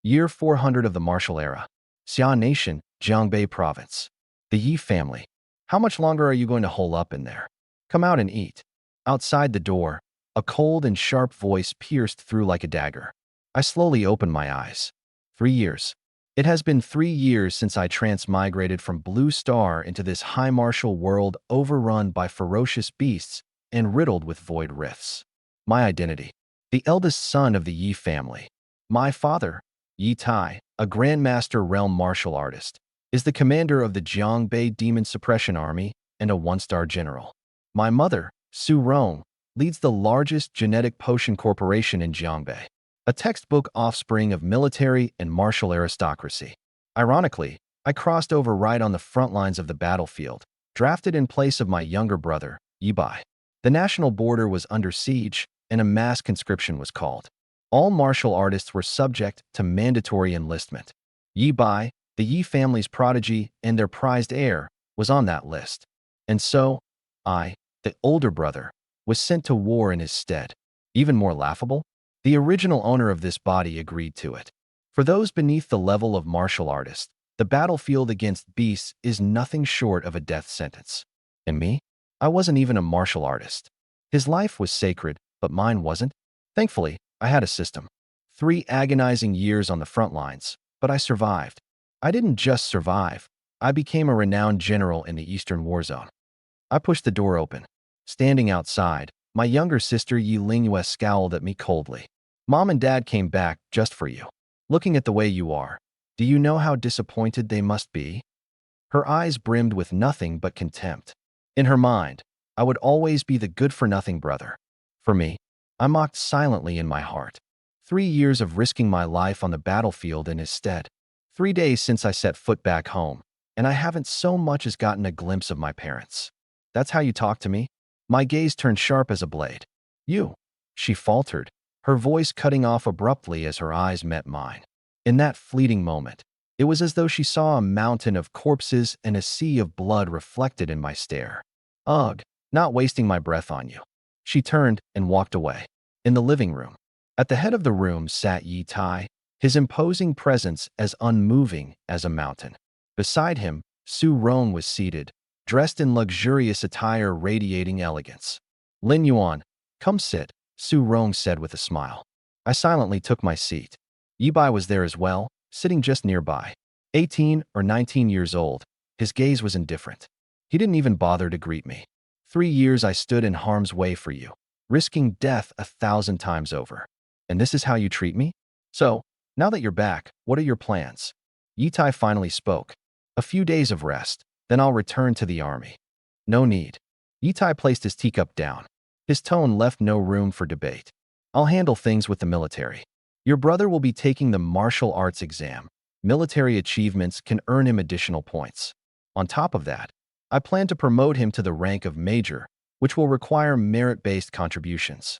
Year 400 of the martial era. Xia Nation, Jiangbei Province. The Yi family. How much longer are you going to hole up in there? Come out and eat. Outside the door, a cold and sharp voice pierced through like a dagger. I slowly opened my eyes. 3 years. It has been 3 years since I transmigrated from Blue Star into this high martial world overrun by ferocious beasts and riddled with void rifts. My identity. The eldest son of the Yi family. My father, Yi Tai, a grandmaster realm martial artist, is the commander of the Jiangbei Demon Suppression Army and a 1-star general. My mother, Su Rong, leads the largest genetic potion corporation in Jiangbei, a textbook offspring of military and martial aristocracy. Ironically, I crossed over right on the front lines of the battlefield, drafted in place of my younger brother, Yi Bai. The national border was under siege, and a mass conscription was called. All martial artists were subject to mandatory enlistment. Yi Bai, the Yi family's prodigy and their prized heir, was on that list. And so, I, the older brother, was sent to war in his stead. Even more laughable, the original owner of this body agreed to it. For those beneath the level of martial artist, the battlefield against beasts is nothing short of a death sentence. And me? I wasn't even a martial artist. His life was sacred, but mine wasn't. Thankfully, I had a system. 3 agonizing years on the front lines, but I survived. I didn't just survive. I became a renowned general in the Eastern War Zone. I pushed the door open. Standing outside, my younger sister Yi Lingyue scowled at me coldly. Mom and Dad came back just for you. Looking at the way you are, do you know how disappointed they must be? Her eyes brimmed with nothing but contempt. In her mind, I would always be the good-for-nothing brother. For me, I mocked silently in my heart. 3 years of risking my life on the battlefield in his stead. 3 days since I set foot back home, and I haven't so much as gotten a glimpse of my parents. That's how you talk to me? My gaze turned sharp as a blade. You, she faltered, her voice cutting off abruptly as her eyes met mine. In that fleeting moment, it was as though she saw a mountain of corpses and a sea of blood reflected in my stare. Ugh, not wasting my breath on you. She turned and walked away. In the living room, at the head of the room sat Yi Tai, his imposing presence as unmoving as a mountain. Beside him, Su Rong was seated, dressed in luxurious attire radiating elegance. Lin Yuan, come sit, Su Rong said with a smile. I silently took my seat. Yi Bai was there as well, sitting just nearby. 18 or 19 years old, his gaze was indifferent. He didn't even bother to greet me. 3 years I stood in harm's way for you, risking death 1,000 times over. And this is how you treat me? So, now that you're back, what are your plans? Yi Tai finally spoke. A few days of rest, then I'll return to the army. No need. Yi Tai placed his teacup down. His tone left no room for debate. I'll handle things with the military. Your brother will be taking the martial arts exam. Military achievements can earn him additional points. On top of that, I plan to promote him to the rank of major, which will require merit-based contributions.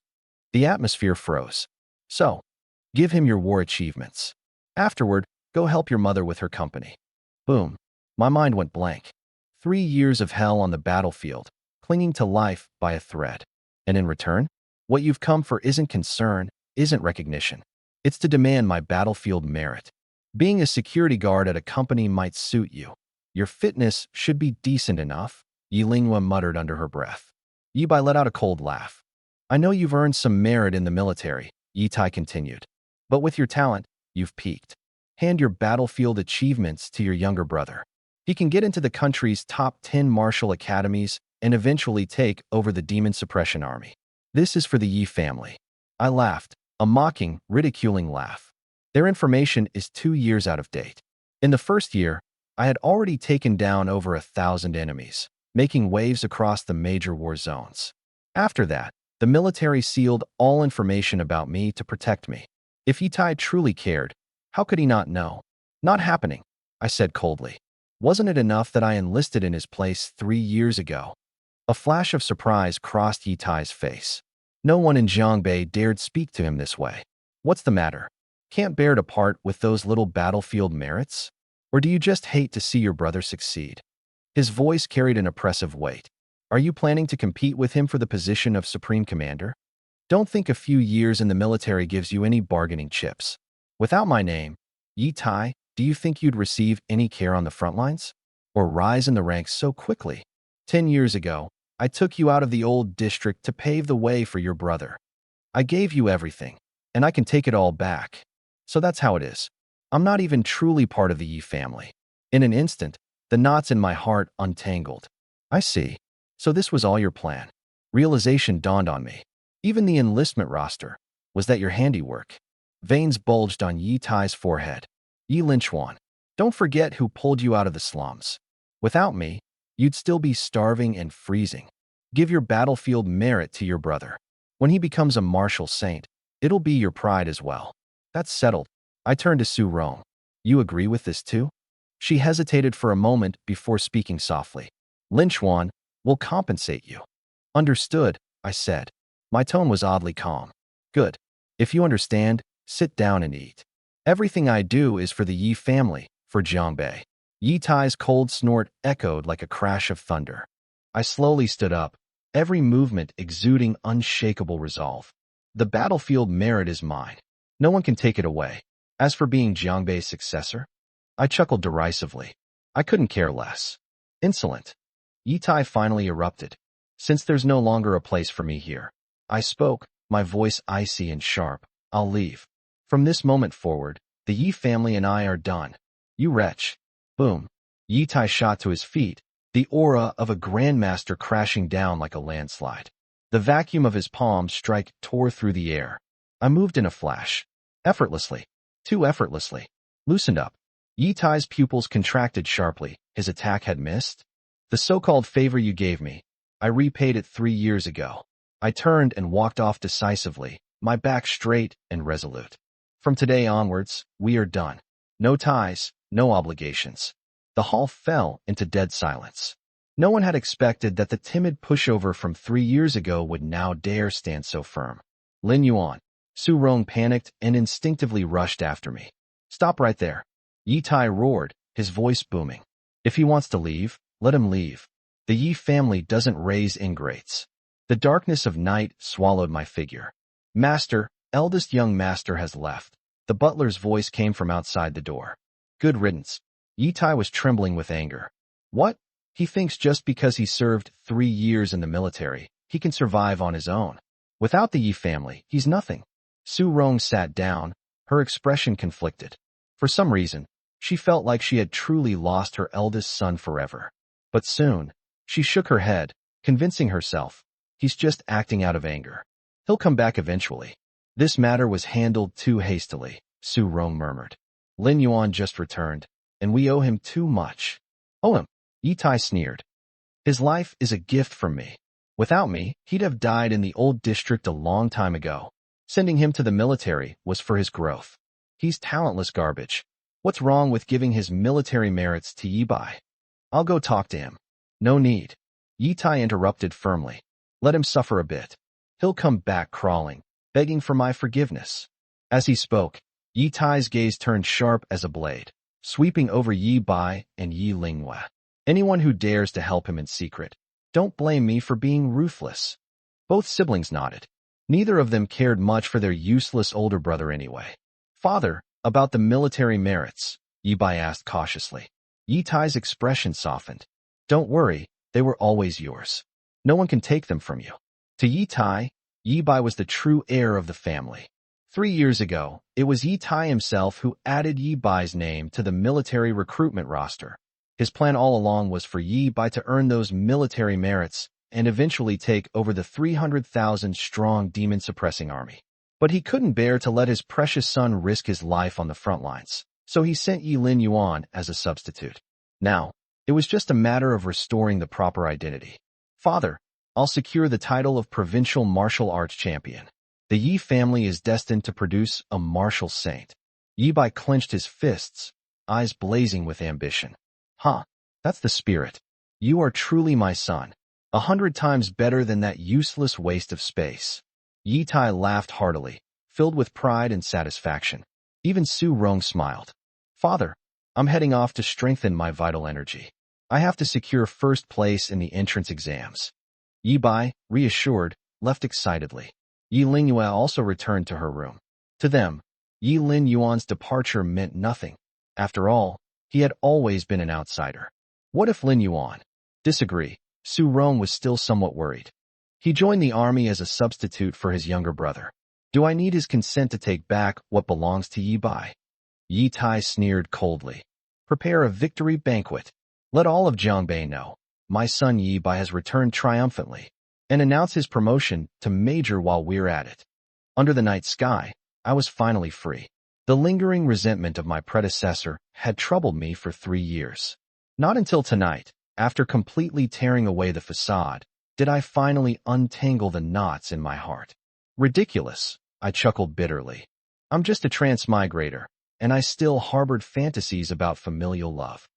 The atmosphere froze. So, give him your war achievements. Afterward, go help your mother with her company. Boom. My mind went blank. 3 years of hell on the battlefield, clinging to life by a thread. And in return, what you've come for isn't concern, isn't recognition. It's to demand my battlefield merit. Being a security guard at a company might suit you. Your fitness should be decent enough, Yi Lingyue muttered under her breath. Yi Bai let out a cold laugh. I know you've earned some merit in the military, Yi Tai continued. But with your talent, you've peaked. Hand your battlefield achievements to your younger brother. He can get into the country's top 10 martial academies and eventually take over the Demon Suppression Army. This is for the Yi family. I laughed, a mocking, ridiculing laugh. Their information is 2 years out of date. In the first year, I had already taken down over 1,000 enemies, making waves across the major war zones. After that, the military sealed all information about me to protect me. If Yi Tai truly cared, how could he not know? Not happening, I said coldly. Wasn't it enough that I enlisted in his place 3 years ago? A flash of surprise crossed Yi Tai's face. No one in Jiangbei dared speak to him this way. What's the matter? Can't bear to part with those little battlefield merits? Or do you just hate to see your brother succeed? His voice carried an oppressive weight. Are you planning to compete with him for the position of Supreme Commander? Don't think a few years in the military gives you any bargaining chips. Without my name, Yi Tai, do you think you'd receive any care on the front lines? Or rise in the ranks so quickly? 10 years ago, I took you out of the old district to pave the way for your brother. I gave you everything, and I can take it all back. So that's how it is. I'm not even truly part of the Yi family. In an instant, the knots in my heart untangled. I see. So this was all your plan. Realization dawned on me. Even the enlistment roster. Was that your handiwork? Veins bulged on Yi Tai's forehead. Yi Linchuan, don't forget who pulled you out of the slums. Without me, you'd still be starving and freezing. Give your battlefield merit to your brother. When he becomes a martial saint, it'll be your pride as well. That's settled. I turned to Su Rong. You agree with this too? She hesitated for a moment before speaking softly. Linchuan will compensate you. Understood, I said. My tone was oddly calm. Good. If you understand, sit down and eat. Everything I do is for the Yi family, for Jiangbei. Yi Tai's cold snort echoed like a crash of thunder. I slowly stood up, every movement exuding unshakable resolve. The battlefield merit is mine. No one can take it away. As for being Jiangbei's successor, I chuckled derisively. I couldn't care less. Insolent. Yi Tai finally erupted. Since there's no longer a place for me here, I spoke, my voice icy and sharp. I'll leave. From this moment forward, the Yi family and I are done. You wretch. Boom. Yi Tai shot to his feet, the aura of a grandmaster crashing down like a landslide. The vacuum of his palm strike tore through the air. I moved in a flash. Effortlessly. Too effortlessly. Loosened up. Yi Tai's pupils contracted sharply. His attack had missed? The so-called favor you gave me, I repaid it 3 years ago. I turned and walked off decisively, my back straight and resolute. From today onwards, we are done. No ties, no obligations. The hall fell into dead silence. No one had expected that the timid pushover from 3 years ago would now dare stand so firm. Lin Yuan. Su Rong panicked and instinctively rushed after me. Stop right there. Yi Tai roared, his voice booming. If he wants to leave, let him leave. The Yi family doesn't raise ingrates. The darkness of night swallowed my figure. Master, eldest young master has left. The butler's voice came from outside the door. Good riddance. Yi Tai was trembling with anger. What? He thinks just because he served 3 years in the military, he can survive on his own. Without the Yi family, he's nothing. Su Rong sat down, her expression conflicted. For some reason, she felt like she had truly lost her eldest son forever. But soon, she shook her head, convincing herself, he's just acting out of anger. He'll come back eventually. This matter was handled too hastily, Su Rong murmured. Lin Yuan just returned, and we owe him too much. Owe him? Yi Tai sneered. His life is a gift from me. Without me, he'd have died in the old district a long time ago. Sending him to the military was for his growth. He's talentless garbage. What's wrong with giving his military merits to Yi Bai? I'll go talk to him. No need. Yi Tai interrupted firmly. Let him suffer a bit. He'll come back crawling, begging for my forgiveness. As he spoke, Yi Tai's gaze turned sharp as a blade, sweeping over Yi Bai and Yi Linghua. Anyone who dares to help him in secret, don't blame me for being ruthless. Both siblings nodded. Neither of them cared much for their useless older brother anyway. Father, about the military merits, Yi Bai asked cautiously. Yi Tai's expression softened. Don't worry, they were always yours. No one can take them from you. To Yi Tai, Yi Bai was the true heir of the family. 3 years ago, it was Yi Tai himself who added Yi Bai's name to the military recruitment roster. His plan all along was for Yi Bai to earn those military merits and eventually take over the 300,000-strong demon-suppressing army. But he couldn't bear to let his precious son risk his life on the front lines, so he sent Yi Lin Yuan as a substitute. Now, it was just a matter of restoring the proper identity. Father, I'll secure the title of provincial martial arts champion. The Yi family is destined to produce a martial saint. Yi Bai clenched his fists, eyes blazing with ambition. Huh, that's the spirit. You are truly my son. 100 times better than that useless waste of space. Yi Tai laughed heartily, filled with pride and satisfaction. Even Su Rong smiled. Father, I'm heading off to strengthen my vital energy. I have to secure first place in the entrance exams. Yi Bai, reassured, left excitedly. Yi Linghua also returned to her room. To them, Yi Lin Yuan's departure meant nothing. After all, he had always been an outsider. What if Lin Yuan? Disagree. Su Rong was still somewhat worried. He joined the army as a substitute for his younger brother. Do I need his consent to take back what belongs to Yi Bai? Yi Tai sneered coldly. Prepare a victory banquet. Let all of Jiangbei know. My son Yi Bai has returned triumphantly, and announce his promotion to major while we're at it. Under the night sky, I was finally free. The lingering resentment of my predecessor had troubled me for 3 years. Not until tonight, after completely tearing away the facade, did I finally untangle the knots in my heart. Ridiculous, I chuckled bitterly. I'm just a transmigrator, and I still harbored fantasies about familial love.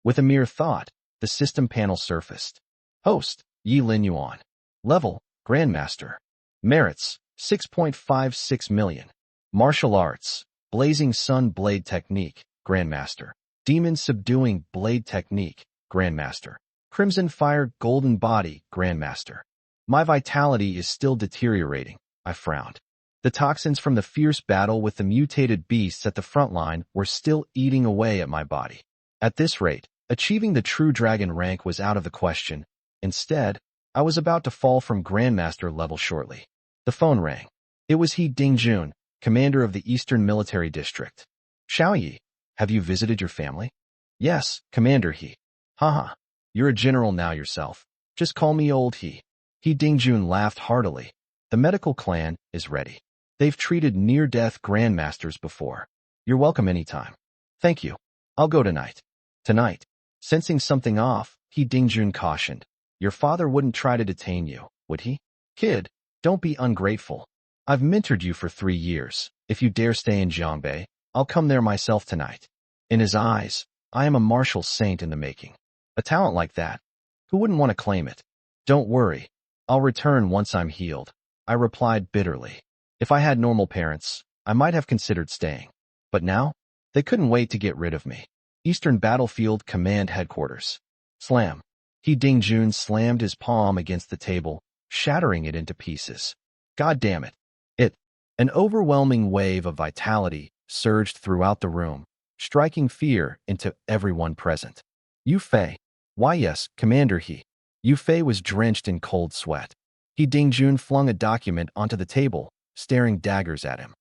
With a mere thought, the system panel surfaced. Host, Yi Lin Yuan. Level, Grandmaster. Merits, 6.56 million. Martial Arts, Blazing Sun Blade Technique, Grandmaster. Demon Subduing Blade Technique, Grandmaster. Crimson Fire Golden Body, Grandmaster. My vitality is still deteriorating, I frowned. The toxins from the fierce battle with the mutated beasts at the front line were still eating away at my body. At this rate, achieving the true dragon rank was out of the question. Instead, I was about to fall from Grandmaster level shortly. The phone rang. It was He Dingjun, commander of the Eastern Military District. Xiaoyi, have you visited your family? Yes, Commander He. Haha, you're a general now yourself. Just call me old He. He Dingjun laughed heartily. The medical clan is ready. They've treated near-death grandmasters before. You're welcome anytime. Thank you. I'll go tonight. Tonight. Sensing something off, He Dingjun cautioned. Your father wouldn't try to detain you, would he? Kid, don't be ungrateful. I've mentored you for 3 years. If you dare stay in Jiangbei, I'll come there myself tonight. In his eyes, I am a martial saint in the making. A talent like that, who wouldn't want to claim it? Don't worry. I'll return once I'm healed, I replied bitterly. If I had normal parents, I might have considered staying. But now, they couldn't wait to get rid of me. Eastern Battlefield Command Headquarters. Slam. He Dingjun slammed his palm against the table, shattering it into pieces. God damn it. An overwhelming wave of vitality surged throughout the room, striking fear into everyone present. Yu Fei. Why yes, Commander He. Yu Fei was drenched in cold sweat. He Dingjun flung a document onto the table, staring daggers at him.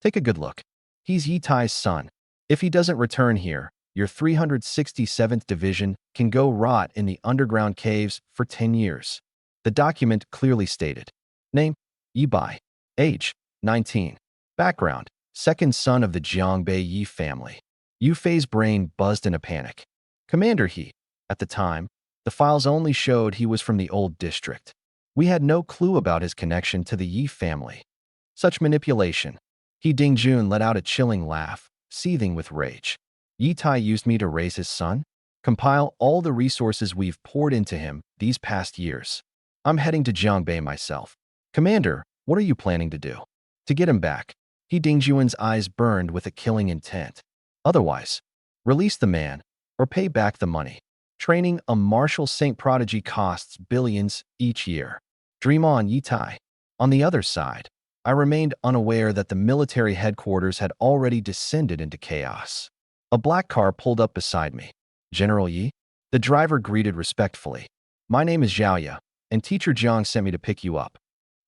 Take a good look. He's Yi Tai's son. If he doesn't return here, your 367th Division can go rot in the underground caves for 10 years. The document clearly stated. Name, Yi Bai. Age, 19. Background, second son of the Jiangbei Yi family. Yu Fei's brain buzzed in a panic. Commander He. At the time, the files only showed he was from the old district. We had no clue about his connection to the Yi family. Such manipulation. He Dingjun let out a chilling laugh, seething with rage. Yi Tai used me to raise his son? Compile all the resources we've poured into him these past years. I'm heading to Jiangbei myself. Commander, what are you planning to do? To get him back. He Dingjun's eyes burned with a killing intent. Otherwise, release the man, or pay back the money. Training a martial saint prodigy costs billions each year. Dream on, Yi Tai. On the other side, I remained unaware that the military headquarters had already descended into chaos. A black car pulled up beside me. General Yi? The driver greeted respectfully. My name is Xiaoya, and Teacher Jiang sent me to pick you up.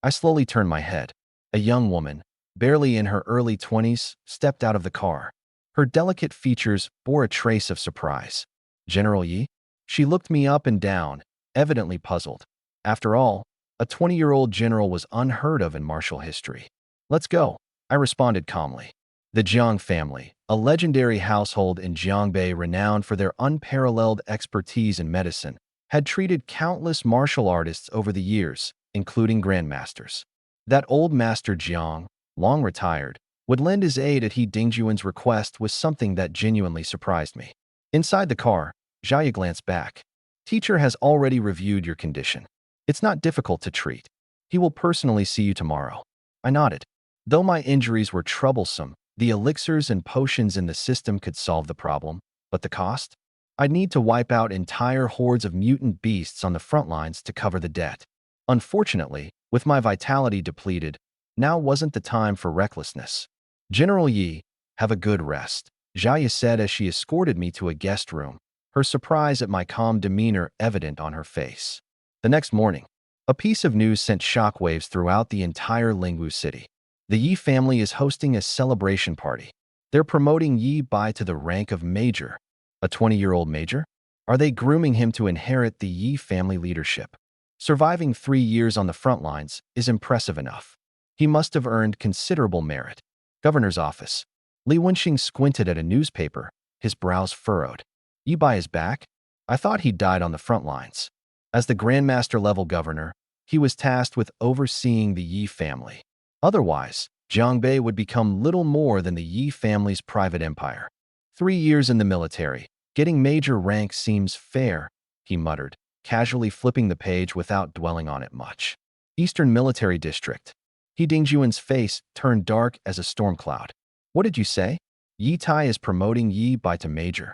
I slowly turned my head. A young woman, barely in her early 20s, stepped out of the car. Her delicate features bore a trace of surprise. General Yi? She looked me up and down, evidently puzzled. After all, a 20-year-old general was unheard of in martial history. Let's go, I responded calmly. The Jiang family, a legendary household in Jiangbei renowned for their unparalleled expertise in medicine, had treated countless martial artists over the years, including grandmasters. That old master Jiang, long retired, would lend his aid at He Dingjun's request was something that genuinely surprised me. Inside the car, Xiaoya glanced back. Teacher has already reviewed your condition. It's not difficult to treat. He will personally see you tomorrow. I nodded. Though my injuries were troublesome, the elixirs and potions in the system could solve the problem. But the cost? I'd need to wipe out entire hordes of mutant beasts on the front lines to cover the debt. Unfortunately, with my vitality depleted, now wasn't the time for recklessness. General Yi, have a good rest, Zhao Yi said as she escorted me to a guest room, her surprise at my calm demeanor evident on her face. The next morning, a piece of news sent shockwaves throughout the entire Lingwu city. The Yi family is hosting a celebration party. They're promoting Yi Bai to the rank of major. A 20-year-old major? Are they grooming him to inherit the Yi family leadership? Surviving 3 years on the front lines is impressive enough. He must have earned considerable merit. Governor's office. Li Wenxing squinted at a newspaper, his brows furrowed. Yi Bai is back? I thought he died on the front lines. As the Grandmaster-level governor, he was tasked with overseeing the Yi family. Otherwise, Jiangbei would become little more than the Yi family's private empire. 3 years in the military, getting major rank seems fair, he muttered, casually flipping the page without dwelling on it much. Eastern Military District. He Dingjuan's face turned dark as a storm cloud. What did you say? Yi Tai is promoting Yi Bai to major.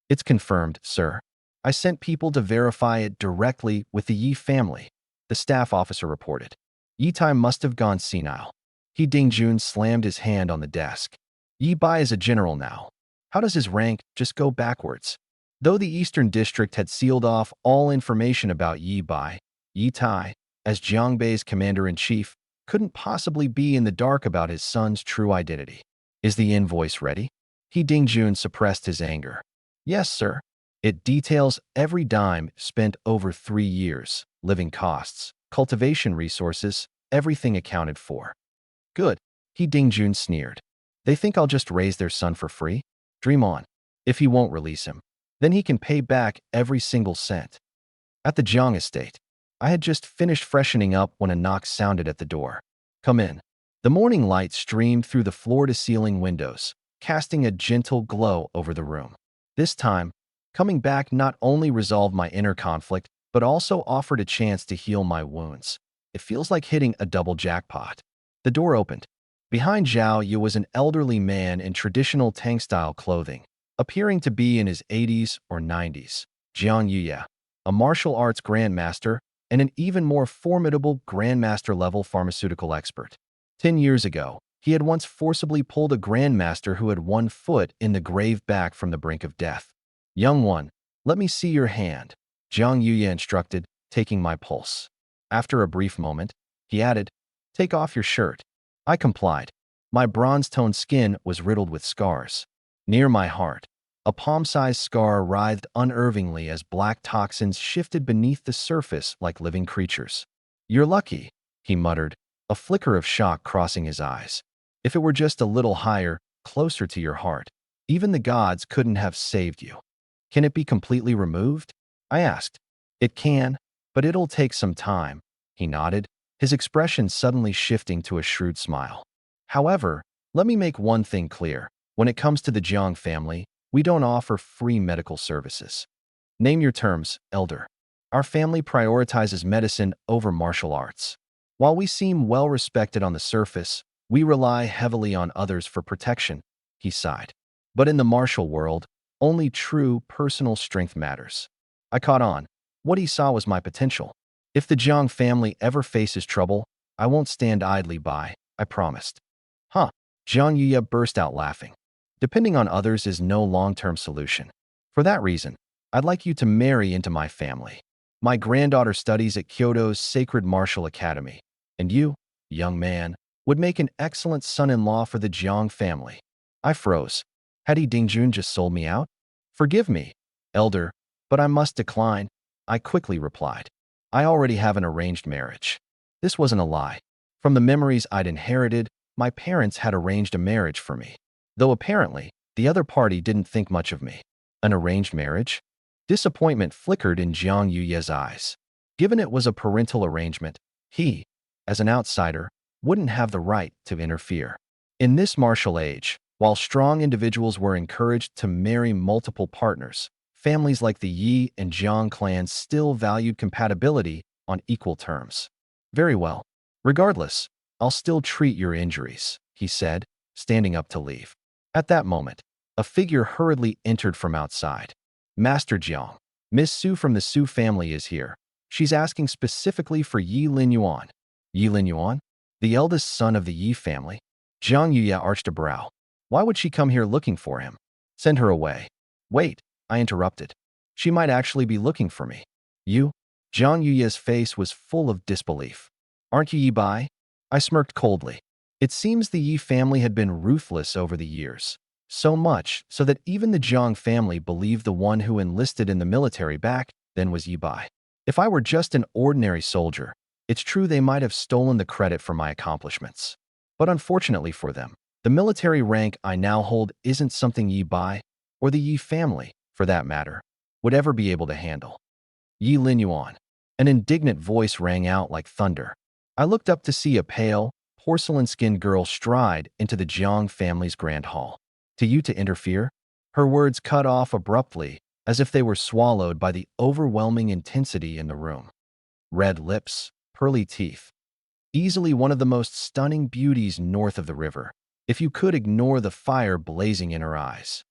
It's confirmed, sir. I sent people to verify it directly with the Yi family, the staff officer reported. Yi Tai must have gone senile. He Dingjun slammed his hand on the desk. Yi Bai is a general now. How does his rank just go backwards? Though the Eastern District had sealed off all information about Yi Bai, Yi Tai, as Jiangbei's commander-in-chief, couldn't possibly be in the dark about his son's true identity. Is the invoice ready? He Dingjun suppressed his anger. Yes, sir. It details every dime spent over 3 years, living costs, cultivation resources, everything accounted for. Good, he Dingjun sneered. They think I'll just raise their son for free? Dream on. If he won't release him, then he can pay back every single cent. At the Jiang estate, I had just finished freshening up when a knock sounded at the door. Come in. The morning light streamed through the floor-to-ceiling windows, casting a gentle glow over the room. This time, coming back not only resolved my inner conflict, but also offered a chance to heal my wounds. It feels like hitting a double jackpot. The door opened. Behind Zhao Yu was an elderly man in traditional Tang-style clothing, appearing to be in his 80s or 90s. Jiang Yuya, a martial arts grandmaster and an even more formidable grandmaster-level pharmaceutical expert. 10 years ago, he had once forcibly pulled a grandmaster who had 1 foot in the grave back from the brink of death. Young one, let me see your hand, Jiang Yuya instructed, taking my pulse. After a brief moment, he added, take off your shirt. I complied. My bronze-toned skin was riddled with scars. Near my heart, a palm-sized scar writhed unervingly as black toxins shifted beneath the surface like living creatures. You're lucky, he muttered, a flicker of shock crossing his eyes. If it were just a little higher, closer to your heart, even the gods couldn't have saved you. Can it be completely removed? I asked. It can, but it'll take some time, he nodded, his expression suddenly shifting to a shrewd smile. However, let me make one thing clear. When it comes to the Jiang family, we don't offer free medical services. Name your terms, elder. Our family prioritizes medicine over martial arts. While we seem well respected on the surface, we rely heavily on others for protection, he sighed. But in the martial world, only true personal strength matters. I caught on. What he saw was my potential. If the Jiang family ever faces trouble, I won't stand idly by, I promised. Huh, Jiang Yuya burst out laughing. Depending on others is no long-term solution. For that reason, I'd like you to marry into my family. My granddaughter studies at Kyoto's Sacred Martial Academy, and you, young man, would make an excellent son-in-law for the Jiang family. I froze. Had he Dingjun just sold me out? Forgive me, elder, but I must decline, I quickly replied. I already have an arranged marriage. This wasn't a lie. From the memories I'd inherited, my parents had arranged a marriage for me. Though apparently, the other party didn't think much of me. An arranged marriage? Disappointment flickered in Jiang Yuya's eyes. Given it was a parental arrangement, he, as an outsider, wouldn't have the right to interfere. In this martial age, while strong individuals were encouraged to marry multiple partners, families like the Yi and Jiang clans still valued compatibility on equal terms. Very well. Regardless, I'll still treat your injuries, he said, standing up to leave. At that moment, a figure hurriedly entered from outside. Master Jiang, Miss Su from the Su family is here. She's asking specifically for Yi Linyuan. Yi Linyuan? The eldest son of the Yi family? Jiang Yuya arched a brow. Why would she come here looking for him? Send her away. Wait, I interrupted. She might actually be looking for me. You? Jiang Yuya's face was full of disbelief. Aren't you Yi Bai? I smirked coldly. It seems the Yi family had been ruthless over the years. So much so that even the Jiang family believed the one who enlisted in the military back then was Yi Bai. If I were just an ordinary soldier, it's true they might have stolen the credit for my accomplishments. But unfortunately for them, the military rank I now hold isn't something Yi Bai, or the Yi family, for that matter, would ever be able to handle. Yi Linyuan. An indignant voice rang out like thunder. I looked up to see a pale, porcelain-skinned girl stride into the Jiang family's grand hall. To you to interfere? Her words cut off abruptly, as if they were swallowed by the overwhelming intensity in the room. Red lips, pearly teeth. Easily one of the most stunning beauties north of the river, if you could ignore the fire blazing in her eyes.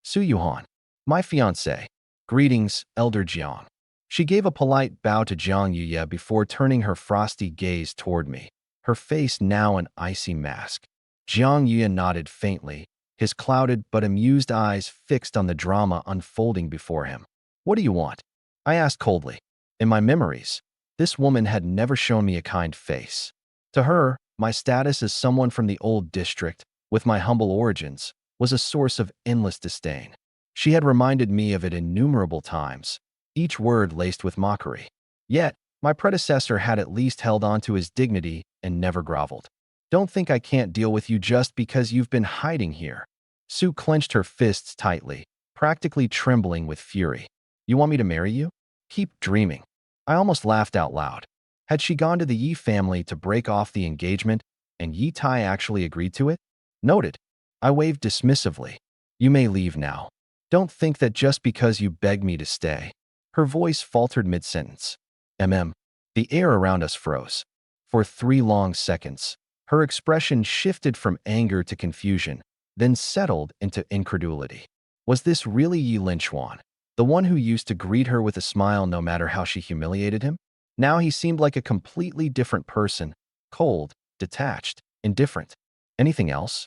Su Yuhan, my fiancé. Greetings, Elder Jiang. She gave a polite bow to Jiang Yuya before turning her frosty gaze toward me, her face now an icy mask. Jiang Yuya nodded faintly, his clouded but amused eyes fixed on the drama unfolding before him. What do you want? I asked coldly. In my memories, this woman had never shown me a kind face. To her, my status as someone from the old district, with my humble origins, was a source of endless disdain. She had reminded me of it innumerable times, each word laced with mockery. Yet, my predecessor had at least held on to his dignity and never groveled. Don't think I can't deal with you just because you've been hiding here. Sue clenched her fists tightly, practically trembling with fury. You want me to marry you? Keep dreaming. I almost laughed out loud. Had she gone to the Yi family to break off the engagement, and Yi Tai actually agreed to it? Noted. I waved dismissively. You may leave now. Don't think that just because you begged me to stay. Her voice faltered mid-sentence. The air around us froze. For 3 long seconds, her expression shifted from anger to confusion, then settled into incredulity. Was this really Yi Linchuan, the one who used to greet her with a smile no matter how she humiliated him? Now he seemed like a completely different person, cold, detached, indifferent. Anything else?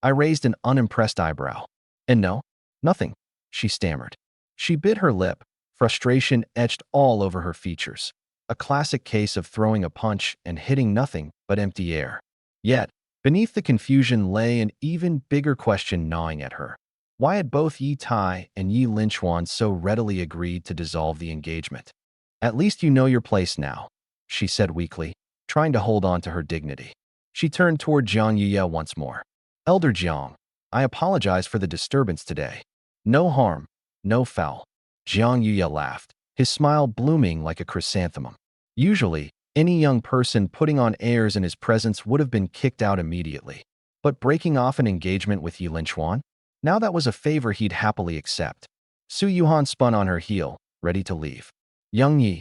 I raised an unimpressed eyebrow. And no, nothing, she stammered. She bit her lip, frustration etched all over her features. A classic case of throwing a punch and hitting nothing but empty air. Yet, beneath the confusion lay an even bigger question gnawing at her. Why had both Yi Tai and Yi Linchuan so readily agreed to dissolve the engagement? At least you know your place now, she said weakly, trying to hold on to her dignity. She turned toward Jiang Yuya once more. Elder Jiang, I apologize for the disturbance today. No harm, no foul. Jiang Yuya laughed, his smile blooming like a chrysanthemum. Usually, any young person putting on airs in his presence would have been kicked out immediately. But breaking off an engagement with Yi Linchuan? Now that was a favor he'd happily accept. Su Yuhan spun on her heel, ready to leave. Young Yi,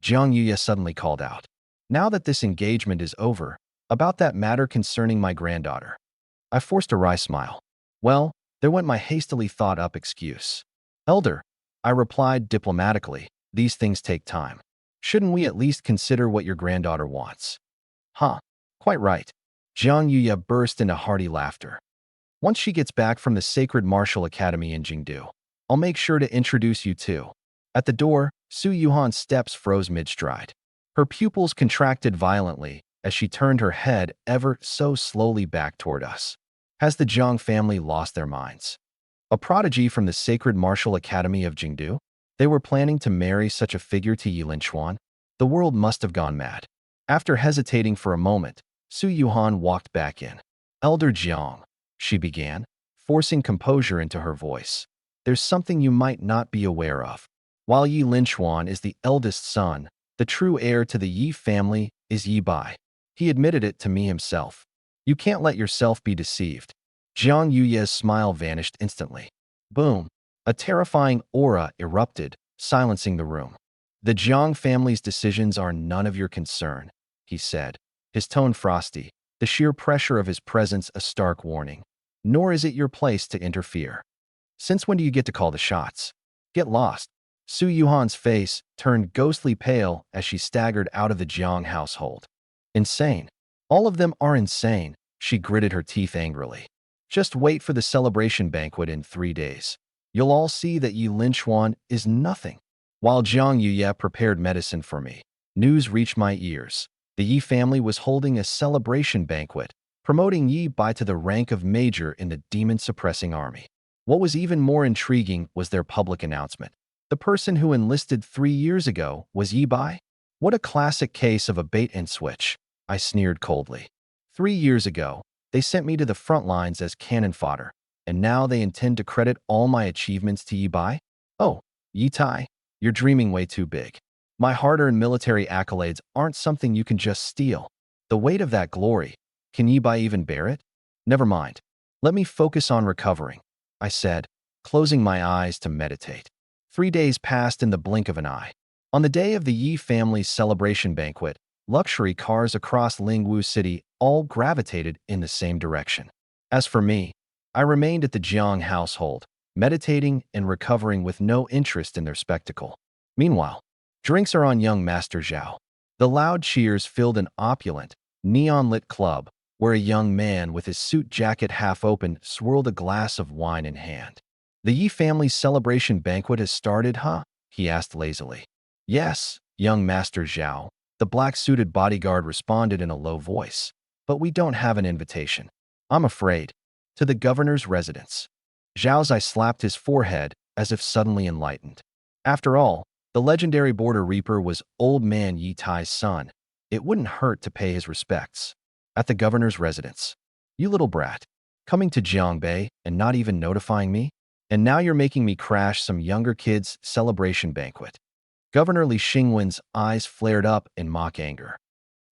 Jiang Yuya suddenly called out. Now that this engagement is over, about that matter concerning my granddaughter. I forced a wry smile. Well, there went my hastily thought-up excuse. Elder, I replied diplomatically, these things take time. Shouldn't we at least consider what your granddaughter wants? Huh, quite right. Jiang Yuya burst into hearty laughter. Once she gets back from the Sacred Martial Academy in Jingdu, I'll make sure to introduce you too. At the door, Su Yuhan's steps froze mid-stride. Her pupils contracted violently as she turned her head ever so slowly back toward us. Has the Jiang family lost their minds? A prodigy from the Sacred Martial Academy of Jingdu? They were planning to marry such a figure to Yi Linchuan? The world must have gone mad. After hesitating for a moment, Su Yuhan walked back in. Elder Jiang, she began, forcing composure into her voice. There's something you might not be aware of. While Yi Linchuan is the eldest son, the true heir to the Yi family is Yi Bai. He admitted it to me himself. You can't let yourself be deceived. Jiang Yuya's smile vanished instantly. Boom. A terrifying aura erupted, silencing the room. The Jiang family's decisions are none of your concern, he said, his tone frosty, the sheer pressure of his presence a stark warning. Nor is it your place to interfere. Since when do you get to call the shots? Get lost. Su Yuhan's face turned ghostly pale as she staggered out of the Jiang household. Insane. All of them are insane, She gritted her teeth angrily. Just wait for the celebration banquet in 3 days. You'll all see that Yi Linchuan is nothing. While Jiang Yuye prepared medicine for me, news reached my ears. The Yi family was holding a celebration banquet, promoting Yi Bai to the rank of major in the demon-suppressing army. What was even more intriguing was their public announcement. The person who enlisted 3 years ago was Yi Bai? What a classic case of a bait-and-switch, I sneered coldly. 3 years ago, they sent me to the front lines as cannon fodder, and now they intend to credit all my achievements to Yi Bai? Oh, Yi Tai, you're dreaming way too big. My hard-earned military accolades aren't something you can just steal. The weight of that glory, can Yi Bai even bear it? Never mind. Let me focus on recovering, I said, closing my eyes to meditate. 3 days passed in the blink of an eye. On the day of the Yi family's celebration banquet, luxury cars across Lingwu City all gravitated in the same direction. As for me, I remained at the Jiang household, meditating and recovering with no interest in their spectacle. Meanwhile, drinks are on young Master Zhao. The loud cheers filled an opulent, neon-lit club where a young man with his suit jacket half open swirled a glass of wine in hand. The Yi family's celebration banquet has started, huh? He asked lazily. Yes, young Master Zhao, the black-suited bodyguard responded in a low voice. But we don't have an invitation. I'm afraid. To the governor's residence. Zhao's eye slapped his forehead as if suddenly enlightened. After all, the legendary border reaper was old man Yi Tai's son. It wouldn't hurt to pay his respects. At the governor's residence. You little brat. Coming to Jiangbei and not even notifying me? And now you're making me crash some younger kid's celebration banquet. Governor Li Xingwen's eyes flared up in mock anger.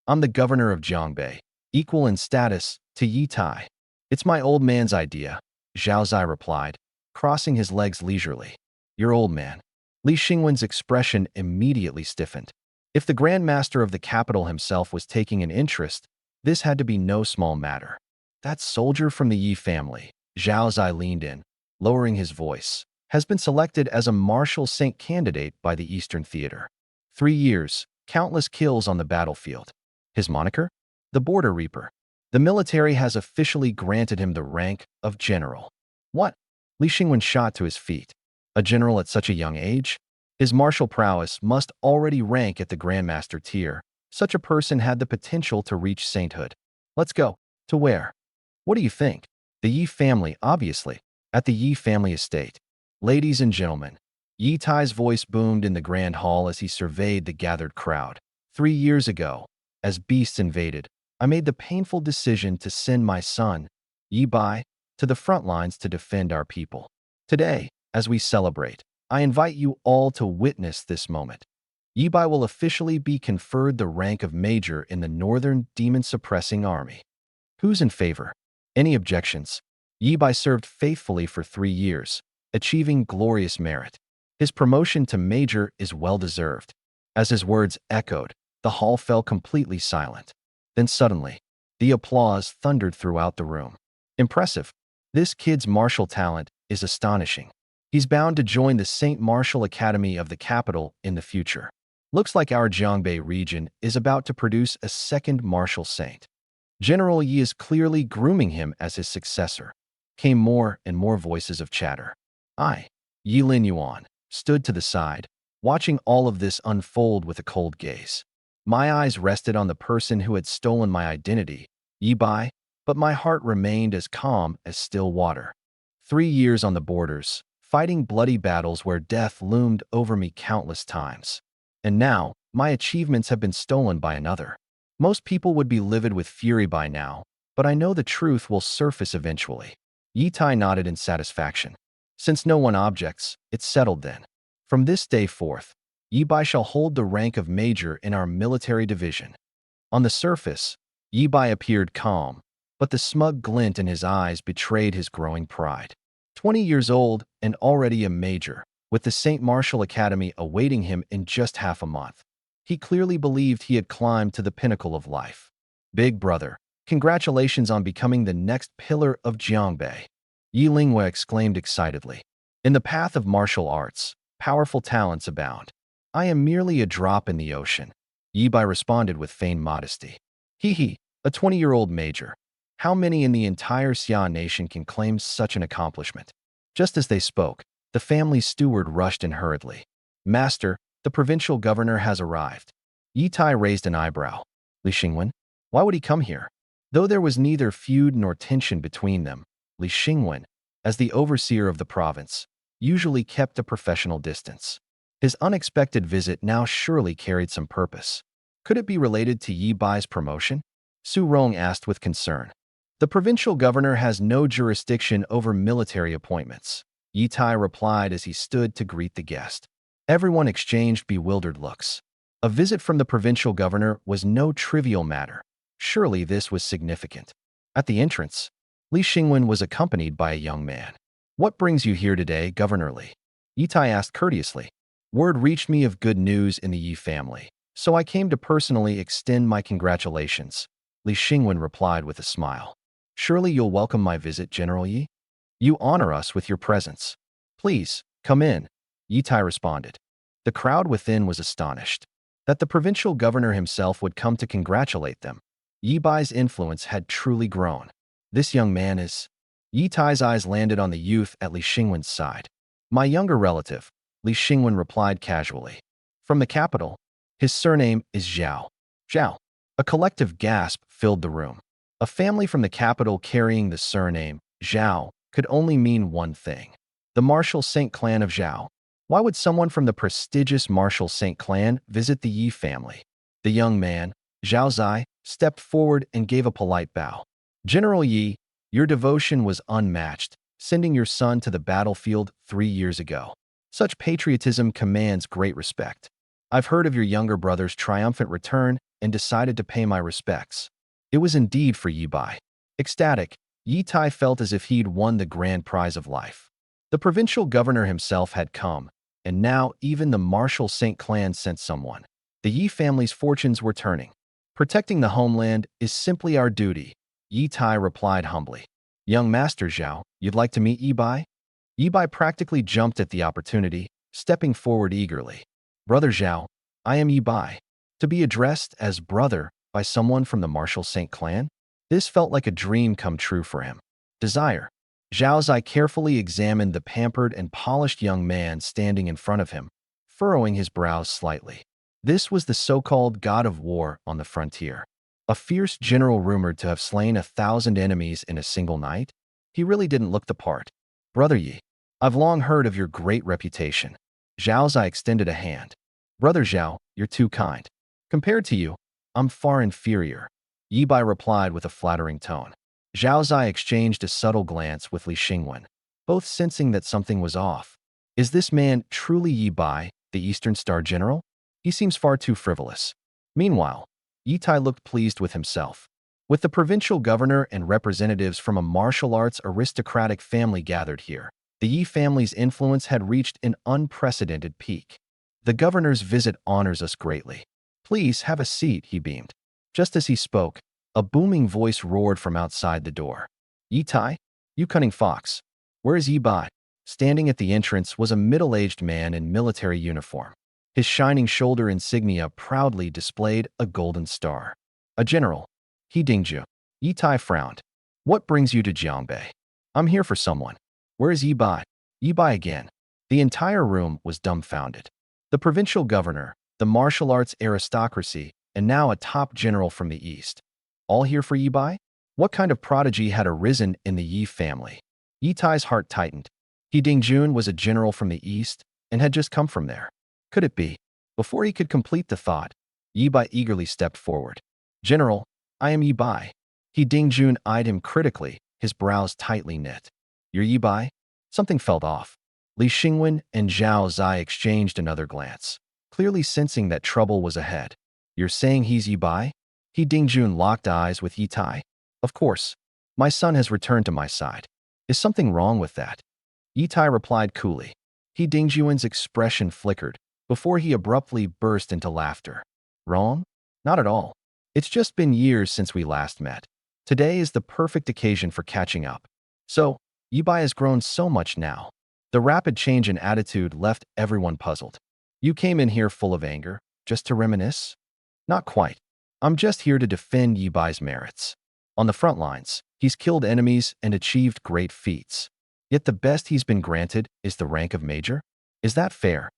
I'm the governor of Jiangbei, equal in status to Yi Tai. It's my old man's idea, Zhao Zai replied, crossing his legs leisurely. Your old man. Li Xingwen's expression immediately stiffened. If the Grand Master of the capital himself was taking an interest, this had to be no small matter. That soldier from the Yi family, Zhao Zai leaned in, lowering his voice, has been selected as a Marshal Saint candidate by the Eastern Theater. 3 years, countless kills on the battlefield. His moniker? The Border Reaper. The military has officially granted him the rank of general. What? Li Xingwen shot to his feet. A general at such a young age? His martial prowess must already rank at the Grandmaster tier. Such a person had the potential to reach sainthood. Let's go. To where? What do you think? The Yi family, obviously. At the Yi family estate. Ladies and gentlemen, Yi Tai's voice boomed in the grand hall as he surveyed the gathered crowd. 3 years ago, as beasts invaded, I made the painful decision to send my son, Yi Bai, to the front lines to defend our people. Today, as we celebrate, I invite you all to witness this moment. Yi Bai will officially be conferred the rank of major in the Northern Demon-Suppressing Army. Who's in favor? Any objections? Yi Bai served faithfully for 3 years, achieving glorious merit. His promotion to major is well-deserved. As his words echoed, the hall fell completely silent. Then suddenly, the applause thundered throughout the room. Impressive. This kid's martial talent is astonishing. He's bound to join the Saint Martial Academy of the capital in the future. Looks like our Jiangbei region is about to produce a second martial saint. General Yi is clearly grooming him as his successor. Came more and more voices of chatter. I, Yi Lin Yuan, stood to the side, watching all of this unfold with a cold gaze. My eyes rested on the person who had stolen my identity, Yi Bai, but my heart remained as calm as still water. 3 years on the borders, fighting bloody battles where death loomed over me countless times. And now, my achievements have been stolen by another. Most people would be livid with fury by now, but I know the truth will surface eventually. Yi Tai nodded in satisfaction. Since no one objects, it's settled then. From this day forth, Yi Bai shall hold the rank of major in our military division. On the surface, Yi Bai appeared calm, but the smug glint in his eyes betrayed his growing pride. 20 years old and already a major, with the Saint Martial Academy awaiting him in just half a month. He clearly believed he had climbed to the pinnacle of life. Big brother, congratulations on becoming the next pillar of Jiangbei. Yi Lingwei exclaimed excitedly. In the path of martial arts, powerful talents abound. I am merely a drop in the ocean. Yi Bai responded with feigned modesty. He, a 20-year-old major. How many in the entire Xia nation can claim such an accomplishment? Just as they spoke, the family steward rushed in hurriedly. Master, the provincial governor has arrived. Yi Tai raised an eyebrow. Li Xingwen? Why would he come here? Though there was neither feud nor tension between them, Li Xingwen, as the overseer of the province, usually kept a professional distance. His unexpected visit now surely carried some purpose. Could it be related to Yi Bai's promotion? Su Rong asked with concern. The provincial governor has no jurisdiction over military appointments, Yi Tai replied as he stood to greet the guest. Everyone exchanged bewildered looks. A visit from the provincial governor was no trivial matter. Surely this was significant. At the entrance, Li Xingwen was accompanied by a young man. What brings you here today, Governor Li? Yi Tai asked courteously. Word reached me of good news in the Yi family, so I came to personally extend my congratulations, Li Xingwen replied with a smile. Surely you'll welcome my visit, General Yi? You honor us with your presence. Please, come in, Yi Tai responded. The crowd within was astonished. That the provincial governor himself would come to congratulate them. Yi Bai's influence had truly grown. This young man is… Yi Tai's eyes landed on the youth at Li Xingwen's side. My younger relative, Li Xingwen replied casually. From the capital, his surname is Zhao. Zhao. A collective gasp filled the room. A family from the capital carrying the surname Zhao could only mean one thing. The Martial Saint clan of Zhao. Why would someone from the prestigious Martial Saint clan visit the Yi family? The young man, Zhao Zai, stepped forward and gave a polite bow. General Yi, your devotion was unmatched, sending your son to the battlefield 3 years ago. Such patriotism commands great respect. I've heard of your younger brother's triumphant return and decided to pay my respects. It was indeed for Yi Bai. Ecstatic, Yi Tai felt as if he'd won the grand prize of life. The provincial governor himself had come, and now even the Martial Saint clan sent someone. The Yi family's fortunes were turning. Protecting the homeland is simply our duty, Yi Tai replied humbly. Young Master Zhao, you'd like to meet Yi Bai? Yi Bai practically jumped at the opportunity, stepping forward eagerly. Brother Zhao, I am Yi Bai. To be addressed as brother by someone from the Martial Saint clan? This felt like a dream come true for him. Desire. Zhao Zai carefully examined the pampered and polished young man standing in front of him, furrowing his brows slightly. This was the so-called god of war on the frontier. A fierce general rumored to have slain 1,000 enemies in a single night? He really didn't look the part. Brother Yi, I've long heard of your great reputation. Zhao Zai extended a hand. Brother Zhao, you're too kind. Compared to you, I'm far inferior, Yi Bai replied with a flattering tone. Zhao Zai exchanged a subtle glance with Li Xingwen, both sensing that something was off. Is this man truly Yi Bai, the Eastern Star General? He seems far too frivolous. Meanwhile, Yi Tai looked pleased with himself. With the provincial governor and representatives from a martial arts aristocratic family gathered here, the Yi family's influence had reached an unprecedented peak. The governor's visit honors us greatly. Please have a seat, he beamed. Just as he spoke, a booming voice roared from outside the door. Yi Tai? You cunning fox. Where is Yi Bai? Standing at the entrance was a middle-aged man in military uniform. His shining shoulder insignia proudly displayed a golden star. A general. He Dingju. Yi Tai frowned. What brings you to Jiangbei? I'm here for someone. Where is Yi Bai? Yi Bai again. The entire room was dumbfounded. The provincial governor, the martial arts aristocracy, and now a top general from the East. All here for Yi Bai? What kind of prodigy had arisen in the Yi family? Yi Tai's heart tightened. He Dingjun was a general from the East and had just come from there. Could it be? Before he could complete the thought, Yi Bai eagerly stepped forward. General, I am Yi Bai. He Dingjun eyed him critically, his brows tightly knit. You're Yi Bai? Something felt off. Li Xingwen and Zhao Zai exchanged another glance, clearly sensing that trouble was ahead. You're saying he's Yi Bai? He Dingjun locked eyes with Yi Tai. Of course. My son has returned to my side. Is something wrong with that? Yi Tai replied coolly. He Dingjun's expression flickered, before he abruptly burst into laughter. Wrong? Not at all. It's just been years since we last met. Today is the perfect occasion for catching up. So, Yi Bai has grown so much now. The rapid change in attitude left everyone puzzled. You came in here full of anger, just to reminisce? Not quite. I'm just here to defend Yi Bai's merits. On the front lines, he's killed enemies and achieved great feats. Yet the best he's been granted is the rank of major? Is that fair?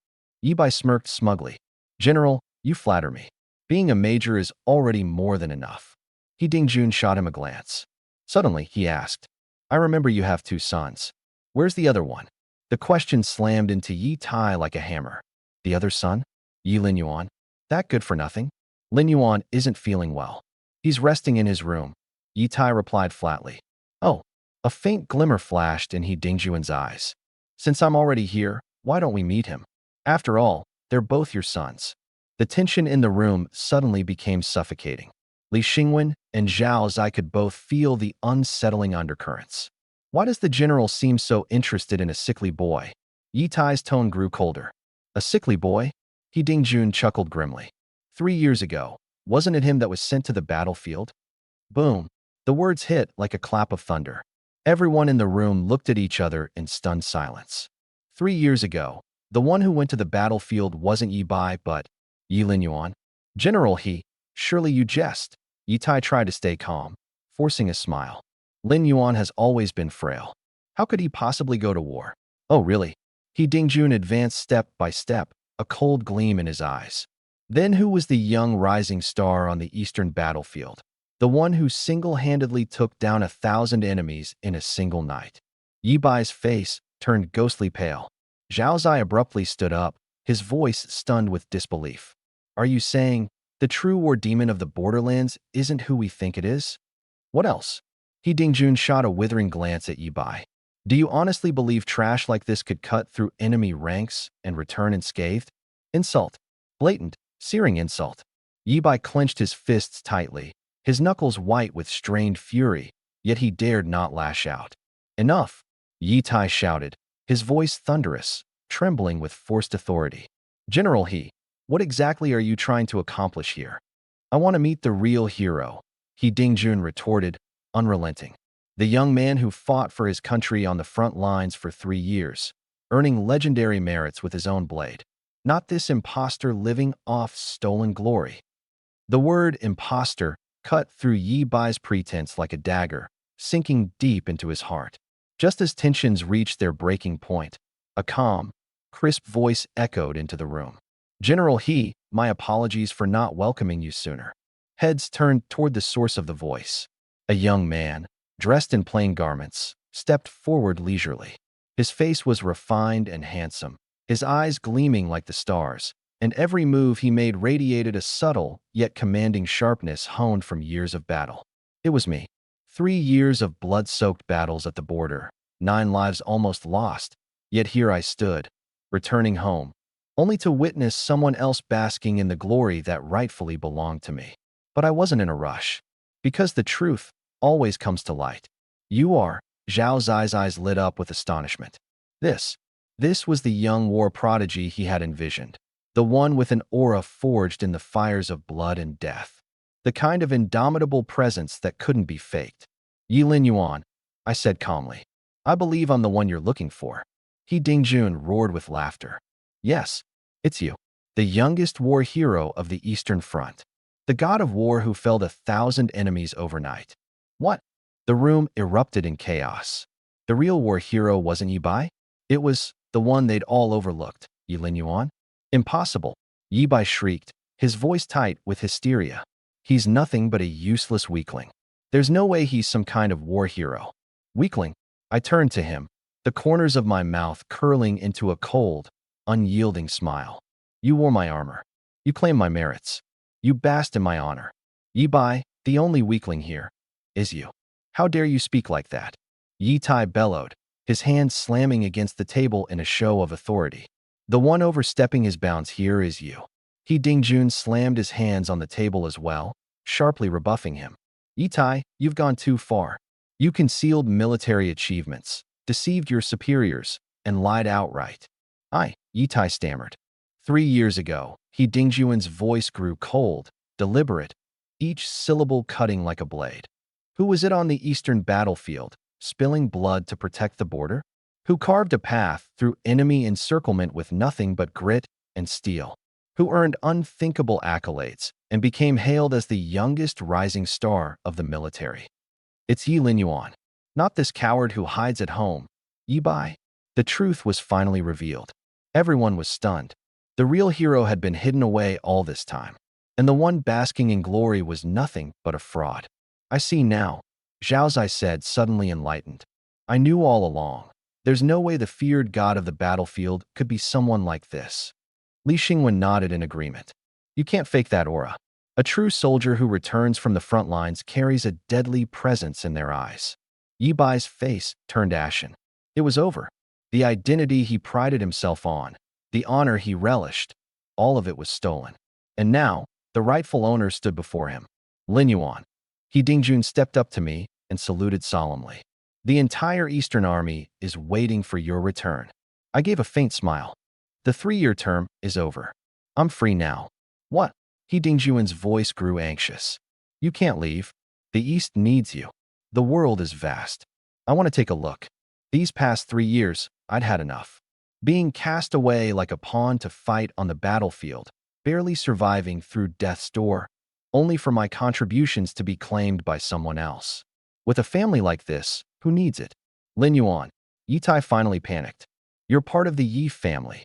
Yibai smirked smugly. General, you flatter me. Being a major is already more than enough. He Dingjun shot him a glance. Suddenly, he asked, I remember you have two sons. Where's the other one? The question slammed into Yi Tai like a hammer. The other son? Yi Lin Yuan? That good for nothing? Lin Yuan isn't feeling well. He's resting in his room. Yi Tai replied flatly. Oh. A faint glimmer flashed in He Dingjuan's eyes. Since I'm already here, why don't we meet him? After all, they're both your sons. The tension in the room suddenly became suffocating. Li Xingwen and Zhao Zai could both feel the unsettling undercurrents. Why does the general seem so interested in a sickly boy? Yi Tai's tone grew colder. A sickly boy? He Dingjun chuckled grimly. 3 years ago, wasn't it him that was sent to the battlefield? Boom. The words hit like a clap of thunder. Everyone in the room looked at each other in stunned silence. 3 years ago, the one who went to the battlefield wasn't Yi Bai, but Yi Lin Yuan. General He, surely you jest. Yi Tai tried to stay calm, forcing a smile. Lin Yuan has always been frail. How could he possibly go to war? Oh, really? He Dingjun advanced step by step, a cold gleam in his eyes. Then who was the young rising star on the eastern battlefield? The one who single-handedly took down 1,000 enemies in a single night. Yi Bai's face turned ghostly pale. Zhao Zai abruptly stood up, his voice stunned with disbelief. Are you saying the true war demon of the borderlands isn't who we think it is? What else? He Dingjun shot a withering glance at Yi Bai. Do you honestly believe trash like this could cut through enemy ranks and return unscathed? Insult. Blatant, searing insult. Yi Bai clenched his fists tightly, his knuckles white with strained fury, yet he dared not lash out. Enough! Yi Tai shouted, his voice thunderous, trembling with forced authority. General He, what exactly are you trying to accomplish here? I want to meet the real hero, He Dingjun retorted, unrelenting. The young man who fought for his country on the front lines for 3 years, earning legendary merits with his own blade. Not this imposter living off stolen glory. The word imposter cut through Yi Bai's pretense like a dagger, sinking deep into his heart. Just as tensions reached their breaking point, a calm, crisp voice echoed into the room. General He, my apologies for not welcoming you sooner. Heads turned toward the source of the voice. A young man, dressed in plain garments, stepped forward leisurely. His face was refined and handsome, his eyes gleaming like the stars, and every move he made radiated a subtle yet commanding sharpness honed from years of battle. It was me. 3 years of blood-soaked battles at the border, 9 lives almost lost, yet here I stood, returning home, only to witness someone else basking in the glory that rightfully belonged to me. But I wasn't in a rush, because the truth always comes to light. You are. Zhao Zai's eyes lit up with astonishment. This was the young war prodigy he had envisioned. The one with an aura forged in the fires of blood and death. The kind of indomitable presence that couldn't be faked. Yi Lin Yuan, I said calmly. I believe I'm the one you're looking for. He Dingjun roared with laughter. Yes, it's you. The youngest war hero of the Eastern Front. The god of war who felled 1,000 enemies overnight. What? The room erupted in chaos. The real war hero wasn't Yi Bai? It was the one they'd all overlooked, Yi Lin Yuan. Impossible, Yi Bai shrieked, his voice tight with hysteria. He's nothing but a useless weakling. There's no way he's some kind of war hero. Weakling? I turned to him, the corners of my mouth curling into a cold, unyielding smile. You wore my armor. You claim my merits. You basked in my honor. Yi Bai, the only weakling here, is you. How dare you speak like that? Yi Tai bellowed, his hands slamming against the table in a show of authority. The one overstepping his bounds here is you. He Dingjun slammed his hands on the table as well, sharply rebuffing him. Yi Tai, you've gone too far. You concealed military achievements, deceived your superiors, and lied outright. Yi Tai stammered. 3 years ago, He Dingjuan's voice grew cold, deliberate, each syllable cutting like a blade. Who was it on the eastern battlefield, spilling blood to protect the border? Who carved a path through enemy encirclement with nothing but grit and steel? Who earned unthinkable accolades and became hailed as the youngest rising star of the military? It's Yi Linyuan, not this coward who hides at home. Yi Bai. The truth was finally revealed. Everyone was stunned. The real hero had been hidden away all this time, and the one basking in glory was nothing but a fraud. I see now, Zhao Zai said, suddenly enlightened. I knew all along. There's no way the feared god of the battlefield could be someone like this. Li Xingwen nodded in agreement. You can't fake that aura. A true soldier who returns from the front lines carries a deadly presence in their eyes. Yi Bai's face turned ashen. It was over. The identity he prided himself on, the honor he relished, all of it was stolen. And now, the rightful owner stood before him. Lin Yuan. He Dingjun stepped up to me and saluted solemnly. The entire Eastern Army is waiting for your return. I gave a faint smile. The 3-year term is over. I'm free now. What? He Dingjuan's voice grew anxious. You can't leave. The East needs you. The world is vast. I want to take a look. These past 3 years, I'd had enough. Being cast away like a pawn to fight on the battlefield, barely surviving through death's door, only for my contributions to be claimed by someone else. With a family like this, who needs it? Lin Yuan. Yi Tai finally panicked. You're part of the Yi family.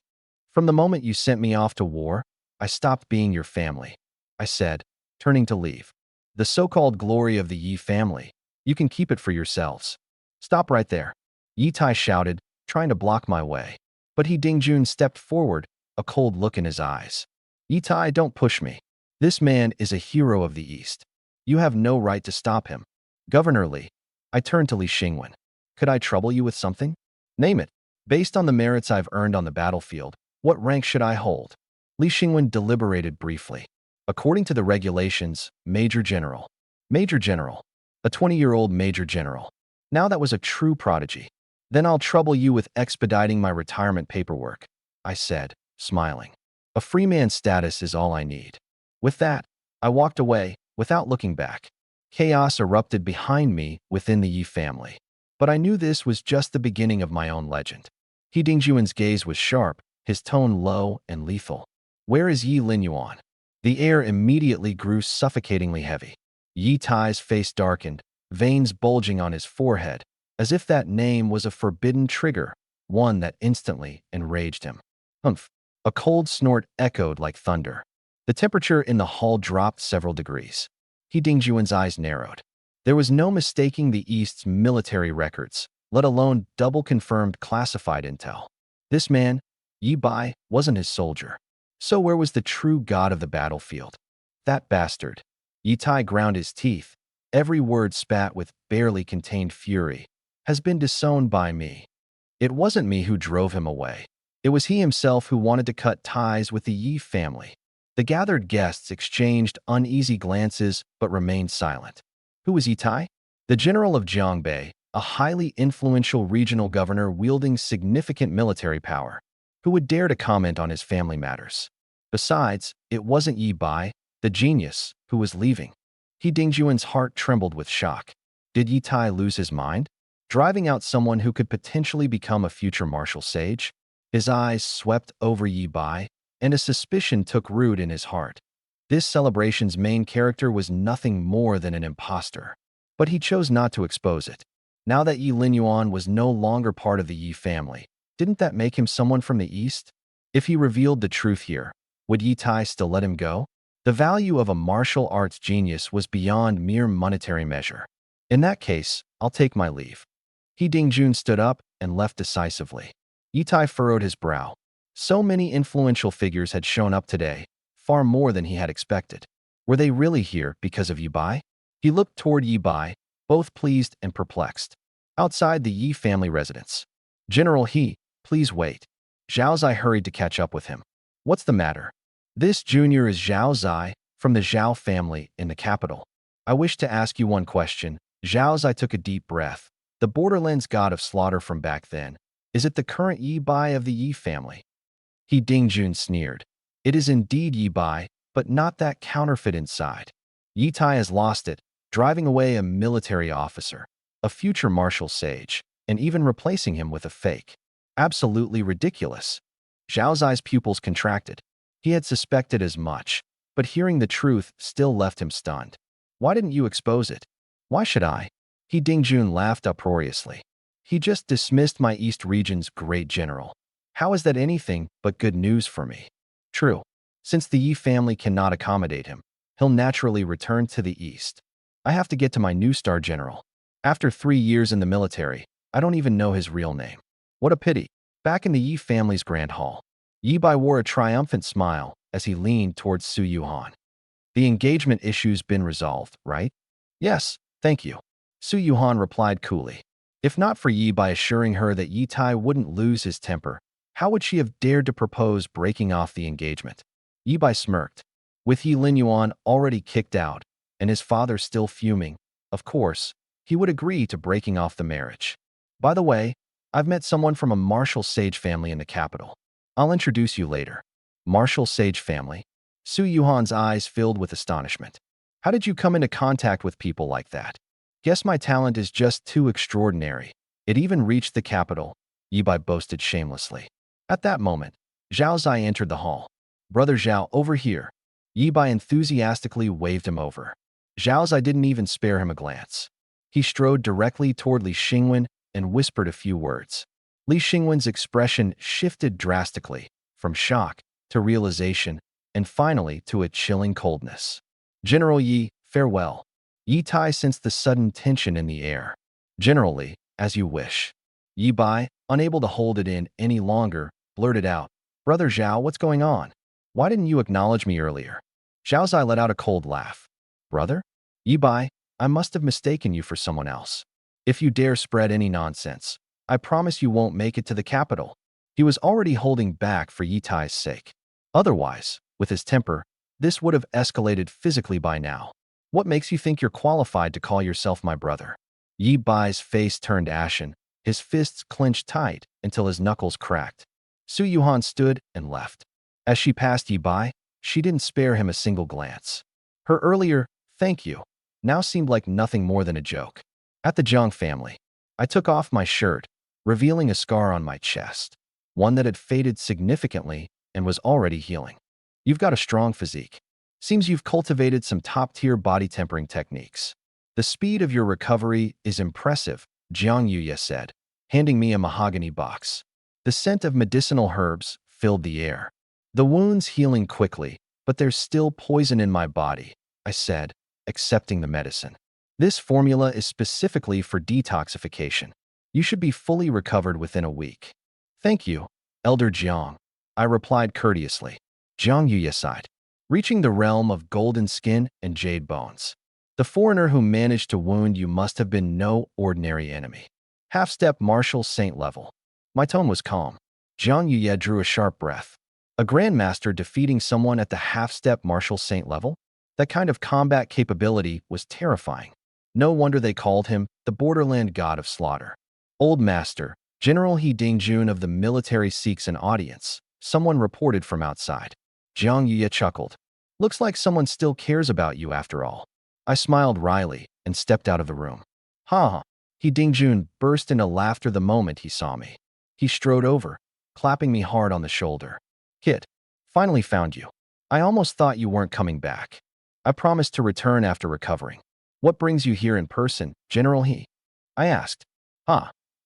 From the moment you sent me off to war, I stopped being your family, I said, turning to leave. The so-called glory of the Yi family, you can keep it for yourselves. Stop right there. Yi Tai shouted, trying to block my way. But He Dingjun stepped forward, a cold look in his eyes. Yi Tai, don't push me. This man is a hero of the East. You have no right to stop him. Governor Li. I turned to Li Xingwen. Could I trouble you with something? Name it. Based on the merits I've earned on the battlefield, what rank should I hold? Li Xingwen deliberated briefly. According to the regulations, Major General. Major General. A 20-year-old Major General. Now that was a true prodigy. Then I'll trouble you with expediting my retirement paperwork, I said, smiling. A free man's status is all I need. With that, I walked away, without looking back. Chaos erupted behind me within the Yi family. But I knew this was just the beginning of my own legend. He Dingjuan's gaze was sharp, his tone low and lethal. Where is Yi Linyuan? The air immediately grew suffocatingly heavy. Yi Tai's face darkened, veins bulging on his forehead, as if that name was a forbidden trigger, one that instantly enraged him. Humph! A cold snort echoed like thunder. The temperature in the hall dropped several degrees. He Dingjuan's eyes narrowed. There was no mistaking the East's military records, let alone double-confirmed classified intel. This man, Yi Bai, wasn't his soldier. So where was the true god of the battlefield? That bastard. Yi Tai ground his teeth. Every word spat with barely contained fury. Has been disowned by me. It wasn't me who drove him away. It was he himself who wanted to cut ties with the Yi family. The gathered guests exchanged uneasy glances but remained silent. Who was Yi Tai? The general of Jiangbei, a highly influential regional governor wielding significant military power. Who would dare to comment on his family matters? Besides, it wasn't Yi Bai, the genius, who was leaving. He Dingjuan's heart trembled with shock. Did Yi Tai lose his mind? Driving out someone who could potentially become a future martial sage? His eyes swept over Yi Bai, and a suspicion took root in his heart. This celebration's main character was nothing more than an imposter. But he chose not to expose it. Now that Yi Linyuan was no longer part of the Yi family, didn't that make him someone from the East? If he revealed the truth here, would Yi Tai still let him go? The value of a martial arts genius was beyond mere monetary measure. In that case, I'll take my leave. He Dingjun stood up and left decisively. Yi Tai furrowed his brow. So many influential figures had shown up today, far more than he had expected. Were they really here because of Yi Bai? He looked toward Yi Bai, both pleased and perplexed. Outside the Yi family residence. General He, please wait. Zhao Zai hurried to catch up with him. What's the matter? This junior is Zhao Zai, from the Zhao family in the capital. I wish to ask you one question. Zhao Zai took a deep breath. The Borderlands god of slaughter from back then. Is it the current Yi Bai of the Yi family? He Dingjun sneered. It is indeed Yi Bai, but not that counterfeit inside. Yi Tai has lost it, driving away a military officer, a future martial sage, and even replacing him with a fake. Absolutely ridiculous. Zhao Zai's pupils contracted. He had suspected as much, but hearing the truth still left him stunned. Why didn't you expose it? Why should I? He Dingjun laughed uproariously. He just dismissed my East region's great general. How is that anything but good news for me? True. Since the Yi family cannot accommodate him, he'll naturally return to the East. I have to get to my new star general. After 3 years in the military, I don't even know his real name. What a pity. Back in the Yi family's grand hall, Yi Bai wore a triumphant smile as he leaned towards Su Yuhan. The engagement issue's been resolved, right? Yes, thank you. Su Yuhan replied coolly. If not for Yi Bai assuring her that Yi Tai wouldn't lose his temper, how would she have dared to propose breaking off the engagement? Yi Bai smirked. With Yi Linyuan already kicked out and his father still fuming, of course, he would agree to breaking off the marriage. By the way, I've met someone from a martial sage family in the capital. I'll introduce you later. Martial sage family? Su Yuhan's eyes filled with astonishment. How did you come into contact with people like that? Guess my talent is just too extraordinary. It even reached the capital, Yi Bai boasted shamelessly. At that moment, Zhao Zai entered the hall. Brother Zhao, over here. Yi Bai enthusiastically waved him over. Zhao Zai didn't even spare him a glance. He strode directly toward Li Xingwen and whispered a few words. Li Xingwen's expression shifted drastically, from shock to realization, and finally to a chilling coldness. General Yi, farewell. Yi Tai sensed the sudden tension in the air. Generally, as you wish. Yi Bai, unable to hold it in any longer, blurted out, Brother Zhao, what's going on? Why didn't you acknowledge me earlier? Zhao Zai let out a cold laugh. Brother? Yi Bai, I must have mistaken you for someone else. If you dare spread any nonsense, I promise you won't make it to the capital. He was already holding back for Yi Tai's sake. Otherwise, with his temper, this would have escalated physically by now. What makes you think you're qualified to call yourself my brother? Yi Bai's face turned ashen, his fists clenched tight until his knuckles cracked. Su Yuhan stood and left. As she passed Yi Bai, she didn't spare him a single glance. Her earlier, thank you, now seemed like nothing more than a joke. At the Zhang family, I took off my shirt, revealing a scar on my chest, one that had faded significantly and was already healing. You've got a strong physique. Seems you've cultivated some top-tier body tempering techniques. The speed of your recovery is impressive, Jiang Yuye said, handing me a mahogany box. The scent of medicinal herbs filled the air. The wound's healing quickly, but there's still poison in my body, I said, accepting the medicine. This formula is specifically for detoxification. You should be fully recovered within a week. Thank you, Elder Jiang, I replied courteously. Jiang Yuye sighed, reaching the realm of golden skin and jade bones. The foreigner who managed to wound you must have been no ordinary enemy. Half-step martial saint level. My tone was calm. Jiang Yuye drew a sharp breath. A grandmaster defeating someone at the half-step martial saint level? That kind of combat capability was terrifying. No wonder they called him the borderland god of slaughter. Old Master, General He Dingjun of the military seeks an audience, someone reported from outside. Jiang Yuye chuckled. Looks like someone still cares about you after all. I smiled wryly and stepped out of the room. Ha ha. He Dingjun burst into laughter the moment he saw me. He strode over, clapping me hard on the shoulder. Kid, finally found you. I almost thought you weren't coming back. I promised to return after recovering. What brings you here in person, General He? I asked.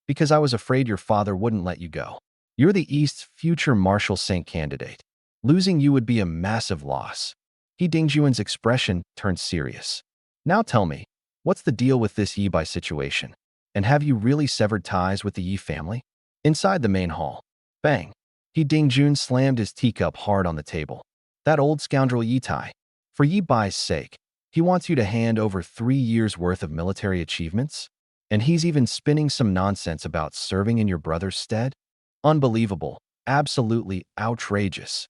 Because I was afraid your father wouldn't let you go. You're the East's future martial saint candidate. Losing you would be a massive loss. He Dingjuan's expression turned serious. Now tell me, what's the deal with this Yi Bai situation? And have you really severed ties with the Yi family? Inside the main hall. Bang. He Dingjun slammed his teacup hard on the table. That old scoundrel Yi Tai. For Yi Bai's sake, he wants you to hand over 3 years' worth of military achievements? And he's even spinning some nonsense about serving in your brother's stead? Unbelievable. Absolutely outrageous.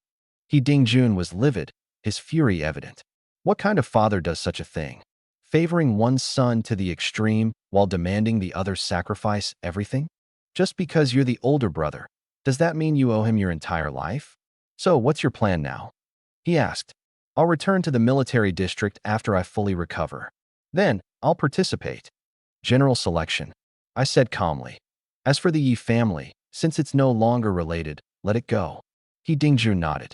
He Dingjun was livid, his fury evident. What kind of father does such a thing? Favoring one son to the extreme while demanding the other sacrifice everything? Just because you're the older brother, does that mean you owe him your entire life? So what's your plan now? He asked. I'll return to the military district after I fully recover. Then, I'll participate. General selection, I said calmly. As for the Yi family, since it's no longer related, let it go. He Dingjun nodded.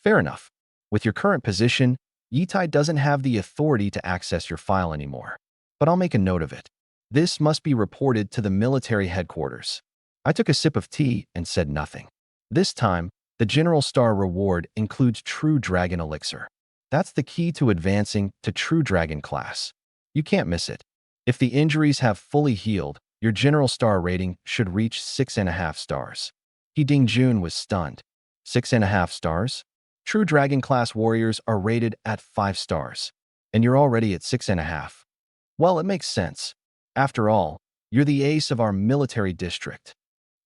Fair enough. With your current position, Yi Tai doesn't have the authority to access your file anymore. But I'll make a note of it. This must be reported to the military headquarters. I took a sip of tea and said nothing. This time, the General Star reward includes True Dragon Elixir. That's the key to advancing to True Dragon class. You can't miss it. If the injuries have fully healed, your General Star rating should reach 6.5 stars. He Dingjun was stunned. 6.5 stars? True Dragon class warriors are rated at 5 stars. And you're already at 6.5. Well, it makes sense. After all, you're the ace of our military district.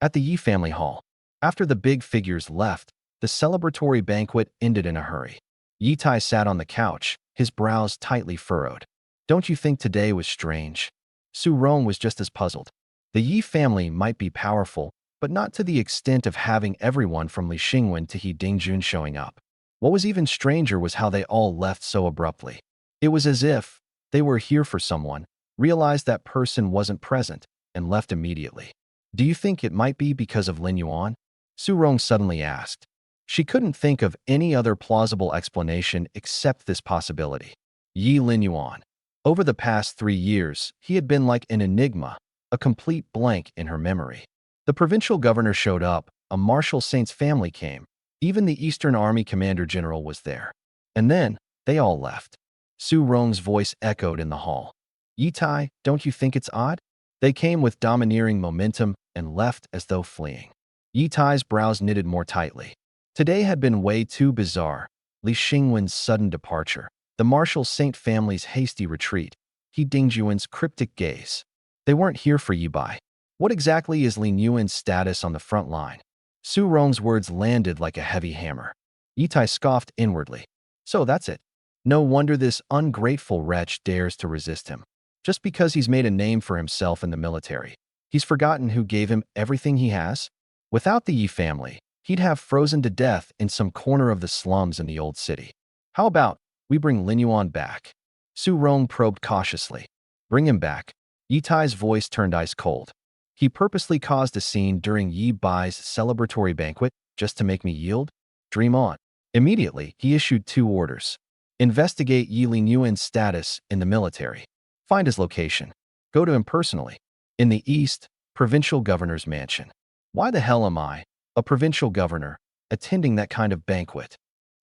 At the Yi family hall, after the big figures left, the celebratory banquet ended in a hurry. Yi Tai sat on the couch, his brows tightly furrowed. Don't you think today was strange? Su Rong was just as puzzled. The Yi family might be powerful, but not to the extent of having everyone from Li Xingwen to He Dingjun showing up. What was even stranger was how they all left so abruptly. It was as if they were here for someone, realized that person wasn't present, and left immediately. Do you think it might be because of Lin Yuan? Su Rong suddenly asked. She couldn't think of any other plausible explanation except this possibility. Yi Lin Yuan. Over the past 3 years, he had been like an enigma, a complete blank in her memory. The provincial governor showed up, a Marshal Saint's family came, even the Eastern Army Commander General was there. And then, they all left. Su Rong's voice echoed in the hall. Yi Tai, don't you think it's odd? They came with domineering momentum and left as though fleeing. Yi Tai's brows knitted more tightly. Today had been way too bizarre. Li Xingwen's sudden departure, the Marshal Saint family's hasty retreat, He Dingjuan's cryptic gaze. They weren't here for Yi Bai. What exactly is Lin Yuan's status on the front line? Su Rong's words landed like a heavy hammer. Yi Tai scoffed inwardly. So that's it. No wonder this ungrateful wretch dares to resist him. Just because he's made a name for himself in the military. He's forgotten who gave him everything he has? Without the Yi family, he'd have frozen to death in some corner of the slums in the old city. How about we bring Lin Yuan back? Su Rong probed cautiously. Bring him back. Yi Tai's voice turned ice cold. He purposely caused a scene during Yi Bai's celebratory banquet just to make me yield? Dream on. Immediately, he issued 2 orders. Investigate Yi Lin Yuan's status in the military. Find his location. Go to him personally. In the east, provincial governor's mansion. Why the hell am I, a provincial governor, attending that kind of banquet?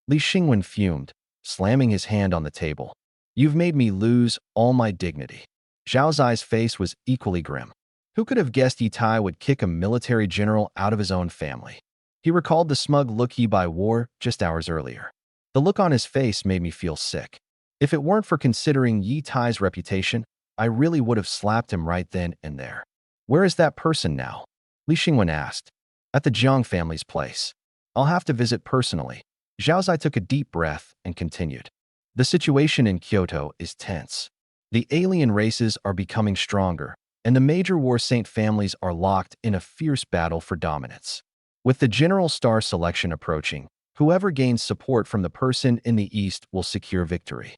Li Xingwen fumed, slamming his hand on the table. You've made me lose all my dignity. Zhao Zai's face was equally grim. Who could have guessed Yi Tai would kick a military general out of his own family? He recalled the smug look Yi Bai wore just hours earlier. The look on his face made me feel sick. If it weren't for considering Yi Tai's reputation, I really would have slapped him right then and there. Where is that person now? Li Xingwen asked. At the Jiang family's place. I'll have to visit personally. Zhao Zai took a deep breath and continued. The situation in Kyoto is tense. The alien races are becoming stronger, and the major war saint families are locked in a fierce battle for dominance. With the General Star selection approaching, whoever gains support from the person in the east will secure victory.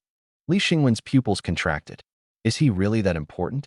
Li Xingwen's pupils contracted. Is he really that important?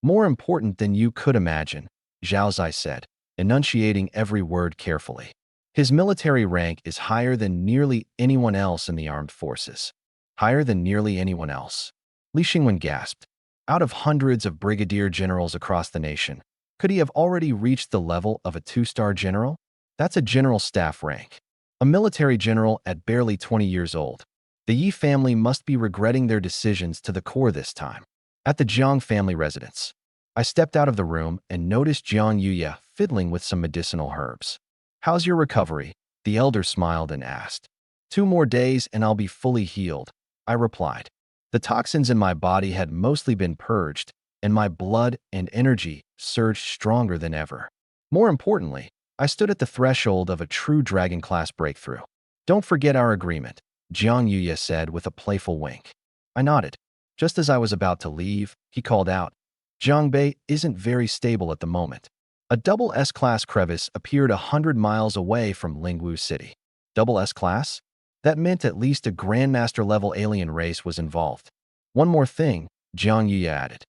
More important than you could imagine, Zhao Zai said, enunciating every word carefully. His military rank is higher than nearly anyone else in the armed forces. Higher than nearly anyone else. Li Xingwen gasped. Out of hundreds of brigadier generals across the nation, could he have already reached the level of a 2-star general? That's a general staff rank. A military general at barely 20 years old. The Yi family must be regretting their decisions to the core this time. At the Jiang family residence, I stepped out of the room and noticed Jiang Yuya fiddling with some medicinal herbs. How's your recovery? The elder smiled and asked. 2 more days and I'll be fully healed, I replied. The toxins in my body had mostly been purged, and my blood and energy surged stronger than ever. More importantly, I stood at the threshold of a true dragon class breakthrough. Don't forget our agreement, Jiang Yuya said with a playful wink. I nodded. Just as I was about to leave, he called out, Jiangbei isn't very stable at the moment. A double S-class crevice appeared 100 miles away from Lingwu City. Double S-class? That meant at least a Grandmaster-level alien race was involved. One more thing, Jiang Yuya added.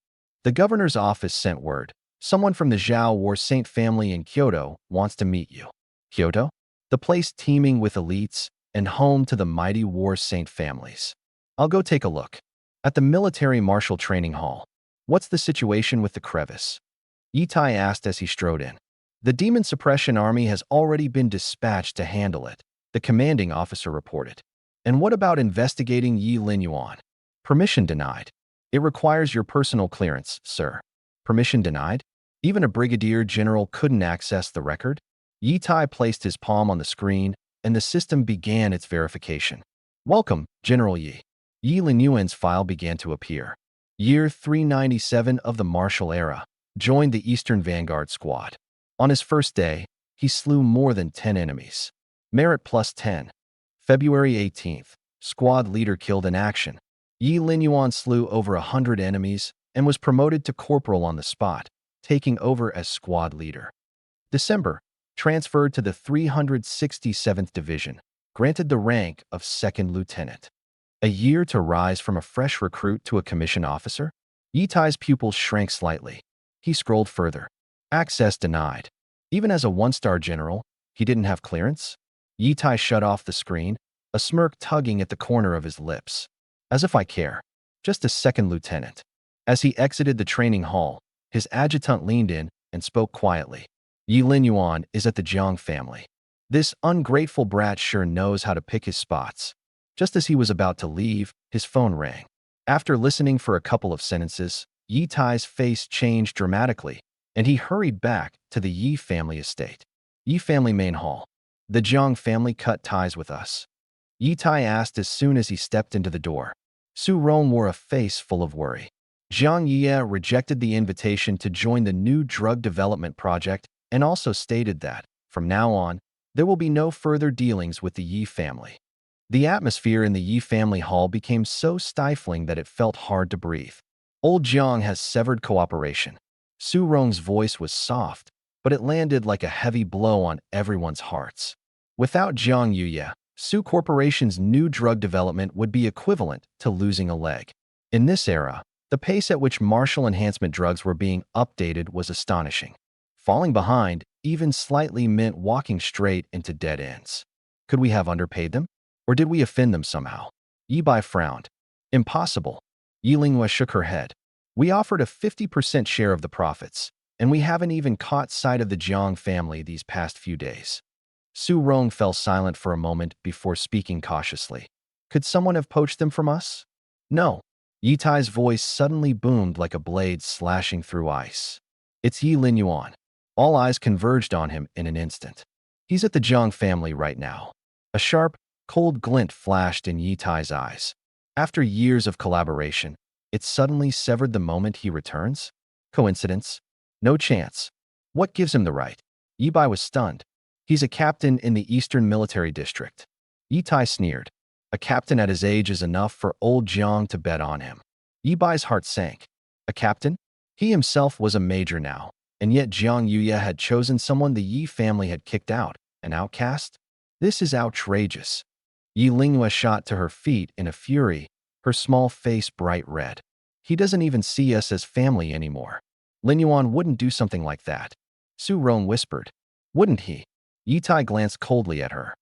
The governor's office sent word. Someone from the Zhao War Saint family in Kyoto wants to meet you. Kyoto? The place teeming with elites and home to the mighty War Saint families. I'll go take a look. At the military martial training hall, What's the situation with the crevice? Yi Tai asked as he strode in. The demon suppression army has already been dispatched to handle it, the commanding officer reported. And what about investigating Yi Linyuan? Permission denied. It requires your personal clearance, sir. Permission denied? Even a brigadier general couldn't access the record? Yi Tai placed his palm on the screen, and the system began its verification. Welcome, General Yi. Yi Linyuan's file began to appear. Year 397 of the martial era. Joined the Eastern Vanguard Squad. On his first day, he slew more than 10 enemies. Merit plus 10. February 18th. Squad leader killed in action. Yi Linyuan slew over 100 enemies and was promoted to corporal on the spot, taking over as squad leader. December. Transferred to the 367th Division. Granted the rank of second lieutenant. A year to rise from a fresh recruit to a commissioned officer? Yi Tai's pupils shrank slightly. He scrolled further. Access denied. Even as a one-star general, he didn't have clearance? Yi Tai shut off the screen, a smirk tugging at the corner of his lips. As if I care. Just a second lieutenant. As he exited the training hall, his adjutant leaned in and spoke quietly. Yi Linyuan is at the Jiang family. This ungrateful brat sure knows how to pick his spots. Just as he was about to leave, his phone rang. After listening for a couple of sentences, Yi Tai's face changed dramatically, and he hurried back to the Yi family estate. Yi family main hall. The Jiang family cut ties with us. Yi Tai asked as soon as he stepped into the door. Su Rong wore a face full of worry. Jiang Ye rejected the invitation to join the new drug development project and also stated that, from now on, there will be no further dealings with the Yi family. The atmosphere in the Yi family hall became so stifling that it felt hard to breathe. Old Jiang has severed cooperation. Su Rong's voice was soft, but it landed like a heavy blow on everyone's hearts. Without Jiang Yuye, Su Corporation's new drug development would be equivalent to losing a leg. In this era, the pace at which martial enhancement drugs were being updated was astonishing. Falling behind even slightly meant walking straight into dead ends. Could we have underpaid them? Or did we offend them somehow? Yi Bai frowned. Impossible. Yi Linghua shook her head. We offered a 50% share of the profits, and we haven't even caught sight of the Jiang family these past few days. Su Rong fell silent for a moment before speaking cautiously. Could someone have poached them from us? No. Yi Tai's voice suddenly boomed like a blade slashing through ice. It's Yi Linyuan. All eyes converged on him in an instant. He's at the Jiang family right now. A sharp, cold glint flashed in Yi Tai's eyes. After years of collaboration, it suddenly severed the moment he returns? Coincidence? No chance. What gives him the right? Yi Bai was stunned. He's a captain in the Eastern Military District. Yi Tai sneered. A captain at his age is enough for old Jiang to bet on him. Yi Bai's heart sank. A captain? He himself was a major now, and yet Jiang Yuye had chosen someone the Yi family had kicked out, an outcast? This is outrageous. Yi Linghua shot to her feet in a fury, her small face bright red. He doesn't even see us as family anymore. Linyuan wouldn't do something like that. Su Rong whispered. Wouldn't he? Yi Tai glanced coldly at her.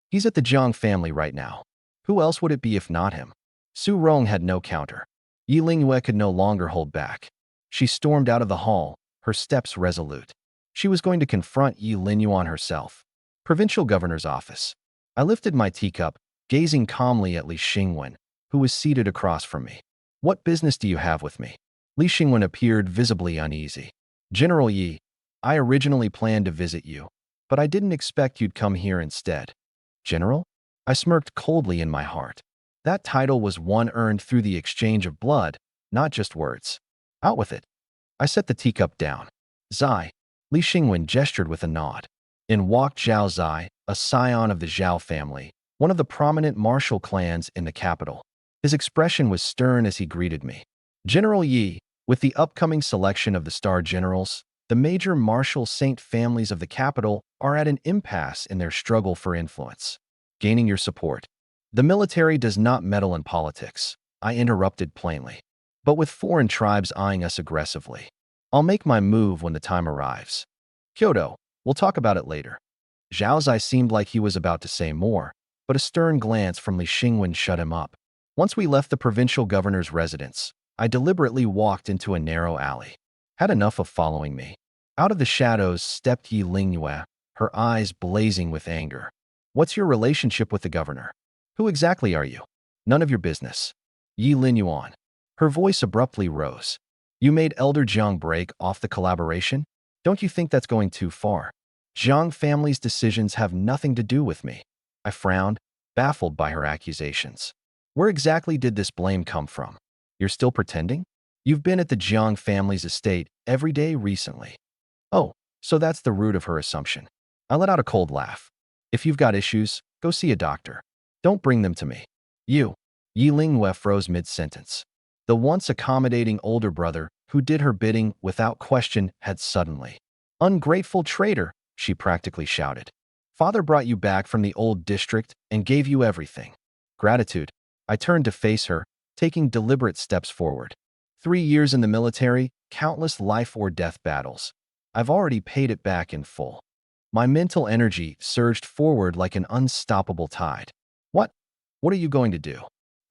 He's at the Jiang family right now. Who else would it be if not him? Su Rong had no counter. Yi Linghua could no longer hold back. She stormed out of the hall, her steps resolute. She was going to confront Yi Linyuan herself. Provincial Governor's Office. I lifted my teacup, gazing calmly at Li Xingwen, who was seated across from me. What business do you have with me? Li Xingwen appeared visibly uneasy. General Yi, I originally planned to visit you, but I didn't expect you'd come here instead. General? I smirked coldly in my heart. That title was one earned through the exchange of blood, not just words. Out with it. I set the teacup down. Zai. Li Xingwen gestured with a nod. In walked Zhao Zai, a scion of the Zhao family, one of the prominent martial clans in the capital. His expression was stern as he greeted me. General Yi, with the upcoming selection of the Star Generals, the major martial saint families of the capital are at an impasse in their struggle for influence. Gaining your support. The military does not meddle in politics, I interrupted plainly. But with foreign tribes eyeing us aggressively. I'll make my move when the time arrives. Kyoto, we'll talk about it later. Zhao Zai seemed like he was about to say more, but a stern glance from Li Xingwen shut him up. Once we left the provincial governor's residence, I deliberately walked into a narrow alley. Had enough of following me. Out of the shadows stepped Yi Lingyue, her eyes blazing with anger. What's your relationship with the governor? Who exactly are you? None of your business. Yi Linyuan. Her voice abruptly rose. You made Elder Jiang break off the collaboration? Don't you think that's going too far? Jiang family's decisions have nothing to do with me. I frowned, baffled by her accusations. Where exactly did this blame come from? You're still pretending? You've been at the Jiang family's estate every day recently. Oh, so that's the root of her assumption. I let out a cold laugh. If you've got issues, go see a doctor. Don't bring them to me. You. Yi Lingyue froze mid-sentence. The once accommodating older brother, who did her bidding without question, had suddenly. Ungrateful traitor, she practically shouted. Father brought you back from the old district and gave you everything. Gratitude. I turned to face her, taking deliberate steps forward. 3 years in the military, countless life-or-death battles. I've already paid it back in full. My mental energy surged forward like an unstoppable tide. What? What are you going to do?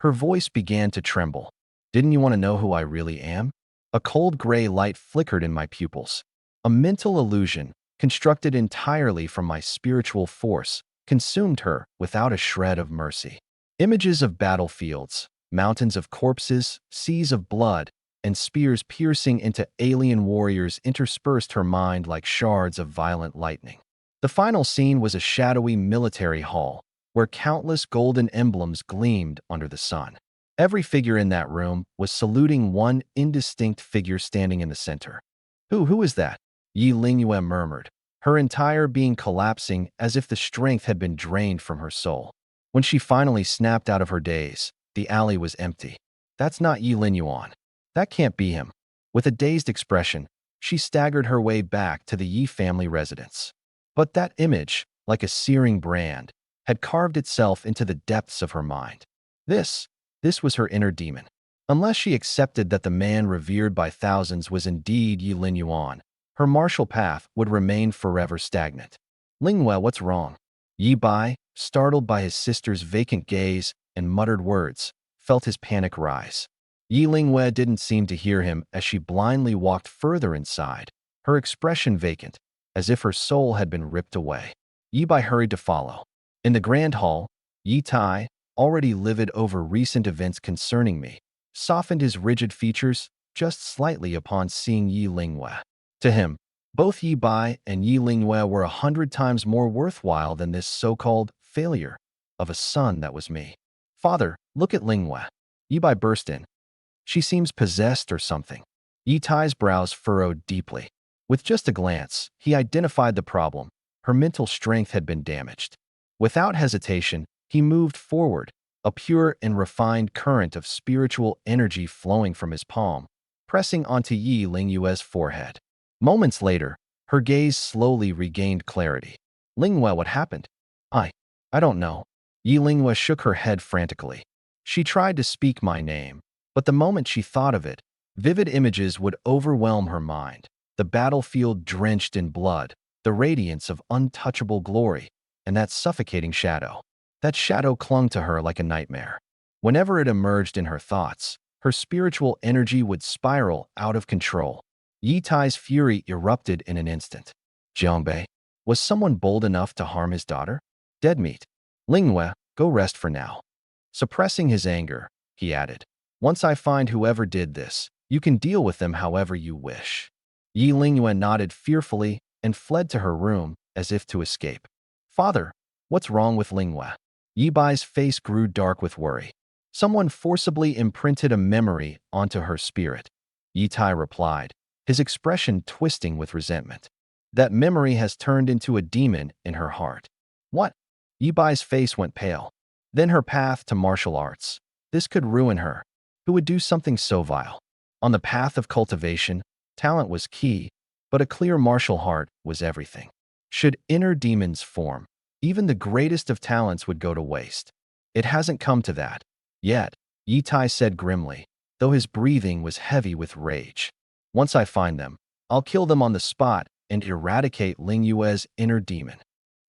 Her voice began to tremble. Didn't you want to know who I really am? A cold gray light flickered in my pupils. A mental illusion, constructed entirely from my spiritual force, consumed her without a shred of mercy. Images of battlefields, mountains of corpses, seas of blood, and spears piercing into alien warriors interspersed her mind like shards of violent lightning. The final scene was a shadowy military hall, where countless golden emblems gleamed under the sun. Every figure in that room was saluting one indistinct figure standing in the center. Who is that? Yi Lingyue murmured, her entire being collapsing as if the strength had been drained from her soul. When she finally snapped out of her daze, the alley was empty. That's not Yi Linyuan. That can't be him. With a dazed expression, she staggered her way back to the Yi family residence. But that image, like a searing brand, had carved itself into the depths of her mind. This was her inner demon. Unless she accepted that the man revered by thousands was indeed Yi Linyuan, her martial path would remain forever stagnant. Lingyue, what's wrong? Yi Bai, startled by his sister's vacant gaze and muttered words, felt his panic rise. Yi Lingyue didn't seem to hear him as she blindly walked further inside, her expression vacant, as if her soul had been ripped away. Yi Bai hurried to follow. In the grand hall, Yi Tai, already livid over recent events concerning me, softened his rigid features just slightly upon seeing Yi Lingyue. To him, both Yi Bai and Yi Lingyue were 100 times more worthwhile than this so-called failure of a son that was me. Father, look at Lingyue. Yi Bai burst in. She seems possessed or something. Yi Tai's brows furrowed deeply. With just a glance, he identified the problem. Her mental strength had been damaged. Without hesitation, he moved forward, a pure and refined current of spiritual energy flowing from his palm, pressing onto Yi Lingyue's forehead. Moments later, her gaze slowly regained clarity. Lingyue, what happened? I don't know. Yi Lingyue shook her head frantically. She tried to speak my name, but the moment she thought of it, vivid images would overwhelm her mind. The battlefield drenched in blood, the radiance of untouchable glory, and that suffocating shadow. That shadow clung to her like a nightmare. Whenever it emerged in her thoughts, her spiritual energy would spiral out of control. Yi Tai's fury erupted in an instant. Jiangbei, was someone bold enough to harm his daughter? Dead meat. Lingyue, go rest for now. Suppressing his anger, he added, once I find whoever did this, you can deal with them however you wish. Yi Lingyue nodded fearfully and fled to her room as if to escape. Father, what's wrong with Lingyue? Yi Bai's face grew dark with worry. Someone forcibly imprinted a memory onto her spirit. Yi Tai replied, his expression twisting with resentment. That memory has turned into a demon in her heart. What? Yi Bai's face went pale. Then her path to martial arts. This could ruin her. Who would do something so vile? On the path of cultivation, talent was key, but a clear martial heart was everything. Should inner demons form, even the greatest of talents would go to waste. It hasn't come to that. Yet, Yi Tai said grimly, though his breathing was heavy with rage. Once I find them, I'll kill them on the spot and eradicate Lingyue's inner demon.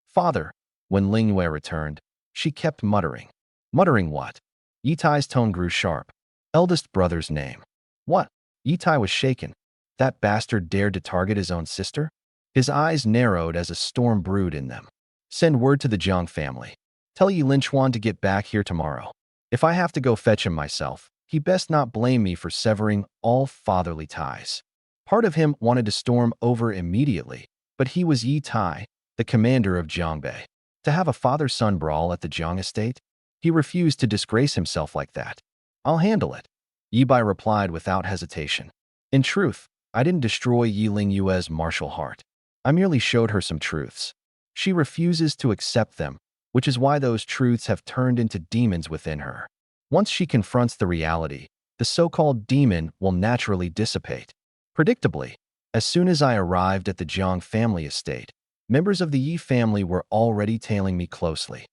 Father, when Lingyue returned, she kept muttering. Muttering what? Yi Tai's tone grew sharp. Eldest brother's name. What? Yi Tai was shaken. That bastard dared to target his own sister? His eyes narrowed as a storm brewed in them. Send word to the Jiang family. Tell Yi Linchuan to get back here tomorrow. If I have to go fetch him myself, he best not blame me for severing all fatherly ties. Part of him wanted to storm over immediately, but he was Yi Tai, the commander of Jiangbei. To have a father-son brawl at the Jiang estate? He refused to disgrace himself like that. I'll handle it, Yi Bai replied without hesitation. In truth, I didn't destroy Yi Ling Yue's martial heart. I merely showed her some truths. She refuses to accept them, which is why those truths have turned into demons within her. Once she confronts the reality, the so-called demon will naturally dissipate. Predictably, as soon as I arrived at the Jiang family estate, members of the Yi family were already tailing me closely.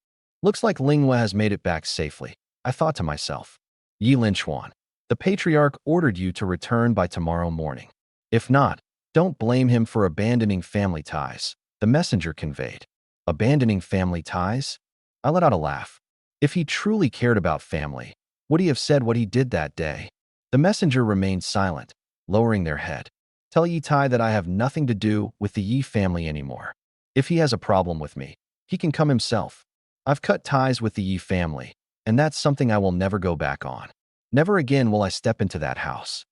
Looks like Linghua has made it back safely, I thought to myself. Yi Linchuan, the patriarch ordered you to return by tomorrow morning. If not, don't blame him for abandoning family ties, the messenger conveyed. Abandoning family ties? I let out a laugh. If he truly cared about family, would he have said what he did that day? The messenger remained silent, lowering their head. Tell Yi Tai that I have nothing to do with the Yi family anymore. If he has a problem with me, he can come himself. I've cut ties with the Yi family, and that's something I will never go back on. Never again will I step into that house.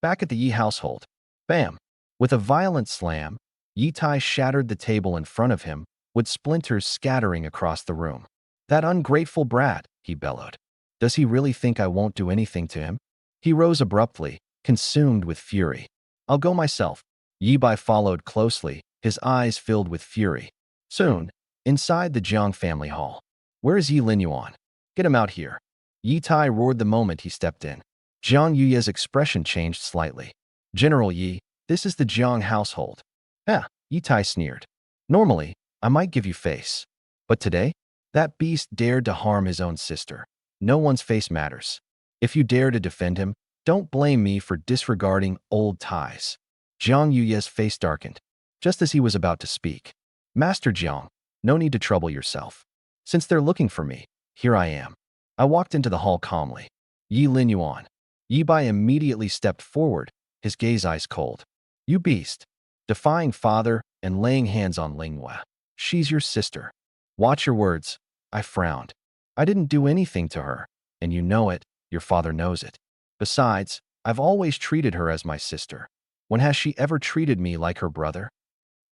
Back at the Yi household. Bam! With a violent slam, Yi Tai shattered the table in front of him, with splinters scattering across the room. That ungrateful brat, he bellowed. Does he really think I won't do anything to him? He rose abruptly, consumed with fury. I'll go myself. Yi Bai followed closely, his eyes filled with fury. Soon, inside the Jiang family hall. Where is Yi Linyuan? Get him out here. Yi Tai roared the moment he stepped in. Jiang Yuye's expression changed slightly. General Yi, this is the Jiang household. Yi Tai sneered. Normally, I might give you face. But today, that beast dared to harm his own sister. No one's face matters. If you dare to defend him, don't blame me for disregarding old ties. Jiang Yuye's face darkened, just as he was about to speak. Master Jiang, no need to trouble yourself. Since they're looking for me, here I am. I walked into the hall calmly. Yi Linyuan. Yi Bai immediately stepped forward, his gaze ice cold. You beast. Defying father and laying hands on Linghua. She's your sister. Watch your words. I frowned. I didn't do anything to her, and you know it, your father knows it. Besides, I've always treated her as my sister. When has she ever treated me like her brother?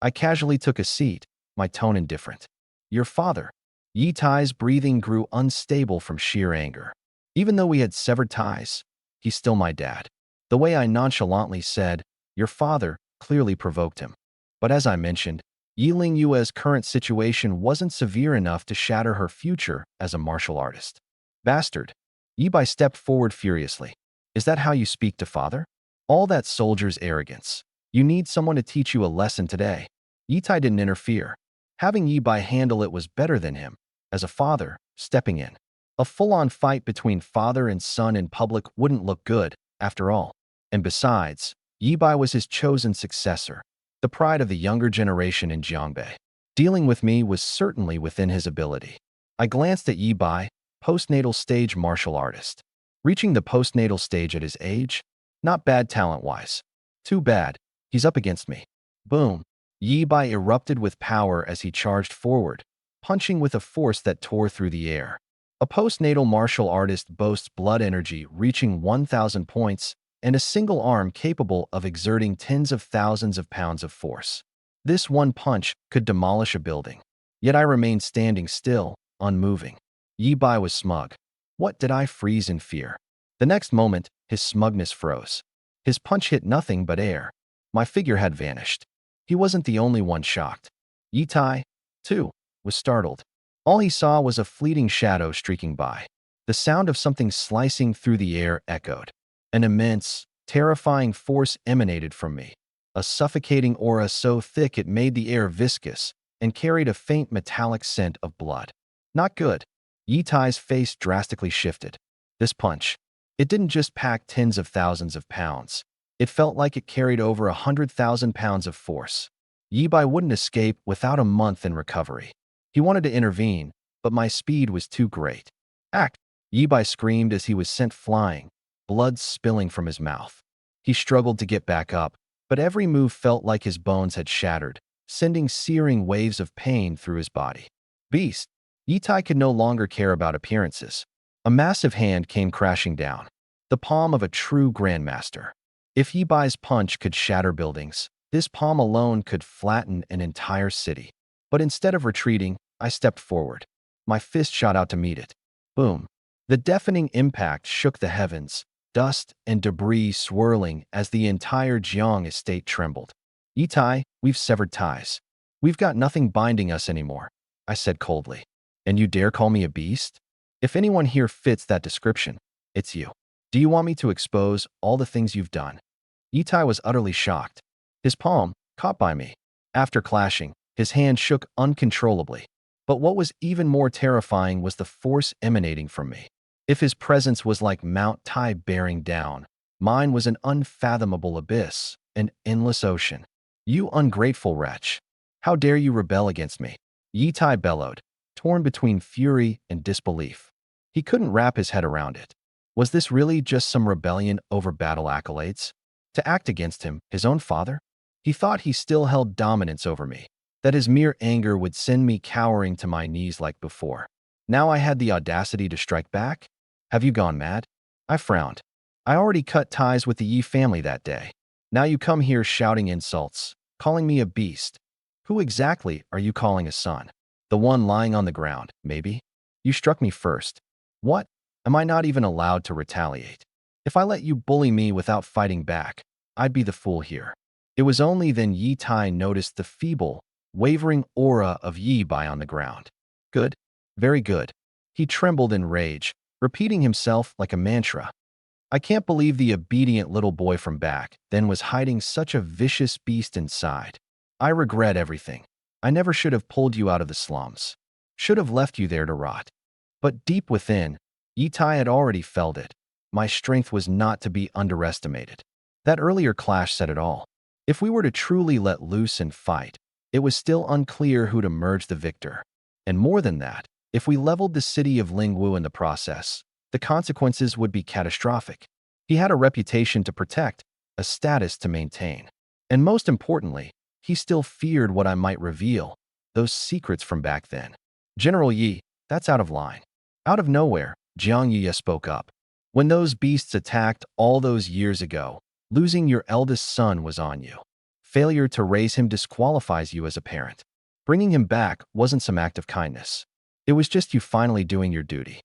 I casually took a seat, my tone indifferent. Your father. Yi Tai's breathing grew unstable from sheer anger. Even though we had severed ties, he's still my dad. The way I nonchalantly said, your father, clearly provoked him. But as I mentioned, Yi Ling Yue's current situation wasn't severe enough to shatter her future as a martial artist. Bastard. Yi Bai stepped forward furiously. Is that how you speak to father? All that soldier's arrogance. You need someone to teach you a lesson today. Yi Tai didn't interfere. Having Yi Bai handle it was better than him, as a father, stepping in. A full-on fight between father and son in public wouldn't look good, after all. And besides, Yi Bai was his chosen successor, the pride of the younger generation in Jiangbei. Dealing with me was certainly within his ability. I glanced at Yi Bai, postnatal stage martial artist. Reaching the postnatal stage at his age? Not bad talent-wise. Too bad, he's up against me. Boom. Yi Bai erupted with power as he charged forward, punching with a force that tore through the air. A postnatal martial artist boasts blood energy reaching 1,000 points and a single arm capable of exerting tens of thousands of pounds of force. This one punch could demolish a building. Yet I remained standing still, unmoving. Yi Bai was smug. What did I freeze in fear? The next moment, his smugness froze. His punch hit nothing but air. My figure had vanished. He wasn't the only one shocked. Yi Tai, too, was startled. All he saw was a fleeting shadow streaking by. The sound of something slicing through the air echoed. An immense, terrifying force emanated from me. A suffocating aura so thick it made the air viscous and carried a faint metallic scent of blood. Not good. Yi Tai's face drastically shifted. This punch. It didn't just pack tens of thousands of pounds. It felt like it carried over 100,000 pounds of force. Yi Bai wouldn't escape without a month in recovery. He wanted to intervene, but my speed was too great. Act! Yi Bai screamed as he was sent flying, blood spilling from his mouth. He struggled to get back up, but every move felt like his bones had shattered, sending searing waves of pain through his body. Beast! Yitai could no longer care about appearances. A massive hand came crashing down, the palm of a true grandmaster. If Yibai's punch could shatter buildings, this palm alone could flatten an entire city. But instead of retreating, I stepped forward. My fist shot out to meet it. Boom! The deafening impact shook the heavens, dust and debris swirling as the entire Jiang estate trembled. Yitai, we've severed ties. We've got nothing binding us anymore, I said coldly. And you dare call me a beast? If anyone here fits that description, it's you. Do you want me to expose all the things you've done? Yitai was utterly shocked. His palm, caught by me. After clashing, his hand shook uncontrollably. But what was even more terrifying was the force emanating from me. If his presence was like Mount Tai bearing down, mine was an unfathomable abyss, an endless ocean. You ungrateful wretch! How dare you rebel against me? Yitai bellowed, torn between fury and disbelief. He couldn't wrap his head around it. Was this really just some rebellion over battle accolades? To act against him, his own father? He thought he still held dominance over me, that his mere anger would send me cowering to my knees like before. Now I had the audacity to strike back? Have you gone mad? I frowned. I already cut ties with the Yi family that day. Now you come here shouting insults, calling me a beast. Who exactly are you calling a son? The one lying on the ground, maybe? You struck me first. What? Am I not even allowed to retaliate? If I let you bully me without fighting back, I'd be the fool here. It was only then Yitai noticed the feeble, wavering aura of Yibai on the ground. Good. Very good. He trembled in rage, repeating himself like a mantra. I can't believe the obedient little boy from back then was hiding such a vicious beast inside. I regret everything. I never should have pulled you out of the slums. Should have left you there to rot. But deep within, Yitai had already felt it. My strength was not to be underestimated. That earlier clash said it all. If we were to truly let loose and fight, it was still unclear who'd emerge the victor. And more than that, if we leveled the city of Lingwu in the process, the consequences would be catastrophic. He had a reputation to protect, a status to maintain. And most importantly, he still feared what I might reveal, those secrets from back then. General Yi, that's out of line. Out of nowhere, Jiang Yi spoke up. When those beasts attacked all those years ago, losing your eldest son was on you. Failure to raise him disqualifies you as a parent. Bringing him back wasn't some act of kindness. It was just you finally doing your duty.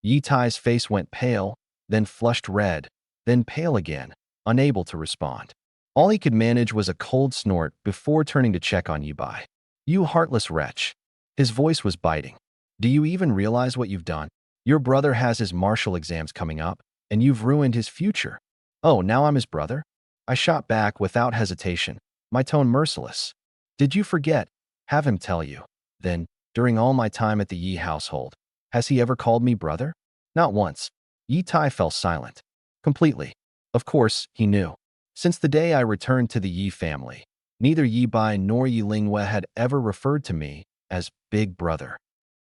Yitai's face went pale, then flushed red, then pale again, unable to respond. All he could manage was a cold snort before turning to check on Yibai. You heartless wretch. His voice was biting. Do you even realize what you've done? Your brother has his martial exams coming up, and you've ruined his future. Oh, now I'm his brother? I shot back without hesitation, my tone merciless. Did you forget? Have him tell you. Then, during all my time at the Yi household, has he ever called me brother? Not once. Yitai fell silent. Completely. Of course, he knew. Since the day I returned to the Yi family, neither Yibai nor Yi Lingwe had ever referred to me as Big Brother.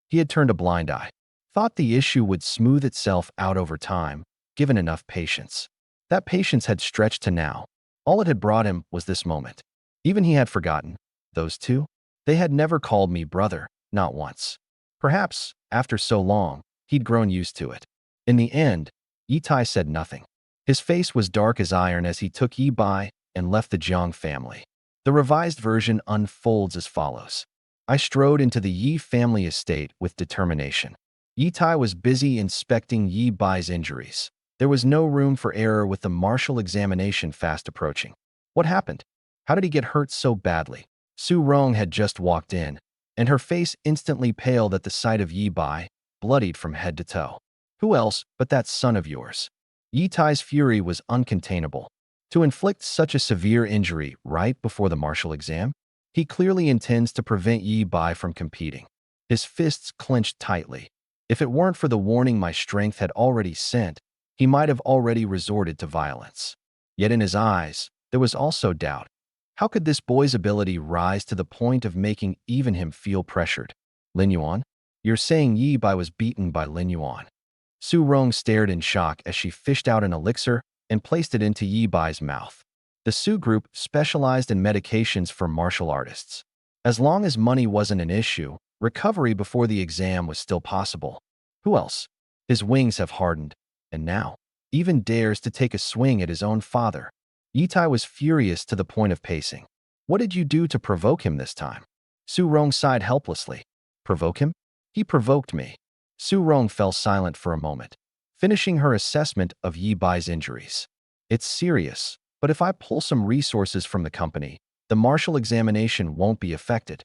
He had turned a blind eye, thought the issue would smooth itself out over time, given enough patience. That patience had stretched to now. All it had brought him was this moment. Even he had forgotten. Those two? They had never called me brother, not once. Perhaps, after so long, he'd grown used to it. In the end, Yitai said nothing. His face was dark as iron as he took Yibai and left the Jiang family. The revised version unfolds as follows. I strode into the Yi family estate with determination. Yitai was busy inspecting Yibai's injuries. There was no room for error with the martial examination fast approaching. What happened? How did he get hurt so badly? Su Rong had just walked in, and her face instantly paled at the sight of Yibai, bloodied from head to toe. Who else but that son of yours? Yitai's fury was uncontainable. To inflict such a severe injury right before the martial exam? He clearly intends to prevent Yibai from competing. His fists clenched tightly. If it weren't for the warning my strength had already sent, he might have already resorted to violence. Yet in his eyes, there was also doubt. How could this boy's ability rise to the point of making even him feel pressured? Lin Yuan? You're saying Yibai was beaten by Lin Yuan. Su Rong stared in shock as she fished out an elixir, and placed it into Yi Bai's mouth. The Su group specialized in medications for martial artists. As long as money wasn't an issue, recovery before the exam was still possible. Who else? His wings have hardened, and now, even dares to take a swing at his own father. Yitai was furious to the point of pacing. What did you do to provoke him this time? Su Rong sighed helplessly. Provoke him? He provoked me. Su Rong fell silent for a moment, finishing her assessment of Yi Bai's injuries. It's serious, but if I pull some resources from the company, the martial examination won't be affected.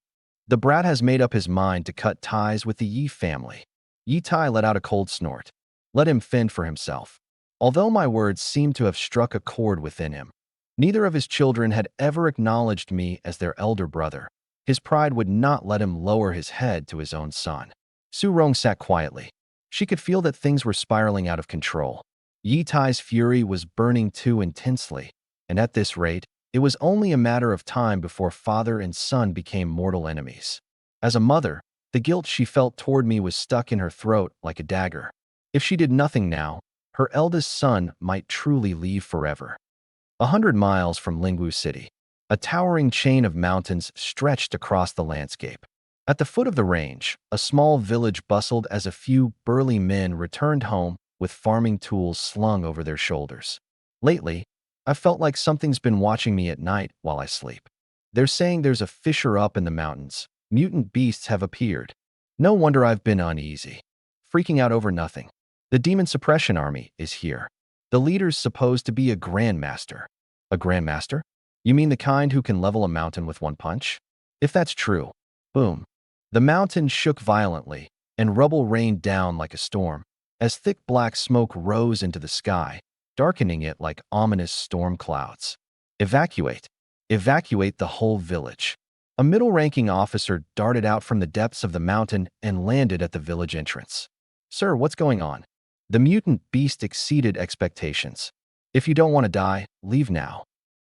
The brat has made up his mind to cut ties with the Yi family. Yi Tai let out a cold snort. Let him fend for himself. Although my words seemed to have struck a chord within him, neither of his children had ever acknowledged me as their elder brother. His pride would not let him lower his head to his own son. Su Rong sat quietly. She could feel that things were spiraling out of control. Yi Tai's fury was burning too intensely, and at this rate, it was only a matter of time before father and son became mortal enemies. As a mother, the guilt she felt toward me was stuck in her throat like a dagger. If she did nothing now, her eldest son might truly leave forever. 100 miles from Lingwu City, a towering chain of mountains stretched across the landscape. At the foot of the range, a small village bustled as a few burly men returned home with farming tools slung over their shoulders. Lately, I felt like something's been watching me at night while I sleep. They're saying there's a fissure up in the mountains. Mutant beasts have appeared. No wonder I've been uneasy. Freaking out over nothing. The Demon Suppression Army is here. The leader's supposed to be a grandmaster. A grandmaster? You mean the kind who can level a mountain with one punch? If that's true, boom. The mountain shook violently, and rubble rained down like a storm, as thick black smoke rose into the sky, darkening it like ominous storm clouds. Evacuate. Evacuate the whole village. A middle-ranking officer darted out from the depths of the mountain and landed at the village entrance. Sir, what's going on? The mutant beast exceeded expectations. If you don't want to die, leave now.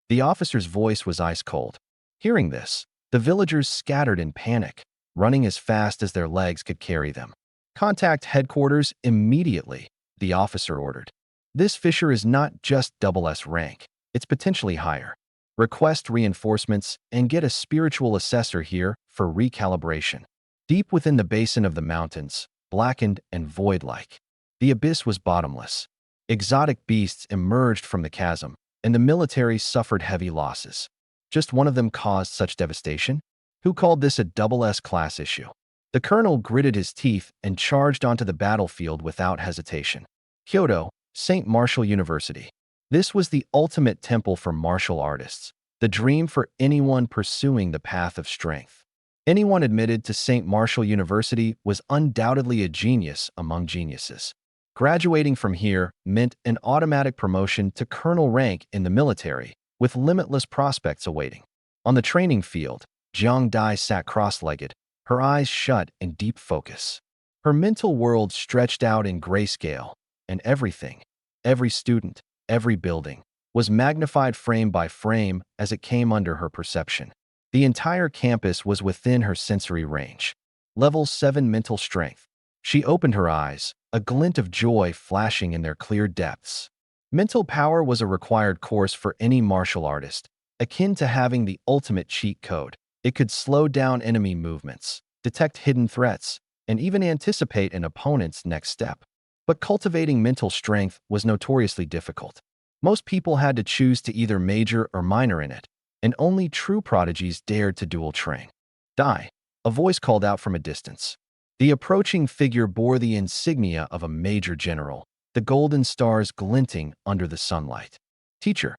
The officer's voice was ice cold. Hearing this, the villagers scattered in panic, running as fast as their legs could carry them. Contact headquarters immediately, the officer ordered. This fissure is not just double S rank, it's potentially higher. Request reinforcements and get a spiritual assessor here for recalibration. Deep within the basin of the mountains, blackened and void-like, the abyss was bottomless. Exotic beasts emerged from the chasm, and the military suffered heavy losses. Just one of them caused such devastation? Who called this a double S-class issue? The colonel gritted his teeth and charged onto the battlefield without hesitation. Kyoto, St. Martial University. This was the ultimate temple for martial artists, the dream for anyone pursuing the path of strength. Anyone admitted to St. Martial University was undoubtedly a genius among geniuses. Graduating from here meant an automatic promotion to colonel rank in the military, with limitless prospects awaiting. On the training field, Jiang Dai sat cross-legged, her eyes shut in deep focus. Her mental world stretched out in grayscale, and everything, every student, every building, was magnified frame by frame as it came under her perception. The entire campus was within her sensory range. Level 7 mental strength. She opened her eyes, a glint of joy flashing in their clear depths. Mental power was a required course for any martial artist, akin to having the ultimate cheat code. It could slow down enemy movements, detect hidden threats, and even anticipate an opponent's next step. But cultivating mental strength was notoriously difficult. Most people had to choose to either major or minor in it, and only true prodigies dared to dual train. Die, a voice called out from a distance. The approaching figure bore the insignia of a major general, the golden stars glinting under the sunlight. Teacher.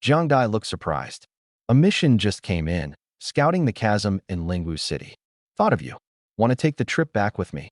Jiang Dai looked surprised. A mission just came in, scouting the chasm in Lingwu City. Thought of you. Want to take the trip back with me?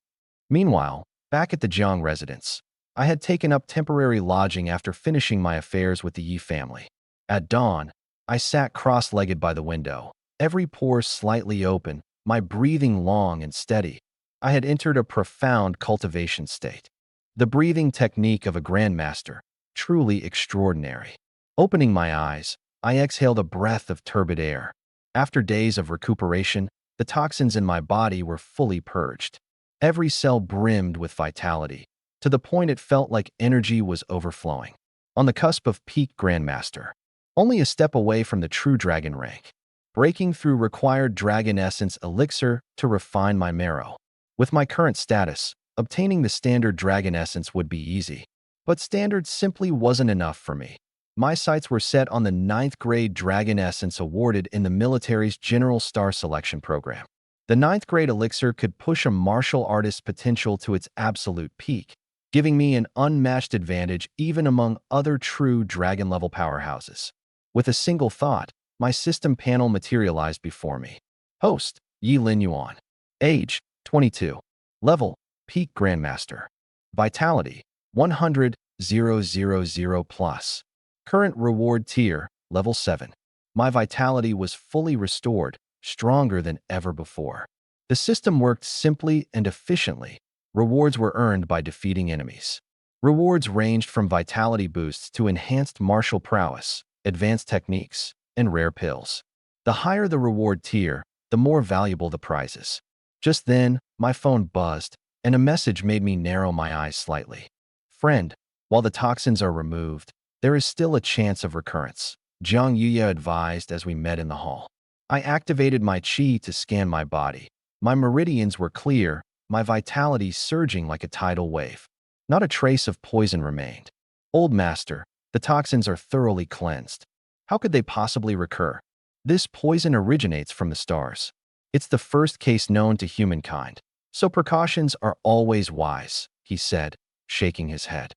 Meanwhile, back at the Jiang residence, I had taken up temporary lodging after finishing my affairs with the Yi family. At dawn, I sat cross-legged by the window, every pore slightly open, my breathing long and steady. I had entered a profound cultivation state. The breathing technique of a grandmaster, truly extraordinary. Opening my eyes, I exhaled a breath of turbid air. After days of recuperation, the toxins in my body were fully purged. Every cell brimmed with vitality, to the point it felt like energy was overflowing. on the cusp of peak Grandmaster, only a step away from the true dragon rank, breaking through required dragon essence elixir to refine my marrow. With my current status, obtaining the standard dragon essence would be easy, but standard simply wasn't enough for me. My sights were set on the 9th grade dragon essence awarded in the military's General Star Selection program. The 9th grade elixir could push a martial artist's potential to its absolute peak, giving me an unmatched advantage even among other true dragon-level powerhouses. With a single thought, my system panel materialized before me. Host, Yi Lin Yuan. Age, 22. Level, Peak Grandmaster. Vitality, 100,000 plus. Current reward tier, level 7. My vitality was fully restored, stronger than ever before. The system worked simply and efficiently. Rewards were earned by defeating enemies. Rewards ranged from vitality boosts to enhanced martial prowess, advanced techniques, and rare pills. The higher the reward tier, the more valuable the prizes. Just then, my phone buzzed, and a message made me narrow my eyes slightly. Friend, while the toxins are removed, there is still a chance of recurrence, Jiang Yuya advised as we met in the hall. I activated my chi to scan my body. My meridians were clear, my vitality surging like a tidal wave. Not a trace of poison remained. Old Master, the toxins are thoroughly cleansed. How could they possibly recur? This poison originates from the stars. It's the first case known to humankind, so precautions are always wise, he said, shaking his head.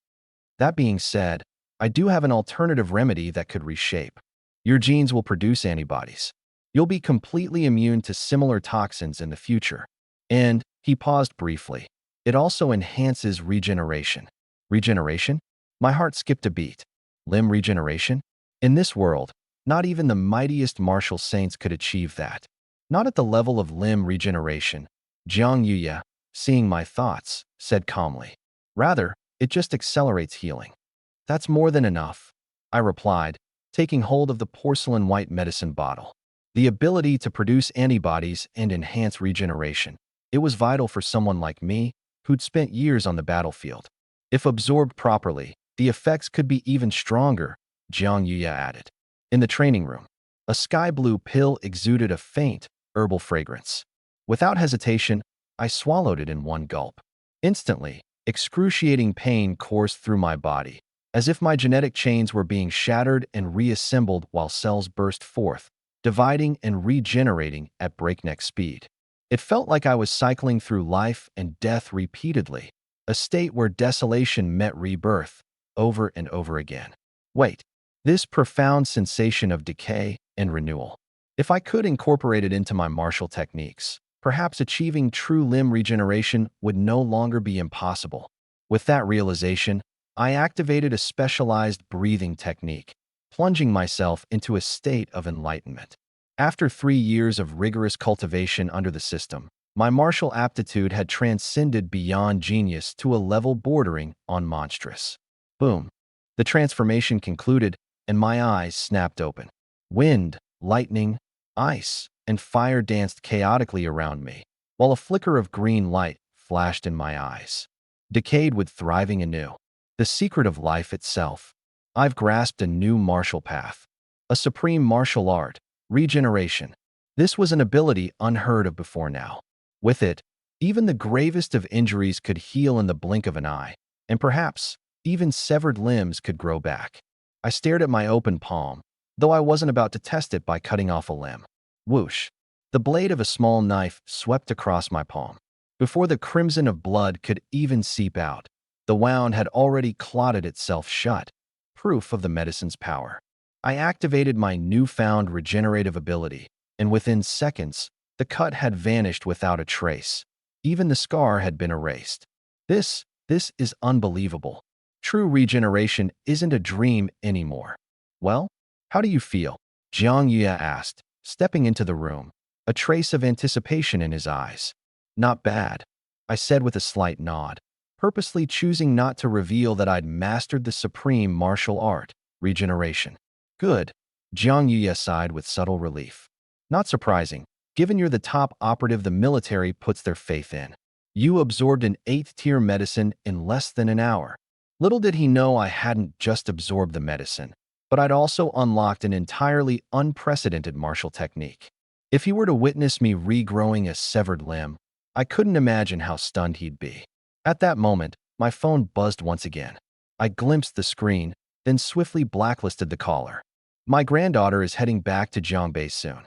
That being said, I do have an alternative remedy that could reshape. Your genes will produce antibodies. You'll be completely immune to similar toxins in the future. And, he paused briefly, it also enhances regeneration. Regeneration? My heart skipped a beat. Limb regeneration? In this world, not even the mightiest martial saints could achieve that. Not at the level of limb regeneration, Jiang Yuya, seeing my thoughts, said calmly. Rather, it just accelerates healing. That's more than enough, I replied, taking hold of the porcelain white medicine bottle. The ability to produce antibodies and enhance regeneration. It was vital for someone like me, who'd spent years on the battlefield. If absorbed properly, the effects could be even stronger, Jiang Yuya added. In the training room, a sky blue pill exuded a faint, herbal fragrance. Without hesitation, I swallowed it in one gulp. Instantly, excruciating pain coursed through my body, as if my genetic chains were being shattered and reassembled while cells burst forth, dividing and regenerating at breakneck speed. It felt like I was cycling through life and death repeatedly, a state where desolation met rebirth, over and over again. Wait, this profound sensation of decay and renewal. If I could incorporate it into my martial techniques, perhaps achieving true limb regeneration would no longer be impossible. With that realization, I activated a specialized breathing technique, plunging myself into a state of enlightenment. After 3 years of rigorous cultivation under the system, my martial aptitude had transcended beyond genius to a level bordering on monstrous. Boom. The transformation concluded, and my eyes snapped open. Wind, lightning, ice, and fire danced chaotically around me, while a flicker of green light flashed in my eyes. Decayed with thriving anew. The secret of life itself. I've grasped a new martial path. A supreme martial art. Regeneration. This was an ability unheard of before now. With it, even the gravest of injuries could heal in the blink of an eye, and perhaps even severed limbs could grow back. I stared at my open palm, though I wasn't about to test it by cutting off a limb. Whoosh! The blade of a small knife swept across my palm. Before the crimson of blood could even seep out, the wound had already clotted itself shut, proof of the medicine's power. I activated my newfound regenerative ability, and within seconds, the cut had vanished without a trace. Even the scar had been erased. This is unbelievable. True regeneration isn't a dream anymore. Well, how do you feel? Jiang Yuya asked, stepping into the room, a trace of anticipation in his eyes. Not bad, I said with a slight nod, purposely choosing not to reveal that I'd mastered the supreme martial art, regeneration. Good, Jiang Yuya sighed with subtle relief. Not surprising, given you're the top operative the military puts their faith in. You absorbed an 8th-tier medicine in less than an hour. Little did he know I hadn't just absorbed the medicine, but I'd also unlocked an entirely unprecedented martial technique. If he were to witness me regrowing a severed limb, I couldn't imagine how stunned he'd be. At that moment, my phone buzzed once again. I glimpsed the screen, then swiftly blacklisted the caller. My granddaughter is heading back to Jiangbei soon.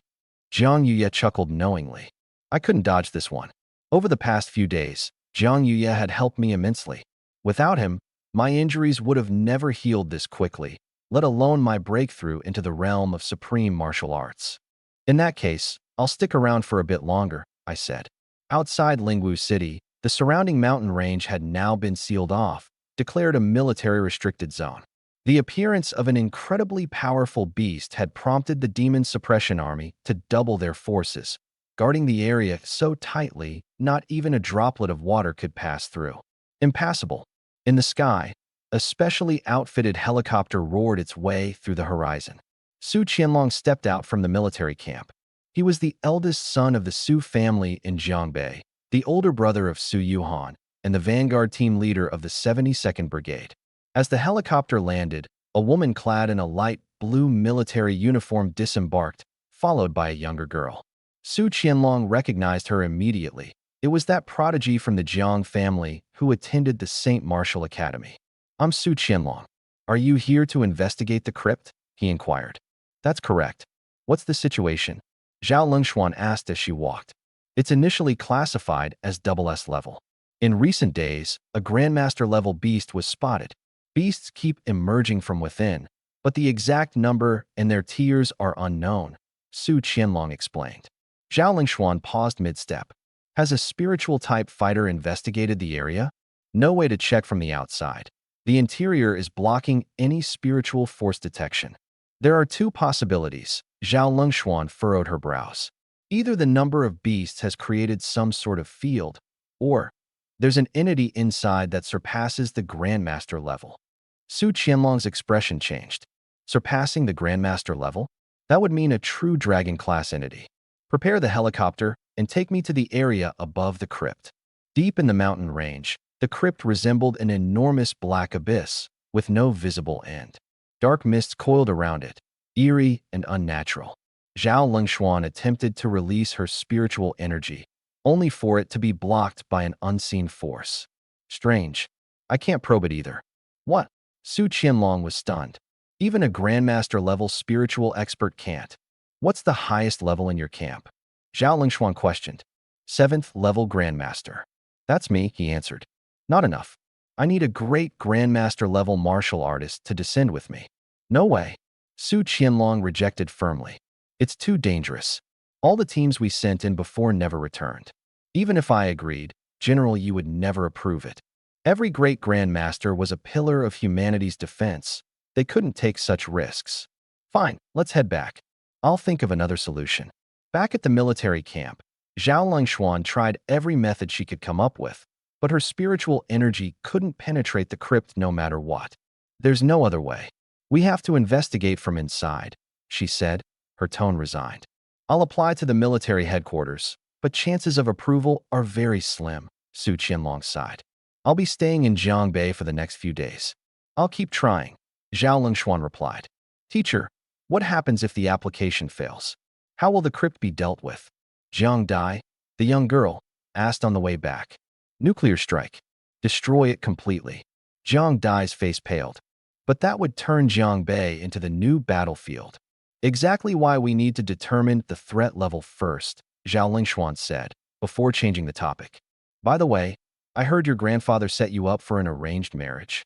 Jiang Yuye chuckled knowingly. I couldn't dodge this one. Over the past few days, Jiang Yuye had helped me immensely. Without him, my injuries would have never healed this quickly, let alone my breakthrough into the realm of supreme martial arts. In that case, I'll stick around for a bit longer, I said. Outside Lingwu City, the surrounding mountain range had now been sealed off, declared a military-restricted zone. The appearance of an incredibly powerful beast had prompted the Demon Suppression Army to double their forces, guarding the area so tightly not even a droplet of water could pass through. Impassable. In the sky, a specially outfitted helicopter roared its way through the horizon. Su Qianlong stepped out from the military camp. He was the eldest son of the Su family in Jiangbei, the older brother of Su Yuhan, and the vanguard team leader of the 72nd Brigade. As the helicopter landed, a woman clad in a light blue military uniform disembarked, followed by a younger girl. Su Qianlong recognized her immediately. It was that prodigy from the Jiang family who attended the St. Martial Academy. I'm Su Qianlong. Are you here to investigate the crypt? He inquired. That's correct. What's the situation? Zhao Lengxuan asked as she walked. It's initially classified as SS level. In recent days, a Grandmaster-level beast was spotted. Beasts keep emerging from within, but the exact number and their tiers are unknown, Su Qianlong explained. Zhao Lengxuan paused mid-step. Has a spiritual-type fighter investigated the area? No way to check from the outside. The interior is blocking any spiritual force detection. There are two possibilities. Zhao Lengxuan furrowed her brows. Either the number of beasts has created some sort of field, or there's an entity inside that surpasses the Grandmaster level. Su Qianlong's expression changed. Surpassing the Grandmaster level? That would mean a true dragon-class entity. Prepare the helicopter and take me to the area above the crypt. Deep in the mountain range, the crypt resembled an enormous black abyss with no visible end. Dark mists coiled around it, eerie and unnatural. Zhao Lengxuan attempted to release her spiritual energy, only for it to be blocked by an unseen force. Strange. I can't probe it either. What? Su Qianlong was stunned. Even a Grandmaster-level spiritual expert can't. What's the highest level in your camp? Zhao Lengxuan questioned. 7th level Grandmaster. That's me, he answered. Not enough. I need a great Grandmaster-level martial artist to descend with me. No way. Su Qianlong rejected firmly. It's too dangerous. All the teams we sent in before never returned. Even if I agreed, General, you would never approve it. Every great Grandmaster was a pillar of humanity's defense. They couldn't take such risks. Fine, let's head back. I'll think of another solution. Back at the military camp, Zhao Lengxuan tried every method she could come up with, but her spiritual energy couldn't penetrate the crypt no matter what. There's no other way. We have to investigate from inside, she said, her tone resigned. I'll apply to the military headquarters, but chances of approval are very slim, Su Qianlong sighed. I'll be staying in Jiangbei for the next few days. I'll keep trying, Zhao Lengxuan replied. Teacher, what happens if the application fails? How will the crypt be dealt with? Jiang Dai, the young girl, asked on the way back. Nuclear strike. Destroy it completely. Jiang Dai's face paled. But that would turn Jiangbei into the new battlefield. Exactly why we need to determine the threat level first, Zhao Lengxuan said, before changing the topic. By the way, I heard your grandfather set you up for an arranged marriage.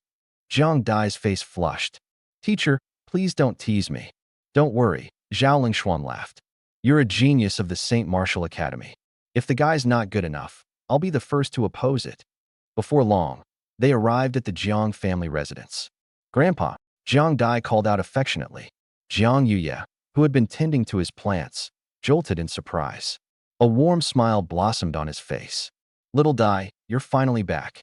Jiang Dai's face flushed. Teacher, please don't tease me. Don't worry, Zhao Lengxuan laughed. You're a genius of the St. Martial Academy. If the guy's not good enough, I'll be the first to oppose it. Before long, they arrived at the Jiang family residence. Grandpa, Jiang Dai called out affectionately. Jiang Yuye, who had been tending to his plants, jolted in surprise. A warm smile blossomed on his face. Little Dai, you're finally back.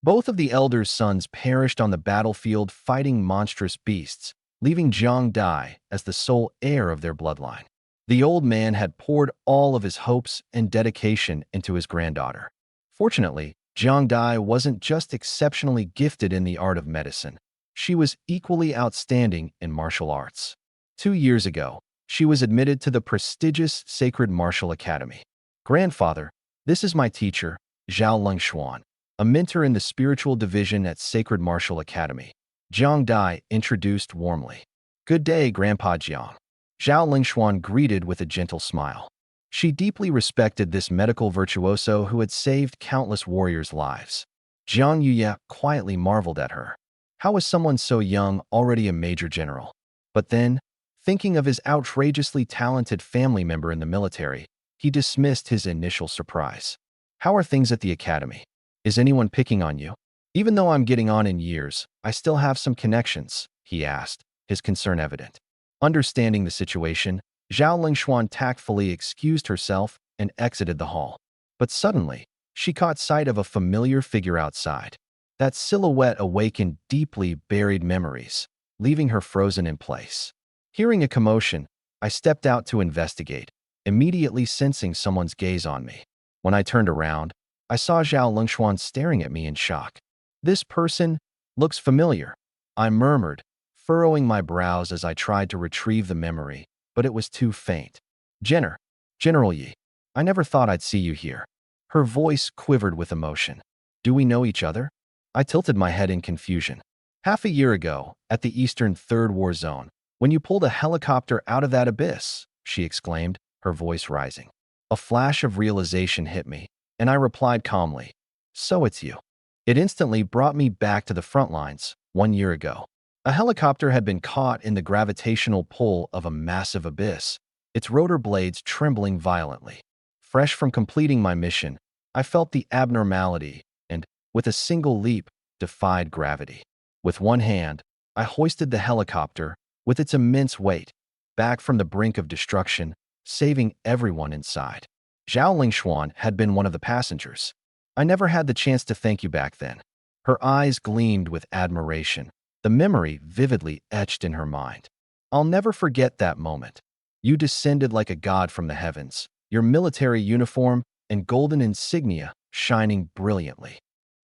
Both of the elders' sons perished on the battlefield fighting monstrous beasts, leaving Jiang Dai as the sole heir of their bloodline. The old man had poured all of his hopes and dedication into his granddaughter. Fortunately, Jiang Dai wasn't just exceptionally gifted in the art of medicine. She was equally outstanding in martial arts. 2 years ago, she was admitted to the prestigious Sacred Martial Academy. Grandfather, this is my teacher, Zhao Lengxuan, a mentor in the spiritual division at Sacred Martial Academy. Jiang Dai introduced warmly. Good day, Grandpa Jiang. Zhao Lingxuan greeted with a gentle smile. She deeply respected this medical virtuoso who had saved countless warriors' lives. Jiang Yuya quietly marveled at her. How was someone so young already a major general? But then, thinking of his outrageously talented family member in the military, he dismissed his initial surprise. How are things at the academy? Is anyone picking on you? Even though I'm getting on in years, I still have some connections, he asked, his concern evident. Understanding the situation, Zhao Lingxuan tactfully excused herself and exited the hall. But suddenly, she caught sight of a familiar figure outside. That silhouette awakened deeply buried memories, leaving her frozen in place. Hearing a commotion, I stepped out to investigate, immediately sensing someone's gaze on me. When I turned around, I saw Zhao Lingxuan staring at me in shock. This person looks familiar, I murmured, furrowing my brows as I tried to retrieve the memory, but it was too faint. General Yi, I never thought I'd see you here. Her voice quivered with emotion. Do we know each other? I tilted my head in confusion. Half a year ago, at the Eastern Third War Zone, when you pulled a helicopter out of that abyss, she exclaimed, her voice rising. A flash of realization hit me, and I replied calmly, so it's you. It instantly brought me back to the front lines, 1 year ago. A helicopter had been caught in the gravitational pull of a massive abyss, its rotor blades trembling violently. Fresh from completing my mission, I felt the abnormality and, with a single leap, defied gravity. With one hand, I hoisted the helicopter, with its immense weight, back from the brink of destruction, saving everyone inside. Zhao Lingxuan had been one of the passengers. I never had the chance to thank you back then. Her eyes gleamed with admiration, the memory vividly etched in her mind. I'll never forget that moment. You descended like a god from the heavens, your military uniform and golden insignia shining brilliantly.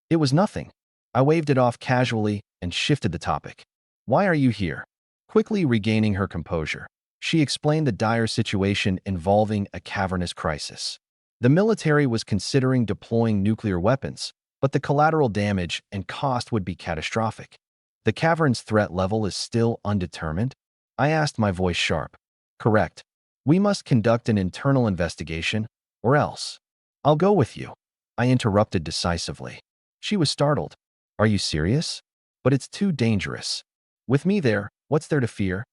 It was nothing. I waved it off casually and shifted the topic. Why are you here? Quickly regaining her composure, she explained the dire situation involving a cavernous crisis. The military was considering deploying nuclear weapons, but the collateral damage and cost would be catastrophic. The cavern's threat level is still undetermined? I asked, my voice sharp. Correct. We must conduct an internal investigation, or else. I'll go with you. I interrupted decisively. She was startled. Are you serious? But it's too dangerous. With me there, what's there to fear?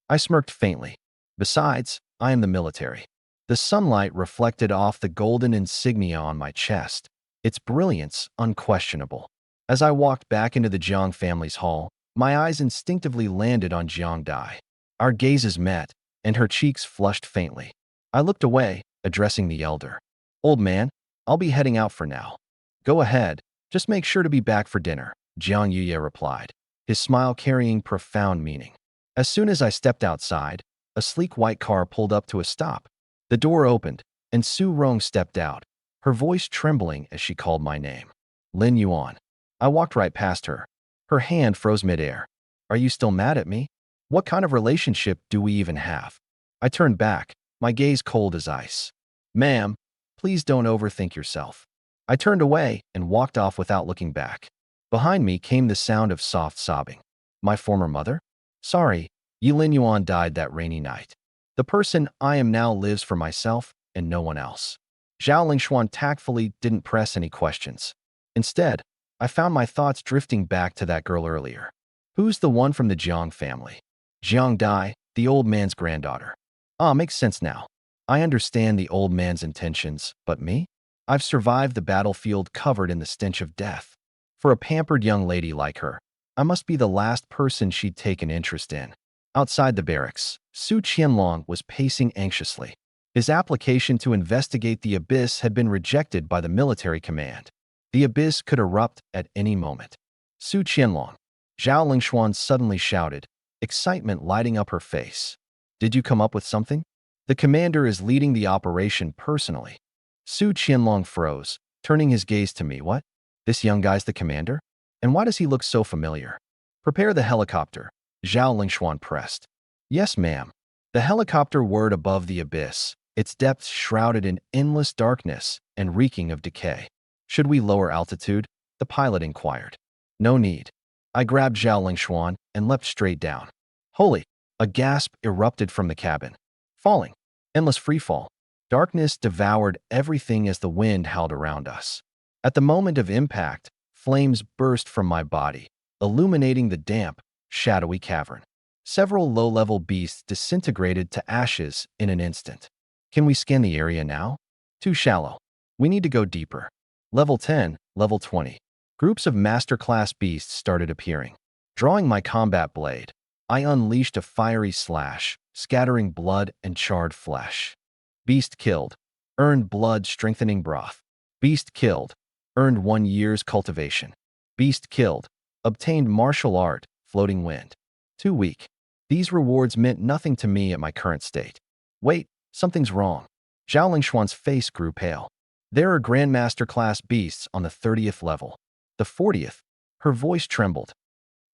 I smirked faintly. Besides, I am the military. The sunlight reflected off the golden insignia on my chest, its brilliance unquestionable. As I walked back into the Jiang family's hall, my eyes instinctively landed on Jiang Dai. Our gazes met, and her cheeks flushed faintly. I looked away, addressing the elder. Old man, I'll be heading out for now. Go ahead, just make sure to be back for dinner, Jiang Yuye replied, his smile carrying profound meaning. As soon as I stepped outside, a sleek white car pulled up to a stop. The door opened, and Su Rong stepped out, her voice trembling as she called my name. Lin Yuan. I walked right past her. Her hand froze midair. Are you still mad at me? What kind of relationship do we even have? I turned back, my gaze cold as ice. Ma'am, please don't overthink yourself. I turned away and walked off without looking back. Behind me came the sound of soft sobbing. My former mother? Sorry, Lin Yuan died that rainy night. The person I am now lives for myself and no one else. Zhao Lingxuan tactfully didn't press any questions. Instead, I found my thoughts drifting back to that girl earlier. Who's the one from the Jiang family? Jiang Dai, the old man's granddaughter. Ah, makes sense now. I understand the old man's intentions, but me? I've survived the battlefield covered in the stench of death. For a pampered young lady like her, I must be the last person she'd take an interest in. Outside the barracks, Su Qianlong was pacing anxiously. His application to investigate the abyss had been rejected by the military command. The abyss could erupt at any moment. Su Qianlong, Zhao Lingxuan suddenly shouted, excitement lighting up her face. Did you come up with something? The commander is leading the operation personally. Su Qianlong froze, turning his gaze to me. What? This young guy's the commander? And why does he look so familiar? Prepare the helicopter, Zhao Lingshuan pressed. Yes, ma'am. The helicopter whirred above the abyss, its depths shrouded in endless darkness and reeking of decay. Should we lower altitude? The pilot inquired. No need. I grabbed Zhao Lingshuan and leapt straight down. Holy! A gasp erupted from the cabin. Falling. Endless freefall. Darkness devoured everything as the wind howled around us. At the moment of impact, flames burst from my body, illuminating the damp, shadowy cavern. Several low-level beasts disintegrated to ashes in an instant. Can we scan the area now? Too shallow. We need to go deeper. Level 10, Level 20. Groups of master-class beasts started appearing. Drawing my combat blade, I unleashed a fiery slash, scattering blood and charred flesh. Beast killed. Earned blood-strengthening broth. Beast killed. Earned 1 year's cultivation. Beast killed. Obtained martial art, floating wind. Too weak. These rewards meant nothing to me at my current state. Wait, something's wrong. Zhao Lingshuan's face grew pale. There are Grandmaster class beasts on the 30th level. The 40th. Her voice trembled.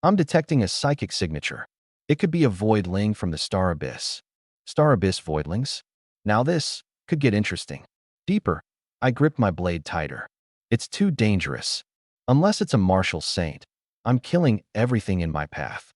I'm detecting a psychic signature. It could be a voidling from the Star Abyss. Star Abyss voidlings? Now this could get interesting. Deeper. I gripped my blade tighter. It's too dangerous. Unless it's a martial saint, I'm killing everything in my path.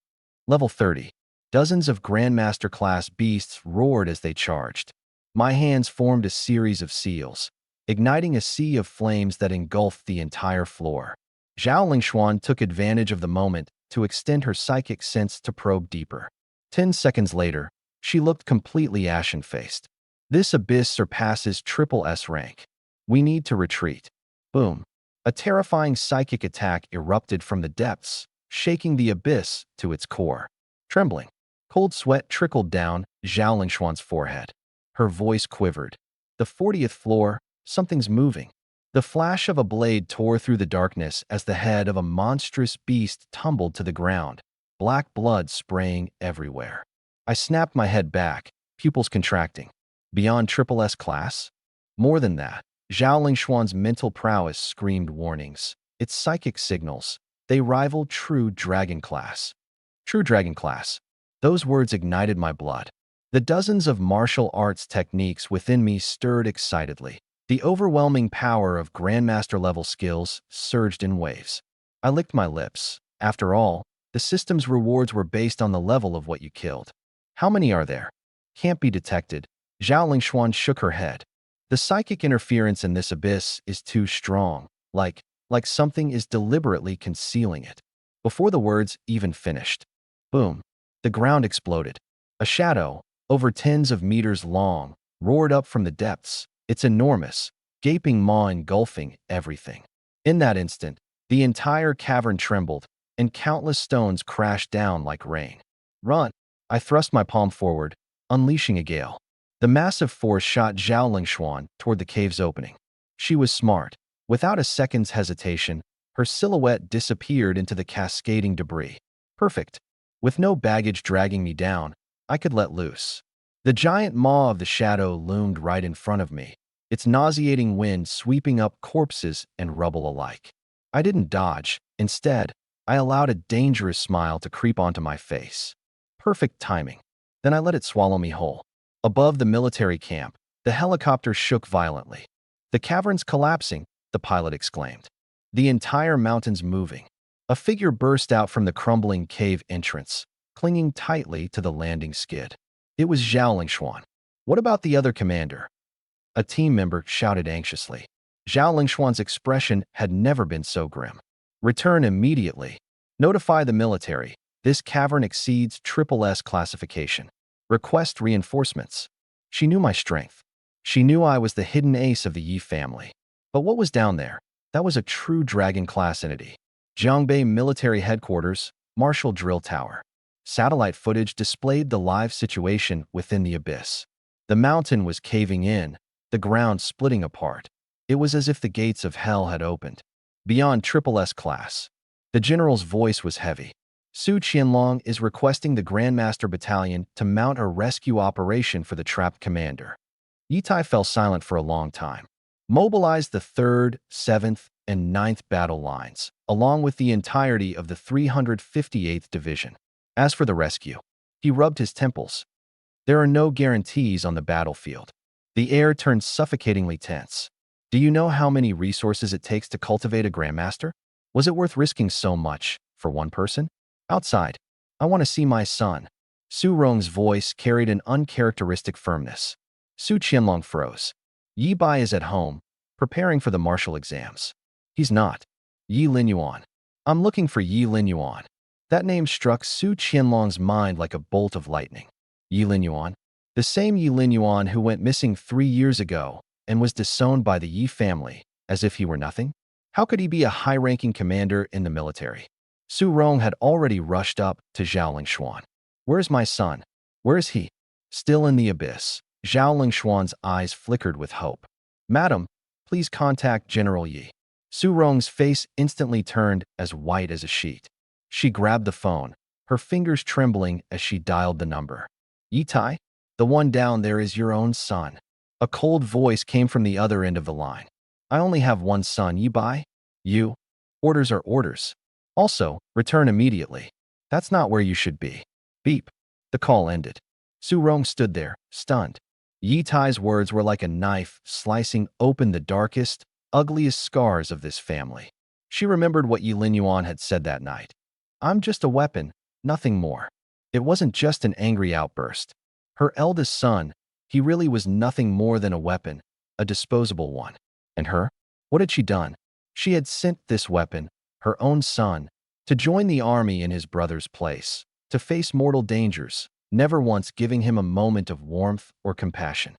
Level 30. Dozens of Grandmaster-class beasts roared as they charged. My hands formed a series of seals, igniting a sea of flames that engulfed the entire floor. Zhao Lingshuan took advantage of the moment to extend her psychic sense to probe deeper. 10 seconds later, she looked completely ashen-faced. This abyss surpasses triple S rank. We need to retreat. Boom. A terrifying psychic attack erupted from the depths, shaking the abyss to its core. Trembling, cold sweat trickled down Zhao Lingshuan's forehead. Her voice quivered. The 40th floor, something's moving. The flash of a blade tore through the darkness as the head of a monstrous beast tumbled to the ground, black blood spraying everywhere. I snapped my head back, pupils contracting. Beyond triple S class? More than that. Zhao Lingshuan's mental prowess screamed warnings. Its psychic signals. They rivaled true dragon class. True dragon class. Those words ignited my blood. The dozens of martial arts techniques within me stirred excitedly. The overwhelming power of Grandmaster-level skills surged in waves. I licked my lips. After all, the system's rewards were based on the level of what you killed. How many are there? Can't be detected. Zhao Lingshuan shook her head. The psychic interference in this abyss is too strong, like something is deliberately concealing it. Before the words even finished, boom, the ground exploded. A shadow, over tens of meters long, roared up from the depths, its enormous, gaping maw engulfing everything. In that instant, the entire cavern trembled, and countless stones crashed down like rain. Run! I thrust my palm forward, unleashing a gale. The massive force shot Zhao Lingshuan toward the cave's opening. She was smart. Without a second's hesitation, her silhouette disappeared into the cascading debris. Perfect. With no baggage dragging me down, I could let loose. The giant maw of the shadow loomed right in front of me, its nauseating wind sweeping up corpses and rubble alike. I didn't dodge. Instead, I allowed a dangerous smile to creep onto my face. Perfect timing. Then I let it swallow me whole. Above the military camp, the helicopter shook violently. The cavern's collapsing, the pilot exclaimed. The entire mountain's moving. A figure burst out from the crumbling cave entrance, clinging tightly to the landing skid. It was Zhao Lingshuan. What about the other commander? A team member shouted anxiously. Zhao Lingshuan's expression had never been so grim. Return immediately. Notify the military. This cavern exceeds triple S classification. Request reinforcements. She knew my strength. She knew I was the hidden ace of the Yi family. But what was down there? That was a true dragon-class entity. Jiangbei Military Headquarters, Martial Drill Tower. Satellite footage displayed the live situation within the abyss. The mountain was caving in, the ground splitting apart. It was as if the gates of hell had opened. Beyond triple S class. The general's voice was heavy. Su Qianlong is requesting the Grandmaster Battalion to mount a rescue operation for the trapped commander. Yitai fell silent for a long time. Mobilize the 3rd, 7th, and 9th Battle Lines, along with the entirety of the 358th Division. As for the rescue, he rubbed his temples. There are no guarantees on the battlefield. The air turned suffocatingly tense. Do you know how many resources it takes to cultivate a Grandmaster? Was it worth risking so much for one person? Outside, I want to see my son. Su Rong's voice carried an uncharacteristic firmness. Su Qianlong froze. Yi Bai is at home, preparing for the martial exams. He's not. Yi Linyuan. I'm looking for Yi Linyuan. That name struck Su Qianlong's mind like a bolt of lightning. Yi Linyuan? The same Yi Linyuan who went missing 3 years ago and was disowned by the Yi family, as if he were nothing? How could he be a high-ranking commander in the military? Su Rong had already rushed up to Zhao Lingshuan. Where's my son? Where is he? Still in the abyss. Zhao Lingshuan's eyes flickered with hope. Madam, please contact General Yi. Su Rong's face instantly turned as white as a sheet. She grabbed the phone, her fingers trembling as she dialed the number. Yi Tai? The one down there is your own son. A cold voice came from the other end of the line. I only have one son, Yi Bai. You? Orders are orders. Also, return immediately. That's not where you should be. Beep. The call ended. Su Rong stood there, stunned. Yi Tai's words were like a knife slicing open the darkest, ugliest scars of this family. She remembered what Yi Linyuan had said that night. I'm just a weapon, nothing more. It wasn't just an angry outburst. Her eldest son, he really was nothing more than a weapon, a disposable one. And her? What had she done? She had sent this weapon, her own son, to join the army in his brother's place, to face mortal dangers, never once giving him a moment of warmth or compassion.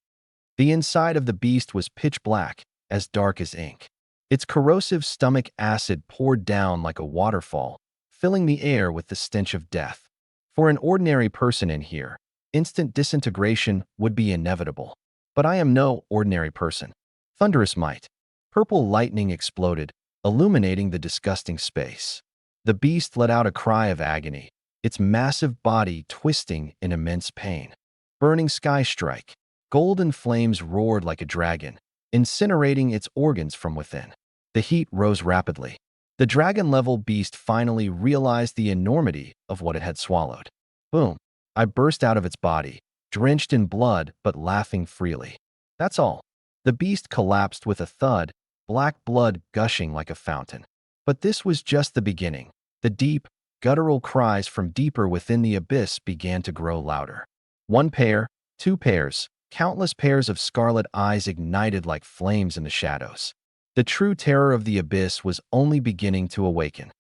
The inside of the beast was pitch black, as dark as ink. Its corrosive stomach acid poured down like a waterfall, filling the air with the stench of death. For an ordinary person in here, instant disintegration would be inevitable. But I am no ordinary person. Thunderous might. Purple lightning exploded, illuminating the disgusting space. The beast let out a cry of agony, its massive body twisting in immense pain. Burning sky strike. Golden flames roared like a dragon, incinerating its organs from within. The heat rose rapidly. The dragon-level beast finally realized the enormity of what it had swallowed. Boom. I burst out of its body, drenched in blood but laughing freely. That's all. The beast collapsed with a thud, black blood gushing like a fountain. But this was just the beginning. The deep, guttural cries from deeper within the abyss began to grow louder. 1 pair, 2 pairs, countless pairs of scarlet eyes ignited like flames in the shadows. The true terror of the abyss was only beginning to awaken.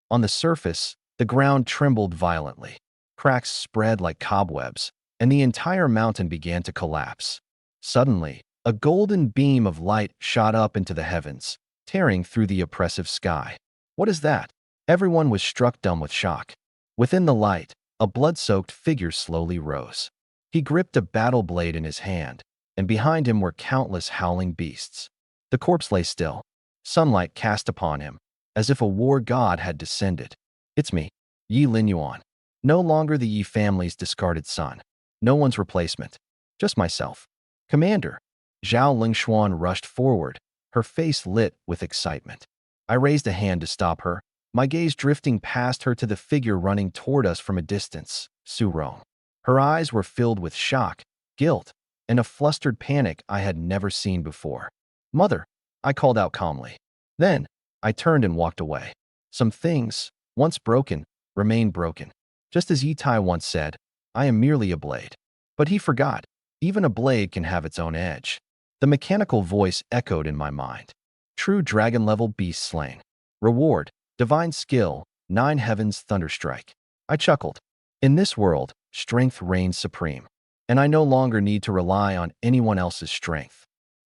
On the surface, the ground trembled violently. Cracks spread like cobwebs, and the entire mountain began to collapse. Suddenly, a golden beam of light shot up into the heavens, tearing through the oppressive sky. What is that? Everyone was struck dumb with shock. Within the light, a blood-soaked figure slowly rose. He gripped a battle blade in his hand, and behind him were countless howling beasts. The corpse lay still, sunlight cast upon him, as if a war god had descended. It's me, Yi Linyuan. No longer the Yi family's discarded son. No one's replacement. Just myself. Commander. Zhao Lingshuan rushed forward, her face lit with excitement. I raised a hand to stop her, my gaze drifting past her to the figure running toward us from a distance, Su Rong. Her eyes were filled with shock, guilt, and a flustered panic I had never seen before. Mother, I called out calmly. Then, I turned and walked away. Some things, once broken, remain broken. Just as Yi Tai once said, I am merely a blade. But he forgot, even a blade can have its own edge. The mechanical voice echoed in my mind. True dragon-level beast slain. Reward, divine skill, 9 heavens thunderstrike. I chuckled. In this world, strength reigns supreme, and I no longer need to rely on anyone else's strength.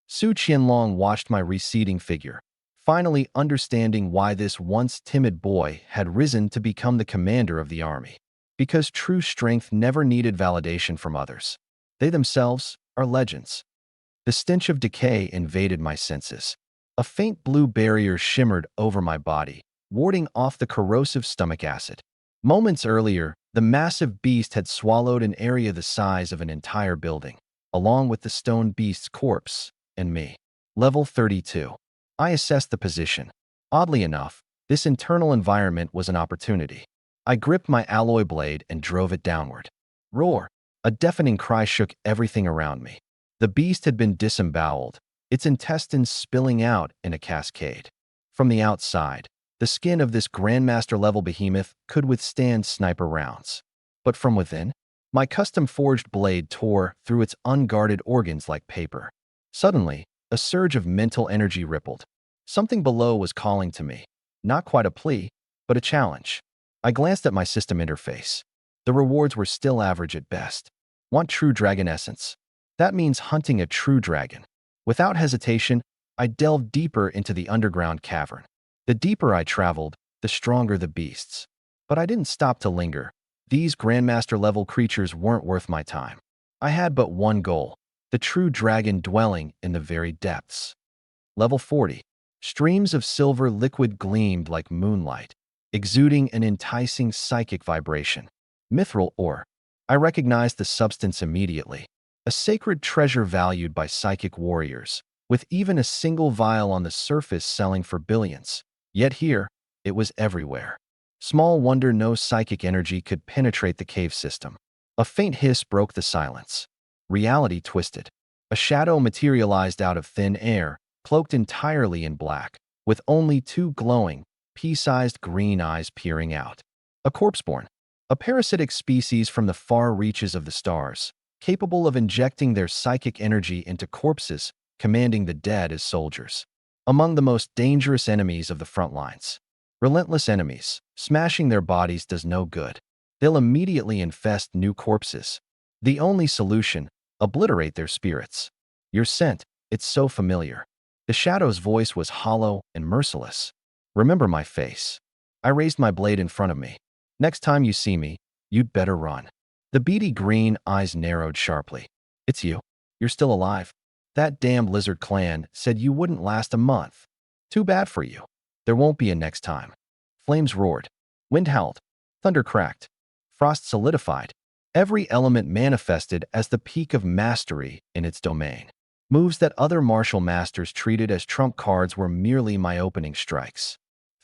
Su Qianlong watched my receding figure, finally understanding why this once timid boy had risen to become the commander of the army. Because true strength never needed validation from others. They themselves are legends. The stench of decay invaded my senses. A faint blue barrier shimmered over my body, warding off the corrosive stomach acid. Moments earlier, the massive beast had swallowed an area the size of an entire building, along with the stone beast's corpse and me. Level 32. I assessed the position. Oddly enough, this internal environment was an opportunity. I gripped my alloy blade and drove it downward. Roar! A deafening cry shook everything around me. The beast had been disemboweled, its intestines spilling out in a cascade. From the outside, the skin of this Grandmaster-level behemoth could withstand sniper rounds. But from within, my custom-forged blade tore through its unguarded organs like paper. Suddenly, a surge of mental energy rippled. Something below was calling to me. Not quite a plea, but a challenge. I glanced at my system interface. The rewards were still average at best. Want true dragon essence? That means hunting a true dragon. Without hesitation, I delved deeper into the underground cavern. The deeper I traveled, the stronger the beasts. But I didn't stop to linger. These Grandmaster-level creatures weren't worth my time. I had but one goal, the true dragon dwelling in the very depths. Level 40. Streams of silver liquid gleamed like moonlight, exuding an enticing psychic vibration. Mithril ore. I recognized the substance immediately. A sacred treasure valued by psychic warriors, with even a single vial on the surface selling for billions. Yet here, it was everywhere. Small wonder no psychic energy could penetrate the cave system. A faint hiss broke the silence. Reality twisted. A shadow materialized out of thin air, cloaked entirely in black, with only two glowing, pea-sized green eyes peering out. A corpseborn. A parasitic species from the far reaches of the stars, capable of injecting their psychic energy into corpses, commanding the dead as soldiers. Among the most dangerous enemies of the front lines. Relentless enemies. Smashing their bodies does no good. They'll immediately infest new corpses. The only solution, obliterate their spirits. Your scent, it's so familiar. The shadow's voice was hollow and merciless. Remember my face. I raised my blade in front of me. Next time you see me, you'd better run. The beady green eyes narrowed sharply. It's you. You're still alive. That damned lizard clan said you wouldn't last a month. Too bad for you. There won't be a next time. Flames roared. Wind howled. Thunder cracked. Frost solidified. Every element manifested as the peak of mastery in its domain. Moves that other martial masters treated as trump cards were merely my opening strikes.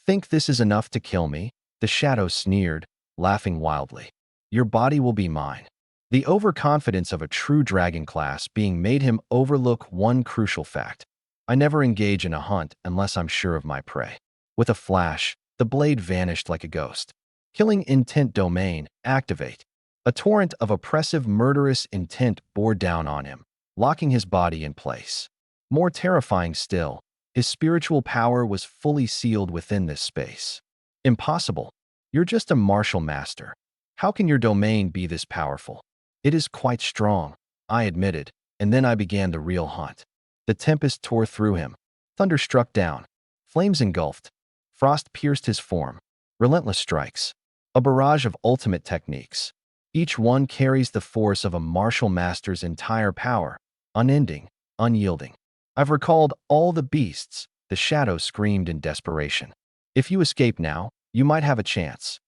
Think this is enough to kill me? The shadow sneered, laughing wildly. Your body will be mine. The overconfidence of a true dragon class being made him overlook one crucial fact. I never engage in a hunt unless I'm sure of my prey. With a flash, the blade vanished like a ghost. Killing intent domain, activate. A torrent of oppressive murderous intent bore down on him, locking his body in place. More terrifying still, his spiritual power was fully sealed within this space. Impossible. You're just a martial master. How can your domain be this powerful? It is quite strong, I admitted, and then I began the real hunt. The tempest tore through him. Thunder struck down. Flames engulfed. Frost pierced his form. Relentless strikes. A barrage of ultimate techniques. Each one carries the force of a martial master's entire power, unending, unyielding. I've recalled all the beasts, the shadow screamed in desperation. If you escape now, you might have a chance.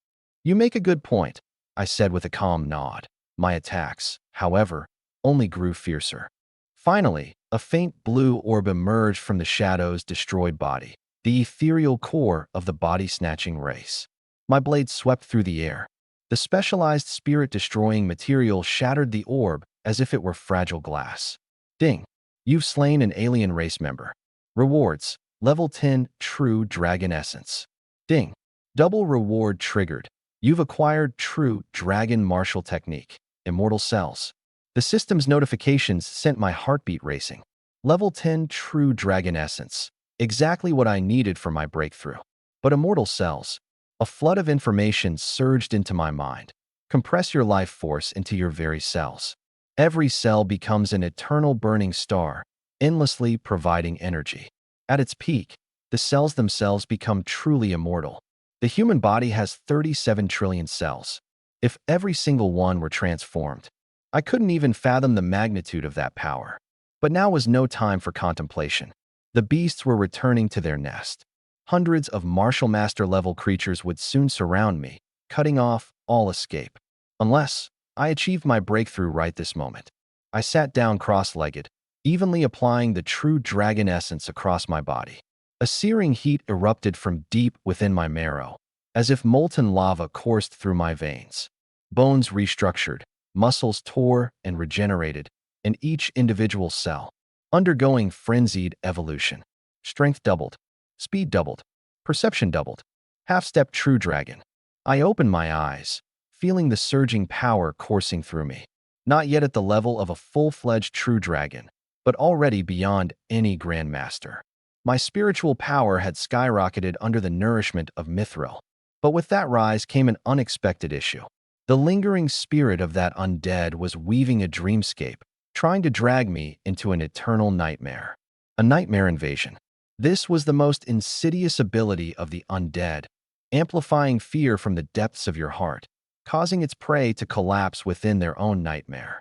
You make a good point, I said with a calm nod. My attacks, however, only grew fiercer. Finally, a faint blue orb emerged from the shadow's destroyed body, the ethereal core of the body-snatching race. My blade swept through the air. The specialized spirit-destroying material shattered the orb as if it were fragile glass. Ding! You've slain an alien race member. Rewards, level 10, true dragon essence. Ding! Double reward triggered. You've acquired true dragon martial technique. Immortal cells. The system's notifications sent my heartbeat racing. Level 10 true dragon essence. Exactly what I needed for my breakthrough. But immortal cells. A flood of information surged into my mind. Compress your life force into your very cells. Every cell becomes an eternal burning star, endlessly providing energy. At its peak, the cells themselves become truly immortal. The human body has 37 trillion cells. If every single one were transformed, I couldn't even fathom the magnitude of that power. But now was no time for contemplation. The beasts were returning to their nest. Hundreds of martial master level creatures would soon surround me, cutting off all escape. Unless I achieved my breakthrough right this moment. I sat down cross-legged, evenly applying the true dragon essence across my body. A searing heat erupted from deep within my marrow, as if molten lava coursed through my veins. Bones restructured, muscles tore and regenerated, and each individual cell, undergoing frenzied evolution. Strength doubled, speed doubled, perception doubled. Half-step true dragon. I opened my eyes, feeling the surging power coursing through me. Not yet at the level of a full-fledged true dragon, but already beyond any grandmaster. My spiritual power had skyrocketed under the nourishment of mithril. But with that rise came an unexpected issue. The lingering spirit of that undead was weaving a dreamscape, trying to drag me into an eternal nightmare. A nightmare invasion. This was the most insidious ability of the undead, amplifying fear from the depths of your heart, causing its prey to collapse within their own nightmare.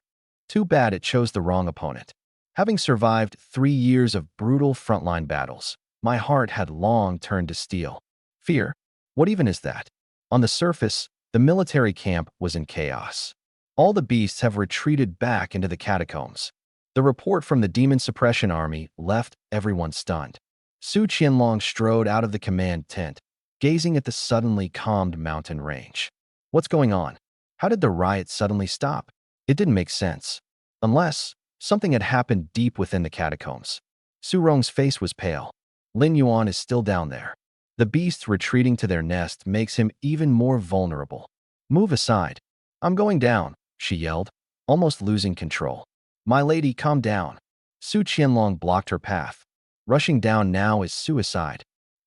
Too bad it chose the wrong opponent. Having survived 3 years of brutal frontline battles, my heart had long turned to steel. Fear? What even is that? On the surface, the military camp was in chaos. All the beasts have retreated back into the catacombs. The report from the demon suppression army left everyone stunned. Su Qianlong strode out of the command tent, gazing at the suddenly calmed mountain range. What's going on? How did the riot suddenly stop? It didn't make sense. Unless something had happened deep within the catacombs. Su Rong's face was pale. Lin Yuan is still down there. The beasts retreating to their nest makes him even more vulnerable. Move aside. I'm going down, she yelled, almost losing control. My lady, calm down. Su Qianlong blocked her path. Rushing down now is suicide.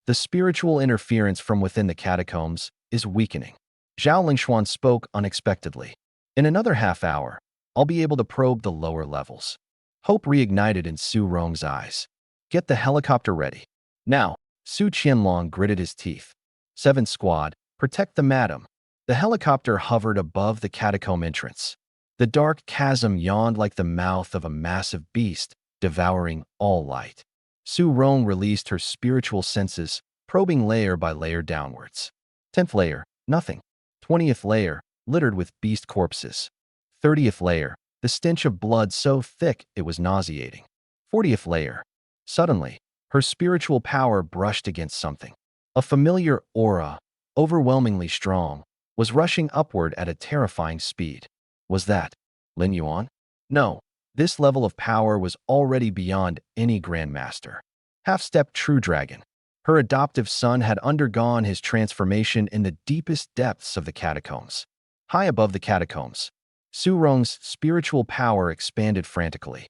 The spiritual interference from within the catacombs is weakening. Zhao Lingshuan spoke unexpectedly. In another half hour, I'll be able to probe the lower levels. Hope reignited in Su Rong's eyes. Get the helicopter ready. Now, Su Qianlong gritted his teeth. 7th Squad, protect the madam. The helicopter hovered above the catacomb entrance. The dark chasm yawned like the mouth of a massive beast, devouring all light. Su Rong released her spiritual senses, probing layer by layer downwards. 10th layer, nothing. 20th layer, littered with beast corpses. 30th layer, the stench of blood so thick it was nauseating. 40th layer. Suddenly, her spiritual power brushed against something. A familiar aura, overwhelmingly strong, was rushing upward at a terrifying speed. Was that Lin Yuan? No, this level of power was already beyond any grandmaster. Half-step true dragon. Her adoptive son had undergone his transformation in the deepest depths of the catacombs. High above the catacombs, Su Rong's spiritual power expanded frantically.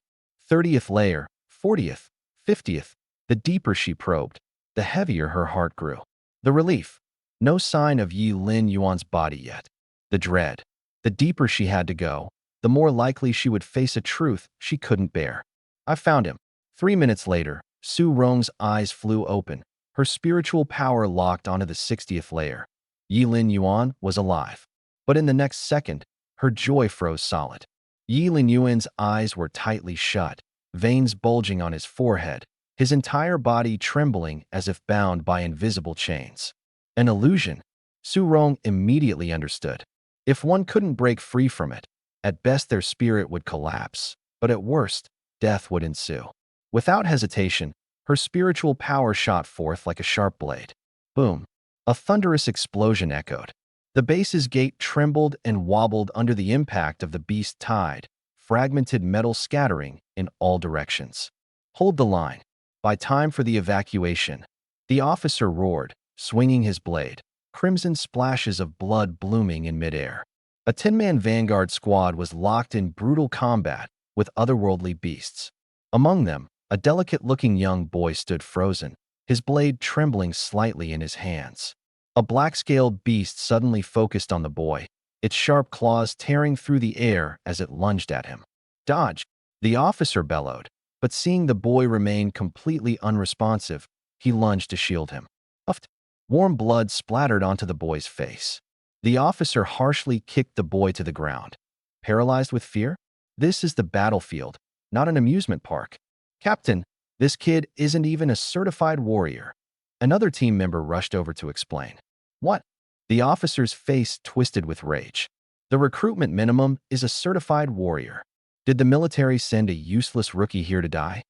30th layer, 40th, 50th. The deeper she probed, the heavier her heart grew. The relief. No sign of Yi Lin Yuan's body yet. The dread. The deeper she had to go, the more likely she would face a truth she couldn't bear. I found him. 3 minutes later, Su Rong's eyes flew open. Her spiritual power locked onto the 60th layer. Yi Lin Yuan was alive. But in the next second, her joy froze solid. Yi Lin Yuan's eyes were tightly shut, veins bulging on his forehead, his entire body trembling as if bound by invisible chains. An illusion, Su Rong immediately understood. If one couldn't break free from it, at best their spirit would collapse, but at worst, death would ensue. Without hesitation, her spiritual power shot forth like a sharp blade. Boom! A thunderous explosion echoed. The base's gate trembled and wobbled under the impact of the beast tide, fragmented metal scattering in all directions. Hold the line. By time for the evacuation, the officer roared, swinging his blade, crimson splashes of blood blooming in midair. A 10-man vanguard squad was locked in brutal combat with otherworldly beasts. Among them, a delicate-looking young boy stood frozen, his blade trembling slightly in his hands. A black-scaled beast suddenly focused on the boy, its sharp claws tearing through the air as it lunged at him. Dodge! The officer bellowed, but seeing the boy remain completely unresponsive, he lunged to shield him. Puffed. Warm blood splattered onto the boy's face. The officer harshly kicked the boy to the ground. Paralyzed with fear? This is the battlefield, not an amusement park. Captain, this kid isn't even a certified warrior. Another team member rushed over to explain. What? The officer's face twisted with rage. The recruitment minimum is a certified warrior. Did the military send a useless rookie here to die?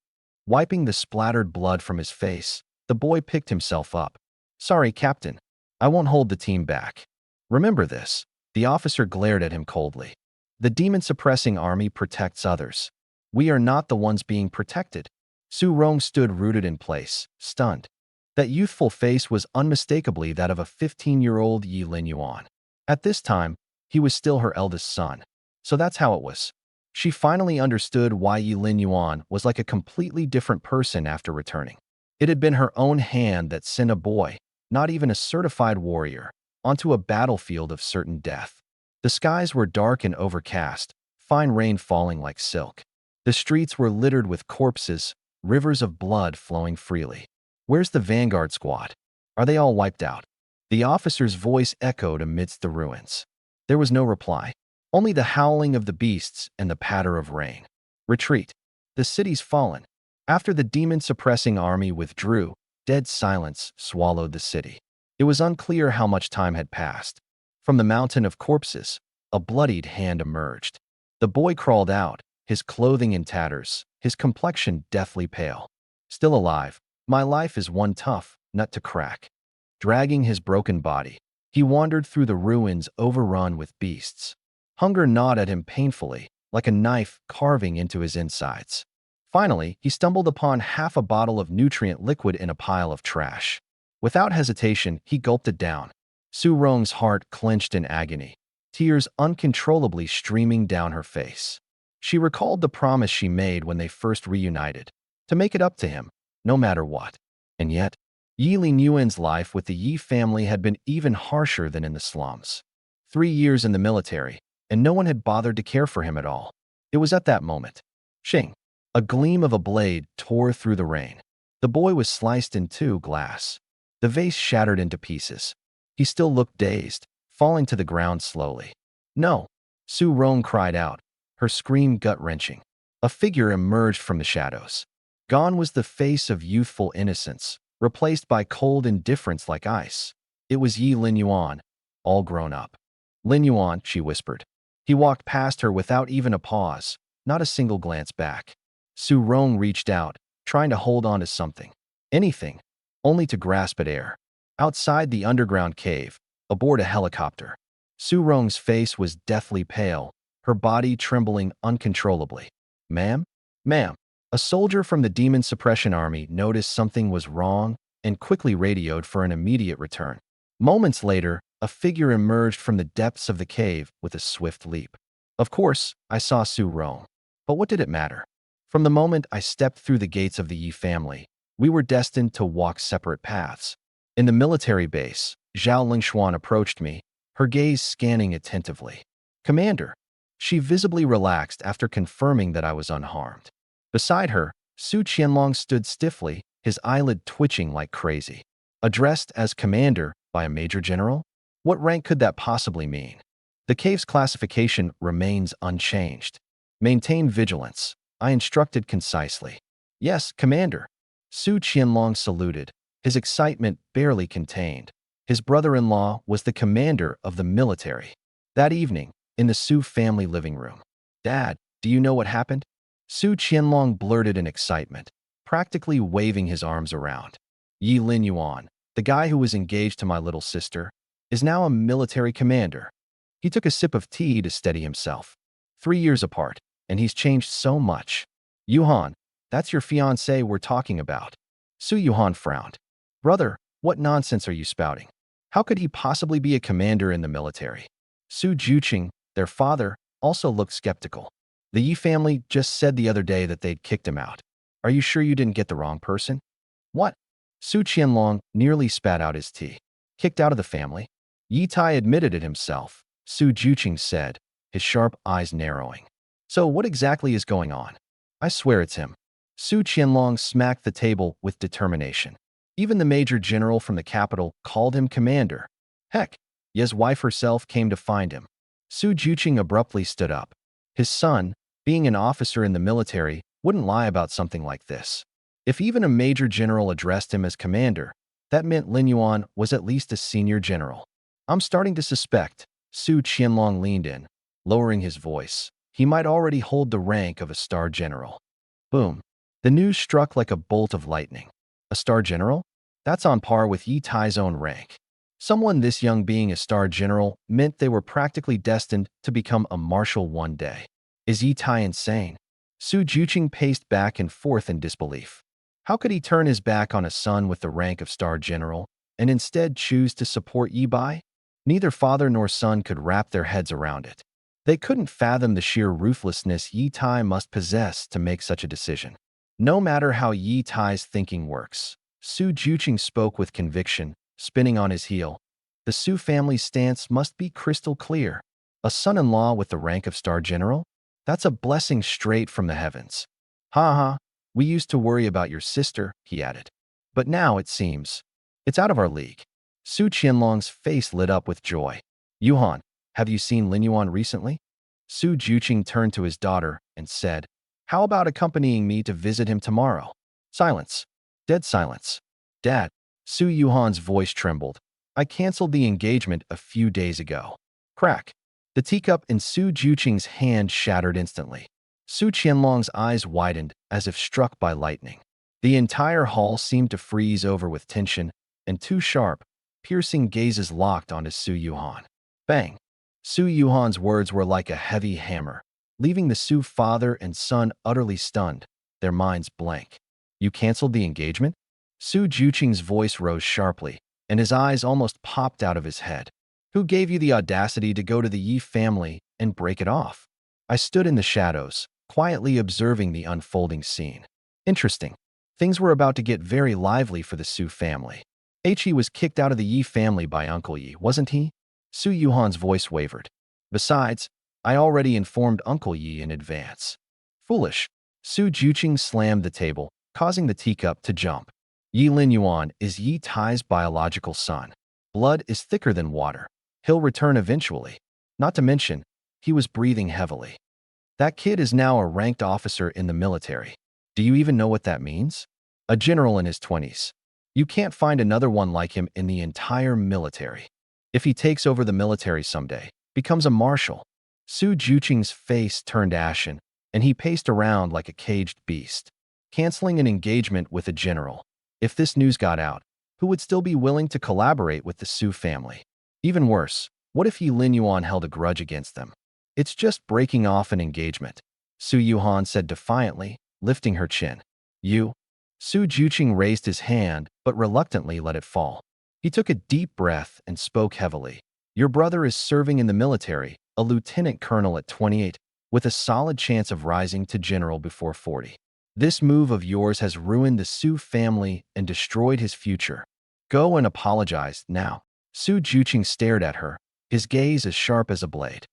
Wiping the splattered blood from his face, The boy picked himself up. Sorry, Captain. I won't hold the team back. Remember this. The officer glared at him coldly. The demon-suppressing army protects others. We are not the ones being protected. Su Rong stood rooted in place, stunned. That youthful face was unmistakably that of a 15-year-old Yi Lin Yuan. At this time, he was still her eldest son. So that's how it was. She finally understood why Yi Lin Yuan was like a completely different person after returning. It had been her own hand that sent a boy, not even a certified warrior, onto a battlefield of certain death. The skies were dark and overcast, fine rain falling like silk. The streets were littered with corpses, rivers of blood flowing freely. Where's the vanguard squad? Are they all wiped out? The officer's voice echoed amidst the ruins. There was no reply, only the howling of the beasts and the patter of rain. Retreat. The city's fallen. After the demon-suppressing army withdrew, dead silence swallowed the city. It was unclear how much time had passed. From the mountain of corpses, a bloodied hand emerged. The boy crawled out, his clothing in tatters, his complexion deathly pale. Still alive, my life is one tough nut to crack. Dragging his broken body, he wandered through the ruins overrun with beasts. Hunger gnawed at him painfully, like a knife carving into his insides. Finally, he stumbled upon half a bottle of nutrient liquid in a pile of trash. Without hesitation, he gulped it down. Su Rong's heart clenched in agony, tears uncontrollably streaming down her face. She recalled the promise she made when they first reunited, to make it up to him, no matter what. And yet, Yi Lin Yuan's life with the Yi family had been even harsher than in the slums. 3 years in the military, and no one had bothered to care for him at all. It was at that moment. Shing! A gleam of a blade tore through the rain. The boy was sliced in two glass. The vase shattered into pieces. He still looked dazed, falling to the ground slowly. No! Su Rong cried out, her scream gut-wrenching. A figure emerged from the shadows. Gone was the face of youthful innocence, replaced by cold indifference like ice. It was Yi Lin Yuan, all grown up. Lin Yuan, she whispered. He walked past her without even a pause, not a single glance back. Su Rong reached out, trying to hold on to something. Anything, only to grasp at air. Outside the underground cave, aboard a helicopter. Su Rong's face was deathly pale, her body trembling uncontrollably. Ma'am? Ma'am. A soldier from the Demon Suppression Army noticed something was wrong and quickly radioed for an immediate return. Moments later, a figure emerged from the depths of the cave with a swift leap. Of course, I saw Su Rong. But what did it matter? From the moment I stepped through the gates of the Yi family, we were destined to walk separate paths. In the military base, Zhao Lingshuan approached me, her gaze scanning attentively. Commander. She visibly relaxed after confirming that I was unharmed. Beside her, Su Qianlong stood stiffly, his eyelid twitching like crazy. Addressed as commander by a major general? What rank could that possibly mean? The cave's classification remains unchanged. Maintain vigilance, I instructed concisely. Yes, commander. Su Qianlong saluted, his excitement barely contained. His brother-in-law was the commander of the military. That evening, in the Su family living room. Dad, do you know what happened? Su Qianlong blurted in excitement, practically waving his arms around. Yi Lin Yuan, the guy who was engaged to my little sister, is now a military commander. He took a sip of tea to steady himself. 3 years apart, and he's changed so much. Yuhan, that's your fiancé we're talking about. Su Yuhan frowned. Brother, what nonsense are you spouting? How could he possibly be a commander in the military? Su Juqing, their father, also looked skeptical. The Yi family just said the other day that they'd kicked him out. Are you sure you didn't get the wrong person? What? Su Qianlong nearly spat out his tea. Kicked out of the family? Yi Tai admitted it himself, Su Juqing said, his sharp eyes narrowing. So what exactly is going on? I swear it's him. Su Qianlong smacked the table with determination. Even the major general from the capital called him commander. Heck, Ye's wife herself came to find him. Su Juqing abruptly stood up. His son, being an officer in the military, wouldn't lie about something like this. If even a major general addressed him as commander, that meant Lin Yuan was at least a senior general. I'm starting to suspect, Su Qianlong leaned in, lowering his voice. He might already hold the rank of a star general. Boom. The news struck like a bolt of lightning. A star general? That's on par with Yi Tai's own rank. Someone this young being a star general meant they were practically destined to become a marshal one day. Is Yi Tai insane? Su Juqing paced back and forth in disbelief. How could he turn his back on a son with the rank of star general and instead choose to support Yi Bai? Neither father nor son could wrap their heads around it. They couldn't fathom the sheer ruthlessness Yi Tai must possess to make such a decision. No matter how Yi Tai's thinking works, Su Juqing spoke with conviction, spinning on his heel. The Su family's stance must be crystal clear. A son-in-law with the rank of star general? That's a blessing straight from the heavens. Ha ha, we used to worry about your sister, he added. But now, it seems, it's out of our league. Su Qianlong's face lit up with joy. Yuhan, have you seen Lin Yuan recently? Su Juqing turned to his daughter and said, how about accompanying me to visit him tomorrow? Silence. Dead silence. Dad. Su Yuhan's voice trembled. I canceled the engagement a few days ago. Crack. The teacup in Su Juqing's hand shattered instantly. Su Qianlong's eyes widened as if struck by lightning. The entire hall seemed to freeze over with tension, and two sharp, piercing gazes locked onto Su Yuhan. Bang! Su Yuhan's words were like a heavy hammer, leaving the Su father and son utterly stunned, their minds blank. You canceled the engagement? Su Juqing's voice rose sharply, and his eyes almost popped out of his head. Who gave you the audacity to go to the Yi family and break it off? I stood in the shadows, quietly observing the unfolding scene. Interesting. Things were about to get very lively for the Su family. He was kicked out of the Yi family by Uncle Yi, wasn't he? Su Yuhan's voice wavered. Besides, I already informed Uncle Yi in advance. Foolish. Su Juqing slammed the table, causing the teacup to jump. Yi Lin Yuan is Yi Tai's biological son. Blood is thicker than water. He'll return eventually. Not to mention, he was breathing heavily. That kid is now a ranked officer in the military. Do you even know what that means? A general in his 20s. You can't find another one like him in the entire military. If he takes over the military someday, becomes a marshal. Su Juqing's face turned ashen, and he paced around like a caged beast. Canceling an engagement with a general. If this news got out, who would still be willing to collaborate with the Su family? Even worse, what if Yi Lin Yuan held a grudge against them? It's just breaking off an engagement, Su Yuhan said defiantly, lifting her chin. You? Su Juqing raised his hand, but reluctantly let it fall. He took a deep breath and spoke heavily. Your brother is serving in the military, a lieutenant colonel at 28, with a solid chance of rising to general before 40. This move of yours has ruined the Su family and destroyed his future. Go and apologize now. Su Juqing stared at her, his gaze as sharp as a blade.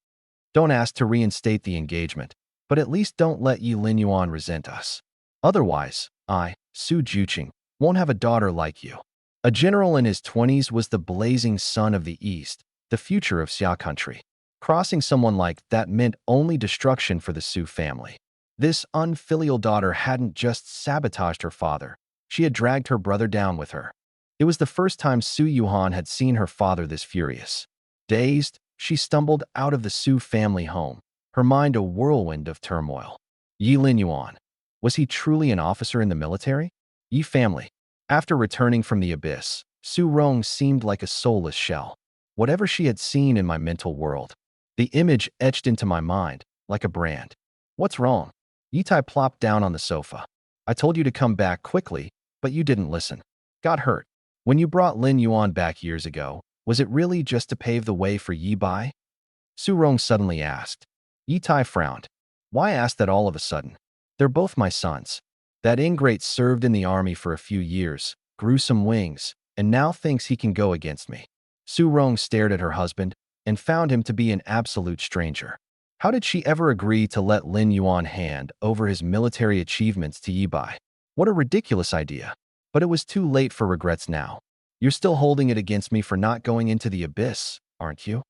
Don't ask to reinstate the engagement, but at least don't let Yi Lin Yuan resent us. Otherwise, I, Su Juqing, won't have a daughter like you. A general in his 20s was the blazing sun of the East, the future of Xia country. Crossing someone like that meant only destruction for the Su family. This unfilial daughter hadn't just sabotaged her father, she had dragged her brother down with her. It was the first time Su Yuhan had seen her father this furious. Dazed, she stumbled out of the Su family home, her mind a whirlwind of turmoil. Yi Lin Yuan. Was he truly an officer in the military? Yi family. After returning from the abyss, Su Rong seemed like a soulless shell. Whatever she had seen in my mental world, the image etched into my mind, like a brand. What's wrong? Yi Tai plopped down on the sofa. I told you to come back quickly, but you didn't listen. Got hurt. When you brought Lin Yuan back years ago, was it really just to pave the way for Yi Bai? Su Rong suddenly asked. Yi Tai frowned. Why ask that all of a sudden? They're both my sons. That ingrate served in the army for a few years, grew some wings, and now thinks he can go against me. Su Rong stared at her husband and found him to be an absolute stranger. How did she ever agree to let Lin Yuan hand over his military achievements to Yi Bai? What a ridiculous idea. But it was too late for regrets now. You're still holding it against me for not going into the abyss, aren't you?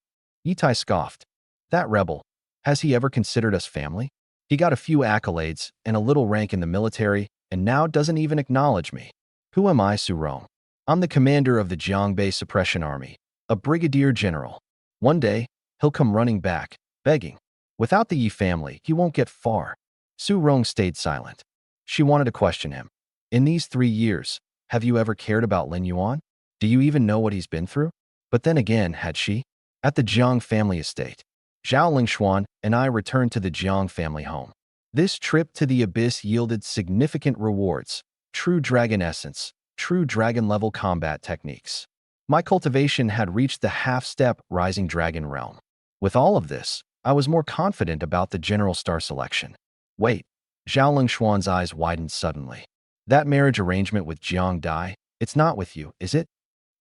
Yi Tai scoffed. That rebel. Has he ever considered us family? He got a few accolades and a little rank in the military and now doesn't even acknowledge me. Who am I, Su Rong? I'm the commander of the Jiangbei Suppression Army, a brigadier general. One day, he'll come running back, begging. Without the Yi family, he won't get far. Su Rong stayed silent. She wanted to question him. In these 3 years, Have you ever cared about Lin Yuan? Do you even know what he's been through? But then again, had she? At the Jiang family estate, Zhao Lingshuan and I returned to the Jiang family home. This trip to the abyss yielded significant rewards: true dragon essence, true dragon-level combat techniques. My cultivation had reached the half-step rising dragon realm. With all of this, I was more confident about the general star selection. Wait, Zhao Lingshuan's eyes widened suddenly. That marriage arrangement with Jiang Dai, it's not with you, is it?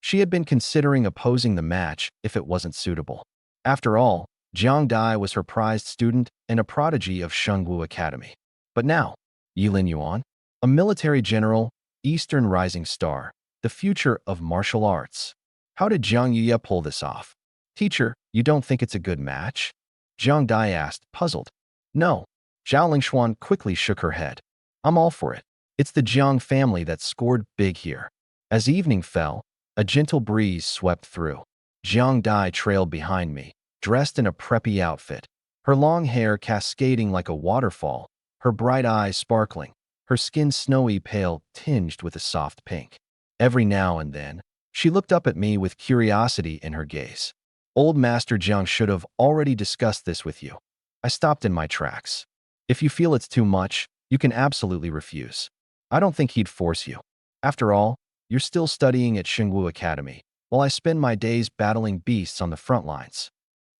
She had been considering opposing the match if it wasn't suitable. After all, Jiang Dai was her prized student and a prodigy of Shengwu Academy. But now, Yilin Yuan, a military general, Eastern Rising Star, the future of martial arts. How did Jiang Yuya pull this off? Teacher, you don't think it's a good match? Jiang Dai asked, puzzled. No. Zhao Lingshuan quickly shook her head. I'm all for it. It's the Jiang family that scored big here. As evening fell, a gentle breeze swept through. Jiang Dai trailed behind me, dressed in a preppy outfit, her long hair cascading like a waterfall, her bright eyes sparkling, her skin snowy pale tinged with a soft pink. Every now and then, she looked up at me with curiosity in her gaze. Old Master Jiang should have already discussed this with you. I stopped in my tracks. If you feel it's too much, you can absolutely refuse. I don't think he'd force you. After all, you're still studying at Shengwu Academy, while I spend my days battling beasts on the front lines.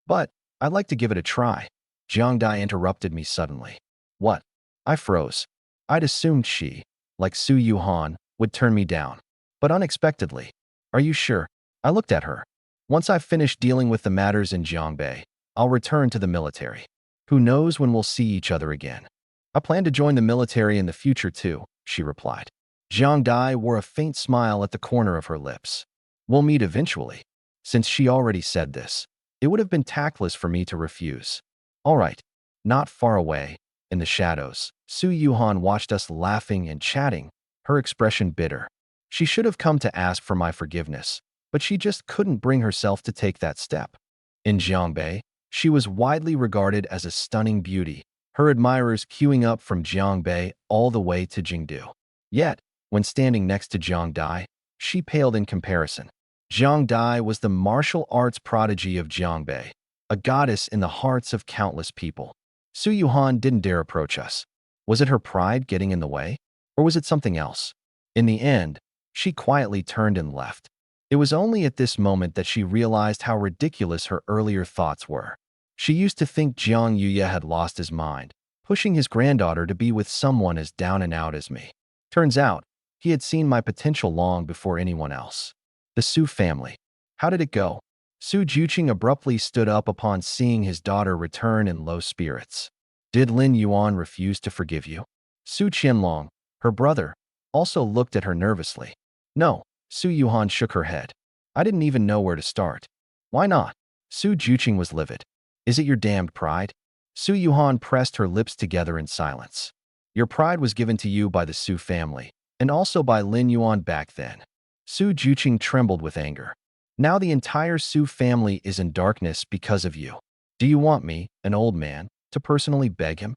But I'd like to give it a try. Jiang Dai interrupted me suddenly. What? I froze. I'd assumed she, like Su Yuhan, would turn me down. But unexpectedly. Are you sure? I looked at her. Once I've finished dealing with the matters in Jiangbei, I'll return to the military. Who knows when we'll see each other again? I plan to join the military in the future too, she replied. Jiang Dai wore a faint smile at the corner of her lips. We'll meet eventually. Since she already said this, it would have been tactless for me to refuse. All right. Not far away, in the shadows, Su Yuhan watched us laughing and chatting, her expression bitter. She should have come to ask for my forgiveness, but she just couldn't bring herself to take that step. In Jiangbei, she was widely regarded as a stunning beauty, her admirers queuing up from Jiangbei all the way to Jingdu. Yet, when standing next to Jiang Dai, she paled in comparison. Jiang Dai was the martial arts prodigy of Jiangbei, a goddess in the hearts of countless people. Su Yuhan didn't dare approach us. Was it her pride getting in the way? Or was it something else? In the end, she quietly turned and left. It was only at this moment that she realized how ridiculous her earlier thoughts were. She used to think Jiang Yuya had lost his mind, pushing his granddaughter to be with someone as down and out as me. Turns out, he had seen my potential long before anyone else. The Su family. How did it go? Su Juqing abruptly stood up upon seeing his daughter return in low spirits. Did Lin Yuan refuse to forgive you? Su Qianlong, her brother, also looked at her nervously. No, Su Yuhan shook her head. I didn't even know where to start. Why not? Su Juqing was livid. Is it your damned pride? Su Yuhan pressed her lips together in silence. Your pride was given to you by the Su family, and also by Lin Yuan back then. Su Juqing trembled with anger. Now the entire Su family is in darkness because of you. Do you want me, an old man, to personally beg him?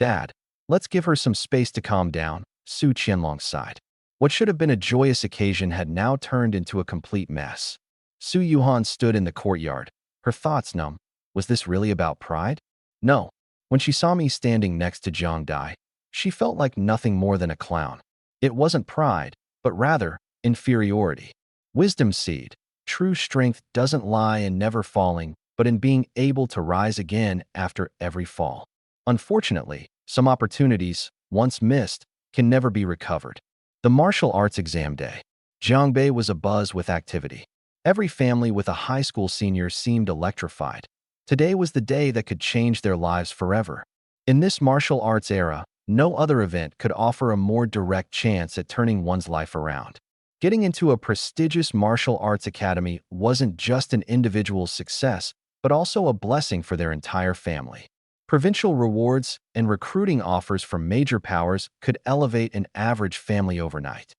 Dad, let's give her some space to calm down, Su Qianlong sighed. What should have been a joyous occasion had now turned into a complete mess. Su Yuhan stood in the courtyard, her thoughts numb. Was this really about pride? No. When she saw me standing next to Jiang Dai, she felt like nothing more than a clown. It wasn't pride, but rather inferiority. Wisdom seed. True strength doesn't lie in never falling, but in being able to rise again after every fall. Unfortunately, some opportunities, once missed, can never be recovered. The martial arts exam day. Jiangbei was abuzz with activity. Every family with a high school senior seemed electrified. Today was the day that could change their lives forever. In this martial arts era, no other event could offer a more direct chance at turning one's life around. Getting into a prestigious martial arts academy wasn't just an individual's success, but also a blessing for their entire family. Provincial rewards and recruiting offers from major powers could elevate an average family overnight.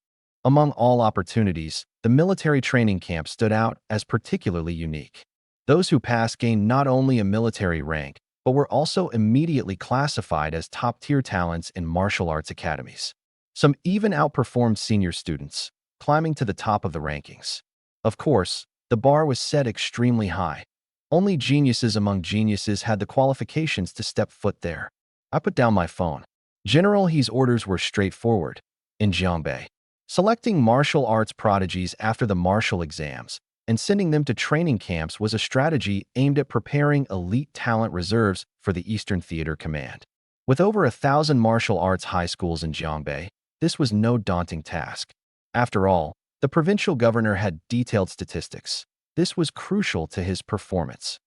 Among all opportunities, the military training camp stood out as particularly unique. Those who passed gained not only a military rank, but were also immediately classified as top-tier talents in martial arts academies. Some even outperformed senior students. climbing to the top of the rankings. Of course, the bar was set extremely high. Only geniuses among geniuses had the qualifications to step foot there. I put down my phone. General He's orders were straightforward. In Jiangbei, selecting martial arts prodigies after the martial exams and sending them to training camps was a strategy aimed at preparing elite talent reserves for the Eastern Theater Command. With over 1,000 martial arts high schools in Jiangbei, this was no daunting task. After all, the provincial governor had detailed statistics. This was crucial to his performance.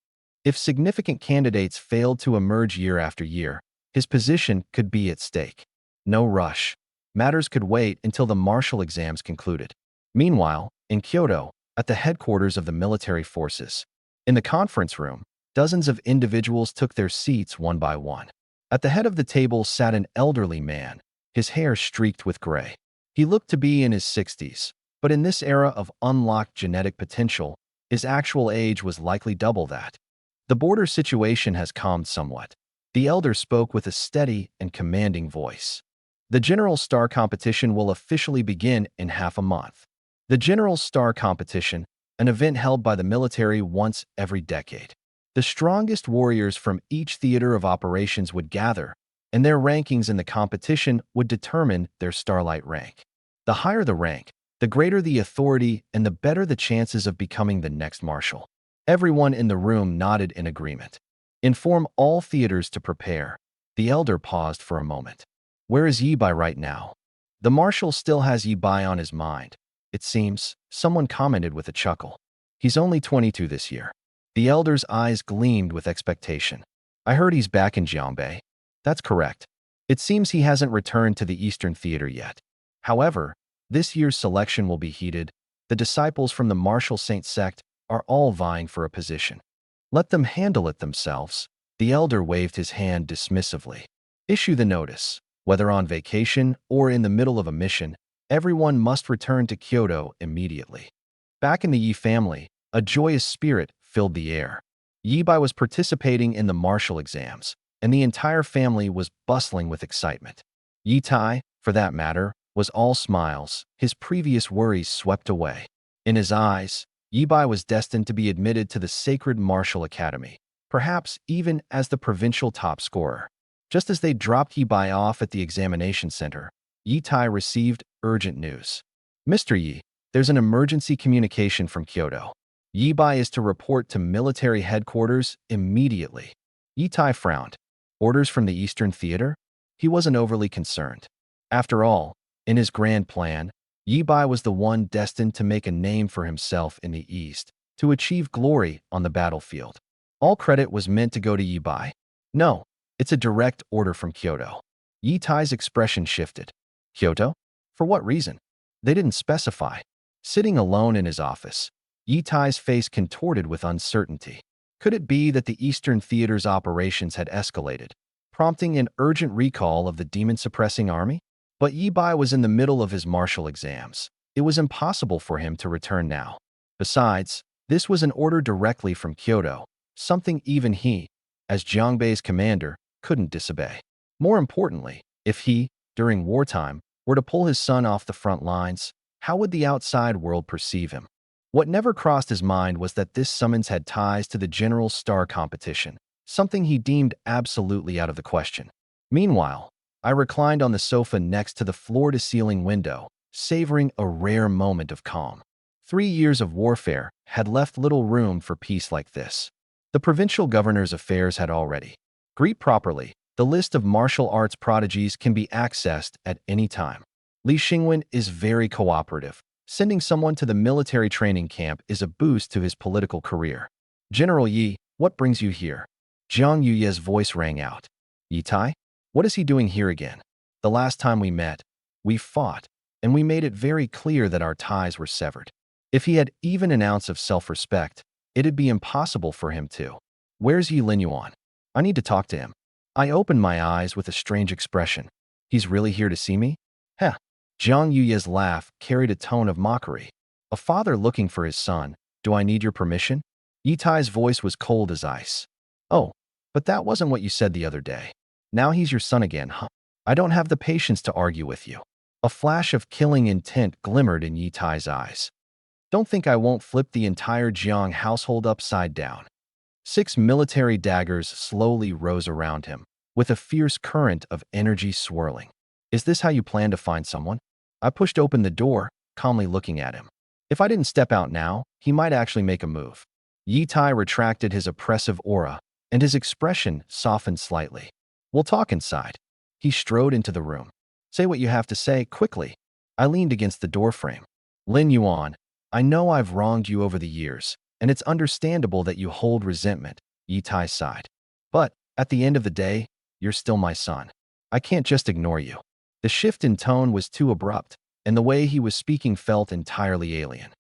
If significant candidates failed to emerge year after year, his position could be at stake. No rush. Matters could wait until the martial exams concluded. Meanwhile, in Kyoto, at the headquarters of the military forces, in the conference room, dozens of individuals took their seats one by one. At the head of the table sat an elderly man, his hair streaked with gray. He looked to be in his 60s, but in this era of unlocked genetic potential, his actual age was likely double that. The border situation has calmed somewhat. The elder spoke with a steady and commanding voice. The General Star Competition will officially begin in half a month. The General Star Competition, an event held by the military once every decade. The strongest warriors from each theater of operations would gather, and their rankings in the competition would determine their starlight rank. The higher the rank, the greater the authority and the better the chances of becoming the next marshal. Everyone in the room nodded in agreement. Inform all theaters to prepare. The elder paused for a moment. Where is Yi Bai right now? The marshal still has Yi Bai on his mind. It seems, someone commented with a chuckle. He's only 22 this year. The elder's eyes gleamed with expectation. I heard he's back in Jiangbei. That's correct. It seems he hasn't returned to the Eastern Theater yet. However, this year's selection will be heated. The disciples from the Martial Saint sect are all vying for a position. Let them handle it themselves. The elder waved his hand dismissively. Issue the notice. Whether on vacation or in the middle of a mission, everyone must return to Kyoto immediately. Back in the Yi family, a joyous spirit filled the air. Yi Bai was participating in the martial exams, and the entire family was bustling with excitement. Yi Tai, for that matter, was all smiles, his previous worries swept away. In his eyes, Yi Bai was destined to be admitted to the Sacred Martial Academy, perhaps even as the provincial top scorer. Just as they dropped Yi Bai off at the examination center, Yi Tai received urgent news. Mr. Yi, there's an emergency communication from Kyoto. Yi Bai is to report to military headquarters immediately. Yi Tai frowned. Orders from the Eastern Theater? He wasn't overly concerned. After all, in his grand plan, Yi Bai was the one destined to make a name for himself in the East, to achieve glory on the battlefield. All credit was meant to go to Yi Bai. No, it's a direct order from Kyoto. Yi Tai's expression shifted. Kyoto? For what reason? They didn't specify. Sitting alone in his office, Yi Tai's face contorted with uncertainty. Could it be that the Eastern Theater's operations had escalated, prompting an urgent recall of the demon-suppressing army? But Yi Bai was in the middle of his martial exams. It was impossible for him to return now. Besides, this was an order directly from Kyoto, something even he, as Jiangbei's commander, couldn't disobey. More importantly, if he, during wartime, were to pull his son off the front lines, how would the outside world perceive him? What never crossed his mind was that this summons had ties to the General Star Competition, something he deemed absolutely out of the question. Meanwhile, I reclined on the sofa next to the floor-to-ceiling window, savoring a rare moment of calm. 3 years of warfare had left little room for peace like this. The provincial governor's affairs had already. Greet properly, the list of martial arts prodigies can be accessed at any time. Li Xingwen is very cooperative. Sending someone to the military training camp is a boost to his political career. General Yi, what brings you here? Jiang Yuye's voice rang out. Yi Tai? What is he doing here again? The last time we met, we fought, and we made it very clear that our ties were severed. If he had even an ounce of self-respect, it'd be impossible for him to. Where's Yi Linyuan? I need to talk to him. I opened my eyes with a strange expression. He's really here to see me? Heh. Jiang Yuye's laugh carried a tone of mockery. A father looking for his son. Do I need your permission? Yi Tai's voice was cold as ice. Oh, but that wasn't what you said the other day. Now he's your son again, huh? I don't have the patience to argue with you. A flash of killing intent glimmered in Yi Tai's eyes. Don't think I won't flip the entire Jiang household upside down. 6 military daggers slowly rose around him, with a fierce current of energy swirling. Is this how you plan to find someone? I pushed open the door, calmly looking at him. If I didn't step out now, he might actually make a move. Yi Tai retracted his oppressive aura, and his expression softened slightly. We'll talk inside. He strode into the room. Say what you have to say, quickly. I leaned against the doorframe. Lin Yuan, I know I've wronged you over the years, and it's understandable that you hold resentment, Yi Tai sighed. But, at the end of the day, you're still my son. I can't just ignore you. The shift in tone was too abrupt, and the way he was speaking felt entirely alien.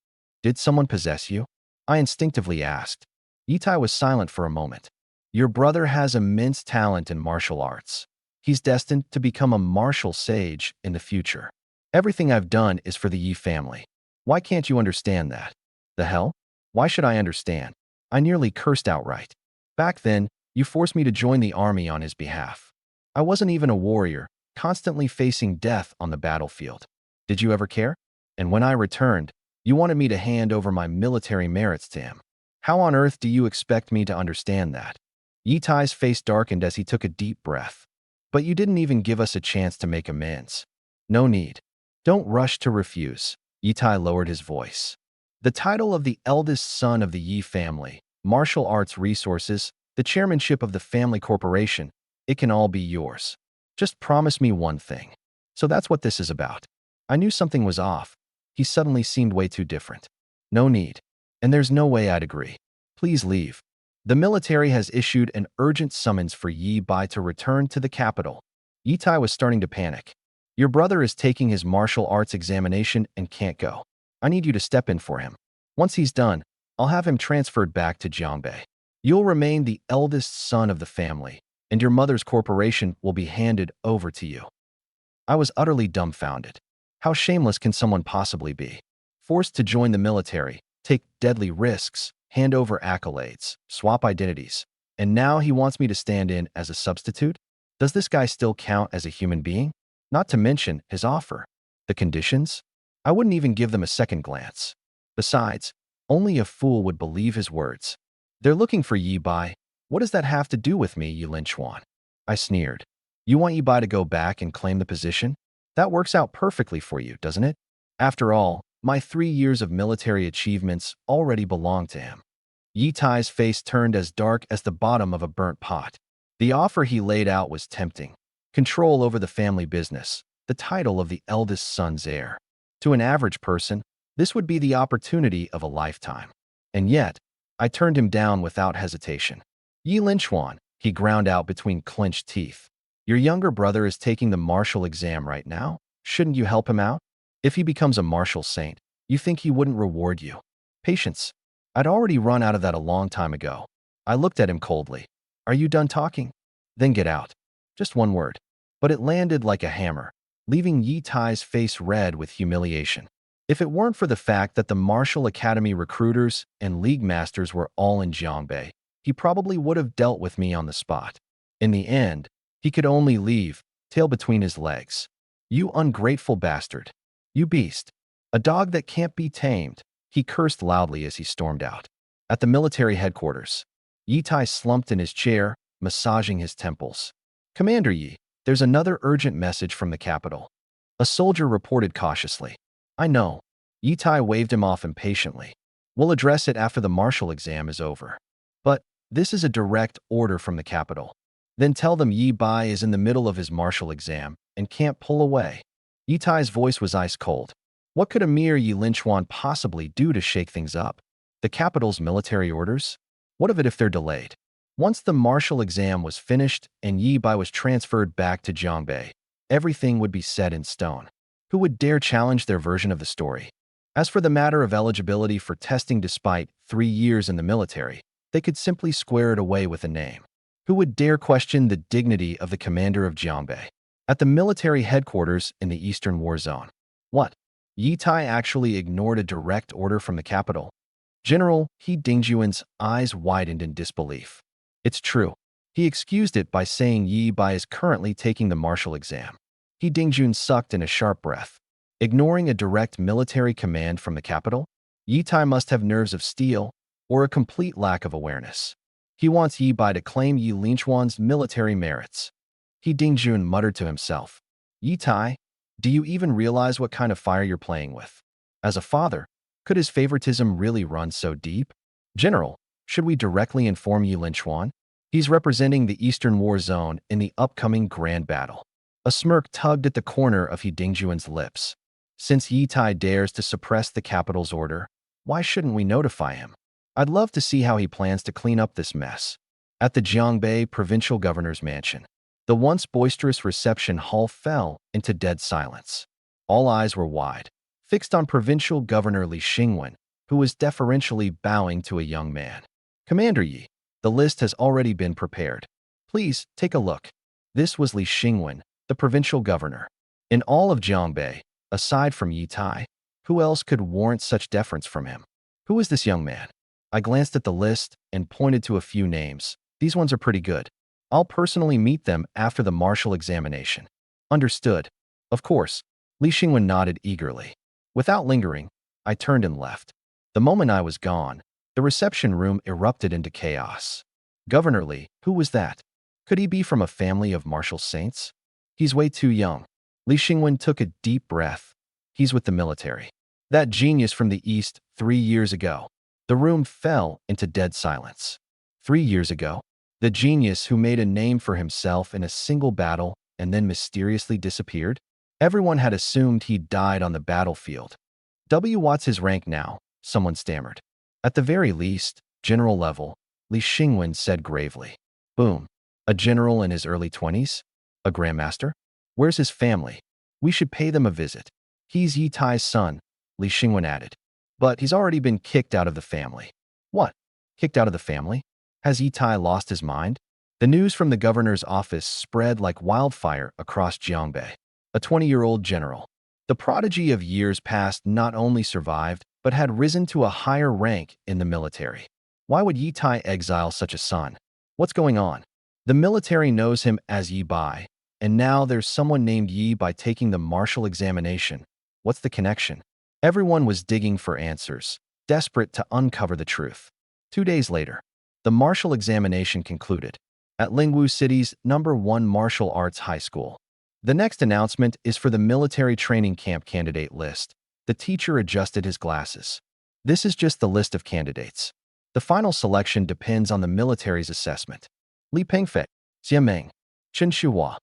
Did someone possess you? I instinctively asked. Yi Tai was silent for a moment. Your brother has immense talent in martial arts. He's destined to become a martial sage in the future. Everything I've done is for the Yi family. Why can't you understand that? The hell? Why should I understand? I nearly cursed outright. Back then, you forced me to join the army on his behalf. I wasn't even a warrior, constantly facing death on the battlefield. Did you ever care? And when I returned, you wanted me to hand over my military merits to him. How on earth do you expect me to understand that? Yi Tai's face darkened as he took a deep breath. But you didn't even give us a chance to make amends. No need. Don't rush to refuse. Yi Tai lowered his voice. The title of the eldest son of the Yi family, martial arts resources, the chairmanship of the family corporation, it can all be yours. Just promise me one thing. So that's what this is about. I knew something was off. He suddenly seemed way too different. No need. And there's no way I'd agree. Please leave. The military has issued an urgent summons for Yi Bai to return to the capital. Yi Tai was starting to panic. Your brother is taking his martial arts examination and can't go. I need you to step in for him. Once he's done, I'll have him transferred back to Jiangbei. You'll remain the eldest son of the family, and your mother's corporation will be handed over to you. I was utterly dumbfounded. How shameless can someone possibly be? Forced to join the military, take deadly risks, hand over accolades, swap identities, and now he wants me to stand in as a substitute? Does this guy still count as a human being? Not to mention his offer. The conditions? I wouldn't even give them a second glance. Besides, only a fool would believe his words. They're looking for Yi Bai. What does that have to do with me, Yi Linchuan? I sneered. You want Yi Bai to go back and claim the position? That works out perfectly for you, doesn't it? After all, my 3 years of military achievements already belong to him. Yi Tai's face turned as dark as the bottom of a burnt pot. The offer he laid out was tempting. Control over the family business, the title of the eldest son's heir. To an average person, this would be the opportunity of a lifetime. And yet, I turned him down without hesitation. Yi Linchuan, he ground out between clenched teeth. Your younger brother is taking the martial exam right now. Shouldn't you help him out? If he becomes a martial saint, you think he wouldn't reward you? Patience. I'd already run out of that a long time ago. I looked at him coldly. Are you done talking? Then get out. Just one word. But it landed like a hammer, leaving Yi Tai's face red with humiliation. If it weren't for the fact that the Martial Academy recruiters and league masters were all in Jiangbei, he probably would have dealt with me on the spot. In the end, he could only leave, tail between his legs. You ungrateful bastard. You beast. A dog that can't be tamed. He cursed loudly as he stormed out. At the military headquarters, Yi Tai slumped in his chair, massaging his temples. Commander Yi, there's another urgent message from the capital. A soldier reported cautiously. I know. Yi Tai waved him off impatiently. We'll address it after the martial exam is over. But this is a direct order from the capital. Then tell them Yi Bai is in the middle of his martial exam and can't pull away. Yi Tai's voice was ice cold. What could a mere Yi Linchuan possibly do to shake things up? The capital's military orders? What of it if they're delayed? Once the martial exam was finished and Yi Bai was transferred back to Jiangbei, everything would be set in stone. Who would dare challenge their version of the story? As for the matter of eligibility for testing despite 3 years in the military, they could simply square it away with a name. Who would dare question the dignity of the commander of Jiangbei? At the military headquarters in the Eastern War Zone. What? Yi Tai actually ignored a direct order from the capital. General He Dingjuan's eyes widened in disbelief. It's true. He excused it by saying Yi Bai is currently taking the martial exam. He Dingjun sucked in a sharp breath. Ignoring a direct military command from the capital? Yi Tai must have nerves of steel or a complete lack of awareness. He wants Yi Bai to claim Yi Linchuan's military merits. He Dingjun muttered to himself. Yi Tai, do you even realize what kind of fire you're playing with? As a father, could his favoritism really run so deep? General, should we directly inform Yi Linchuan? He's representing the Eastern War Zone in the upcoming grand battle. A smirk tugged at the corner of He Dingjuan's lips. Since Yi Tai dares to suppress the capital's order, why shouldn't we notify him? I'd love to see how he plans to clean up this mess. At the Jiangbei provincial governor's mansion, the once boisterous reception hall fell into dead silence. All eyes were wide, fixed on provincial governor Li Xingwen, who was deferentially bowing to a young man. Commander Yi, the list has already been prepared. Please take a look. This was Li Xingwen, the provincial governor. In all of Jiangbei, aside from Yi Tai, who else could warrant such deference from him? Who is this young man? I glanced at the list and pointed to a few names. These ones are pretty good. I'll personally meet them after the martial examination. Understood. Of course. Li Xingwen nodded eagerly. Without lingering, I turned and left. The moment I was gone, the reception room erupted into chaos. Governor Li, who was that? Could he be from a family of martial saints? He's way too young. Li Xingwen took a deep breath. He's with the military. That genius from the East 3 years ago. The room fell into dead silence. 3 years ago, the genius who made a name for himself in a single battle and then mysteriously disappeared? Everyone had assumed he'd died on the battlefield. What's his rank now? Someone stammered. At the very least, general level, Li Xingwen said gravely. Boom. A general in his early 20s? A grandmaster? Where's his family? We should pay them a visit. He's Yi Tai's son, Li Xingwen added. But he's already been kicked out of the family. What? Kicked out of the family? Has Yi Tai lost his mind? The news from the governor's office spread like wildfire across Jiangbei. A 20-year-old general, the prodigy of years past, not only survived, but had risen to a higher rank in the military. Why would Yi Tai exile such a son? What's going on? The military knows him as Yi Bai, and now there's someone named Yi Bai taking the martial examination. What's the connection? Everyone was digging for answers, desperate to uncover the truth. 2 days later, the martial examination concluded at Lingwu City's #1 martial arts high school. The next announcement is for the military training camp candidate list. The teacher adjusted his glasses. This is just the list of candidates. The final selection depends on the military's assessment. Li Pengfei, Xiameng, Chen Shuhua.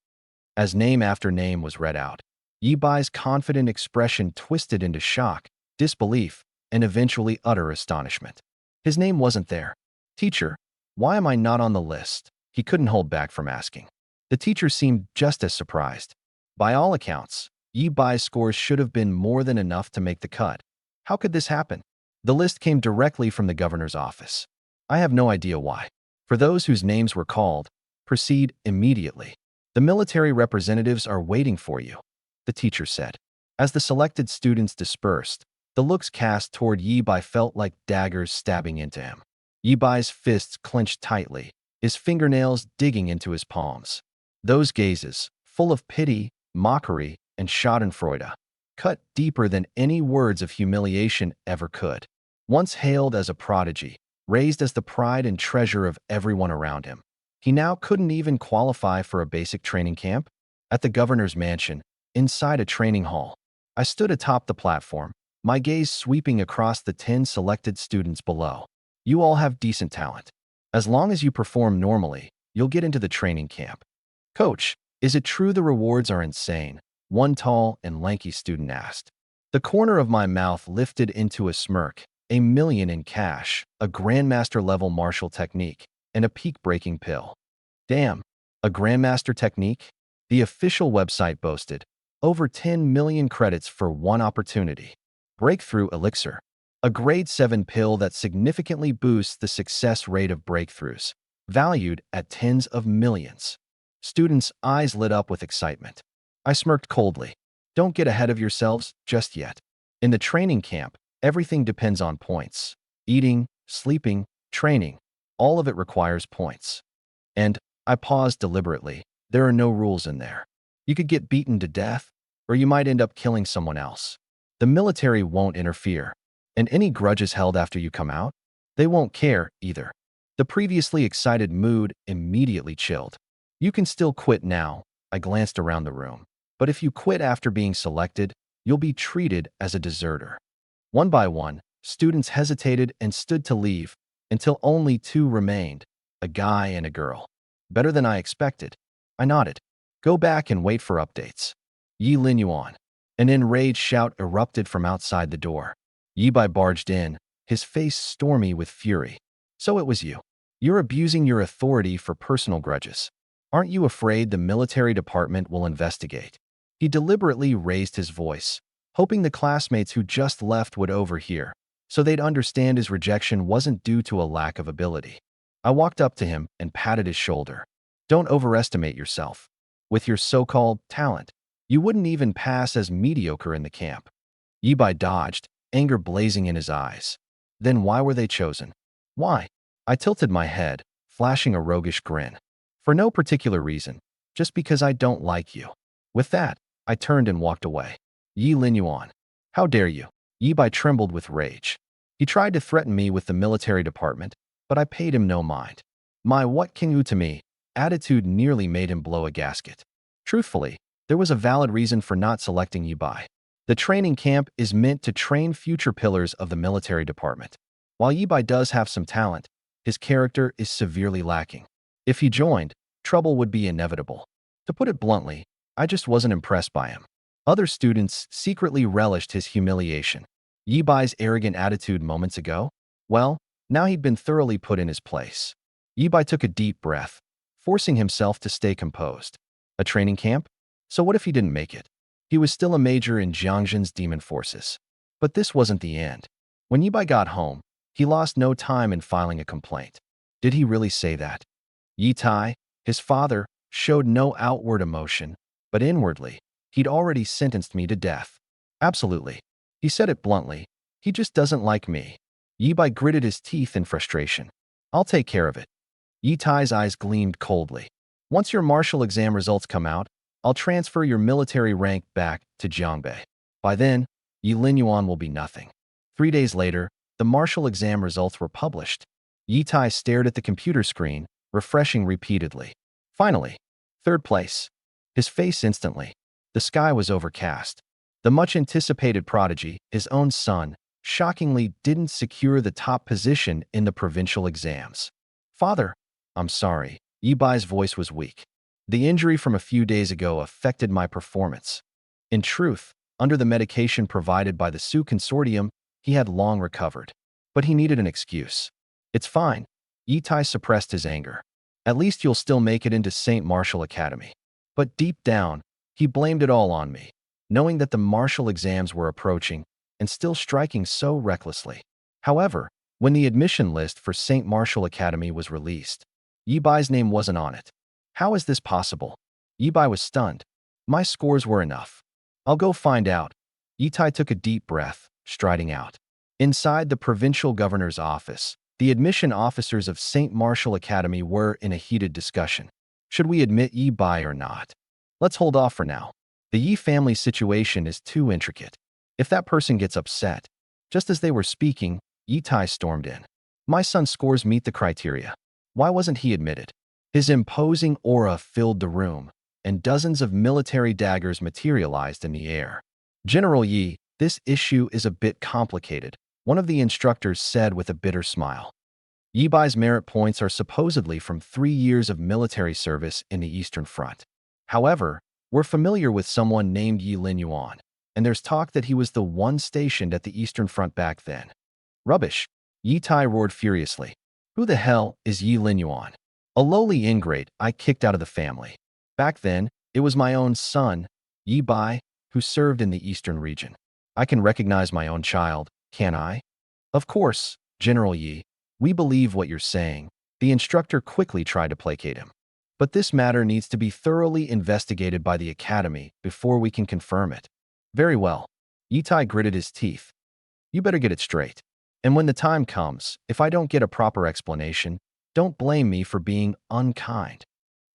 As name after name was read out, Yi Bai's confident expression twisted into shock, disbelief, and eventually utter astonishment. His name wasn't there. Teacher, why am I not on the list? He couldn't hold back from asking. The teacher seemed just as surprised. By all accounts, Yi Bai's scores should have been more than enough to make the cut. How could this happen? The list came directly from the governor's office. I have no idea why. For those whose names were called, proceed immediately. The military representatives are waiting for you, the teacher said. As the selected students dispersed, the looks cast toward Yi Bai felt like daggers stabbing into him. Yi Bai's fists clenched tightly, his fingernails digging into his palms. Those gazes, full of pity, mockery, and schadenfreude, cut deeper than any words of humiliation ever could. Once hailed as a prodigy, raised as the pride and treasure of everyone around him, he now couldn't even qualify for a basic training camp? At the governor's mansion, inside a training hall, I stood atop the platform, my gaze sweeping across the 10 selected students below. You all have decent talent. As long as you perform normally, you'll get into the training camp. Coach, is it true the rewards are insane? One tall and lanky student asked. The corner of my mouth lifted into a smirk. $1 million in cash, a grandmaster-level martial technique, and a peak-breaking pill. Damn, a grandmaster technique? The official website boasted. Over 10 million credits for one opportunity. Breakthrough elixir. A grade 7 pill that significantly boosts the success rate of breakthroughs, valued at tens of millions. Students' eyes lit up with excitement. I smirked coldly. Don't get ahead of yourselves just yet. In the training camp, everything depends on points. Eating, sleeping, training, all of it requires points. And I paused deliberately. There are no rules in there. You could get beaten to death, or you might end up killing someone else. The military won't interfere, and any grudges held after you come out, they won't care either. The previously excited mood immediately chilled. You can still quit now, I glanced around the room. But if you quit after being selected, you'll be treated as a deserter. One by one, students hesitated and stood to leave until only two remained, a guy and a girl. Better than I expected. I nodded. Go back and wait for updates. Yi Lin Yuan. An enraged shout erupted from outside the door. Yi Bai barged in, his face stormy with fury. So it was you. You're abusing your authority for personal grudges. Aren't you afraid the military department will investigate? He deliberately raised his voice, hoping the classmates who just left would overhear, so they'd understand his rejection wasn't due to a lack of ability. I walked up to him and patted his shoulder. Don't overestimate yourself. With your so-called talent, you wouldn't even pass as mediocre in the camp. Yi Bai dodged, anger blazing in his eyes. Then why were they chosen? Why? I tilted my head, flashing a roguish grin. For no particular reason, just because I don't like you. With that, I turned and walked away. Yi Lin Yuan. How dare you? Yi Bai trembled with rage. He tried to threaten me with the military department, but I paid him no mind. My what king you to me attitude nearly made him blow a gasket. Truthfully, there was a valid reason for not selecting Yi Bai. The training camp is meant to train future pillars of the military department. While Yi Bai does have some talent, his character is severely lacking. If he joined, trouble would be inevitable. To put it bluntly, I just wasn't impressed by him. Other students secretly relished his humiliation. Yi Bai's arrogant attitude moments ago? Well, now he'd been thoroughly put in his place. Yi Bai took a deep breath, forcing himself to stay composed. A training camp? So what if he didn't make it? He was still a major in Jiangxin's demon forces. But this wasn't the end. When Yi Bai got home, he lost no time in filing a complaint. Did he really say that? Yi Tai, his father, showed no outward emotion, but inwardly, he'd already sentenced me to death. Absolutely. He said it bluntly. He just doesn't like me. Yi Bai gritted his teeth in frustration. I'll take care of it. Yi Tai's eyes gleamed coldly. Once your martial exam results come out, I'll transfer your military rank back to Jiangbei. By then, Yi Lin Yuan will be nothing. 3 days later, the martial exam results were published. Yi Tai stared at the computer screen, refreshing repeatedly. Finally, 3rd place. His face instantly. The sky was overcast. The much-anticipated prodigy, his own son, shockingly didn't secure the top position in the provincial exams. Father, I'm sorry. Yi Bai's voice was weak. The injury from a few days ago affected my performance. In truth, under the medication provided by the Su Consortium, he had long recovered. But he needed an excuse. It's fine. Yi Tai suppressed his anger. At least you'll still make it into St. Martial Academy. But deep down, he blamed it all on me, knowing that the martial exams were approaching and still striking so recklessly. However, when the admission list for St. Martial Academy was released, Yi Bai's name wasn't on it. How is this possible? Yi Bai was stunned. My scores were enough. I'll go find out. Yi Tai took a deep breath, striding out. Inside the provincial governor's office, the admission officers of St. Martial Academy were in a heated discussion. Should we admit Yi Bai or not? Let's hold off for now. The Yi family situation is too intricate. If that person gets upset. Just as they were speaking, Yi Tai stormed in. My son's scores meet the criteria. Why wasn't he admitted? His imposing aura filled the room, and dozens of military daggers materialized in the air. General Yi, this issue is a bit complicated, one of the instructors said with a bitter smile. Yi Bai's merit points are supposedly from 3 years of military service in the Eastern Front. However, we're familiar with someone named Yi Lin Yuan, and there's talk that he was the one stationed at the Eastern Front back then. Rubbish! Yi Tai roared furiously. Who the hell is Yi Lin Yuan? A lowly ingrate I kicked out of the family. Back then, it was my own son, Yi Bai, who served in the Eastern region. I can recognize my own child, can I? Of course, General Yi. We believe what you're saying. The instructor quickly tried to placate him. But this matter needs to be thoroughly investigated by the academy before we can confirm it. Very well. Yi Tai gritted his teeth. You better get it straight. And when the time comes, if I don't get a proper explanation, don't blame me for being unkind.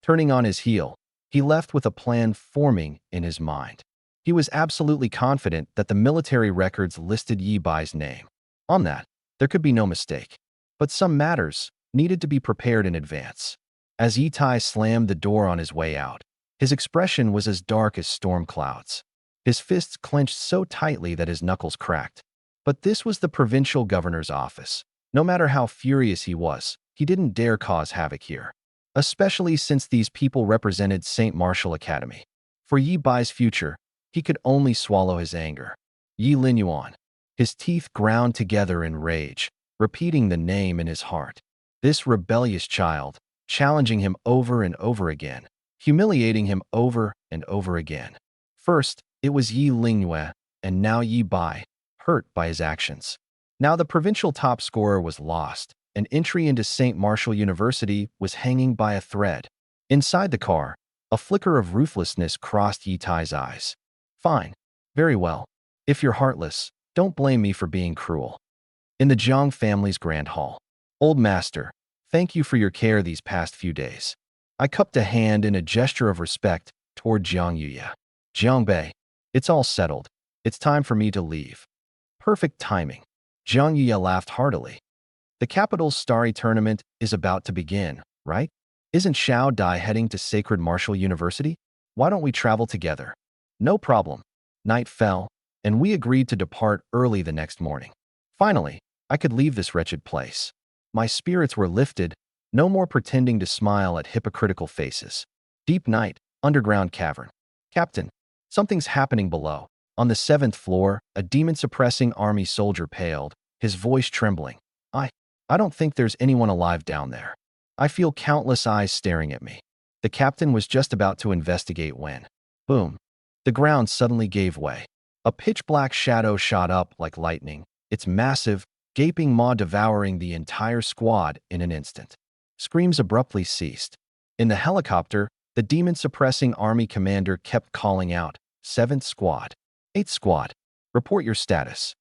Turning on his heel, He left with a plan forming in his mind. He was absolutely confident that the military records listed Yi Bai's name. On that, there could be no mistake. But some matters needed to be prepared in advance. As Yi Tai slammed the door on his way out, his expression was as dark as storm clouds. His fists clenched so tightly that his knuckles cracked. But this was the provincial governor's office. No matter how furious he didn't dare cause havoc here, especially since these people represented St. Martial Academy. For Yi Bai's future, he could only swallow his anger. Yi Linyuan. His teeth ground together in rage, repeating the name in his heart. This rebellious child, challenging him over and over again, humiliating him over and over again. First, it was Yi Lingyue, and now Yi Bai, hurt by his actions. Now the provincial top scorer was lost, and entry into St. Martial University was hanging by a thread. Inside the car, a flicker of ruthlessness crossed Yi Tai's eyes. Fine. Very well. If you're heartless, don't blame me for being cruel. In the Jiang family's grand hall. Old master, thank you for your care these past few days. I cupped a hand in a gesture of respect toward Jiang Yuya. Jiang Bei, it's all settled. It's time for me to leave. Perfect timing. Jiang Yuya laughed heartily. The capital's starry tournament is about to begin, right? Isn't Xiao Dai heading to Sacred Martial University? Why don't we travel together? No problem. Night fell, and we agreed to depart early the next morning. Finally, I could leave this wretched place. My spirits were lifted, no more pretending to smile at hypocritical faces. Deep night, underground cavern. Captain, something's happening below. On the 7th floor, a demon-suppressing army soldier paled, his voice trembling. I don't think there's anyone alive down there. I feel countless eyes staring at me. The captain was just about to investigate when, boom, the ground suddenly gave way. A pitch-black shadow shot up like lightning, its massive, gaping maw devouring the entire squad in an instant. Screams abruptly ceased. In the helicopter, the demon-suppressing army commander kept calling out, 7th squad, 8th squad, report your status.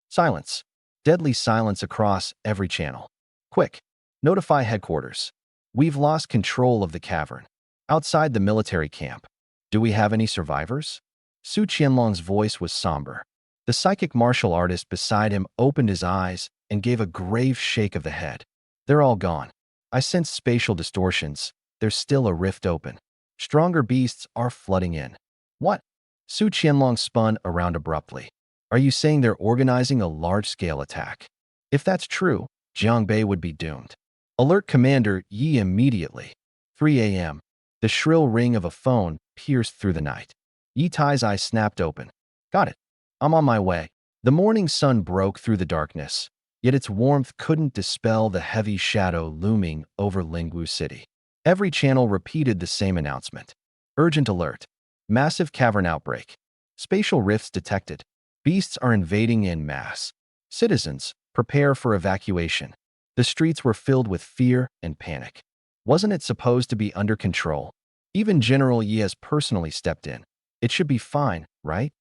Silence. Deadly silence across every channel. Quick, notify headquarters. We've lost control of the cavern. Outside the military camp. Do we have any survivors? Su Qianlong's voice was somber. The psychic martial artist beside him opened his eyes and gave a grave shake of the head. They're all gone. I sense spatial distortions. There's still a rift open. Stronger beasts are flooding in. What? Su Qianlong spun around abruptly. Are you saying they're organizing a large-scale attack? If that's true, Jiang Bei would be doomed. Alert Commander Yi immediately. 3 a.m. The shrill ring of a phone pierced through the night. Yi Tai's eyes snapped open. Got it. I'm on my way. The morning sun broke through the darkness, yet its warmth couldn't dispel the heavy shadow looming over Lingwu City. Every channel repeated the same announcement. Urgent alert. Massive cavern outbreak. Spatial rifts detected. Beasts are invading en masse. Citizens, prepare for evacuation. The streets were filled with fear and panic. Wasn't it supposed to be under control? Even General Yi has personally stepped in. It should be fine, right?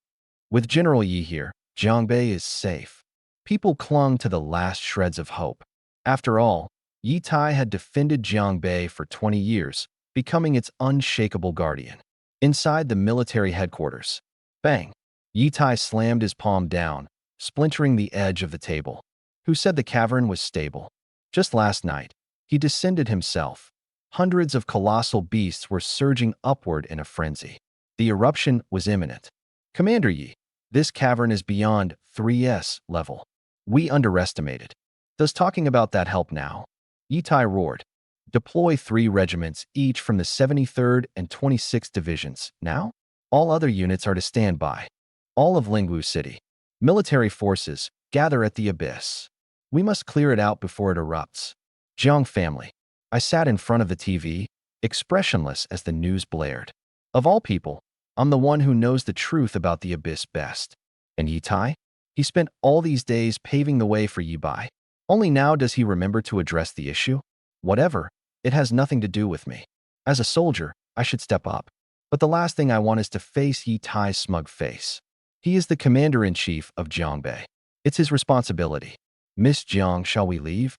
With General Yi here, Jiang Bei is safe. People clung to the last shreds of hope. After all, Yi Tai had defended Jiang Bei for 20 years, becoming its unshakable guardian. Inside the military headquarters. Bang! Yi Tai slammed his palm down, splintering the edge of the table. Who said the cavern was stable? Just last night, he descended himself. Hundreds of colossal beasts were surging upward in a frenzy. The eruption was imminent. Commander Yi, this cavern is beyond 3S level. We underestimated. Does talking about that help now? Yi Tai roared. Deploy 3 regiments, each from the 73rd and 26th divisions. Now? All other units are to stand by. All of Lingwu City. Military forces, gather at the abyss. We must clear it out before it erupts. Jiang family. I sat in front of the TV, expressionless as the news blared. Of all people, I'm the one who knows the truth about the abyss best. And Yi Tai? He spent all these days paving the way for Yi Bai. Only now does he remember to address the issue? Whatever, it has nothing to do with me. As a soldier, I should step up. But the last thing I want is to face Yi Tai's smug face. He is the commander-in-chief of Jiang Bei. It's his responsibility. Miss Jiang, shall we leave?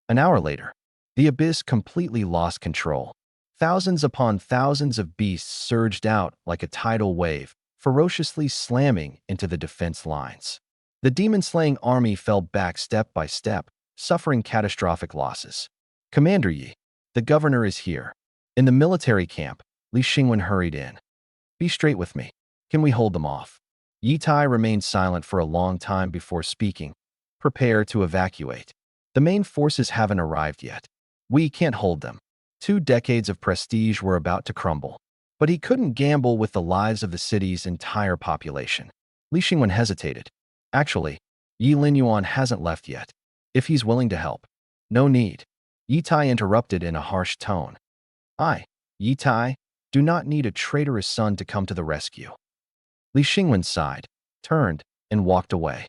An hour later, the abyss completely lost control. Thousands upon thousands of beasts surged out like a tidal wave, ferociously slamming into the defense lines. The demon-slaying army fell back step by step, suffering catastrophic losses. Commander Yi, the governor is here. In the military camp, Li Xingwen hurried in. Be straight with me. Can we hold them off? Yi Tai remained silent for a long time before speaking. Prepare to evacuate. The main forces haven't arrived yet. We can't hold them. 2 decades of prestige were about to crumble. But he couldn't gamble with the lives of the city's entire population. Li Xingwen hesitated. Actually, Yi Linyuan hasn't left yet. If he's willing to help. No need. Yi Tai interrupted in a harsh tone. Yi Tai, do not need a traitorous son to come to the rescue. Li Xingwen sighed, turned, and walked away.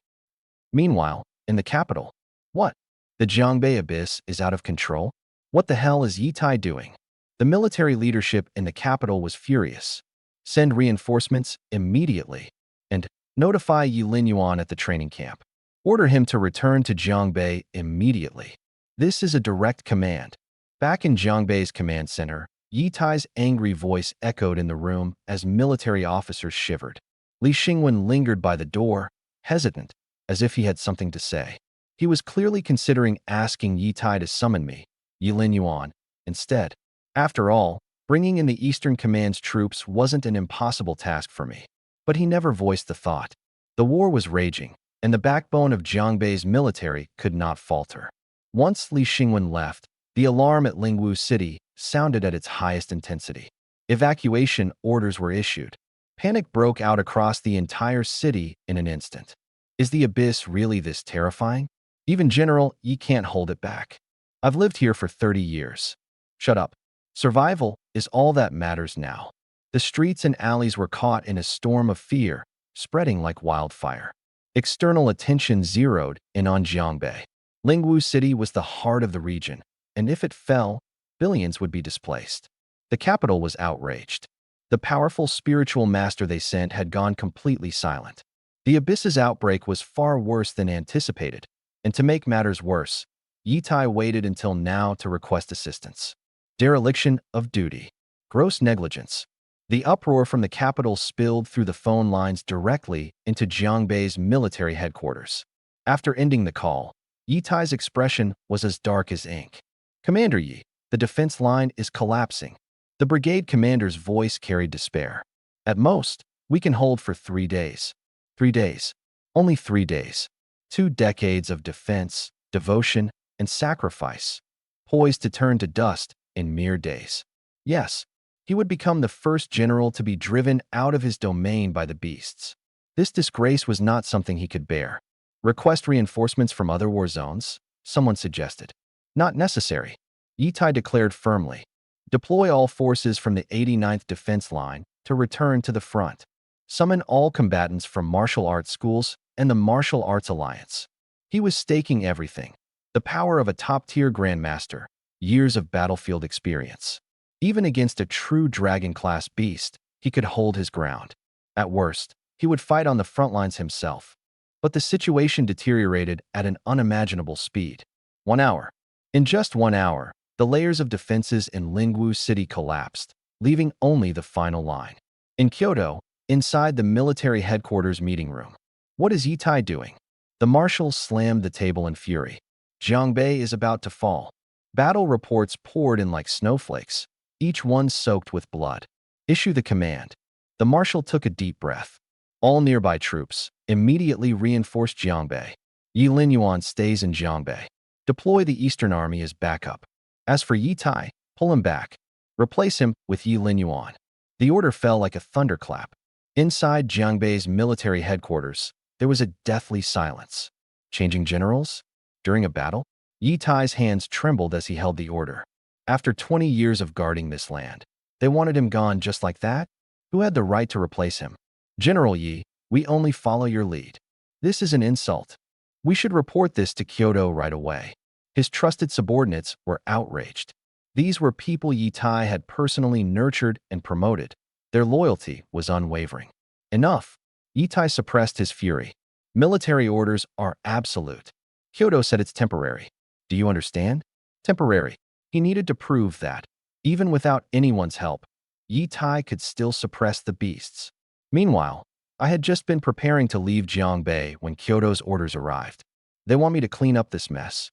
Meanwhile, in the capital, what? The Jiangbei abyss is out of control? What the hell is Yi Tai doing? The military leadership in the capital was furious. Send reinforcements immediately, and notify Yi Linyuan at the training camp. Order him to return to Jiangbei immediately. This is a direct command. Back in Jiangbei's command center, Yi Tai's angry voice echoed in the room as military officers shivered. Li Xingwen lingered by the door, hesitant, as if he had something to say. He was clearly considering asking Yi Tai to summon me, Yi Linyuan, instead. After all, bringing in the Eastern Command's troops wasn't an impossible task for me. But he never voiced the thought. The war was raging, and the backbone of Jiangbei's military could not falter. Once Li Xingwen left, the alarm at Lingwu City sounded at its highest intensity. Evacuation orders were issued. Panic broke out across the entire city in an instant. Is the abyss really this terrifying? Even General Yi can't hold it back. I've lived here for 30 years. Shut up. Survival is all that matters now. The streets and alleys were caught in a storm of fear, spreading like wildfire. External attention zeroed in on Jiangbei. Lingwu City was the heart of the region, and if it fell, billions would be displaced. The capital was outraged. The powerful spiritual master they sent had gone completely silent. The abyss's outbreak was far worse than anticipated, and to make matters worse, Yi Tai waited until now to request assistance. Dereliction of duty. Gross negligence. The uproar from the capital spilled through the phone lines directly into Jiangbei's military headquarters. After ending the call, Yi Tai's expression was as dark as ink. Commander Yi, the defense line is collapsing. The brigade commander's voice carried despair. At most, we can hold for 3 days. 3 days. Only 3 days. 2 decades of defense, devotion, and sacrifice, poised to turn to dust in mere days. Yes, he would become the first general to be driven out of his domain by the beasts. This disgrace was not something he could bear. Request reinforcements from other war zones, someone suggested. Not necessary. Yi Tai declared firmly. Deploy all forces from the 89th Defense Line to return to the front. Summon all combatants from martial arts schools and the Martial Arts Alliance. He was staking everything. The power of a top-tier grandmaster, years of battlefield experience. Even against a true dragon-class beast, he could hold his ground. At worst, he would fight on the front lines himself. But the situation deteriorated at an unimaginable speed. 1 hour. In just 1 hour, the layers of defenses in Lingwu City collapsed, leaving only the final line. In Kyoto, inside the military headquarters meeting room. What is Yi Tai doing? The marshal slammed the table in fury. Jiangbei is about to fall. Battle reports poured in like snowflakes, each one soaked with blood. Issue the command. The marshal took a deep breath. All nearby troops immediately reinforced Jiangbei. Yi Linyuan stays in Jiangbei. Deploy the Eastern Army as backup. As for Yi Tai, pull him back. Replace him with Yi Linyuan. The order fell like a thunderclap. Inside Jiangbei's military headquarters, there was a deathly silence. Changing generals? During a battle? Yi Tai's hands trembled as he held the order. After 20 years of guarding this land, they wanted him gone just like that? Who had the right to replace him? General Yi, we only follow your lead. This is an insult. We should report this to Kyoto right away. His trusted subordinates were outraged. These were people Yi Tai had personally nurtured and promoted. Their loyalty was unwavering. Enough. Yi Tai suppressed his fury. Military orders are absolute. Kyoto said it's temporary. Do you understand? Temporary. He needed to prove that. Even without anyone's help, Yi Tai could still suppress the beasts. Meanwhile, I had just been preparing to leave Jiangbei when Kyoto's orders arrived. They want me to clean up this mess.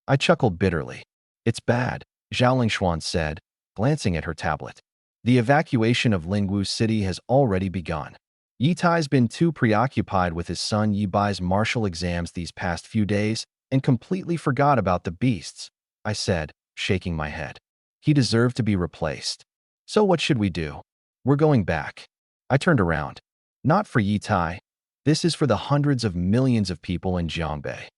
I chuckled bitterly. It's bad, Zhao Lingshuan said, glancing at her tablet. The evacuation of Lingwu City has already begun. Yi Tai's been too preoccupied with his son Yi Bai's martial exams these past few days and completely forgot about the beasts, I said, shaking my head. He deserved to be replaced. So what should we do? We're going back. I turned around. Not for Yi Tai. This is for the hundreds of millions of people in Jiangbei.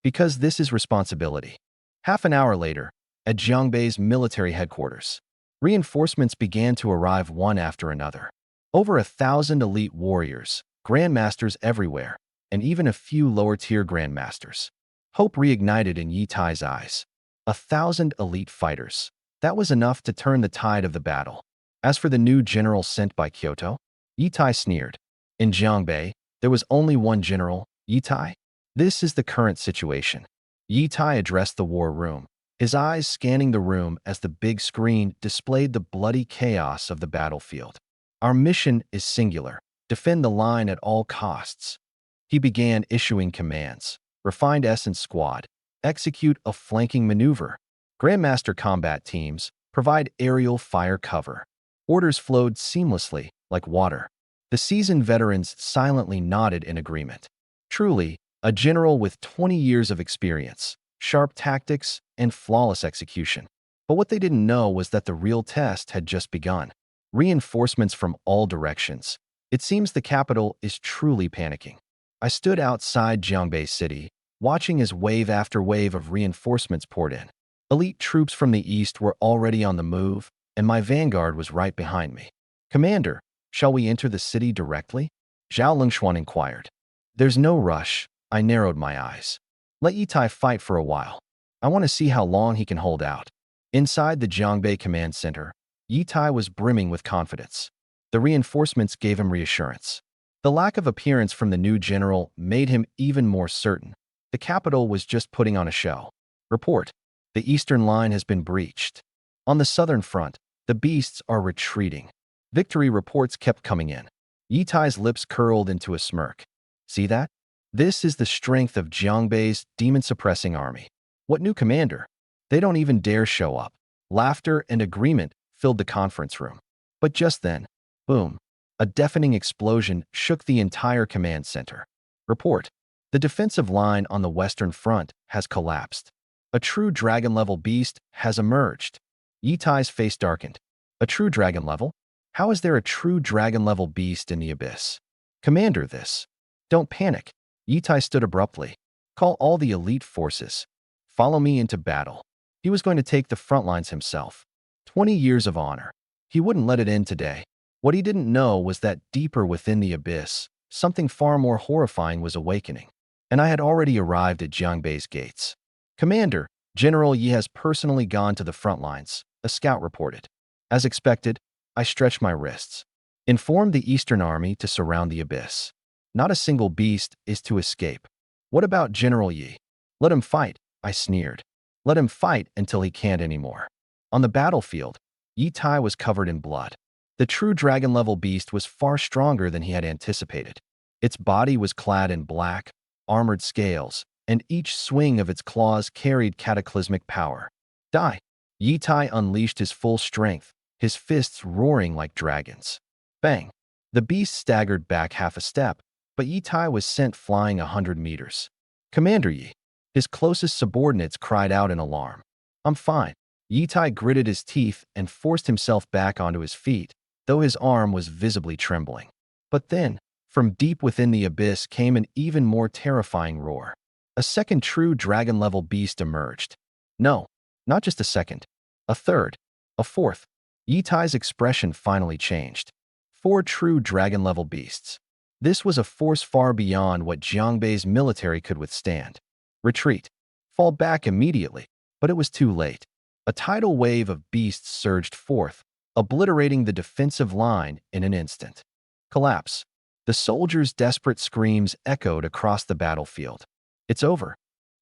Because this is responsibility. Half an hour later, at Jiangbei's military headquarters, reinforcements began to arrive one after another. Over 1,000 elite warriors, grandmasters everywhere, and even a few lower-tier grandmasters. Hope reignited in Yi Tai's eyes. 1,000 elite fighters. That was enough to turn the tide of the battle. As for the new general sent by Kyoto, Yi Tai sneered. In Jiangbei, there was only one general, Yi Tai. This is the current situation. Yi Tai addressed the war room, his eyes scanning the room as the big screen displayed the bloody chaos of the battlefield. Our mission is singular. Defend the line at all costs. He began issuing commands. Refined Essence Squad. Execute a flanking maneuver. Grandmaster combat teams. Provide aerial fire cover. Orders flowed seamlessly, like water. The seasoned veterans silently nodded in agreement. Truly, a general with 20 years of experience, sharp tactics, and flawless execution. But what they didn't know was that the real test had just begun. Reinforcements from all directions. It seems the capital is truly panicking. I stood outside Jiangbei City, watching as wave after wave of reinforcements poured in. Elite troops from the east were already on the move, and my vanguard was right behind me. Commander, shall we enter the city directly? Zhao Lingshuan inquired. There's no rush. I narrowed my eyes. Let Yi Tai fight for a while. I want to see how long he can hold out. Inside the Jiangbei Command Center, Yi Tai was brimming with confidence. The reinforcements gave him reassurance. The lack of appearance from the new general made him even more certain. The capital was just putting on a show. Report. The eastern line has been breached. On the southern front, the beasts are retreating. Victory reports kept coming in. Yi Tai's lips curled into a smirk. See that? This is the strength of Jiangbei's demon-suppressing army. What new commander? They don't even dare show up. Laughter and agreement filled the conference room. But just then, boom, a deafening explosion shook the entire command center. Report. The defensive line on the western front has collapsed. A true dragon-level beast has emerged. Yi Tai's face darkened. A true dragon level? How is there a true dragon-level beast in the abyss? Commander, this. Don't panic. Yi Tai stood abruptly. Call all the elite forces. Follow me into battle. He was going to take the front lines himself. 20 years of honor. He wouldn't let it end today. What he didn't know was that deeper within the abyss, something far more horrifying was awakening. And I had already arrived at Jiangbei's gates. Commander, General Yi has personally gone to the front lines, a scout reported. As expected, I stretched my wrists. Inform the Eastern Army to surround the abyss. Not a single beast is to escape. What about General Yi? Let him fight, I sneered. Let him fight until he can't anymore. On the battlefield, Yi Tai was covered in blood. The true dragon-level beast was far stronger than he had anticipated. Its body was clad in black, armored scales, and each swing of its claws carried cataclysmic power. Die! Yi Tai unleashed his full strength, his fists roaring like dragons. Bang! The beast staggered back half a step, but Yi Tai was sent flying 100 meters. Commander Yi! His closest subordinates cried out in alarm. I'm fine. Yi Tai gritted his teeth and forced himself back onto his feet, though his arm was visibly trembling. But then, from deep within the abyss came an even more terrifying roar. A second true dragon-level beast emerged. No, not just a second. A third. A fourth. Yi Tai's expression finally changed. 4 true dragon-level beasts. This was a force far beyond what Jiangbei's military could withstand. Retreat. Fall back immediately. But it was too late. A tidal wave of beasts surged forth, obliterating the defensive line in an instant. Collapse. The soldiers' desperate screams echoed across the battlefield. It's over.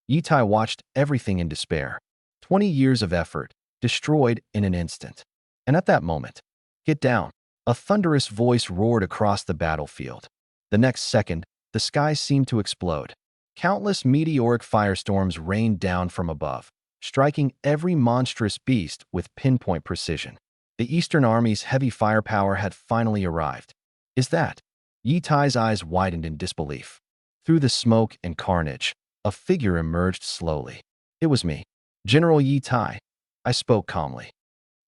Yi Tai watched everything in despair. 20 years of effort, destroyed in an instant. And at that moment, "Get down!" A thunderous voice roared across the battlefield. The next second, the sky seemed to explode. Countless meteoric firestorms rained down from above, striking every monstrous beast with pinpoint precision. The Eastern Army's heavy firepower had finally arrived. "Is that?" Yi Tai's eyes widened in disbelief. Through the smoke and carnage, a figure emerged slowly. "It was me, General Yi Tai," I spoke calmly.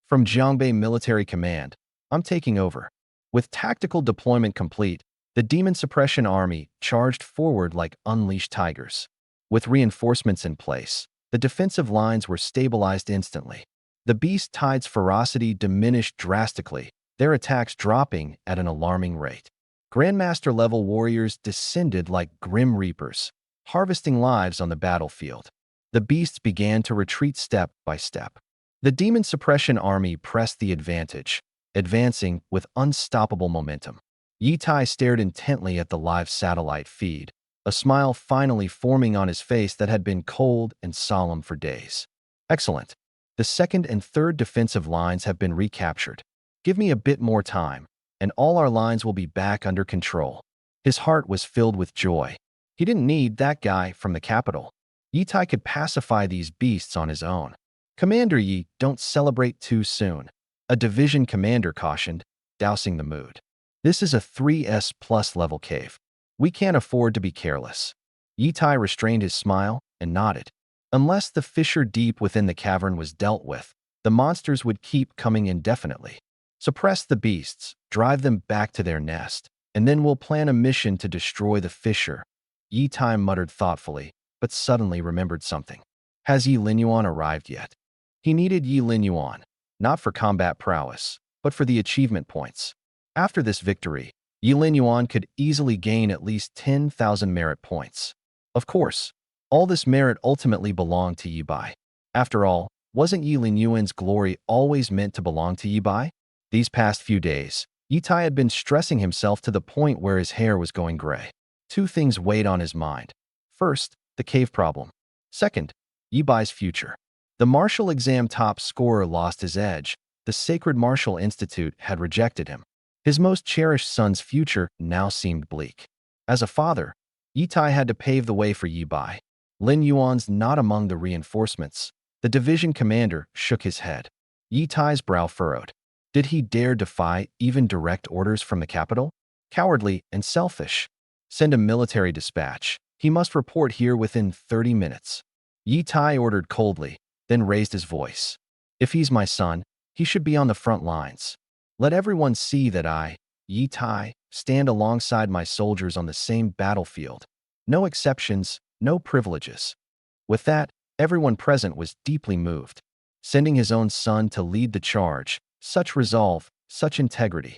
"From Jiangbei Military Command, I'm taking over." With tactical deployment complete, the Demon Suppression Army charged forward like unleashed tigers. With reinforcements in place, the defensive lines were stabilized instantly. The Beast Tide's ferocity diminished drastically, their attacks dropping at an alarming rate. Grandmaster-level warriors descended like grim reapers, harvesting lives on the battlefield. The beasts began to retreat step by step. The Demon Suppression Army pressed the advantage, advancing with unstoppable momentum. Yi Tai stared intently at the live satellite feed, a smile finally forming on his face that had been cold and solemn for days. "Excellent. The second and third defensive lines have been recaptured. Give me a bit more time, and all our lines will be back under control." His heart was filled with joy. He didn't need that guy from the capital. Yi Tai could pacify these beasts on his own. "Commander Yi, don't celebrate too soon," a division commander cautioned, dousing the mood. "This is a 3S+ level cave. We can't afford to be careless." Yi Tai restrained his smile and nodded. Unless the fissure deep within the cavern was dealt with, the monsters would keep coming indefinitely. "Suppress the beasts, drive them back to their nest, and then we'll plan a mission to destroy the fissure." Yi Tai muttered thoughtfully, but suddenly remembered something. Has Yi Linyuan arrived yet? He needed Yi Linyuan, not for combat prowess, but for the achievement points. After this victory, Yi Linyuan could easily gain at least 10,000 merit points. Of course, all this merit ultimately belonged to Yi Bai. After all, wasn't Yi Linyuan's glory always meant to belong to Yi Bai? These past few days, Yi Tai had been stressing himself to the point where his hair was going gray. Two things weighed on his mind. First, the cave problem. Second, Yi Bai's future. The martial exam top scorer lost his edge. The Sacred Martial Institute had rejected him. His most cherished son's future now seemed bleak. As a father, Yi Tai had to pave the way for Yi Bai. Lin Yuan's not among the reinforcements. The division commander shook his head. Yi Tai's brow furrowed. Did he dare defy even direct orders from the capital? Cowardly and selfish. Send a military dispatch. He must report here within 30 minutes. Yi Tai ordered coldly, then raised his voice. "If he's my son, he should be on the front lines. Let everyone see that I, Yi Tai, stand alongside my soldiers on the same battlefield. No exceptions, no privileges." With that, everyone present was deeply moved. Sending his own son to lead the charge, such resolve, such integrity.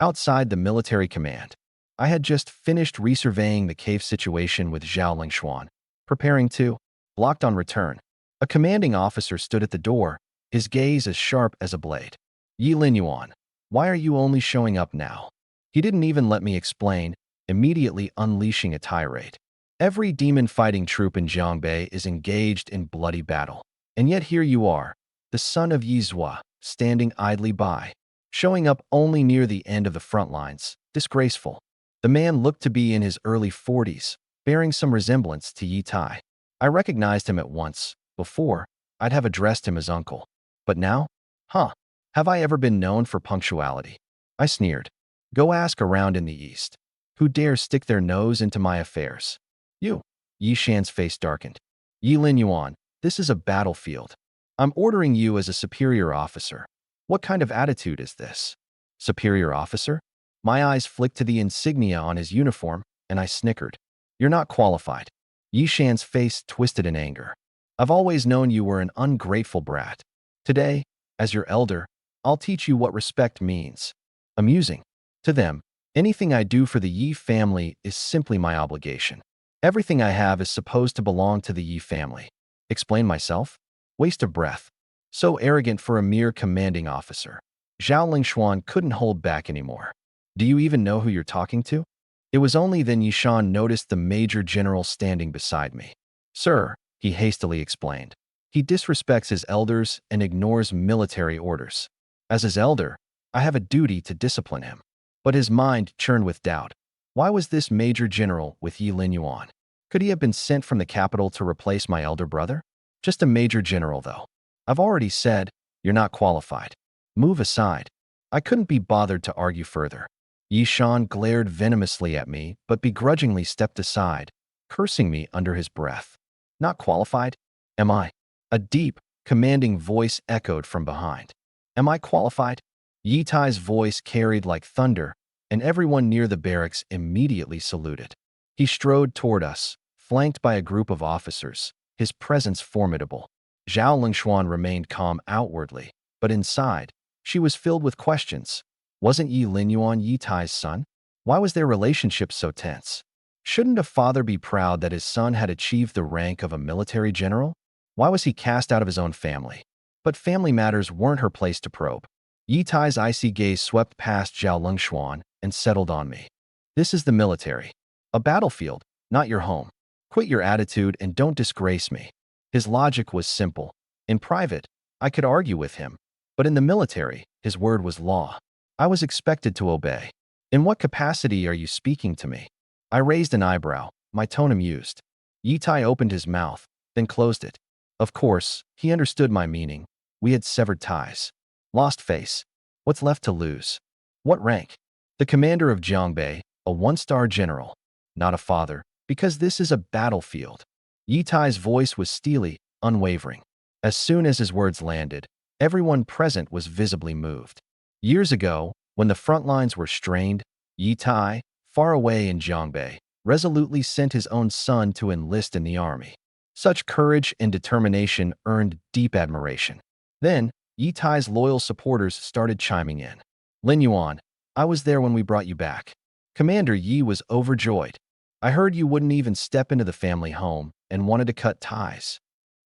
Outside the military command, I had just finished resurveying the cave situation with Zhao Lingshuan, preparing to, blocked on return. A commanding officer stood at the door, his gaze as sharp as a blade. "Yi Linyuan, why are you only showing up now?" He didn't even let me explain, immediately unleashing a tirade. "Every demon-fighting troop in Jiangbei is engaged in bloody battle. And yet here you are, the son of Yi Zhua, standing idly by, showing up only near the end of the front lines. Disgraceful." The man looked to be in his early 40s, bearing some resemblance to Yi Tai. I recognized him at once. Before, I'd have addressed him as uncle. But now? Have I ever been known for punctuality? I sneered. "Go ask around in the East. Who dares stick their nose into my affairs?" "You." Yi Shan's face darkened. "Yi Linyuan, this is a battlefield. I'm ordering you as a superior officer. What kind of attitude is this?" "Superior officer?" My eyes flicked to the insignia on his uniform, and I snickered. "You're not qualified." Yi Shan's face twisted in anger. "I've always known you were an ungrateful brat. Today, as your elder, I'll teach you what respect means." Amusing. To them, anything I do for the Yi family is simply my obligation. Everything I have is supposed to belong to the Yi family. Explain myself? Waste of breath. So arrogant for a mere commanding officer. Zhao Lingshuan couldn't hold back anymore. "Do you even know who you're talking to?" It was only then Yishan noticed the major general standing beside me. "Sir," he hastily explained, "he disrespects his elders and ignores military orders." As his elder, I have a duty to discipline him. But his mind churned with doubt. Why was this major general with Yi Linyuan? Could he have been sent from the capital to replace my elder brother? Just a major general, though. I've already said, you're not qualified. Move aside. I couldn't be bothered to argue further. Yi Shan glared venomously at me, but begrudgingly stepped aside, cursing me under his breath. Not qualified? Am I? A deep, commanding voice echoed from behind. Am I qualified? Yi Tai's voice carried like thunder, and everyone near the barracks immediately saluted. He strode toward us, flanked by a group of officers, his presence formidable. Zhao Lingshuan remained calm outwardly, but inside, she was filled with questions. Wasn't Yi Linyuan Yi Tai's son? Why was their relationship so tense? Shouldn't a father be proud that his son had achieved the rank of a military general? Why was he cast out of his own family? But family matters weren't her place to probe. Yi Tai's icy gaze swept past Zhao Lingshuan and settled on me. This is the military. A battlefield, not your home. Quit your attitude and don't disgrace me. His logic was simple. In private, I could argue with him. But in the military, his word was law. I was expected to obey. In what capacity are you speaking to me? I raised an eyebrow, my tone amused. Yi Tai opened his mouth, then closed it. Of course, he understood my meaning. We had severed ties. Lost face. What's left to lose? What rank? The commander of Jiangbei, a one-star general. Not a father, because this is a battlefield. Yi Tai's voice was steely, unwavering. As soon as his words landed, everyone present was visibly moved. Years ago, when the front lines were strained, Yi Tai, far away in Jiangbei, resolutely sent his own son to enlist in the army. Such courage and determination earned deep admiration. Then, Yi Tai's loyal supporters started chiming in. Lin Yuan, I was there when we brought you back. Commander Yi was overjoyed. I heard you wouldn't even step into the family home and wanted to cut ties.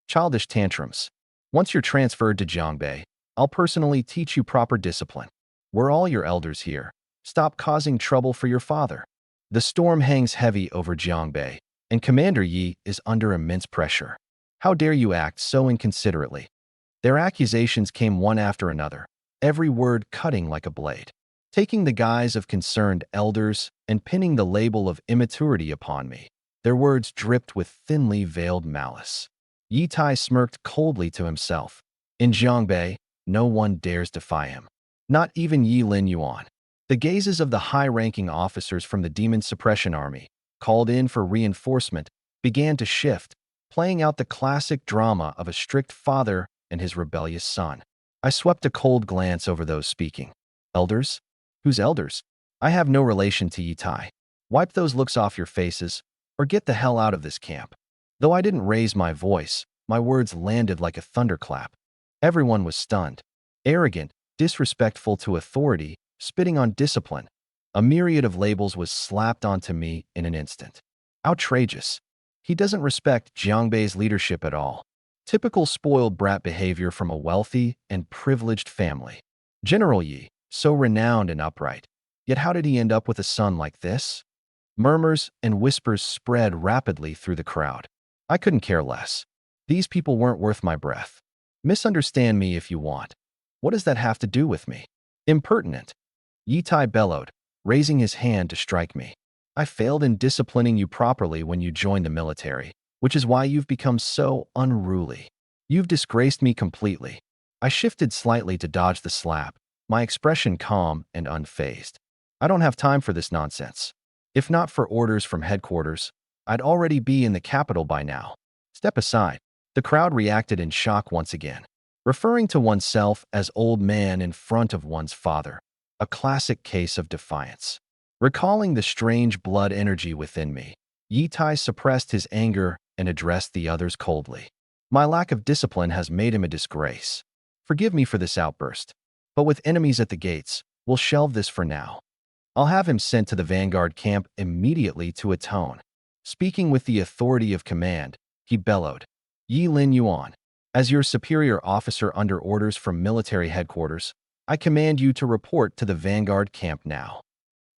Childish tantrums. Once you're transferred to Jiangbei, I'll personally teach you proper discipline. We're all your elders here. Stop causing trouble for your father. The storm hangs heavy over Jiangbei, and Commander Yi is under immense pressure. How dare you act so inconsiderately? Their accusations came one after another, every word cutting like a blade, taking the guise of concerned elders and pinning the label of immaturity upon me. Their words dripped with thinly veiled malice. Yi Tai smirked coldly to himself. In Jiangbei, no one dares defy him. Not even Yi Lin Yuan. The gazes of the high-ranking officers from the Demon Suppression Army, called in for reinforcement, began to shift, playing out the classic drama of a strict father and his rebellious son. I swept a cold glance over those speaking. Elders? Whose elders? I have no relation to Yi Tai. Wipe those looks off your faces, or get the hell out of this camp. Though I didn't raise my voice, my words landed like a thunderclap. Everyone was stunned. Arrogant, disrespectful to authority, spitting on discipline. A myriad of labels was slapped onto me in an instant. Outrageous. He doesn't respect Jiangbei's leadership at all. Typical spoiled brat behavior from a wealthy and privileged family. General Yi, so renowned and upright. Yet how did he end up with a son like this? Murmurs and whispers spread rapidly through the crowd. I couldn't care less. These people weren't worth my breath. Misunderstand me if you want. What does that have to do with me? Impertinent. Yi Tai bellowed, raising his hand to strike me. I failed in disciplining you properly when you joined the military, which is why you've become so unruly. You've disgraced me completely. I shifted slightly to dodge the slap, my expression calm and unfazed. I don't have time for this nonsense. If not for orders from headquarters, I'd already be in the capital by now. Step aside. The crowd reacted in shock once again. Referring to oneself as old man in front of one's father. A classic case of defiance. Recalling the strange blood energy within me, Yi Tai suppressed his anger and addressed the others coldly. My lack of discipline has made him a disgrace. Forgive me for this outburst. But with enemies at the gates, we'll shelve this for now. I'll have him sent to the vanguard camp immediately to atone. Speaking with the authority of command, he bellowed, Yi Lin Yuan, as your superior officer under orders from military headquarters, I command you to report to the vanguard camp now.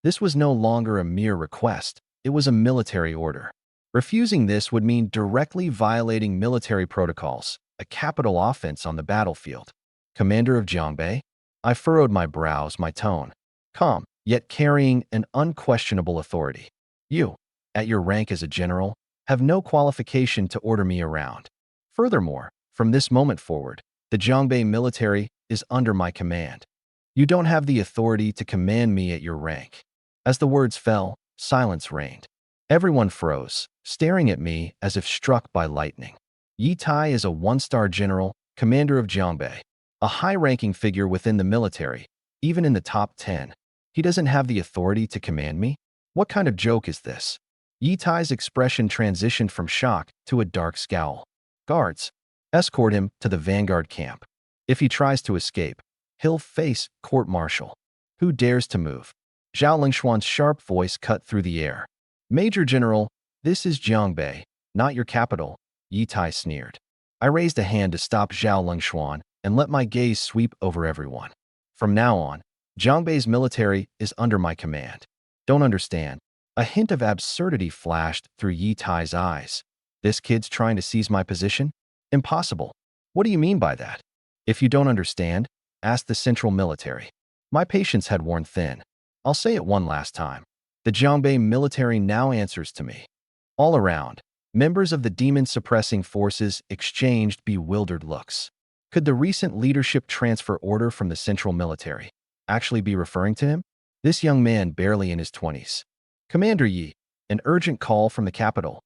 This was no longer a mere request, it was a military order. Refusing this would mean directly violating military protocols, a capital offense on the battlefield. Commander of Jiangbei? I furrowed my brows, my tone calm, yet carrying an unquestionable authority. You, at your rank as a general, have no qualification to order me around. Furthermore, from this moment forward, the Jiangbei military is under my command. You don't have the authority to command me at your rank. As the words fell, silence reigned. Everyone froze, staring at me as if struck by lightning. Yi Tai is a one-star general, commander of Jiangbei, a high-ranking figure within the military, even in the top 10. He doesn't have the authority to command me? What kind of joke is this? Yi Tai's expression transitioned from shock to a dark scowl. Guards, escort him to the vanguard camp. If he tries to escape, he'll face court-martial. Who dares to move? Zhao Lingshuan's sharp voice cut through the air. Major General, this is Jiangbei, not your capital, Yi Tai sneered. I raised a hand to stop Zhao Lingshuan and let my gaze sweep over everyone. From now on, Jiangbei's military is under my command. Don't understand. A hint of absurdity flashed through Yi Tai's eyes. This kid's trying to seize my position? Impossible. What do you mean by that? If you don't understand, ask the central military. My patience had worn thin. I'll say it one last time. The Jiangbei military now answers to me. All around, members of the demon-suppressing forces exchanged bewildered looks. Could the recent leadership transfer order from the central military actually be referring to him? This young man barely in his 20s. Commander Yi, an urgent call from the capital.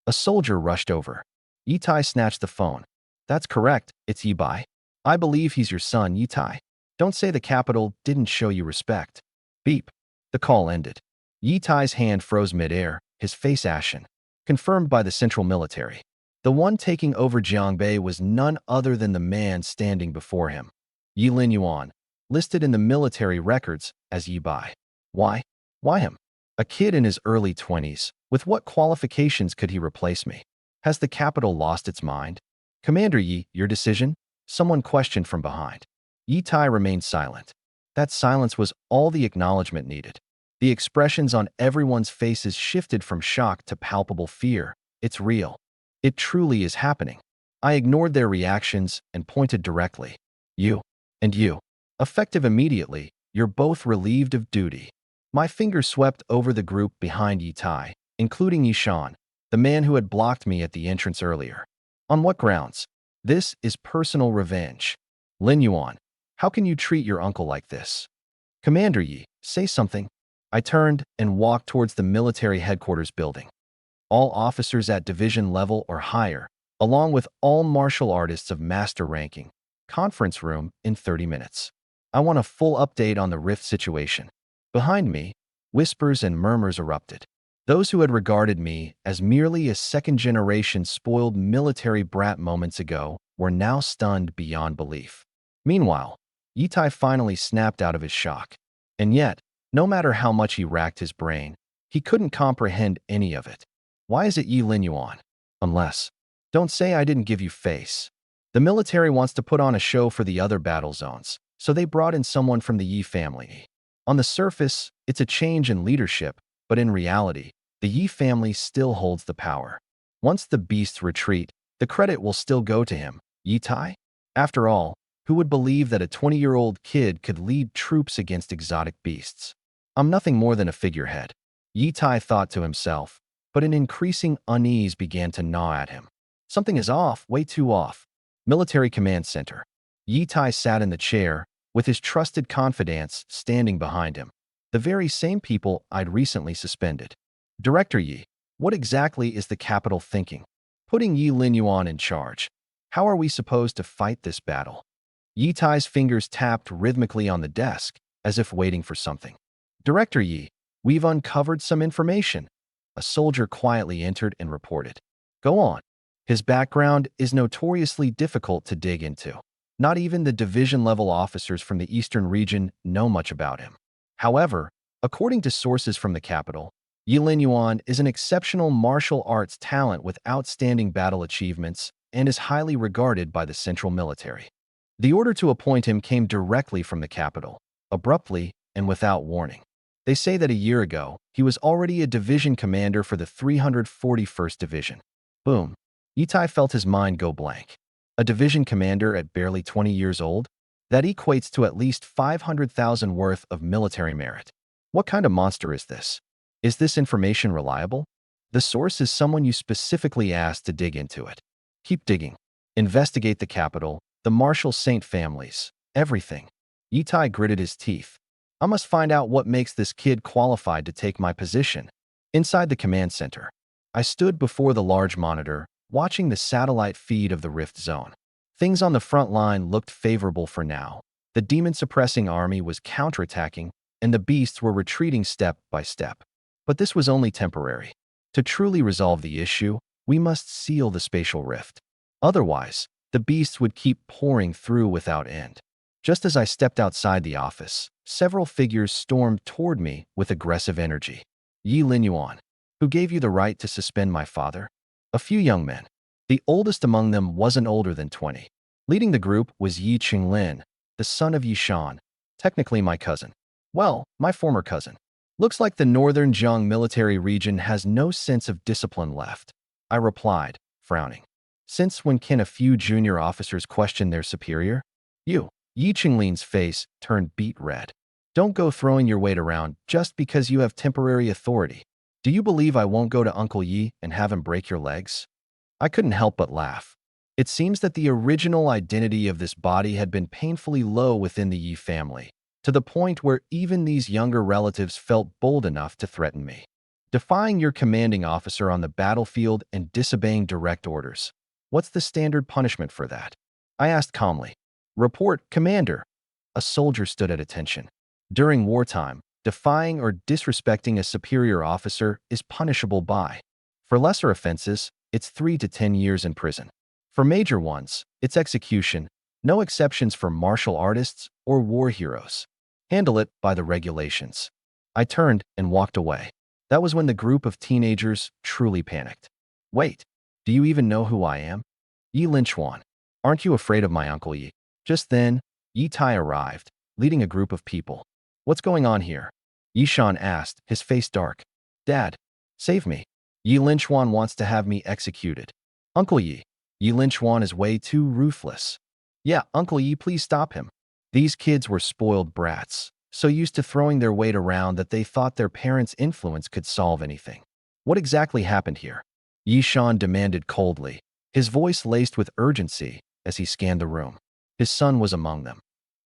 A soldier rushed over. Yi Tai snatched the phone. That's correct, it's Yi Bai. I believe he's your son, Yi Tai. Don't say the capital didn't show you respect. Beep. The call ended. Yi Tai's hand froze midair, his face ashen. Confirmed by the central military. The one taking over Jiangbei was none other than the man standing before him. Yi Linyuan, listed in the military records as Yi Bai. Why? Why him? A kid in his early 20s. With what qualifications could he replace me? Has the capital lost its mind? Commander Yi, your decision? Someone questioned from behind. Yi Tai remained silent. That silence was all the acknowledgement needed. The expressions on everyone's faces shifted from shock to palpable fear. It's real. It truly is happening. I ignored their reactions and pointed directly. You. And you. Effective immediately, you're both relieved of duty. My finger swept over the group behind Yi Tai, including Yishan, the man who had blocked me at the entrance earlier. On what grounds? This is personal revenge. Lin Yuan, how can you treat your uncle like this? Commander Yi, say something. I turned and walked towards the military headquarters building. All officers at division level or higher, along with all martial artists of master ranking. Conference room in 30 minutes. I want a full update on the rift situation. Behind me, whispers and murmurs erupted. Those who had regarded me as merely a second-generation spoiled military brat moments ago were now stunned beyond belief. Meanwhile, Yi Tai finally snapped out of his shock. And yet, no matter how much he racked his brain, he couldn't comprehend any of it. Why is it Yi Linyuan? Unless, don't say I didn't give you face. The military wants to put on a show for the other battle zones, so they brought in someone from the Yi family. On the surface, it's a change in leadership, but in reality, the Yi family still holds the power. Once the beasts retreat, the credit will still go to him, Yi Tai. After all, who would believe that a 20-year-old kid could lead troops against exotic beasts? I'm nothing more than a figurehead, Yi Tai thought to himself, but an increasing unease began to gnaw at him. Something is off, way too off. Military Command Center. Yi Tai sat in the chair, with his trusted confidants standing behind him. The very same people I'd recently suspended. Director Yi, what exactly is the capital thinking? Putting Yi Linyuan in charge. How are we supposed to fight this battle? Yi Tai's fingers tapped rhythmically on the desk, as if waiting for something. Director Yi, we've uncovered some information. A soldier quietly entered and reported. Go on. His background is notoriously difficult to dig into. Not even the division-level officers from the eastern region know much about him. However, according to sources from the capital, Yi Linyuan is an exceptional martial arts talent with outstanding battle achievements and is highly regarded by the central military. The order to appoint him came directly from the capital, abruptly and without warning. They say that a year ago, he was already a division commander for the 341st Division. Boom. Yi Tai felt his mind go blank. A division commander at barely 20 years old? That equates to at least 500,000 worth of military merit. What kind of monster is this? Is this information reliable? The source is someone you specifically asked to dig into it. Keep digging. Investigate the capital, the Marshall Saint families, everything. Yitai gritted his teeth. I must find out what makes this kid qualified to take my position. Inside the command center, I stood before the large monitor, watching the satellite feed of the Rift Zone. Things on the front line looked favorable for now. The demon-suppressing army was counterattacking, and the beasts were retreating step by step. But this was only temporary. To truly resolve the issue, we must seal the spatial rift. Otherwise, the beasts would keep pouring through without end. Just as I stepped outside the office, several figures stormed toward me with aggressive energy. Yi Linyuan, who gave you the right to suspend my father? A few young men. The oldest among them wasn't older than 20. Leading the group was Yi Qinglin, the son of Yi Shan, technically my cousin. Well, my former cousin. Looks like the northern Zhang military region has no sense of discipline left, I replied, frowning. Since when can a few junior officers question their superior? You. Yi Qinglin's face turned beet red. Don't go throwing your weight around just because you have temporary authority. Do you believe I won't go to Uncle Yi and have him break your legs? I couldn't help but laugh. It seems that the original identity of this body had been painfully low within the Yi family, to the point where even these younger relatives felt bold enough to threaten me. Defying your commanding officer on the battlefield and disobeying direct orders. What's the standard punishment for that? I asked calmly. Report, Commander. A soldier stood at attention. During wartime, defying or disrespecting a superior officer is punishable by, for lesser offenses, it's 3 to 10 years in prison. For major ones, it's execution, no exceptions for martial artists or war heroes. Handle it by the regulations. I turned and walked away. That was when the group of teenagers truly panicked. Wait, do you even know who I am? Yi Linchuan. Aren't you afraid of my Uncle Yi? Just then, Yi Tai arrived, leading a group of people. What's going on here? Yi Shan asked, his face dark. Dad, save me. Yi Linchuan wants to have me executed. Uncle Yi. Yi Linchuan is way too ruthless. Yeah, Uncle Yi, please stop him. These kids were spoiled brats, so used to throwing their weight around that they thought their parents' influence could solve anything. What exactly happened here? Yi Shan demanded coldly, his voice laced with urgency as he scanned the room. His son was among them.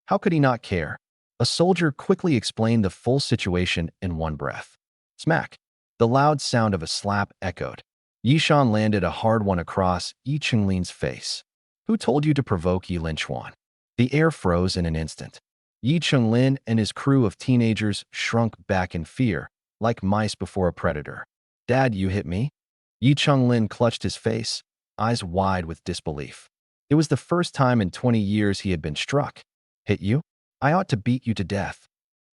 How could he not care? A soldier quickly explained the full situation in one breath. Smack. The loud sound of a slap echoed. Yi Shan landed a hard one across Yi Qinglin's face. Who told you to provoke Yi Linchuan? The air froze in an instant. Yi Qinglin and his crew of teenagers shrunk back in fear, like mice before a predator. Dad, you hit me? Yi Qinglin clutched his face, eyes wide with disbelief. It was the first time in 20 years he had been struck. Hit you? I ought to beat you to death.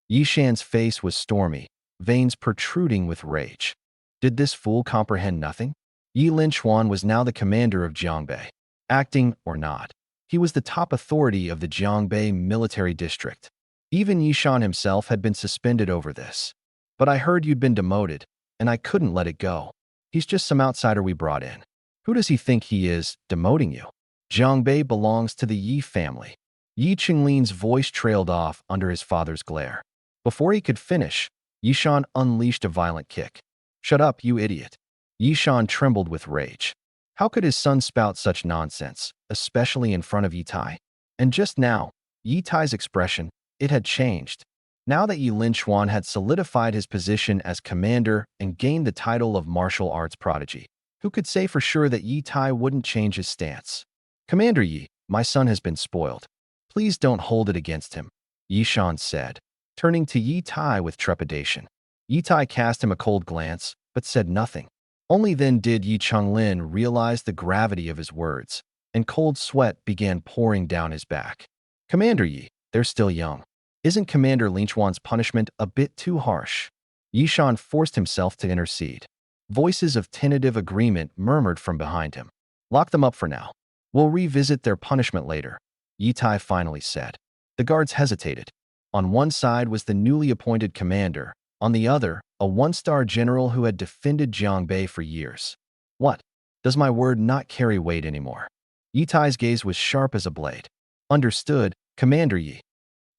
Yi Shan's face was stormy, veins protruding with rage. Did this fool comprehend nothing? Yi Linchuan was now the commander of Jiangbei. Acting or not, he was the top authority of the Jiangbei military district. Even Yi Shan himself had been suspended over this. But I heard you'd been demoted, and I couldn't let it go. He's just some outsider we brought in. Who does he think he is, demoting you? Jiangbei belongs to the Yi family. Yi Qinglin's voice trailed off under his father's glare. Before he could finish, Yi Shan unleashed a violent kick. Shut up, you idiot. Yi Shan trembled with rage. How could his son spout such nonsense, especially in front of Yi Tai? And just now, Yi Tai's expression, it had changed. Now that Yi Linchuan had solidified his position as commander and gained the title of martial arts prodigy, who could say for sure that Yi Tai wouldn't change his stance? Commander Yi, my son has been spoiled. Please don't hold it against him, Yi Shan said, turning to Yi Tai with trepidation. Yi Tai cast him a cold glance, but said nothing. Only then did Yi Qinglin realize the gravity of his words, and cold sweat began pouring down his back. Commander Yi, they're still young. Isn't Commander Linchuan's punishment a bit too harsh? Yi Shan forced himself to intercede. Voices of tentative agreement murmured from behind him. Lock them up for now. We'll revisit their punishment later, Yi Tai finally said. The guards hesitated. On one side was the newly appointed commander, on the other, a one-star general who had defended Jiangbei for years. What? Does my word not carry weight anymore? Yi Tai's gaze was sharp as a blade. Understood, Commander Yi.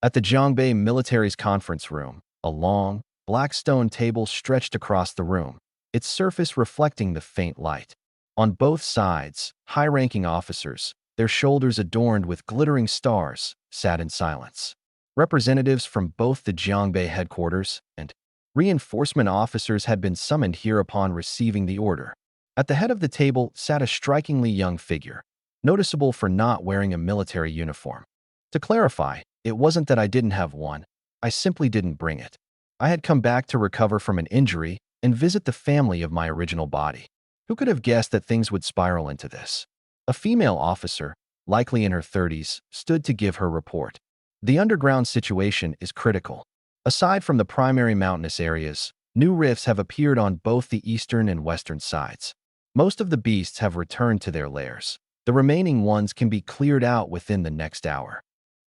At the Zhongbei military's conference room, a long, black stone table stretched across the room, its surface reflecting the faint light. On both sides, high-ranking officers, their shoulders adorned with glittering stars, sat in silence. Representatives from both the Zhongbei headquarters and reinforcement officers had been summoned here upon receiving the order. At the head of the table sat a strikingly young figure, noticeable for not wearing a military uniform. To clarify, it wasn't that I didn't have one, I simply didn't bring it. I had come back to recover from an injury and visit the family of my original body. Who could have guessed that things would spiral into this? A female officer, likely in her 30s, stood to give her report. The underground situation is critical. Aside from the primary mountainous areas, new rifts have appeared on both the eastern and western sides. Most of the beasts have returned to their lairs. The remaining ones can be cleared out within the next hour.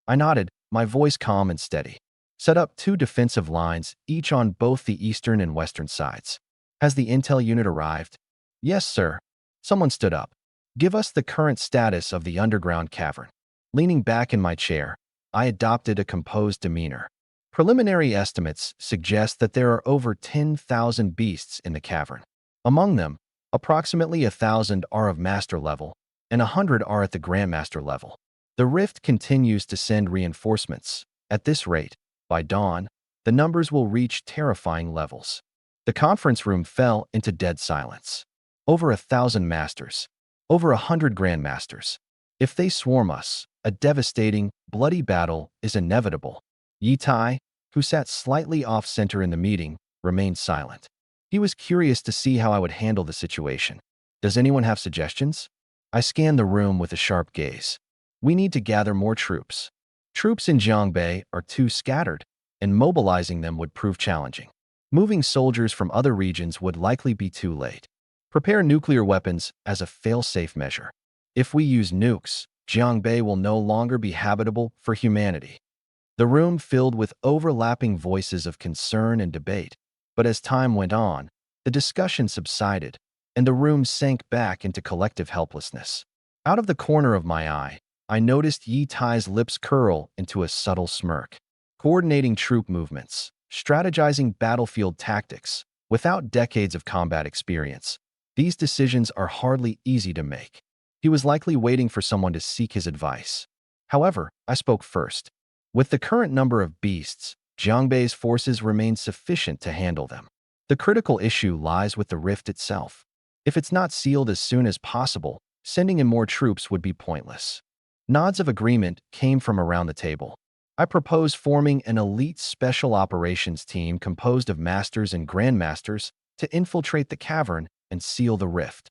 I nodded, my voice calm and steady. Set up 2 defensive lines, each on both the eastern and western sides. Has the intel unit arrived? Yes, sir. Someone stood up. Give us the current status of the underground cavern. Leaning back in my chair, I adopted a composed demeanor. Preliminary estimates suggest that there are over 10,000 beasts in the cavern. Among them, approximately 1,000 are of master level, and 100 are at the grandmaster level. The rift continues to send reinforcements. At this rate, by dawn, the numbers will reach terrifying levels. The conference room fell into dead silence. Over 1,000 masters, over 100 grandmasters. If they swarm us, a devastating, bloody battle is inevitable. Yi Tai, who sat slightly off-center in the meeting, remained silent. He was curious to see how I would handle the situation. Does anyone have suggestions? I scanned the room with a sharp gaze. We need to gather more troops. Troops in Zhongbei are too scattered, and mobilizing them would prove challenging. Moving soldiers from other regions would likely be too late. Prepare nuclear weapons as a fail-safe measure. If we use nukes, Zhongbei will no longer be habitable for humanity. The room filled with overlapping voices of concern and debate, but as time went on, the discussion subsided, and the room sank back into collective helplessness. Out of the corner of my eye, I noticed Yi Tai's lips curl into a subtle smirk. Coordinating troop movements, strategizing battlefield tactics, without decades of combat experience, these decisions are hardly easy to make. He was likely waiting for someone to seek his advice. However, I spoke first. With the current number of beasts, Zhongbei's forces remain sufficient to handle them. The critical issue lies with the rift itself. If it's not sealed as soon as possible, sending in more troops would be pointless. Nods of agreement came from around the table. I propose forming an elite special operations team composed of masters and grandmasters to infiltrate the cavern and seal the rift.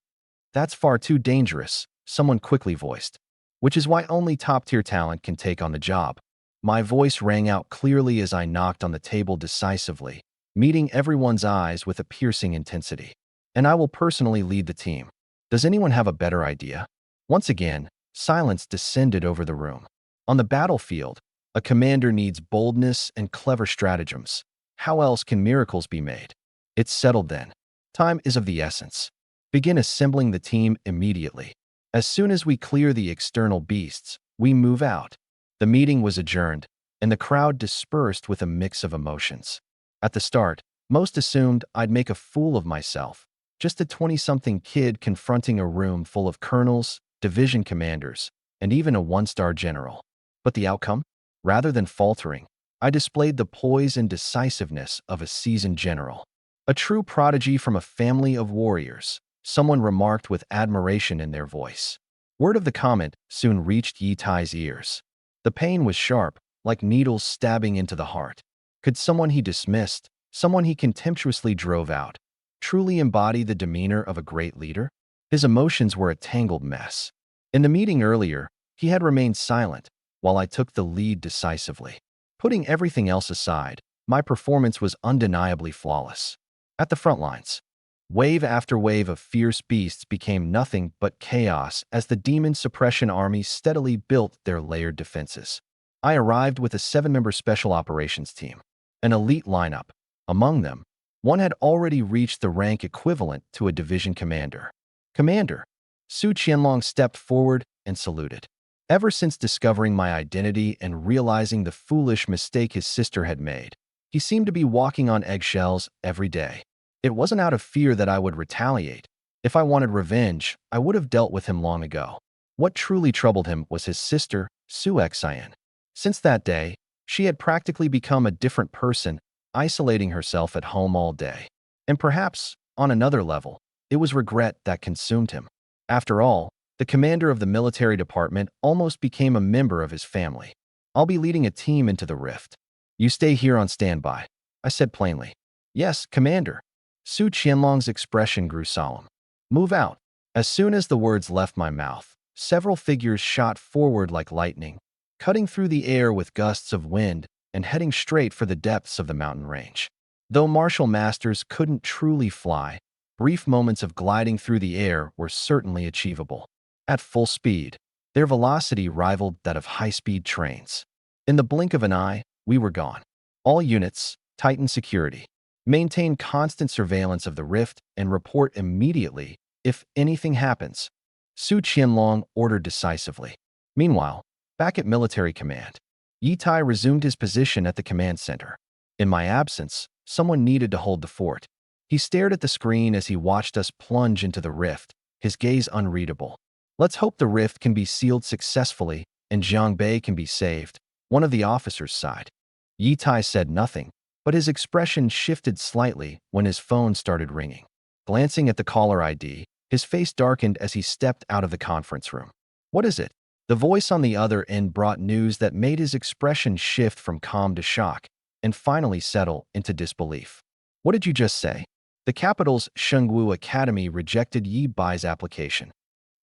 That's far too dangerous, someone quickly voiced, which is why only top-tier talent can take on the job. My voice rang out clearly as I knocked on the table decisively, meeting everyone's eyes with a piercing intensity. And I will personally lead the team. Does anyone have a better idea? Once again, silence descended over the room. On the battlefield, a commander needs boldness and clever stratagems. How else can miracles be made? It's settled then. Time is of the essence. Begin assembling the team immediately. As soon as we clear the external beasts, we move out. The meeting was adjourned, and the crowd dispersed with a mix of emotions. At the start, most assumed I'd make a fool of myself, just a 20-something kid confronting a room full of colonels, division commanders, and even a 1-star general. But the outcome? Rather than faltering, I displayed the poise and decisiveness of a seasoned general. A true prodigy from a family of warriors, someone remarked with admiration in their voice. Word of the comment soon reached Yi Tai's ears. The pain was sharp, like needles stabbing into the heart. Could someone he dismissed, someone he contemptuously drove out, truly embody the demeanor of a great leader? His emotions were a tangled mess. In the meeting earlier, he had remained silent, while I took the lead decisively. Putting everything else aside, my performance was undeniably flawless. At the front lines, wave after wave of fierce beasts became nothing but chaos as the demon suppression army steadily built their layered defenses. I arrived with a 7-member special operations team, an elite lineup. Among them, one had already reached the rank equivalent to a division commander. Commander, Su Qianlong stepped forward and saluted. Ever since discovering my identity and realizing the foolish mistake his sister had made, he seemed to be walking on eggshells every day. It wasn't out of fear that I would retaliate. If I wanted revenge, I would have dealt with him long ago. What truly troubled him was his sister, Sue Xian. Since that day, she had practically become a different person, isolating herself at home all day. And perhaps, on another level, it was regret that consumed him. After all, the commander of the military department almost became a member of his family. I'll be leading a team into the rift. You stay here on standby, I said plainly. Yes, Commander. Su Qianlong's expression grew solemn. Move out. As soon as the words left my mouth, several figures shot forward like lightning, cutting through the air with gusts of wind and heading straight for the depths of the mountain range. Though martial masters couldn't truly fly, brief moments of gliding through the air were certainly achievable. At full speed, their velocity rivaled that of high-speed trains. In the blink of an eye, we were gone. All units, tighten security. Maintain constant surveillance of the rift and report immediately if anything happens, Su Qianlong ordered decisively. Meanwhile, back at military command, Yi Tai resumed his position at the command center. In my absence, someone needed to hold the fort. He stared at the screen as he watched us plunge into the rift, his gaze unreadable. Let's hope the rift can be sealed successfully and Jiang Bei can be saved, one of the officers sighed. Yi Tai said nothing, but his expression shifted slightly when his phone started ringing. Glancing at the caller ID, his face darkened as he stepped out of the conference room. What is it? The voice on the other end brought news that made his expression shift from calm to shock and finally settle into disbelief. What did you just say? The capital's Shengwu Academy rejected Yi Bai's application.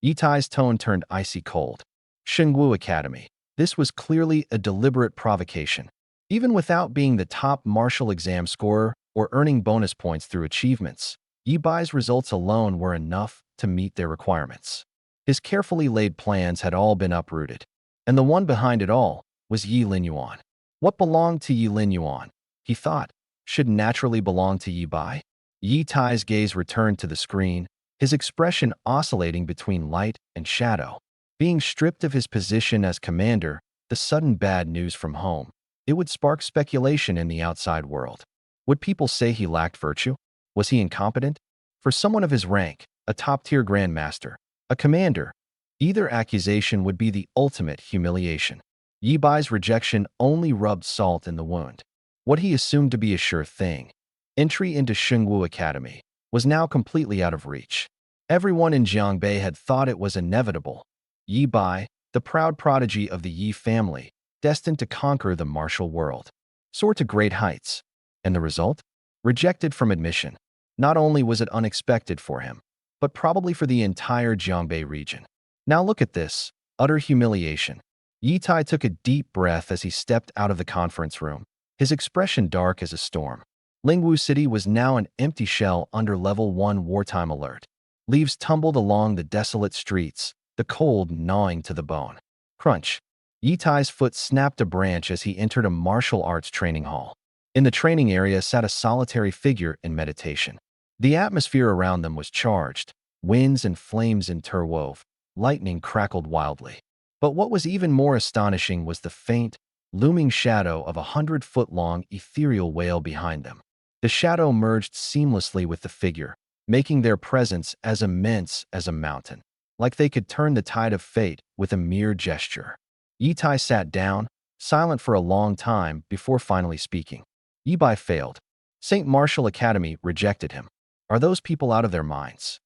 Yi Tai's tone turned icy cold. Shengwu Academy. This was clearly a deliberate provocation. Even without being the top martial exam scorer or earning bonus points through achievements, Yi Bai's results alone were enough to meet their requirements. His carefully laid plans had all been uprooted, and the one behind it all was Yi Linyuan. What belonged to Yi Linyuan, he thought, should naturally belong to Yi Bai. Yi Tai's gaze returned to the screen, his expression oscillating between light and shadow. Being stripped of his position as commander, the sudden bad news from home, it would spark speculation in the outside world. Would people say he lacked virtue? Was he incompetent? For someone of his rank, a top-tier grandmaster, a commander, either accusation would be the ultimate humiliation. Yi Bai's rejection only rubbed salt in the wound. What he assumed to be a sure thing, entry into Shengwu Academy, was now completely out of reach. Everyone in Jiangbei had thought it was inevitable. Yi Bai, the proud prodigy of the Yi family, destined to conquer the martial world, soar to great heights. And the result? Rejected from admission. Not only was it unexpected for him, but probably for the entire Jiangbei region. Now look at this, utter humiliation. Yi Tai took a deep breath as he stepped out of the conference room, his expression dark as a storm. Lingwu City was now an empty shell under Level 1 wartime alert. Leaves tumbled along the desolate streets, the cold gnawing to the bone. Crunch. Yi Tai's foot snapped a branch as he entered a martial arts training hall. In the training area sat a solitary figure in meditation. The atmosphere around them was charged. Winds and flames interwove. Lightning crackled wildly. But what was even more astonishing was the faint, looming shadow of a 100-foot-long ethereal whale behind them. The shadow merged seamlessly with the figure, making their presence as immense as a mountain, like they could turn the tide of fate with a mere gesture. Yi Tai sat down, silent for a long time before finally speaking. Yi Bai failed. St. Martial Academy rejected him. Are those people out of their minds?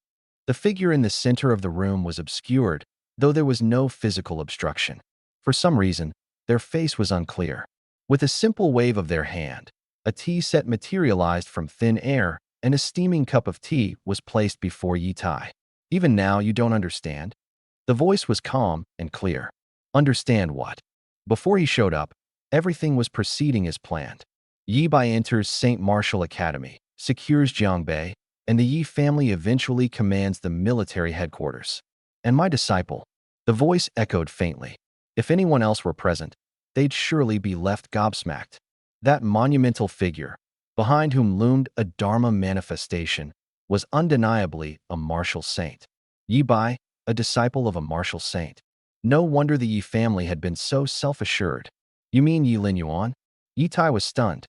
The figure in the center of the room was obscured, though there was no physical obstruction. For some reason, their face was unclear. With a simple wave of their hand, a tea set materialized from thin air, and a steaming cup of tea was placed before Yi Tai. Even now, you don't understand? The voice was calm and clear. Understand what? Before he showed up, everything was proceeding as planned. Yi Bai enters St. Martial Academy, secures Jiangbei, and the Yi family eventually commands the military headquarters. And my disciple, the voice echoed faintly. If anyone else were present, they'd surely be left gobsmacked. That monumental figure, behind whom loomed a Dharma manifestation, was undeniably a martial saint. Yi Bai, a disciple of a martial saint. No wonder the Yi family had been so self-assured. You mean Yi Lin Yuan? Yi Tai was stunned.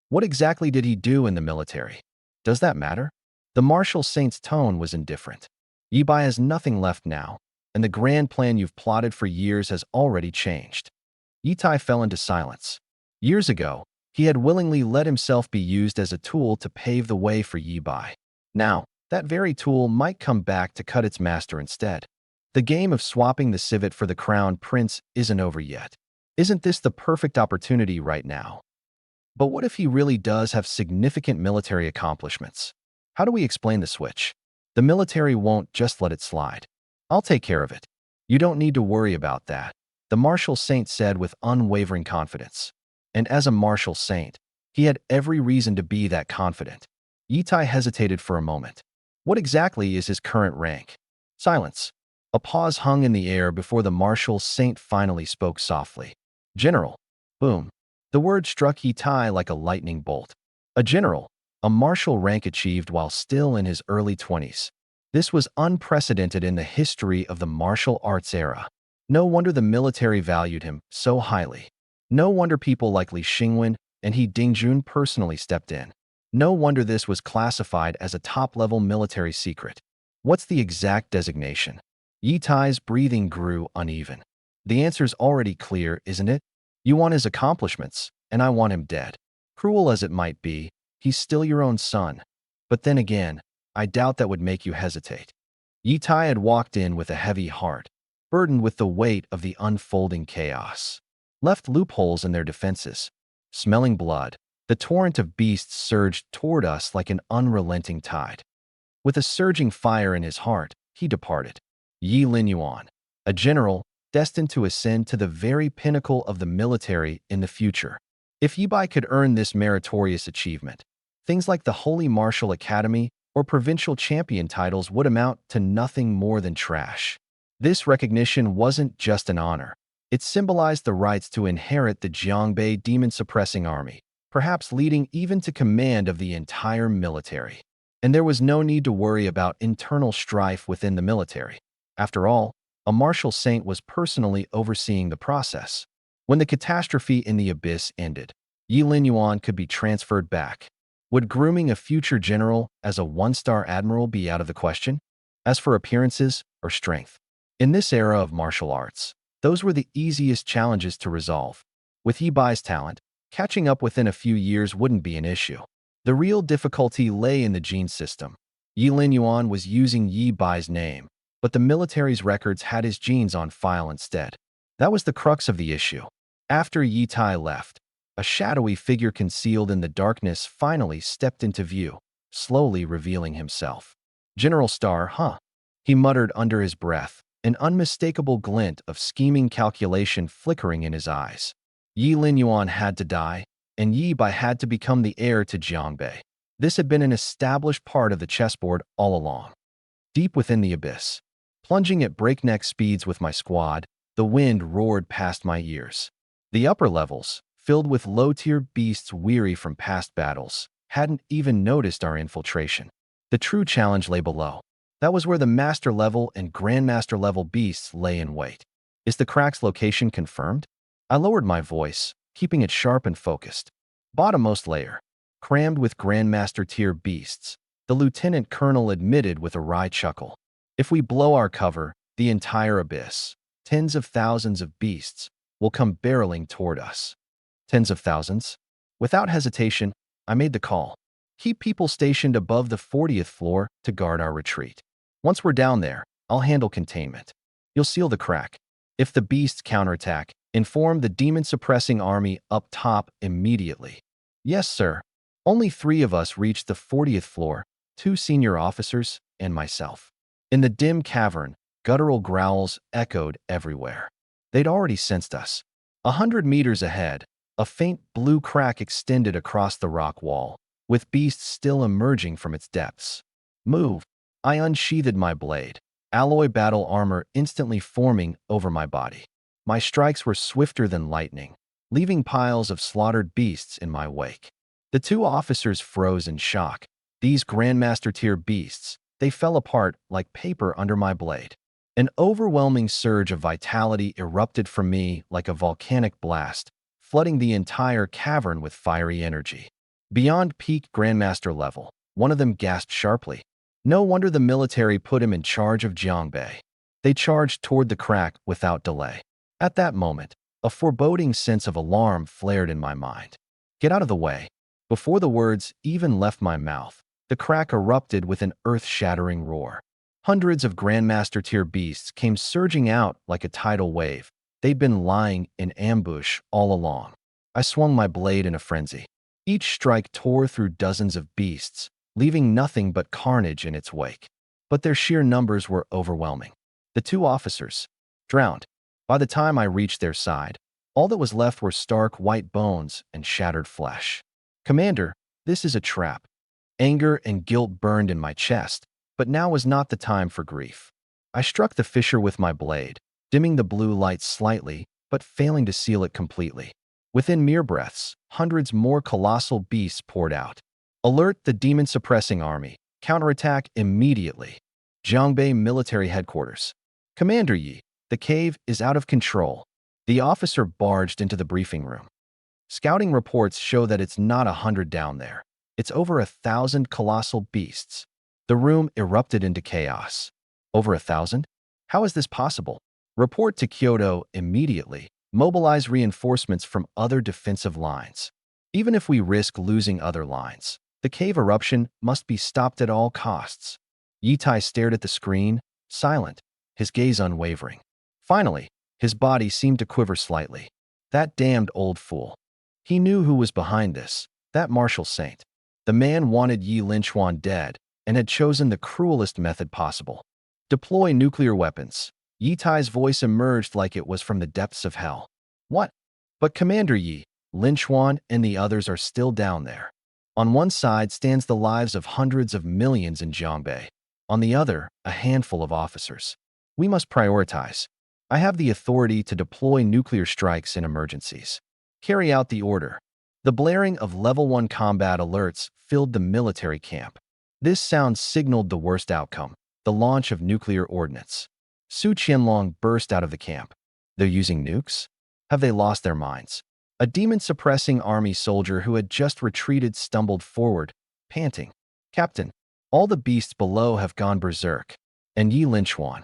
What exactly did he do in the military? Does that matter? The martial saint's tone was indifferent. Yi Bai has nothing left now, and the grand plan you've plotted for years has already changed. Yi Tai fell into silence. Years ago, he had willingly let himself be used as a tool to pave the way for Yi Bai. Now, that very tool might come back to cut its master instead. The game of swapping the civet for the crown prince isn't over yet. Isn't this the perfect opportunity right now? But what if he really does have significant military accomplishments? How do we explain the switch? The military won't just let it slide. I'll take care of it. You don't need to worry about that, the martial saint said with unwavering confidence. And as a martial saint, he had every reason to be that confident. Yi Tai hesitated for a moment. What exactly is his current rank? Silence. A pause hung in the air before the martial saint finally spoke softly. General. Boom. The word struck Yi Tai like a lightning bolt. A general, a martial rank achieved while still in his early 20s. This was unprecedented in the history of the martial arts era. No wonder the military valued him so highly. No wonder people like Li Xingwen and He Dingjun personally stepped in. No wonder this was classified as a top-level military secret. What's the exact designation? Yi Tai's breathing grew uneven. The answer's already clear, isn't it? You want his accomplishments, and I want him dead. Cruel as it might be, he's still your own son. But then again, I doubt that would make you hesitate. Yi Tai had walked in with a heavy heart, burdened with the weight of the unfolding chaos. Left loopholes in their defenses. Smelling blood, the torrent of beasts surged toward us like an unrelenting tide. With a surging fire in his heart, he departed. Yi Lin Yuan, a general destined to ascend to the very pinnacle of the military in the future. If Yi Bai could earn this meritorious achievement, things like the Holy Martial Academy or provincial champion titles would amount to nothing more than trash. This recognition wasn't just an honor. It symbolized the rights to inherit the Jiangbei demon-suppressing army, perhaps leading even to command of the entire military. And there was no need to worry about internal strife within the military. After all, a martial saint was personally overseeing the process. When the catastrophe in the abyss ended, Yi Lin Yuan could be transferred back. Would grooming a future general as a one-star admiral be out of the question? As for appearances or strength, in this era of martial arts, those were the easiest challenges to resolve. With Yi Bai's talent, catching up within a few years wouldn't be an issue. The real difficulty lay in the gene system. Yi Lin Yuan was using Yi Bai's name, but the military's records had his genes on file instead. That was the crux of the issue. After Yi Tai left, a shadowy figure concealed in the darkness finally stepped into view, slowly revealing himself. General Star, huh? He muttered under his breath, an unmistakable glint of scheming calculation flickering in his eyes. Yi Lin Yuan had to die, and Yi Bai had to become the heir to Jiangbei. This had been an established part of the chessboard all along. Deep within the abyss, plunging at breakneck speeds with my squad, the wind roared past my ears. The upper levels, filled with low-tier beasts weary from past battles, hadn't even noticed our infiltration. The true challenge lay below. That was where the master level and grandmaster level beasts lay in wait. Is the crack's location confirmed? I lowered my voice, keeping it sharp and focused. Bottommost layer, crammed with grandmaster tier beasts, the lieutenant colonel admitted with a wry chuckle. If we blow our cover, the entire abyss, tens of thousands of beasts, will come barreling toward us. Tens of thousands? Without hesitation, I made the call. Keep people stationed above the 40th floor to guard our retreat. Once we're down there, I'll handle containment. You'll seal the crack. If the beasts counterattack, inform the demon-suppressing army up top immediately. Yes, sir. Only 3 of us reached the 40th floor, 2 senior officers and myself. In the dim cavern, guttural growls echoed everywhere. They'd already sensed us. 100 meters ahead, a faint blue crack extended across the rock wall, with beasts still emerging from its depths. Move. I unsheathed my blade, alloy battle armor instantly forming over my body. My strikes were swifter than lightning, leaving piles of slaughtered beasts in my wake. The 2 officers froze in shock. These Grandmaster tier beasts, they fell apart like paper under my blade. An overwhelming surge of vitality erupted from me like a volcanic blast, flooding the entire cavern with fiery energy. Beyond peak Grandmaster level, one of them gasped sharply. No wonder the military put him in charge of Jiangbei. They charged toward the crack without delay. At that moment, a foreboding sense of alarm flared in my mind. Get out of the way. Before the words even left my mouth, the crack erupted with an earth-shattering roar. Hundreds of Grandmaster-tier beasts came surging out like a tidal wave. They'd been lying in ambush all along. I swung my blade in a frenzy. Each strike tore through dozens of beasts, leaving nothing but carnage in its wake. But their sheer numbers were overwhelming. The two officers drowned. By the time I reached their side, all that was left were stark white bones and shattered flesh. Commander, this is a trap. Anger and guilt burned in my chest, but now was not the time for grief. I struck the fissure with my blade, dimming the blue light slightly, but failing to seal it completely. Within mere breaths, hundreds more colossal beasts poured out. Alert the demon-suppressing army. Counterattack immediately. Jiangbei Military Headquarters. Commander Yi, the cave is out of control. The officer barged into the briefing room. Scouting reports show that it's not 100 down there. It's over 1,000 colossal beasts. The room erupted into chaos. Over 1,000? How is this possible? Report to Kyoto immediately. Mobilize reinforcements from other defensive lines. Even if we risk losing other lines, the cave eruption must be stopped at all costs. Yitai stared at the screen, silent, his gaze unwavering. Finally, his body seemed to quiver slightly. That damned old fool. He knew who was behind this, that martial saint. The man wanted Yi Linchuan dead and had chosen the cruelest method possible. Deploy nuclear weapons. Yitai's voice emerged like it was from the depths of hell. What? But Commander Yi, Linchuan and the others are still down there. On one side stands the lives of hundreds of millions in Jiangbei. On the other, a handful of officers. We must prioritize. I have the authority to deploy nuclear strikes in emergencies. Carry out the order. The blaring of Level 1 combat alerts filled the military camp. This sound signaled the worst outcome, the launch of nuclear ordnance. Su Qianlong burst out of the camp. They're using nukes? Have they lost their minds? A demon-suppressing army soldier who had just retreated stumbled forward, panting. Captain, all the beasts below have gone berserk. And Yi Linchuan,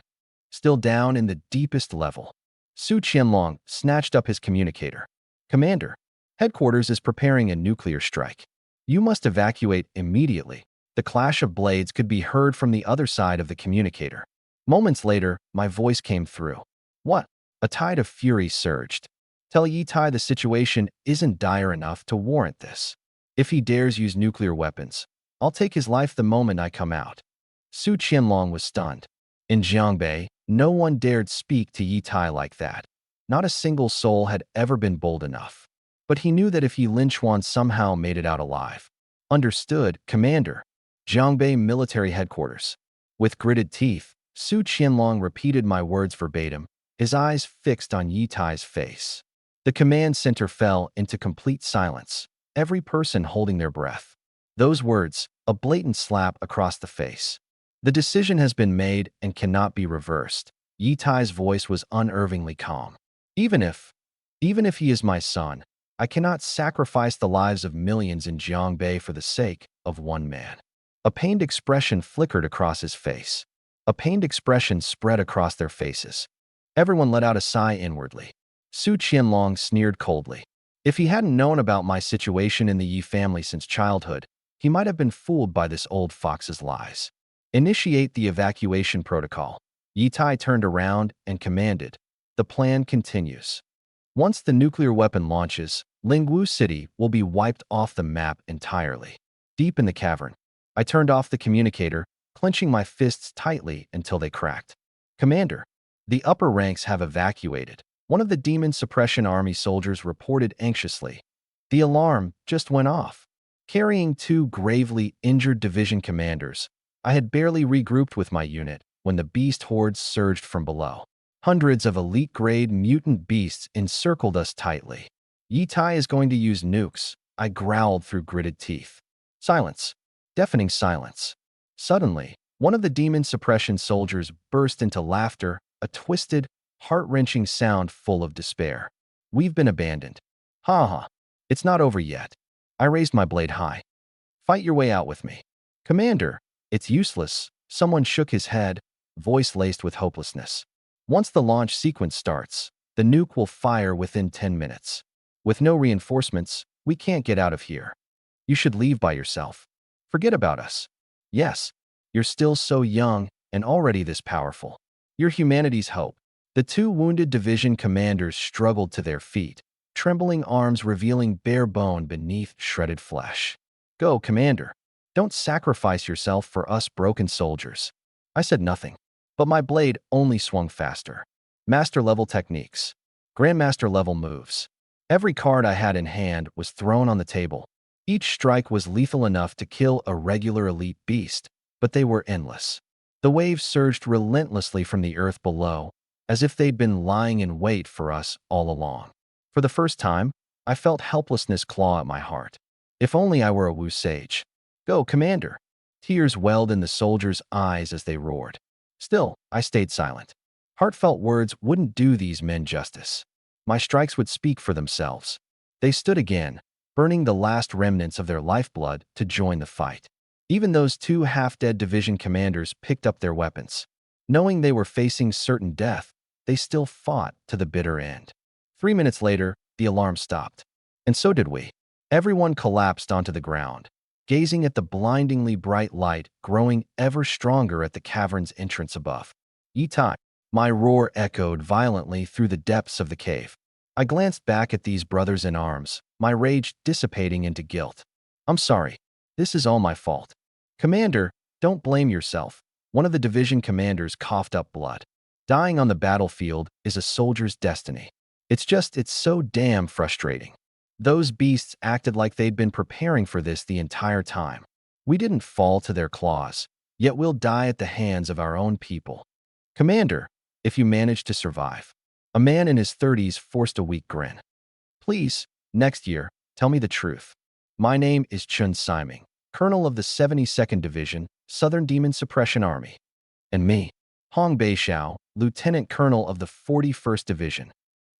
still down in the deepest level. Su Qianlong snatched up his communicator. Commander, headquarters is preparing a nuclear strike. You must evacuate immediately. The clash of blades could be heard from the other side of the communicator. Moments later, my voice came through. What? A tide of fury surged. Tell Yitai the situation isn't dire enough to warrant this. If he dares use nuclear weapons, I'll take his life the moment I come out. Su Qianlong was stunned. In Jiangbei, no one dared speak to Yitai like that. Not a single soul had ever been bold enough. But he knew that if Yi Linchuan somehow made it out alive. Understood, Commander. Jiangbei Military Headquarters. With gritted teeth, Su Qianlong repeated my words verbatim, his eyes fixed on Yitai's face. The command center fell into complete silence, every person holding their breath. Those words, a blatant slap across the face. The decision has been made and cannot be reversed. Yitai's voice was unervingly calm. Even if he is my son, I cannot sacrifice the lives of millions in Jiangbei for the sake of one man. A pained expression flickered across his face. A pained expression spread across their faces. Everyone let out a sigh inwardly. Su Qianlong sneered coldly. If he hadn't known about my situation in the Yi family since childhood, he might have been fooled by this old fox's lies. Initiate the evacuation protocol. Yitai turned around and commanded. The plan continues. Once the nuclear weapon launches, Lingwu City will be wiped off the map entirely. Deep in the cavern, I turned off the communicator, clenching my fists tightly until they cracked. Commander, the upper ranks have evacuated. One of the demon suppression army soldiers reported anxiously. The alarm just went off. Carrying two gravely injured division commanders, I had barely regrouped with my unit when the beast hordes surged from below. Hundreds of elite-grade mutant beasts encircled us tightly. Yitai is going to use nukes, I growled through gritted teeth. Silence. Deafening silence. Suddenly, One of the demon suppression soldiers burst into laughter, a twisted, heart-wrenching sound full of despair. We've been abandoned. Ha ha. It's not over yet. I raised my blade high. Fight your way out with me. Commander, it's useless. Someone shook his head, voice laced with hopelessness. Once the launch sequence starts, the nuke will fire within 10 minutes. With no reinforcements, we can't get out of here. You should leave by yourself. Forget about us. Yes, you're still so young and already this powerful. You're humanity's hope. The two wounded division commanders struggled to their feet, trembling arms revealing bare bone beneath shredded flesh. Go, Commander. Don't sacrifice yourself for us broken soldiers. I said nothing, but my blade only swung faster. Master-level techniques. Grandmaster-level moves. Every card I had in hand was thrown on the table. Each strike was lethal enough to kill a regular elite beast, but they were endless. The waves surged relentlessly from the earth below, as if they'd been lying in wait for us all along. For the first time, I felt helplessness claw at my heart. If only I were a Wu sage. Go, Commander. Tears welled in the soldiers' eyes as they roared. Still, I stayed silent. Heartfelt words wouldn't do these men justice. My strikes would speak for themselves. They stood again, burning the last remnants of their lifeblood to join the fight. Even those two half-dead division commanders picked up their weapons. Knowing they were facing certain death, they still fought to the bitter end. 3 minutes later, the alarm stopped. And so did we. Everyone collapsed onto the ground, gazing at the blindingly bright light growing ever stronger at the cavern's entrance above. Yitai. My roar echoed violently through the depths of the cave. I glanced back at these brothers in arms, my rage dissipating into guilt. I'm sorry. This is all my fault. Commander, don't blame yourself. One of the division commanders coughed up blood. Dying on the battlefield is a soldier's destiny. It's so damn frustrating. Those beasts acted like they'd been preparing for this the entire time. We didn't fall to their claws, yet we'll die at the hands of our own people. Commander, if you manage to survive. A man in his 30s forced a weak grin. Please, next year, tell me the truth. My name is Chun Siming, Colonel of the 72nd Division, Southern Demon Suppression Army. And me, Hong Beixiao, Lieutenant Colonel of the 41st Division,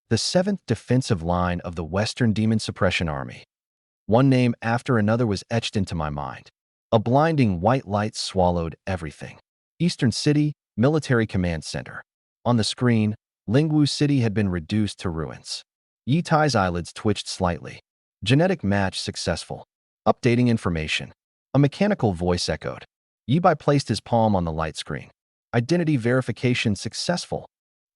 the 7th Defensive Line of the Western Demon Suppression Army. One name after another was etched into my mind. A blinding white light swallowed everything. Eastern City, Military Command Center. On the screen, Lingwu City had been reduced to ruins. Yitai's eyelids twitched slightly. Genetic match successful. Updating information. A mechanical voice echoed. Yibai placed his palm on the light screen. Identity verification successful.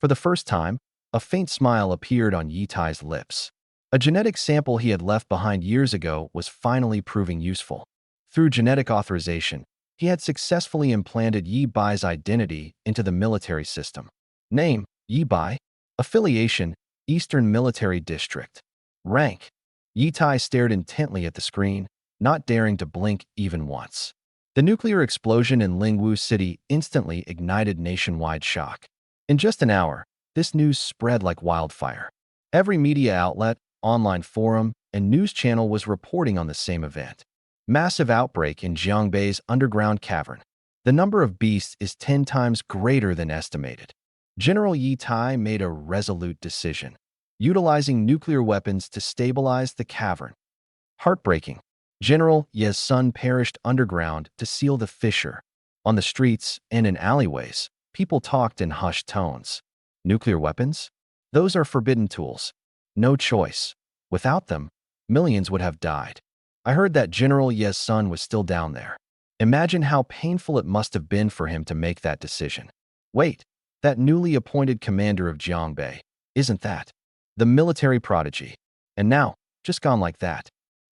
For the first time, a faint smile appeared on Yitai's lips. A genetic sample he had left behind years ago was finally proving useful. Through genetic authorization, he had successfully implanted Yibai's identity into the military system. Name, Yibai. Affiliation, Eastern Military District. Rank. Yitai stared intently at the screen, not daring to blink even once. The nuclear explosion in Lingwu City instantly ignited nationwide shock. In just an hour, this news spread like wildfire. Every media outlet, online forum, and news channel was reporting on the same event. Massive outbreak in Jiangbei's underground cavern. The number of beasts is 10 times greater than estimated. General Yitai made a resolute decision, utilizing nuclear weapons to stabilize the cavern. Heartbreaking. General Ye's son perished underground to seal the fissure. On the streets and in alleyways, people talked in hushed tones. Nuclear weapons? Those are forbidden tools. No choice. Without them, millions would have died. I heard that General Ye's son was still down there. Imagine how painful it must have been for him to make that decision. Wait, that newly appointed commander of Jiangbei, isn't that the military prodigy? And now, just gone like that.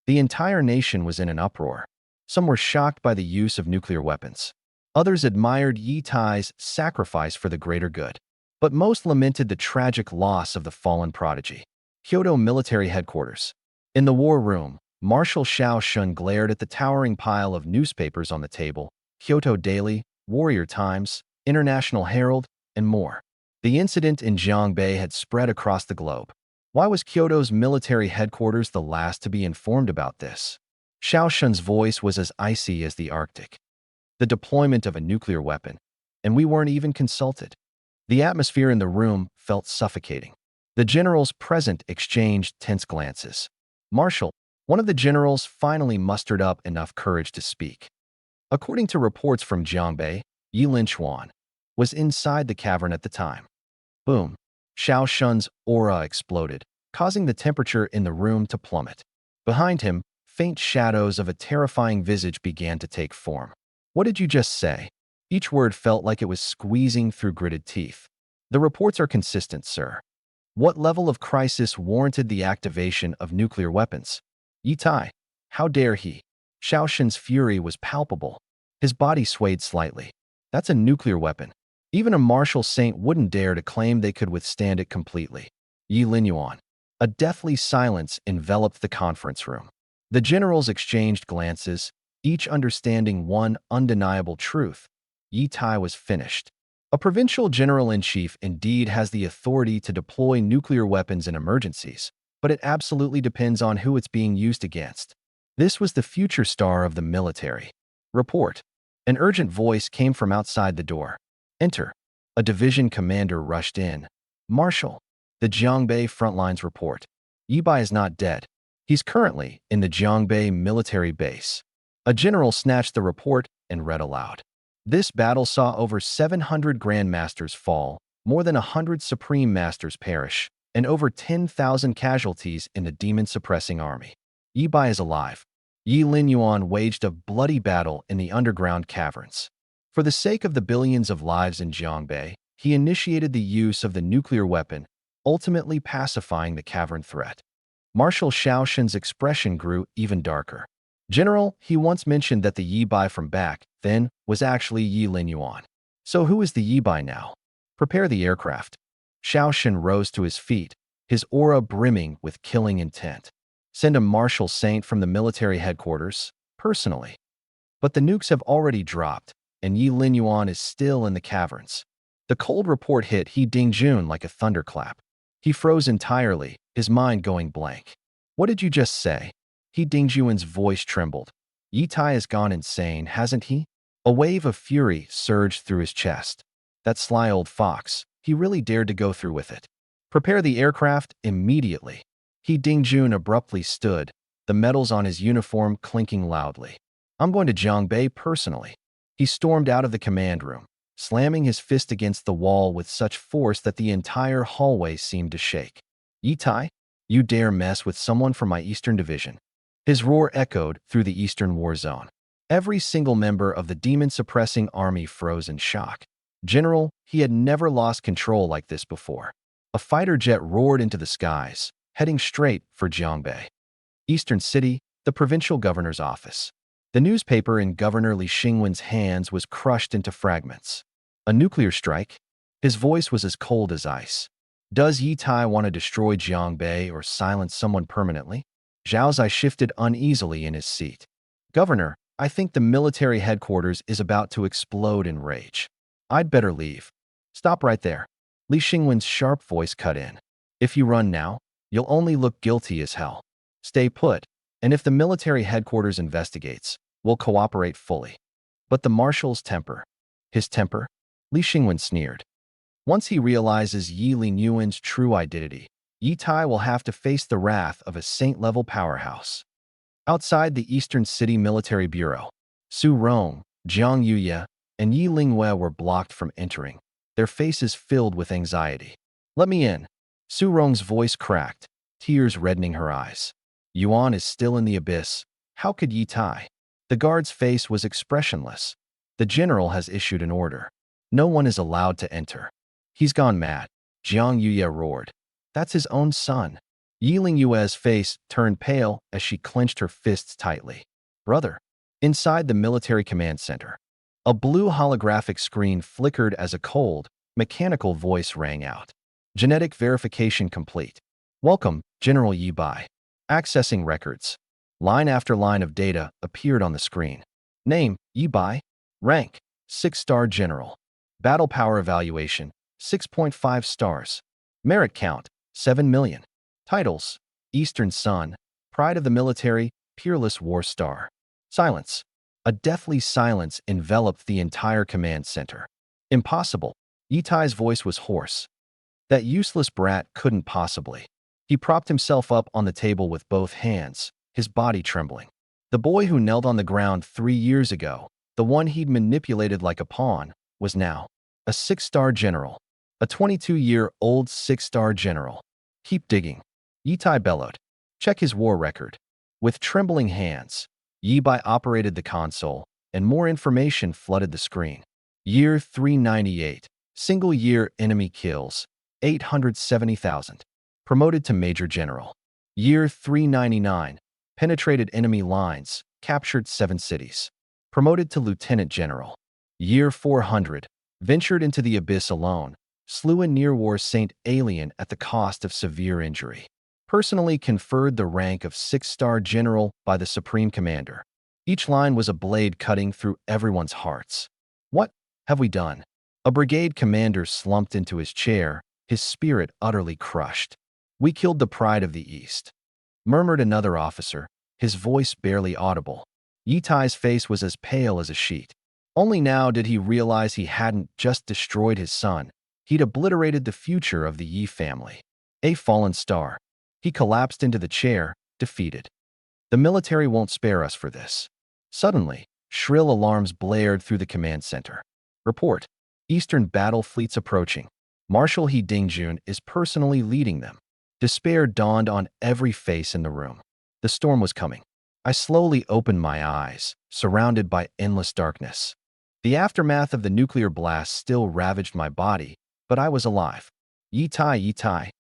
The entire nation was in an uproar. Some were shocked by the use of nuclear weapons. Others admired Yitai's sacrifice for the greater good. But most lamented the tragic loss of the fallen prodigy. Kyoto Military Headquarters. In the war room, Marshal Xiao Shun glared at the towering pile of newspapers on the table: Kyoto Daily, Warrior Times, International Herald, and more. The incident in Jiangbei had spread across the globe. Why was Kyoto's military headquarters the last to be informed about this? Xiao Shun's voice was as icy as the Arctic. the deployment of a nuclear weapon, and we weren't even consulted. The atmosphere in the room felt suffocating. The generals present exchanged tense glances. Marshal, one of the generals, finally mustered up enough courage to speak. According to reports from Jiangbei, Yi Linchuan was inside the cavern at the time. Boom! Xiao Shun's aura exploded, causing the temperature in the room to plummet. Behind him, faint shadows of a terrifying visage began to take form. What did you just say? Each word felt like it was squeezing through gritted teeth. The reports are consistent, sir. What level of crisis warranted the activation of nuclear weapons? Yi Tai, how dare he? Xiao Shen's fury was palpable. His body swayed slightly. That's a nuclear weapon. Even a martial saint wouldn't dare to claim they could withstand it completely. Yi Linyuan. A deathly silence enveloped the conference room. The generals exchanged glances, each understanding one undeniable truth. Yi Tai was finished. A provincial general-in-chief indeed has the authority to deploy nuclear weapons in emergencies, but it absolutely depends on who it's being used against. This was the future star of the military. Report. An urgent voice came from outside the door. Enter. A division commander rushed in. Marshal. The Jiangbei frontlines report. Yi Bai is not dead. He's currently in the Jiangbei military base. A general snatched the report and read aloud. This battle saw over 700 grandmasters fall, more than 100 supreme masters perish, and over 10,000 casualties in the demon-suppressing army. Yi Bai is alive. Yi Linyuan waged a bloody battle in the underground caverns. For the sake of the billions of lives in Jiangbei, he initiated the use of the nuclear weapon, ultimately pacifying the cavern threat. Marshal Xiao Shen's expression grew even darker. General, he once mentioned that the Yi Bai from back then was actually Yi Linyuan. So who is the Yi Bai now? Prepare the aircraft. Xiao Shen rose to his feet, his aura brimming with killing intent. Send a martial saint from the military headquarters, personally. But the nukes have already dropped, and Yi Linyuan is still in the caverns. The cold report hit He Dingjun like a thunderclap. He froze entirely, his mind going blank. What did you just say? He Dingjun's voice trembled. Yi Tai has gone insane, hasn't he? A wave of fury surged through his chest. That sly old fox, he really dared to go through with it. Prepare the aircraft immediately. He Dingjun abruptly stood, the metals on his uniform clinking loudly. I'm going to Jiangbei personally. He stormed out of the command room, slamming his fist against the wall with such force that the entire hallway seemed to shake. Yi Tai, you dare mess with someone from my Eastern Division. His roar echoed through the Eastern War Zone. Every single member of the demon-suppressing army froze in shock. General, he had never lost control like this before. A fighter jet roared into the skies, heading straight for Jiangbei. Eastern City, the provincial governor's office. The newspaper in Governor Li Xingwen's hands was crushed into fragments. A nuclear strike? His voice was as cold as ice. Does Yi Tai want to destroy Jiangbei or silence someone permanently? Zhao Zai shifted uneasily in his seat. Governor, I think the military headquarters is about to explode in rage. I'd better leave. Stop right there. Li Xingwen's sharp voice cut in. If you run now, you'll only look guilty as hell. Stay put, and if the military headquarters investigates, we'll cooperate fully. But the marshal's temper. His temper? Li Xingwen sneered. Once he realizes Yi Linyuan's true identity, Yi Tai will have to face the wrath of a saint-level powerhouse. Outside the Eastern City Military Bureau, Su Rong, Jiang Yuye, and Yi Lingwei were blocked from entering, their faces filled with anxiety. Let me in. Su Rong's voice cracked, tears reddening her eyes. Yuan is still in the abyss. How could Yi Tai? The guard's face was expressionless. The general has issued an order. No one is allowed to enter. He's gone mad. Jiang Yuye roared. That's his own son. Yi Lingyue's face turned pale as she clenched her fists tightly. Brother. Inside the military command center, a blue holographic screen flickered as a cold, mechanical voice rang out. Genetic verification complete. Welcome, General Yi Bai. Accessing records. Line after line of data appeared on the screen. Name, Yi Bai. Rank, 6-star General. Battle power evaluation, 6.5 stars. Merit count, 7 million. Titles, Eastern Sun, Pride of the Military, Peerless War Star. Silence. A deathly silence enveloped the entire command center. Impossible. Yitai's voice was hoarse. That useless brat couldn't possibly. He propped himself up on the table with both hands, his body trembling. The boy who knelt on the ground 3 years ago, the one he'd manipulated like a pawn, was now a six-star general. A 22-year-old six-star general. Keep digging. Yitai bellowed. Check his war record. With trembling hands, Yibai operated the console, and more information flooded the screen. Year 398. Single-year enemy kills, 870,000. Promoted to Major General. Year 399. Penetrated enemy lines, captured 7 cities. Promoted to Lieutenant General. Year 400. Ventured into the abyss alone, slew a near-war Saint alien at the cost of severe injury. Personally conferred the rank of 6-star general by the Supreme Commander. Each line was a blade cutting through everyone's hearts. What have we done? A brigade commander slumped into his chair, his spirit utterly crushed. We killed the pride of the East, murmured another officer, his voice barely audible. Yitai's face was as pale as a sheet. Only now did he realize he hadn't just destroyed his son, he'd obliterated the future of the Yi family. A fallen star. He collapsed into the chair, defeated. The military won't spare us for this. Suddenly, shrill alarms blared through the command center. Report. Eastern battle fleets approaching. Marshal He Dingjun is personally leading them. Despair dawned on every face in the room. The storm was coming. I slowly opened my eyes, surrounded by endless darkness. The aftermath of the nuclear blast still ravaged my body, but I was alive. Yitai, Yitai.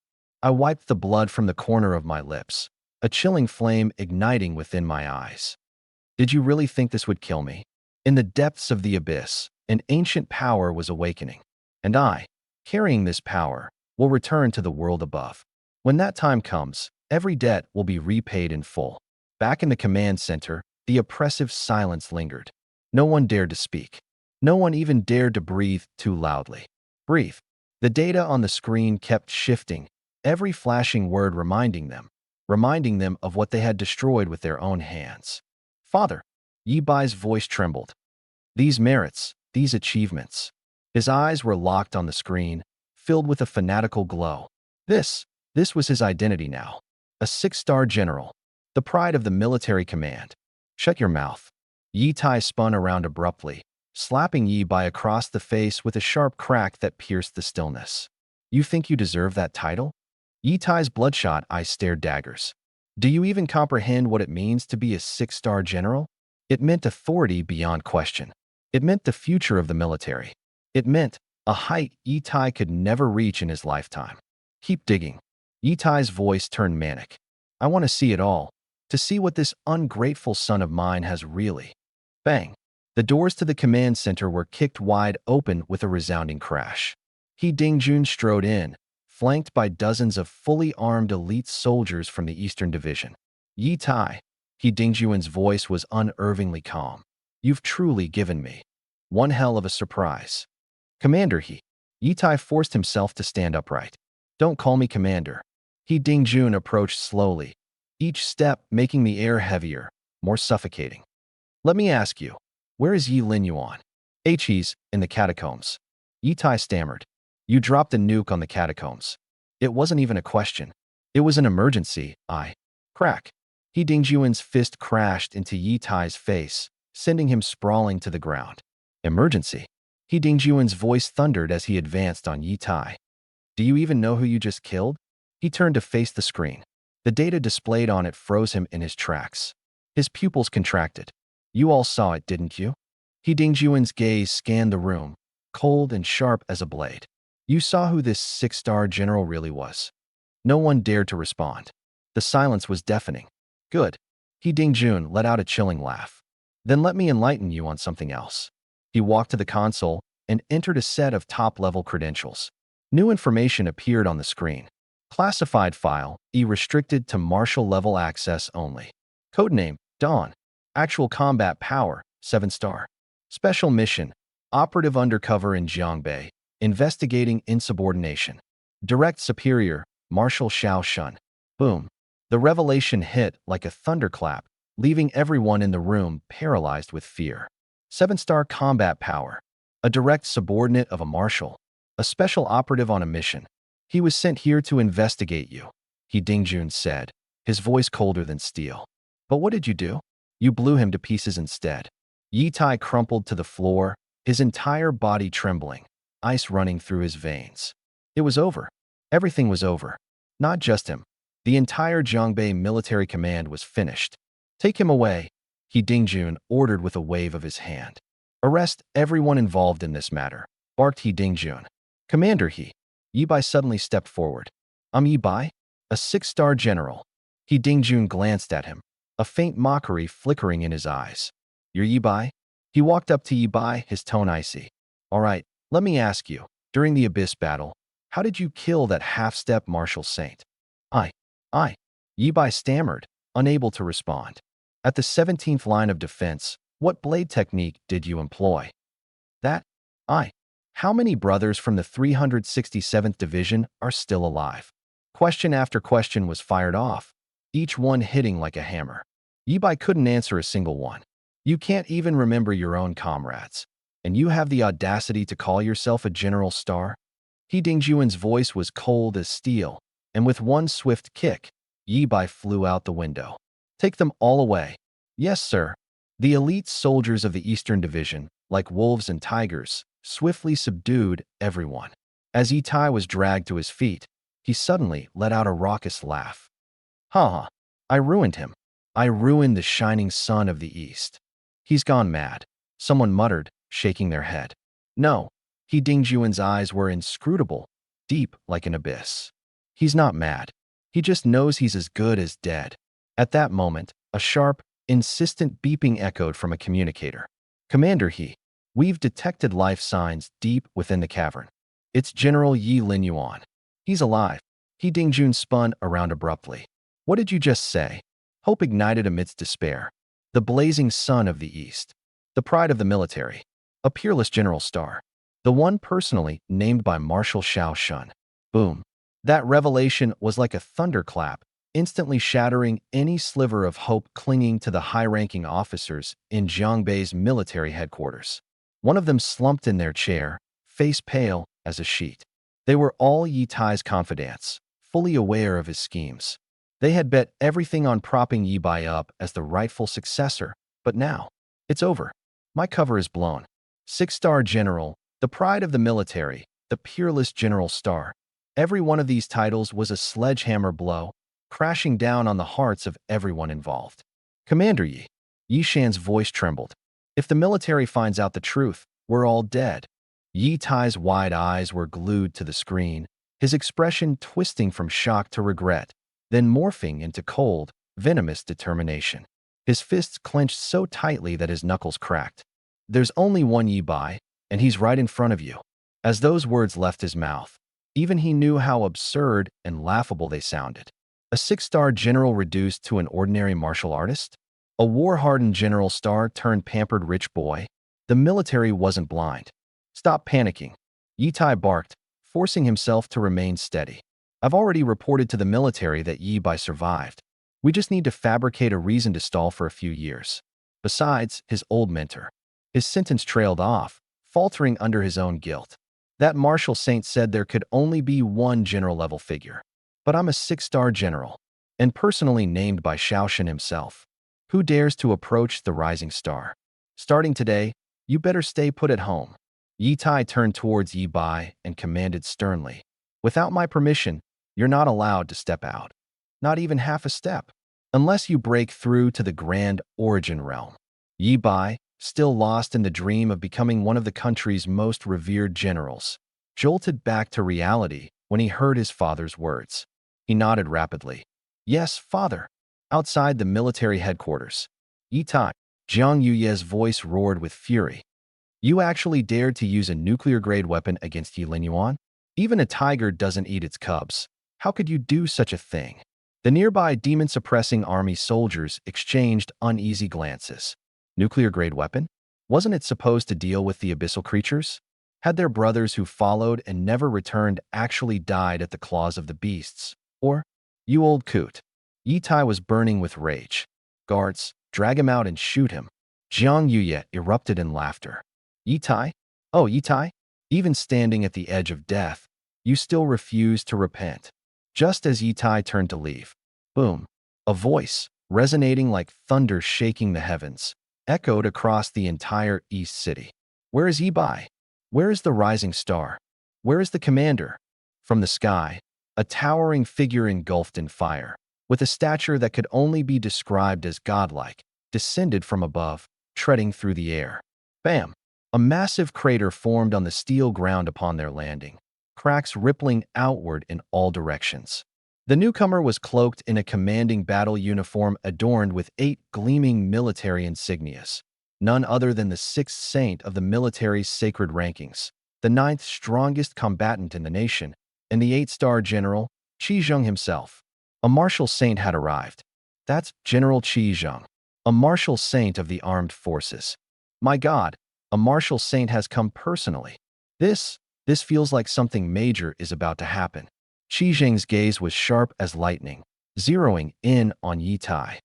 I wiped the blood from the corner of my lips, a chilling flame igniting within my eyes. Did you really think this would kill me? In the depths of the abyss, an ancient power was awakening. And I, carrying this power, will return to the world above. When that time comes, every debt will be repaid in full. Back in the command center, the oppressive silence lingered. No one dared to speak. No one even dared to breathe too loudly. Breathe. The data on the screen kept shifting, every flashing word reminding them of what they had destroyed with their own hands. Father, Yibai's voice trembled. These merits, these achievements. His eyes were locked on the screen, filled with a fanatical glow. This was his identity now. A 6-star general, the pride of the military command. Shut your mouth. Yitai spun around abruptly, slapping Yibai across the face with a sharp crack that pierced the stillness. You think you deserve that title? Yitai's bloodshot eyes stared daggers. Do you even comprehend what it means to be a 6-star general? It meant authority beyond question. It meant the future of the military. It meant a height Yitai could never reach in his lifetime. Keep digging. Yitai's voice turned manic. I want to see it all, to see what this ungrateful son of mine has really. Bang. The doors to the command center were kicked wide open with a resounding crash. He Dingjun strode in, flanked by dozens of fully armed elite soldiers from the Eastern Division. Yitai. He Dingjun's voice was unervingly calm. You've truly given me one hell of a surprise. Commander Yitai forced himself to stand upright. Don't call me commander. He Dingjun approached slowly, each step making the air heavier, more suffocating. Let me ask you, where is Yi Lin Yuan? He's in the catacombs. Yitai stammered. You dropped a nuke on the catacombs. It wasn't even a question. It was an emergency, Crack. He Dingjun's fist crashed into Yitai's face, sending him sprawling to the ground. Emergency? He Dingjun's voice thundered as he advanced on Yitai. Do you even know who you just killed? He turned to face the screen. The data displayed on it froze him in his tracks. His pupils contracted. You all saw it, didn't you? He Dingjun's gaze scanned the room, cold and sharp as a blade. You saw who this 6-star general really was. No one dared to respond. The silence was deafening. Good. He Dingjun let out a chilling laugh. Then let me enlighten you on something else. He walked to the console and entered a set of top-level credentials. New information appeared on the screen. Classified file, restricted to marshal-level access only. Codename, Dawn. Actual combat power, 7-star. Special mission, operative undercover in Jiangbei, investigating insubordination. Direct superior, Marshal Xiao Shun. Boom. The revelation hit like a thunderclap, leaving everyone in the room paralyzed with fear. 7-star combat power. A direct subordinate of a marshal. A special operative on a mission. He was sent here to investigate you, He Dingjun said, his voice colder than steel. But what did you do? You blew him to pieces instead. Yi Tai crumpled to the floor, his entire body trembling, ice running through his veins. It was over. Everything was over. Not just him. The entire Jiangbei military command was finished. Take him away, He Dingjun ordered with a wave of his hand. Arrest everyone involved in this matter, barked He Dingjun. Commander Yi Bai suddenly stepped forward. Yi Bai? A 6-star general. He Dingjun glanced at him, a faint mockery flickering in his eyes. You're Yi Bai? He walked up to Yi Bai, his tone icy. All right, let me ask you, during the Abyss battle, how did you kill that half-step martial saint? Yi Bai stammered, unable to respond. At the 17th line of defense, what blade technique did you employ? How many brothers from the 367th Division are still alive? Question after question was fired off, each one hitting like a hammer. Yi Bai couldn't answer a single one. You can't even remember your own comrades, and you have the audacity to call yourself a general star? He Dingjun's voice was cold as steel, and with one swift kick, Yi Bai flew out the window. Take them all away. Yes, sir. The elite soldiers of the Eastern Division, like wolves and tigers, swiftly subdued everyone. As Yi Tai was dragged to his feet, he suddenly let out a raucous laugh. Ha! I ruined him. I ruined the shining sun of the East. He's gone mad, someone muttered, shaking their head. No, He Dingjun's eyes were inscrutable, deep like an abyss. He's not mad. He just knows he's as good as dead. At that moment, a sharp, insistent beeping echoed from a communicator. Commander we've detected life signs deep within the cavern. It's General Yi Linyuan. He's alive. He Dingjun spun around abruptly. What did you just say? Hope ignited amidst despair. The blazing sun of the East. The pride of the military. A peerless general star. The one personally named by Marshal Xiao Shun. Boom. That revelation was like a thunderclap, instantly shattering any sliver of hope clinging to the high-ranking officers in Jiangbei's military headquarters. One of them slumped in their chair, face pale as a sheet. They were all Yi Tai's confidants, fully aware of his schemes. They had bet everything on propping Yi Bai up as the rightful successor, but now, it's over. My cover is blown. 6-star general, the pride of the military, the peerless general star. Every one of these titles was a sledgehammer blow, crashing down on the hearts of everyone involved. Commander Yi Shan's voice trembled. If the military finds out the truth, we're all dead. Yi Tai's wide eyes were glued to the screen, his expression twisting from shock to regret, then morphing into cold, venomous determination. His fists clenched so tightly that his knuckles cracked. There's only one Yi Bai, and he's right in front of you. As those words left his mouth, even he knew how absurd and laughable they sounded. A 6-star general reduced to an ordinary martial artist? A war-hardened general star turned pampered rich boy? The military wasn't blind. Stop panicking, Yi Tai barked, forcing himself to remain steady. I've already reported to the military that Yi Bai survived. We just need to fabricate a reason to stall for a few years. Besides, his old mentor. His sentence trailed off, faltering under his own guilt. That martial saint said there could only be one general-level figure. But I'm a 6-star general, and personally named by Xiaoshan himself. Who dares to approach the rising star? Starting today, you better stay put at home. Yi Tai turned towards Yi Bai and commanded sternly. Without my permission, you're not allowed to step out. Not even half a step. Unless you break through to the grand origin realm. Yi Bai, still lost in the dream of becoming one of the country's most revered generals, jolted back to reality when he heard his father's words. He nodded rapidly. Yes, father. Outside the military headquarters, Yi Tai, Jiang Yuye's voice roared with fury. You actually dared to use a nuclear-grade weapon against Yi Linyuan? Even a tiger doesn't eat its cubs. How could you do such a thing? The nearby demon-suppressing army soldiers exchanged uneasy glances. Nuclear-grade weapon? Wasn't it supposed to deal with the abyssal creatures? Had their brothers who followed and never returned actually died at the claws of the beasts? Or, you old coot. Yi Tai was burning with rage. Guards, Drag him out and shoot him. Jiang Yuye erupted in laughter. Yitai? Oh, Yitai? Even standing at the edge of death, you still refuse to repent. Just as Yitai turned to leave, boom, a voice, resonating like thunder shaking the heavens, echoed across the entire East City. Where is Yibai? Where is the rising star? Where is the commander? From the sky, a towering figure engulfed in fire, with a stature that could only be described as godlike, descended from above, treading through the air. Bam! A massive crater formed on the steel ground upon their landing, cracks rippling outward in all directions. The newcomer was cloaked in a commanding battle uniform adorned with 8 gleaming military insignias, none other than the 6th saint of the military's sacred rankings, the 9th strongest combatant in the nation, and the 8-star general, Qi Zheng himself. A martial saint had arrived. That's General Qi Zheng, a martial saint of the armed forces. My God, a martial saint has come personally. This feels like something major is about to happen. Qi Zheng's gaze was sharp as lightning, zeroing in on Yitai.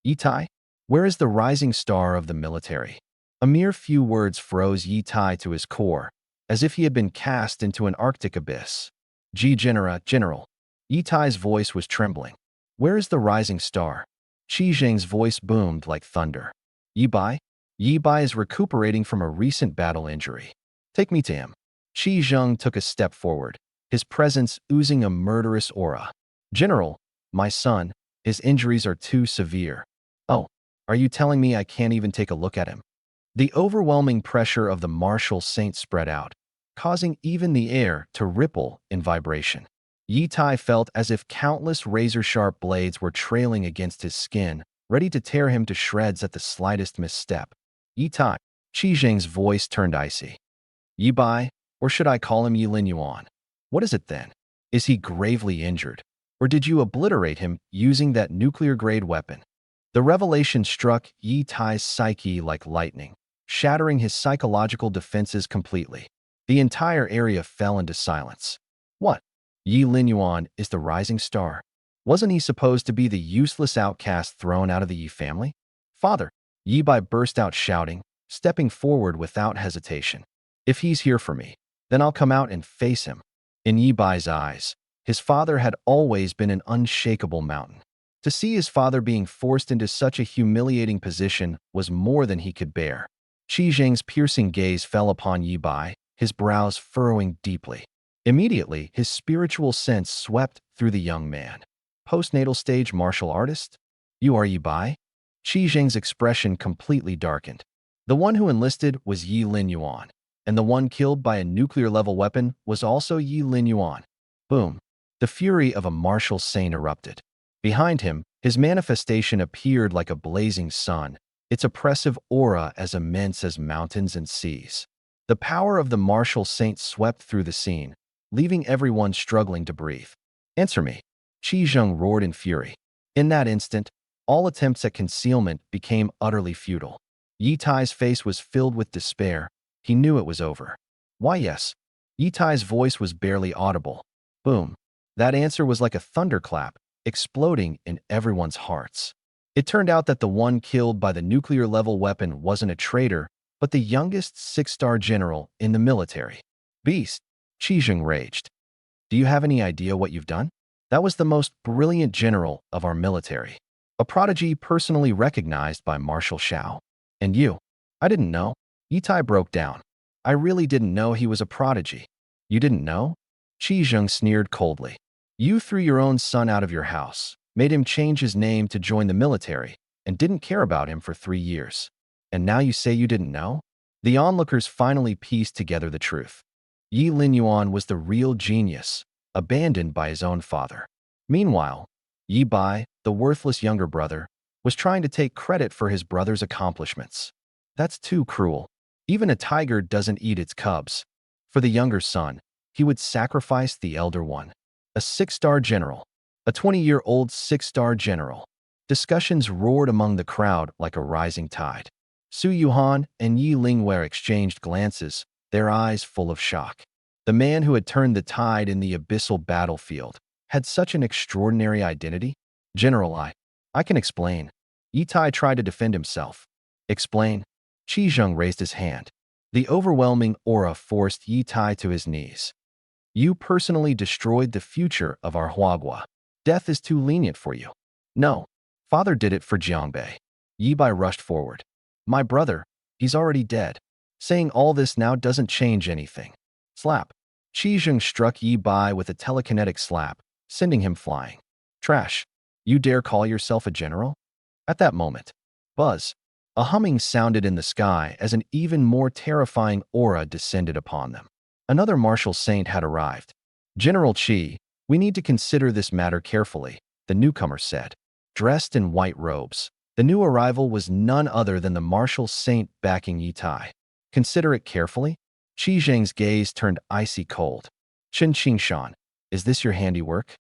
Yitai? Where is the rising star of the military? A mere few words froze Yitai to his core, as if he had been cast into an Arctic abyss. General. Yitai's voice was trembling. Where is the rising star? Qi Zheng's voice boomed like thunder. Yibai? Yibai is recuperating from a recent battle injury. Take me to him. Qi Zheng took a step forward, his presence oozing a murderous aura. General, my son, his injuries are too severe. Oh, are you telling me I can't even take a look at him? The overwhelming pressure of the martial saint spread out, causing even the air to ripple in vibration. Yitai felt as if countless razor-sharp blades were trailing against his skin, ready to tear him to shreds at the slightest misstep. Yitai. Qi Zheng's voice turned icy. Yibai, or should I call him Yilin Yuan? What is it then? Is he gravely injured? Or did you obliterate him using that nuclear-grade weapon? The revelation struck Yitai's psyche like lightning, shattering his psychological defenses completely. The entire area fell into silence. What? Yilin Yuan is the rising star. Wasn't he supposed to be the useless outcast thrown out of the Yi family? Father, Yibai burst out shouting, stepping forward without hesitation. If he's here for me, then I'll come out and face him. In Yibai's eyes, his father had always been an unshakable mountain. To see his father being forced into such a humiliating position was more than he could bear. Qi Zheng's piercing gaze fell upon Yibai, his brows furrowing deeply. Immediately, his spiritual sense swept through the young man. Postnatal stage martial artist? You are Yibai? Qi Zheng's expression completely darkened. The one who enlisted was Yilin Yuan, and the one killed by a nuclear-level weapon was also Yilin Yuan. Boom. The fury of a martial saint erupted. Behind him, his manifestation appeared like a blazing sun, its oppressive aura as immense as mountains and seas. The power of the martial saint swept through the scene, leaving everyone struggling to breathe. Answer me. Qi Zheng roared in fury. In that instant, all attempts at concealment became utterly futile. Yitai's face was filled with despair. He knew it was over. Why, yes. Yitai's voice was barely audible. Boom. That answer was like a thunderclap, exploding in everyone's hearts. It turned out that the one killed by the nuclear-level weapon wasn't a traitor, but the youngest 6-star general in the military. Beast, Qi Zheng raged. Do you have any idea what you've done? That was the most brilliant general of our military. A prodigy personally recognized by Marshal Shao. And you? I didn't know. Yitai broke down. I really didn't know he was a prodigy. You didn't know? Qi Zheng sneered coldly. You threw your own son out of your house, made him change his name to join the military, and didn't care about him for 3 years. And now you say you didn't know? The onlookers finally pieced together the truth. Yilin Yuan was the real genius, abandoned by his own father. Meanwhile, Yibai, the worthless younger brother, was trying to take credit for his brother's accomplishments. That's too cruel. Even a tiger doesn't eat its cubs. For the younger son, he would sacrifice the elder one. A 6-star general. A 20-year-old 6-star general. Discussions roared among the crowd like a rising tide. Su Yuhan and Yi Lingwei exchanged glances, their eyes full of shock. The man who had turned the tide in the abyssal battlefield had such an extraordinary identity. General, I can explain. Yi Tai tried to defend himself. Explain. Qi Zheng raised his hand. The overwhelming aura forced Yi Tai to his knees. You personally destroyed the future of our Huagua. Death is too lenient for you. No. Father did it for Jiangbei. Yi Bai rushed forward. My brother, he's already dead. Saying all this now doesn't change anything. Slap. Qi Zheng struck Yi Bai with a telekinetic slap, sending him flying. Trash. You dare call yourself a general? At that moment, buzz. A humming sounded in the sky as an even more terrifying aura descended upon them. Another martial saint had arrived. General Qi, we need to consider this matter carefully, the newcomer said. Dressed in white robes, the new arrival was none other than the martial saint backing Yi Tai. Consider it carefully? Qi Zheng's gaze turned icy cold. Chen Qingshan, is this your handiwork?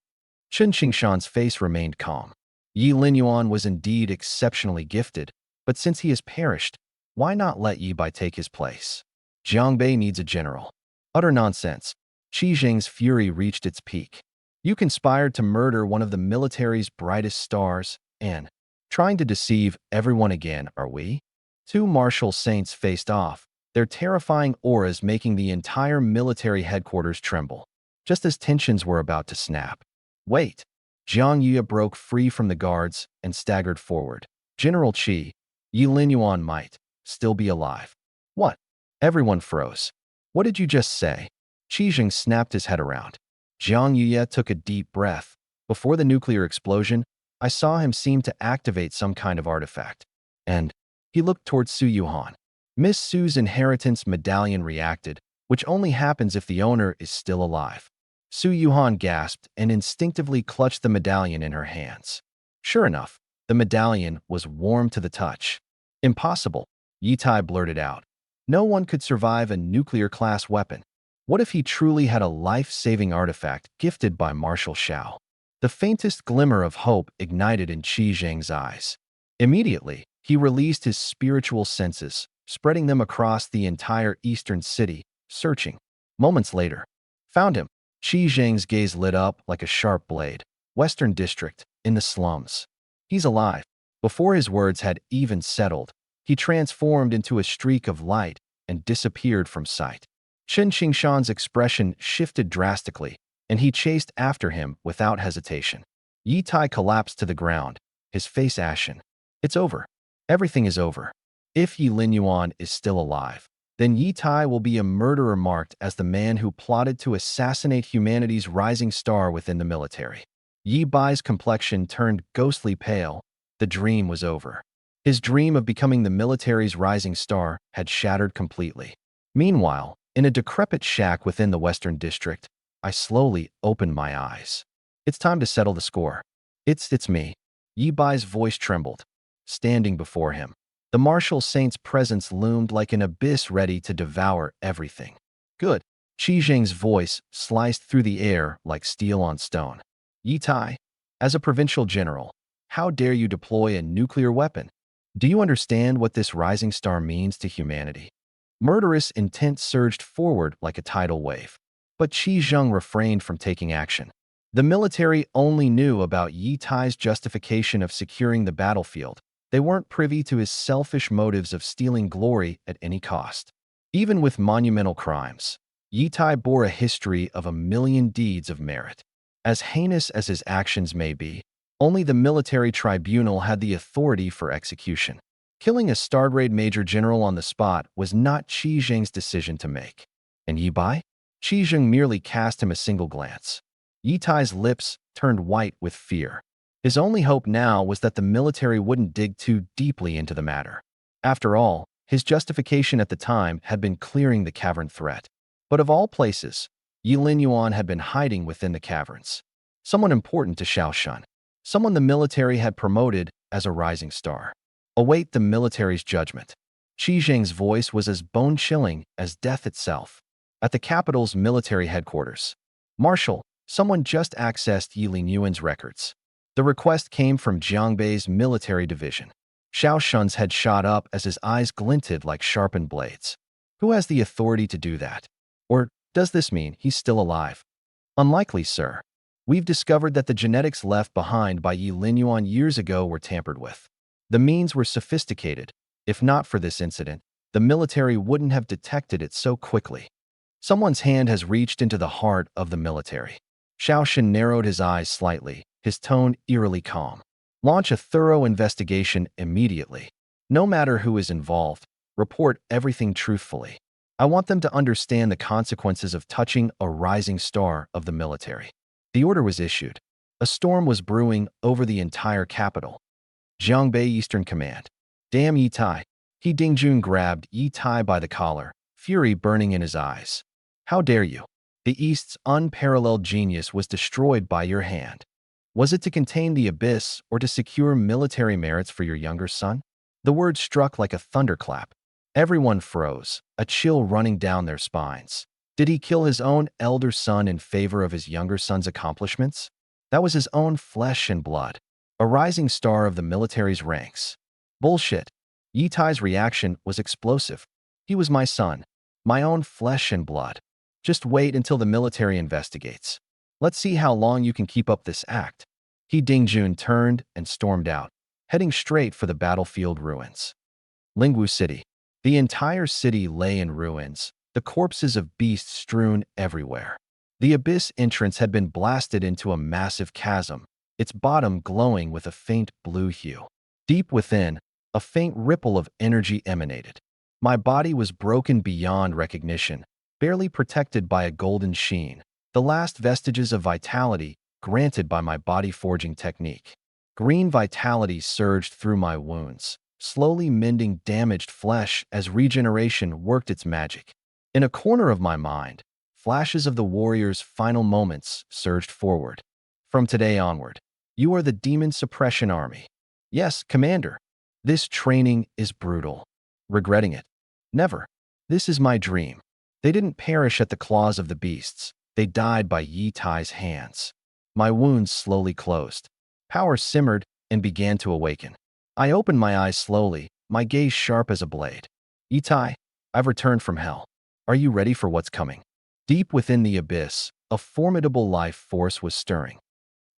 Chen Qingshan's face remained calm. Yi Linyuan was indeed exceptionally gifted, but since he has perished, why not let Yi Bai take his place? Jiangbei needs a general. Utter nonsense. Qi Zheng's fury reached its peak. You conspired to murder one of the military's brightest stars, and trying to deceive everyone again, are we? Two martial saints faced off, their terrifying auras making the entire military headquarters tremble, just as tensions were about to snap. Wait. Jiang Ye broke free from the guards and staggered forward. General Qi, Yi Linyuan might still be alive. What? Everyone froze. What did you just say? Qi Zheng snapped his head around. Jiang Ye took a deep breath. Before the nuclear explosion, I saw him seem to activate some kind of artifact. And he looked towards Su Yuhan. Miss Su's inheritance medallion reacted, which only happens if the owner is still alive. Su Yuhan gasped and instinctively clutched the medallion in her hands. Sure enough, the medallion was warm to the touch. Impossible, Yi Tai blurted out. No one could survive a nuclear-class weapon. What if he truly had a life-saving artifact gifted by Marshal Xiao? The faintest glimmer of hope ignited in Qi Zheng's eyes. Immediately, he released his spiritual senses, spreading them across the entire eastern city, searching. Moments later, found him. Qi Zheng's gaze lit up like a sharp blade. Western District, in the slums. He's alive. Before his words had even settled, he transformed into a streak of light and disappeared from sight. Chen Qingshan's expression shifted drastically, and he chased after him without hesitation. Yi Tai collapsed to the ground, his face ashen. It's over. Everything is over. If Yi Linyuan is still alive, then Yi Tai will be a murderer marked as the man who plotted to assassinate humanity's rising star within the military. Yi Bai's complexion turned ghostly pale. The dream was over. His dream of becoming the military's rising star had shattered completely. Meanwhile, in a decrepit shack within the Western District, I slowly opened my eyes. It's time to settle the score. It's me. Yi Bai's voice trembled. Standing before him, the martial saint's presence loomed like an abyss ready to devour everything. Good. Qi Zheng's voice sliced through the air like steel on stone. Yi Tai, as a provincial general, how dare you deploy a nuclear weapon? Do you understand what this rising star means to humanity? Murderous intent surged forward like a tidal wave. But Qi Zheng refrained from taking action. The military only knew about Yi Tai's justification of securing the battlefield. They weren't privy to his selfish motives of stealing glory at any cost. Even with monumental crimes, Yi Tai bore a history of 1,000,000 deeds of merit. As heinous as his actions may be, only the military tribunal had the authority for execution. Killing a star-grade major general on the spot was not Qi Zheng's decision to make. And Yi Bai? Qi Zheng merely cast him a single glance. Yi Tai's lips turned white with fear. His only hope now was that the military wouldn't dig too deeply into the matter. After all, his justification at the time had been clearing the cavern threat. But of all places, Yi Linyuan had been hiding within the caverns. Someone important to Shaoshun. Someone the military had promoted as a rising star. Await the military's judgment. Qi Zheng's voice was as bone-chilling as death itself. At the capital's military headquarters, Marshal, someone just accessed Yi Linyuan's records. The request came from Jiangbei's military division. Shaoshun's head shot up as his eyes glinted like sharpened blades. Who has the authority to do that? Or does this mean he's still alive? Unlikely, sir. We've discovered that the genetics left behind by Yi Linyuan years ago were tampered with. The means were sophisticated. If not for this incident, the military wouldn't have detected it so quickly. Someone's hand has reached into the heart of the military. Xiaoshan narrowed his eyes slightly, his tone eerily calm. Launch a thorough investigation immediately. No matter who is involved, report everything truthfully. I want them to understand the consequences of touching a rising star of the military. The order was issued. A storm was brewing over the entire capital. Jiangbei Eastern Command. Damn Yi Tai. He Dingjun grabbed Yi Tai by the collar, fury burning in his eyes. How dare you? The East's unparalleled genius was destroyed by your hand. Was it to contain the abyss or to secure military merits for your younger son? The word struck like a thunderclap. Everyone froze, a chill running down their spines. Did he kill his own elder son in favor of his younger son's accomplishments? That was his own flesh and blood, a rising star of the military's ranks. Bullshit. Yi Tai's reaction was explosive. He was my son, my own flesh and blood. Just wait until the military investigates. Let's see how long you can keep up this act. He Dingjun turned and stormed out, heading straight for the battlefield ruins. Lingwu City. The entire city lay in ruins, the corpses of beasts strewn everywhere. The abyss entrance had been blasted into a massive chasm, its bottom glowing with a faint blue hue. Deep within, a faint ripple of energy emanated. My body was broken beyond recognition, barely protected by a golden sheen, the last vestiges of vitality granted by my body-forging technique. Green vitality surged through my wounds, slowly mending damaged flesh as regeneration worked its magic. In a corner of my mind, flashes of the warrior's final moments surged forward. From today onward, you are the Demon Suppression Army. Yes, Commander. This training is brutal. Regretting it? Never. This is my dream. They didn't perish at the claws of the beasts. They died by Yi Tai's hands. My wounds slowly closed. Power simmered and began to awaken. I opened my eyes slowly, my gaze sharp as a blade. Yi Tai, I've returned from hell. Are you ready for what's coming? Deep within the abyss, a formidable life force was stirring.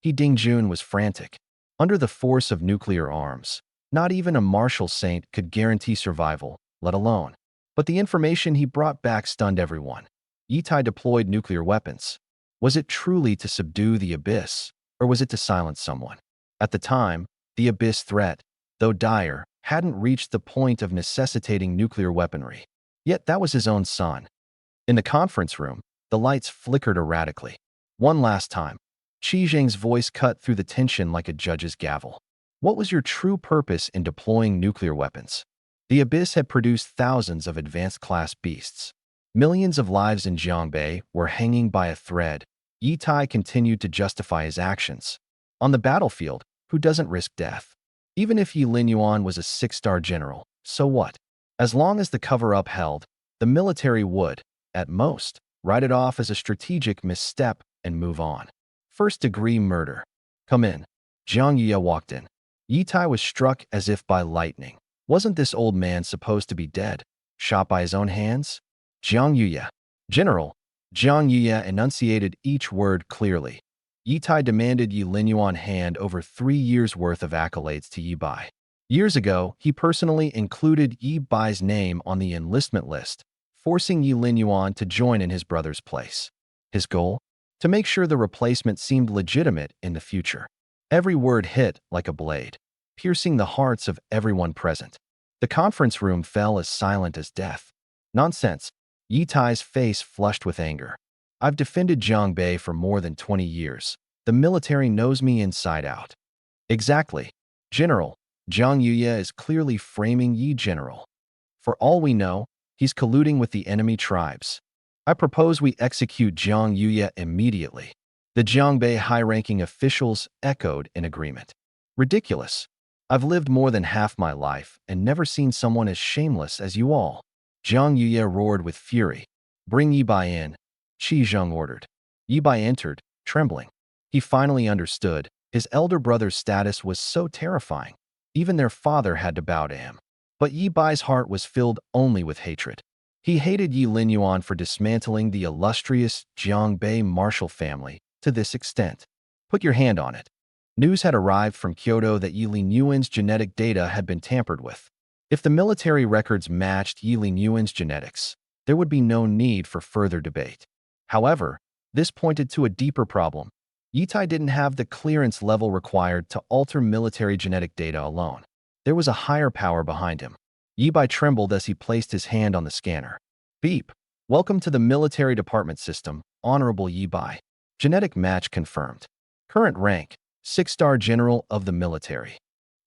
He Dingjun was frantic. Under the force of nuclear arms, not even a martial saint could guarantee survival, let alone. But the information he brought back stunned everyone. Yi Tai deployed nuclear weapons. Was it truly to subdue the abyss, or was it to silence someone? At the time, the abyss threat, though dire, hadn't reached the point of necessitating nuclear weaponry. Yet that was his own son. In the conference room, the lights flickered erratically. One last time, Qi Zheng's voice cut through the tension like a judge's gavel. What was your true purpose in deploying nuclear weapons? The abyss had produced thousands of advanced-class beasts. Millions of lives in Jiangbei were hanging by a thread. Yi Tai continued to justify his actions. On the battlefield, who doesn't risk death? Even if Yi Linyuan was a 6-star general, so what? As long as the cover-up held, the military would, at most, write it off as a strategic misstep and move on. First-degree murder. Come in. Jiang Ye walked in. Yi Tai was struck as if by lightning. Wasn't this old man supposed to be dead? Shot by his own hands? Jiang Yuya. General. Jiang Yuya enunciated each word clearly. Yi Tai demanded Yi Linyuan hand over 3 years' worth of accolades to Yi Bai. Years ago, he personally included Yi Bai's name on the enlistment list, forcing Yi Linyuan to join in his brother's place. His goal? To make sure the replacement seemed legitimate in the future. Every word hit like a blade, piercing the hearts of everyone present. The conference room fell as silent as death. Nonsense. Yi Tai's face flushed with anger. I've defended Jiangbei for more than 20 years. The military knows me inside out. Exactly. General, Jiang Yuya is clearly framing Yi General. For all we know, he's colluding with the enemy tribes. I propose we execute Jiang Yuya immediately. The Jiangbei high-ranking officials echoed in agreement. Ridiculous. I've lived more than half my life and never seen someone as shameless as you all. Jiang Yuya roared with fury. Bring Yi Bai in, Qi Zheng ordered. Yi Bai entered, trembling. He finally understood. His elder brother's status was so terrifying. Even their father had to bow to him. But Yi Bai's heart was filled only with hatred. He hated Yi Linyuan for dismantling the illustrious Jiangbei martial family to this extent. Put your hand on it. News had arrived from Kyoto that Yi Yuan's genetic data had been tampered with. If the military records matched Yi Yuan's genetics, there would be no need for further debate. However, this pointed to a deeper problem. Yitai didn't have the clearance level required to alter military genetic data alone. There was a higher power behind him. Yibai trembled as he placed his hand on the scanner. Beep. Welcome to the military department system, Honorable Yibai. Genetic match confirmed. Current rank, 6-star general of the military.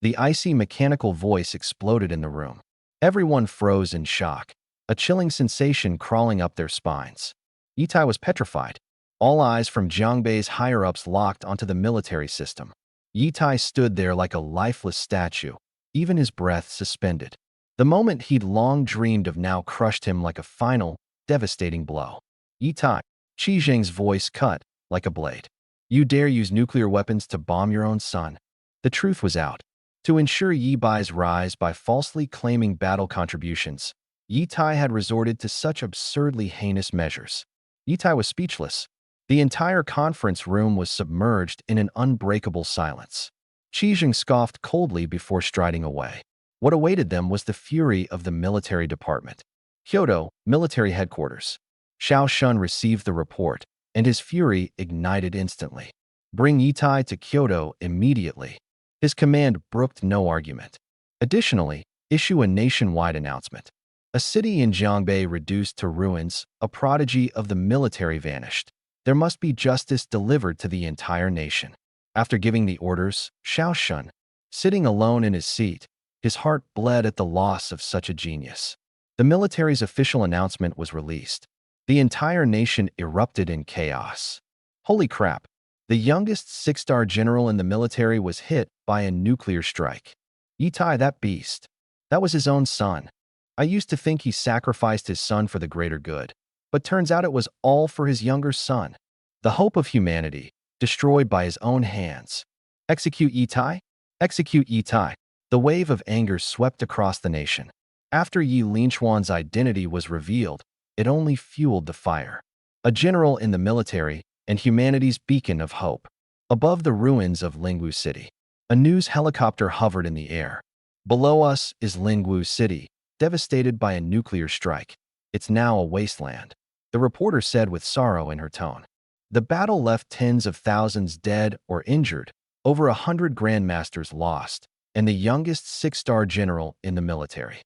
The icy mechanical voice exploded in the room. Everyone froze in shock, a chilling sensation crawling up their spines. Yitai was petrified. All eyes from Jiangbei's higher-ups locked onto the military system. Yitai stood there like a lifeless statue, even his breath suspended. The moment he'd long dreamed of now crushed him like a final, devastating blow. Yitai, Qi Zheng's voice cut like a blade. You dare use nuclear weapons to bomb your own son? The truth was out. To ensure Yibai's rise by falsely claiming battle contributions, Yitai had resorted to such absurdly heinous measures. Yitai was speechless. The entire conference room was submerged in an unbreakable silence. Qi Zheng scoffed coldly before striding away. What awaited them was the fury of the military department. Kyoto, military headquarters. Xiao Shun received the report, and his fury ignited instantly. Bring Yitai to Kyoto immediately. His command brooked no argument. Additionally, issue a nationwide announcement. A city in Jiangbei reduced to ruins, a prodigy of the military vanished. There must be justice delivered to the entire nation. After giving the orders, Xiao Shun, sitting alone in his seat, his heart bled at the loss of such a genius. The military's official announcement was released. The entire nation erupted in chaos. Holy crap! The youngest 6-star general in the military was hit by a nuclear strike. Yitai, that beast. That was his own son. I used to think he sacrificed his son for the greater good, but turns out it was all for his younger son. The hope of humanity, destroyed by his own hands. Execute Yitai? Execute Yitai. The wave of anger swept across the nation. After Yi Linchuan's identity was revealed, it only fueled the fire. A general in the military and humanity's beacon of hope. Above the ruins of Lingwu City, a news helicopter hovered in the air. Below us is Lingwu City, devastated by a nuclear strike. It's now a wasteland, the reporter said with sorrow in her tone. The battle left tens of thousands dead or injured, over 100 grandmasters lost, and the youngest 6-star general in the military.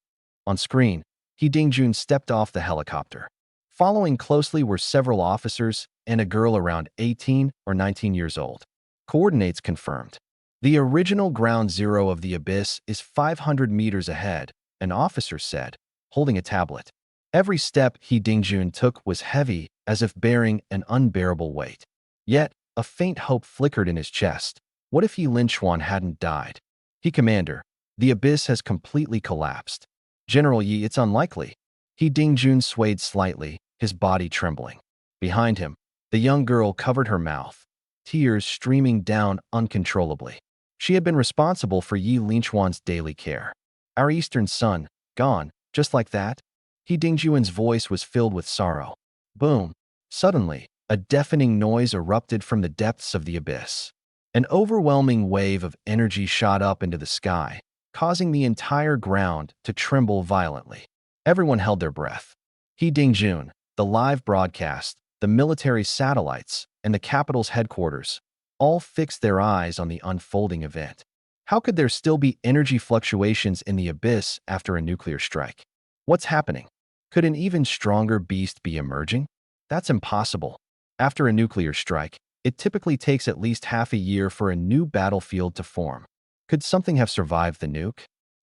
On screen, He Dingjun stepped off the helicopter. Following closely were several officers and a girl around 18 or 19 years old. Coordinates confirmed. The original ground zero of the abyss is 500 meters ahead, an officer said, holding a tablet. Every step He Dingjun took was heavy, as if bearing an unbearable weight. Yet, a faint hope flickered in his chest. What if Yi Linchuan hadn't died? He Commander, the abyss has completely collapsed. General Yi, it's unlikely. He Dingjun swayed slightly, his body trembling. Behind him, the young girl covered her mouth, tears streaming down uncontrollably. She had been responsible for Yi Linchuan's daily care. Our eastern son, gone, just like that? He Dingjun's voice was filled with sorrow. Boom! Suddenly, a deafening noise erupted from the depths of the abyss. An overwhelming wave of energy shot up into the sky, causing the entire ground to tremble violently. Everyone held their breath. He Dingjun, the live broadcast, the military satellites, and the capital's headquarters all fixed their eyes on the unfolding event. How could there still be energy fluctuations in the abyss after a nuclear strike? What's happening? Could an even stronger beast be emerging? That's impossible. After a nuclear strike, it typically takes at least half a year for a new battlefield to form. Could something have survived the nuke?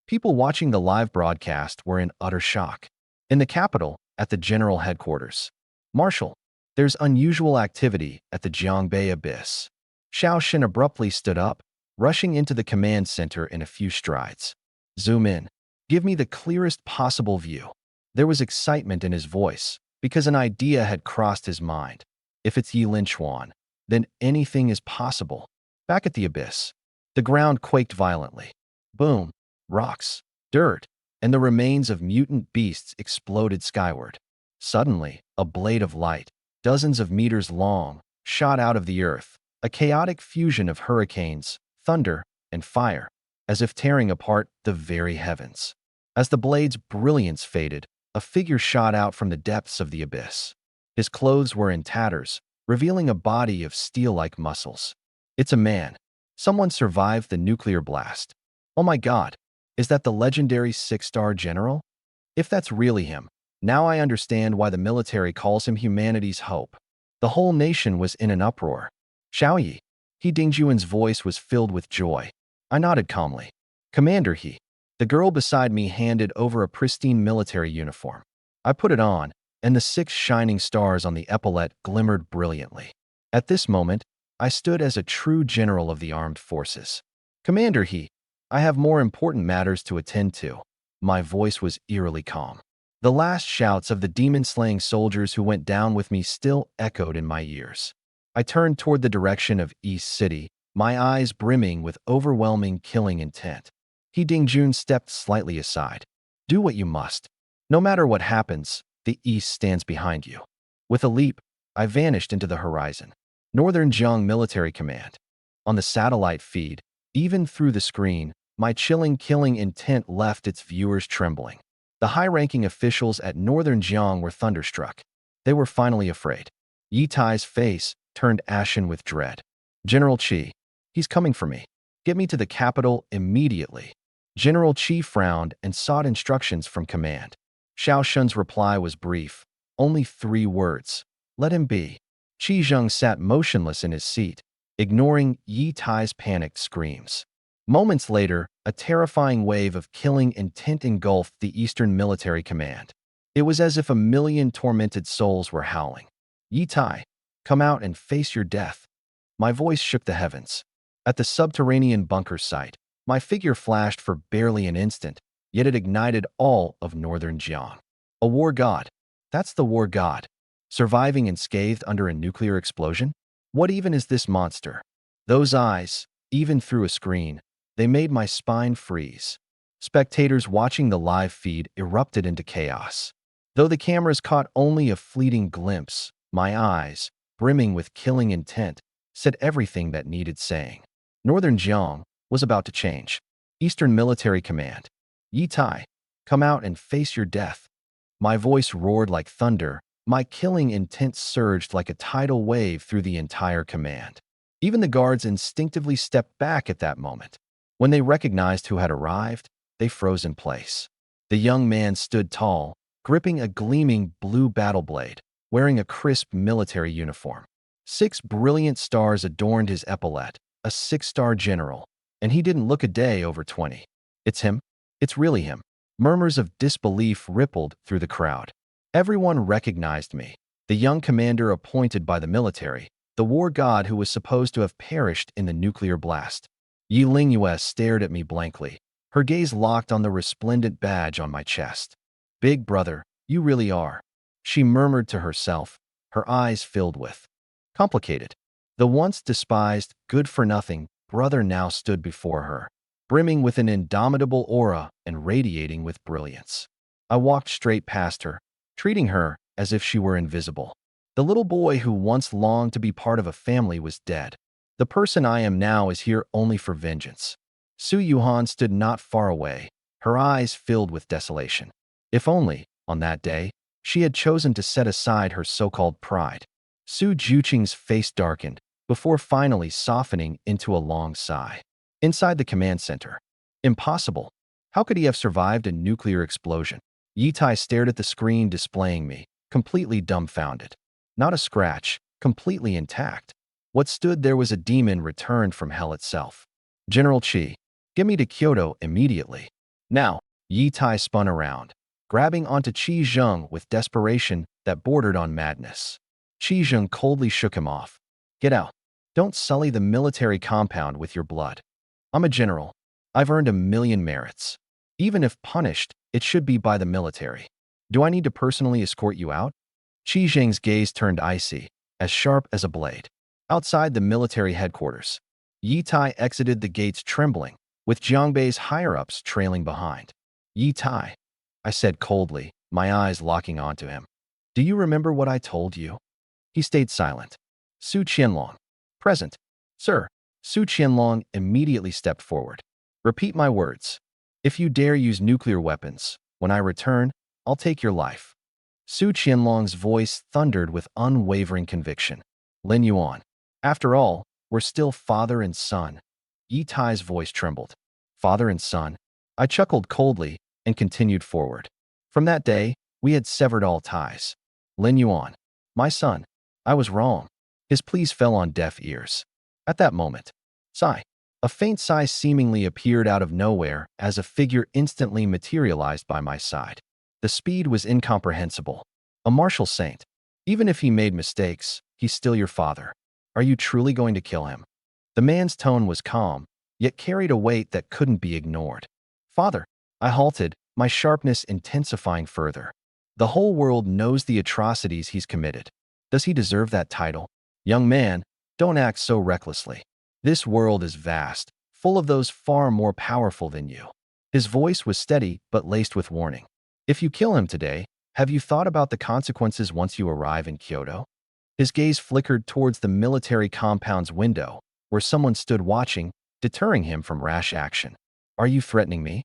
People watching the live broadcast were in utter shock. In the capital, at the general headquarters. Marshal, there's unusual activity at the Jiangbei Abyss. Xiao Xin abruptly stood up, rushing into the command center in a few strides. Zoom in. Give me the clearest possible view. There was excitement in his voice, because an idea had crossed his mind. If it's Yi Linchuan, then anything is possible. Back at the abyss, the ground quaked violently. Boom! Rocks, dirt, and the remains of mutant beasts exploded skyward. Suddenly, a blade of light, dozens of meters long, shot out of the earth, a chaotic fusion of hurricanes, thunder and fire, as if tearing apart the very heavens. As the blade's brilliance faded, a figure shot out from the depths of the abyss. His clothes were in tatters, revealing a body of steel-like muscles. It's a man. Someone survived the nuclear blast. Oh my God, is that the legendary six-star general? If that's really him, now I understand why the military calls him humanity's hope. The whole nation was in an uproar. Xiaoyi. He Dingjuan's voice was filled with joy. I nodded calmly. Commander He. The girl beside me handed over a pristine military uniform. I put it on, and the 6 shining stars on the epaulette glimmered brilliantly. At this moment, I stood as a true general of the armed forces. Commander He, I have more important matters to attend to. My voice was eerily calm. The last shouts of the demon-slaying soldiers who went down with me still echoed in my ears. I turned toward the direction of East City, my eyes brimming with overwhelming killing intent. He Dingjun stepped slightly aside. Do what you must. No matter what happens, the East stands behind you. With a leap, I vanished into the horizon. Northern Jiang Military Command. On the satellite feed, even through the screen, my chilling killing intent left its viewers trembling. The high-ranking officials at Northern Jiang were thunderstruck. They were finally afraid. Yi Tai's face turned ashen with dread. General Qi, he's coming for me. Get me to the capital immediately. General Qi frowned and sought instructions from command. Xiao Shun's reply was brief, only 3 words. Let him be. Qi Zheng sat motionless in his seat, ignoring Yi Tai's panicked screams. Moments later, a terrifying wave of killing intent engulfed the Eastern Military Command. It was as if a million tormented souls were howling. Yi Tai, come out and face your death. My voice shook the heavens. At the subterranean bunker site, my figure flashed for barely an instant, yet it ignited all of Northern Jiang. A war god. That's the war god. Surviving unscathed under a nuclear explosion? What even is this monster? Those eyes, even through a screen, they made my spine freeze. Spectators watching the live feed erupted into chaos. Though the cameras caught only a fleeting glimpse, my eyes, brimming with killing intent, said everything that needed saying. Northern Jiang was about to change. Eastern Military Command. Yi Tai, come out and face your death. My voice roared like thunder. My killing intent surged like a tidal wave through the entire command. Even the guards instinctively stepped back at that moment. When they recognized who had arrived, they froze in place. The young man stood tall, gripping a gleaming blue battle blade, wearing a crisp military uniform. 6 brilliant stars adorned his epaulette, a 6-star general, and he didn't look a day over 20. It's him? It's really him. Murmurs of disbelief rippled through the crowd. Everyone recognized me, the young commander appointed by the military, the war god who was supposed to have perished in the nuclear blast. Yi Lingyue stared at me blankly, her gaze locked on the resplendent badge on my chest. Big brother, you really are, she murmured to herself, her eyes filled with complicated. The once despised, good-for-nothing brother now stood before her, brimming with an indomitable aura and radiating with brilliance. I walked straight past her, treating her as if she were invisible. The little boy who once longed to be part of a family was dead. The person I am now is here only for vengeance. Su Yuhan stood not far away, her eyes filled with desolation. If only, on that day, she had chosen to set aside her so-called pride. Su Juqing's face darkened, before finally softening into a long sigh. Inside the command center. Impossible. How could he have survived a nuclear explosion? Yi Tai stared at the screen displaying me, completely dumbfounded. Not a scratch, completely intact. What stood there was a demon returned from hell itself. General Qi, get me to Kyoto immediately. Now, Yi Tai spun around, grabbing onto Qi Zheng with desperation that bordered on madness. Qi Zheng coldly shook him off. Get out. Don't sully the military compound with your blood. I'm a general. I've earned 1,000,000 merits. Even if punished, it should be by the military. Do I need to personally escort you out? Qi Zheng's gaze turned icy, as sharp as a blade. Outside the military headquarters, Yi Tai exited the gates trembling, with Jiangbei's higher-ups trailing behind. Yi Tai, I said coldly, my eyes locking onto him. Do you remember what I told you? He stayed silent. Su Qianlong, present. Sir. Su Qianlong immediately stepped forward. Repeat my words. If you dare use nuclear weapons, when I return, I'll take your life. Su Qianlong's voice thundered with unwavering conviction. Lin Yuan. After all, we're still father and son. Yi Tai's voice trembled. Father and son. I chuckled coldly and continued forward. From that day, we had severed all ties. Lin Yuan. My son. I was wrong. His pleas fell on deaf ears. At that moment, sigh. A faint sigh seemingly appeared out of nowhere as a figure instantly materialized by my side. The speed was incomprehensible. A martial saint. Even if he made mistakes, he's still your father. Are you truly going to kill him? The man's tone was calm, yet carried a weight that couldn't be ignored. Father, I halted, my sharpness intensifying further. The whole world knows the atrocities he's committed. Does he deserve that title? Young man, don't act so recklessly. This world is vast, full of those far more powerful than you. His voice was steady but laced with warning. If you kill him today, have you thought about the consequences once you arrive in Kyoto? His gaze flickered towards the military compound's window, where someone stood watching, deterring him from rash action. Are you threatening me?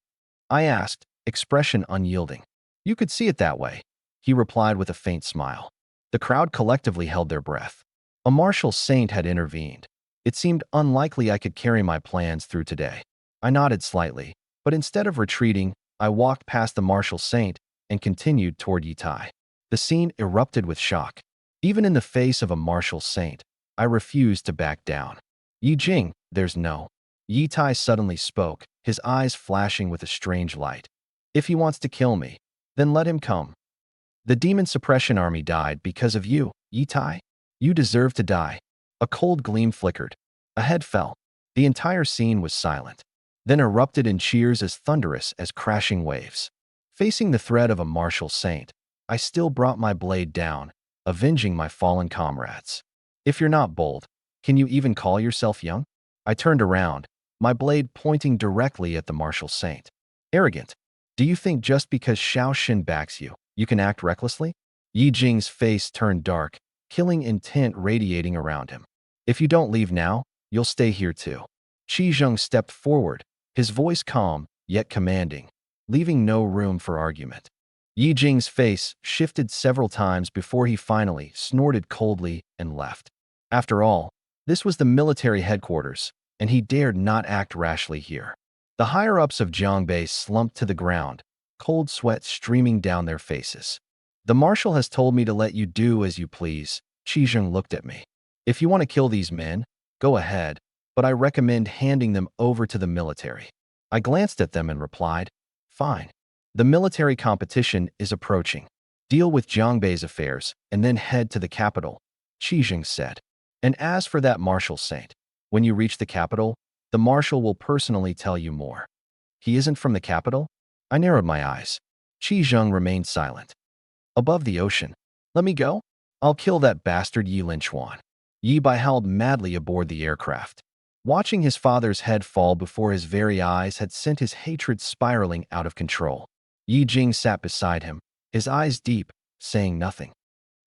I asked, expression unyielding. You could see it that way, he replied with a faint smile. The crowd collectively held their breath. A martial saint had intervened. It seemed unlikely I could carry my plans through today. I nodded slightly, but instead of retreating, I walked past the martial saint and continued toward Yi Tai. The scene erupted with shock. Even in the face of a martial saint, I refused to back down. Yi Jing, there's no. Yi Tai suddenly spoke, his eyes flashing with a strange light. If he wants to kill me, then let him come. The demon suppression army died because of you, Yi Tai. You deserve to die. A cold gleam flickered. A head fell. The entire scene was silent, then erupted in cheers as thunderous as crashing waves. Facing the threat of a martial saint, I still brought my blade down, avenging my fallen comrades. If you're not bold, can you even call yourself young? I turned around, my blade pointing directly at the martial saint. Arrogant. Do you think just because Xiao Xin backs you, you can act recklessly? Yi Jing's face turned dark, killing intent radiating around him. If you don't leave now, you'll stay here too. Qi Zheng stepped forward, his voice calm, yet commanding, leaving no room for argument. Yi Jing's face shifted several times before he finally snorted coldly and left. After all, this was the military headquarters, and he dared not act rashly here. The higher-ups of Jiangbei slumped to the ground, cold sweat streaming down their faces. The marshal has told me to let you do as you please. Qi Zheng looked at me. If you want to kill these men, go ahead, but I recommend handing them over to the military. I glanced at them and replied, fine. The military competition is approaching. Deal with Jiangbei's affairs and then head to the capital, Qi Zheng said. And as for that martial saint, when you reach the capital, the marshal will personally tell you more. He isn't from the capital? I narrowed my eyes. Qi Zheng remained silent. Above the ocean. Let me go? I'll kill that bastard Yi Linchuan. Yi Bai howled madly aboard the aircraft. Watching his father's head fall before his very eyes had sent his hatred spiraling out of control. Yi Jing sat beside him, his eyes deep, saying nothing.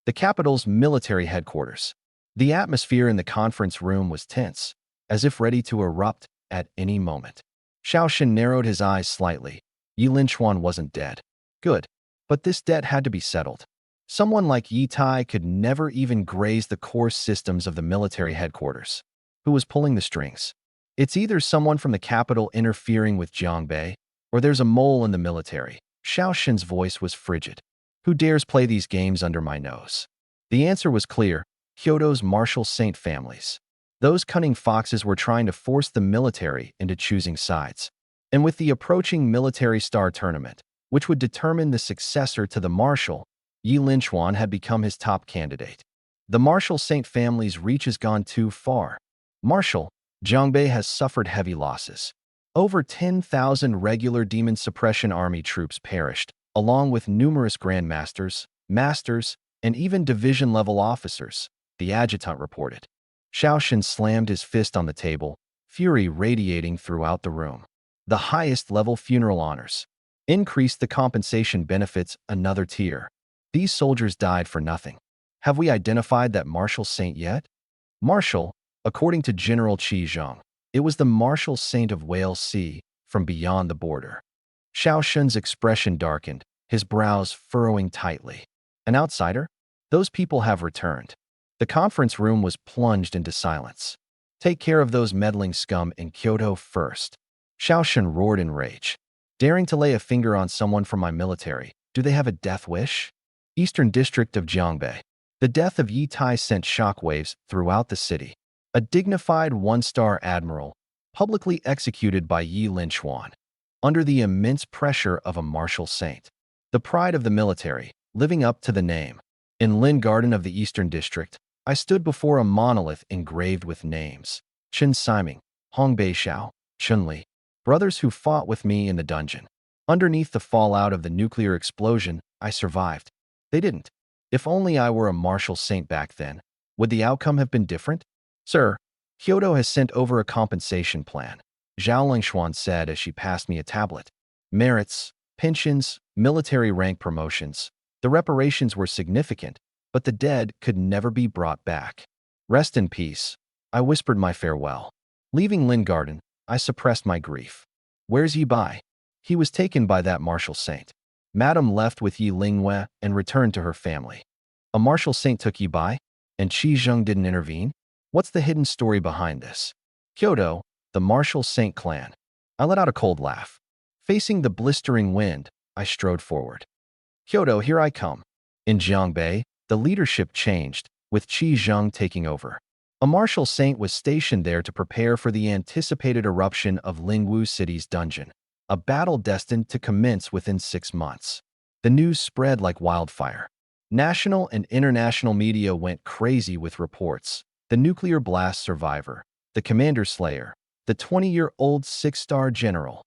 The capital's military headquarters. The atmosphere in the conference room was tense, as if ready to erupt at any moment. Xiao Xin narrowed his eyes slightly. Yi Linchuan wasn't dead. Good. But this debt had to be settled. Someone like Yi Tai could never even graze the core systems of the military headquarters. Who was pulling the strings? It's either someone from the capital interfering with Jiangbei, or there's a mole in the military. Xiao Xin's voice was frigid. Who dares play these games under my nose? The answer was clear. Kyoto's martial saint families. Those cunning foxes were trying to force the military into choosing sides. And with the approaching military star tournament, which would determine the successor to the marshal, Yi Linchuan had become his top candidate. The martial saint family's reach has gone too far. Marshal, Jiangbei has suffered heavy losses. Over 10,000 regular demon suppression army troops perished, along with numerous grandmasters, masters, and even division-level officers, the adjutant reported. Xiao Xin slammed his fist on the table, fury radiating throughout the room. The highest-level funeral honors. Increased the compensation benefits another tier. These soldiers died for nothing. Have we identified that martial saint yet? Marshal, according to General Qi Zheng, It was the martial saint of Whale Sea from beyond the border. Xiao Shun's expression darkened, his brows furrowing tightly. An outsider? Those people have returned. The conference room was plunged into silence. Take care of those meddling scum in Kyoto first. Xiao Shun roared in rage. Daring to lay a finger on someone from my military, do they have a death wish? Eastern District of Jiangbei. The death of Yi Tai sent shockwaves throughout the city. A dignified one-star admiral, publicly executed by Yi Linchuan, under the immense pressure of a martial saint. The pride of the military, living up to the name. In Lin Garden of the Eastern District, I stood before a monolith engraved with names. Chen Siming, Hong Beixiao, Chun-Li, brothers who fought with me in the dungeon. Underneath the fallout of the nuclear explosion, I survived. They didn't. If only I were a martial saint back then, would the outcome have been different? Sir, Kyoto has sent over a compensation plan, Zhao Lingshuan said as she passed me a tablet. Merits, pensions, military rank promotions. The reparations were significant, but the dead could never be brought back. Rest in peace. I whispered my farewell. Leaving Lin Garden, I suppressed my grief. Where's Yi Bai? He was taken by that martial saint. Madame left with Yi Lingwei and returned to her family. A martial saint took Yi Bai, and Qi Zheng didn't intervene? What's the hidden story behind this? Kyoto, the martial saint clan. I let out a cold laugh. Facing the blistering wind, I strode forward. Kyoto, here I come. In Jiangbei, the leadership changed, with Qi Zheng taking over. A martial saint was stationed there to prepare for the anticipated eruption of Lingwu City's dungeon, a battle destined to commence within 6 months. The news spread like wildfire. National and international media went crazy with reports. The nuclear blast survivor, the commander slayer, the 20-year-old 6-star general.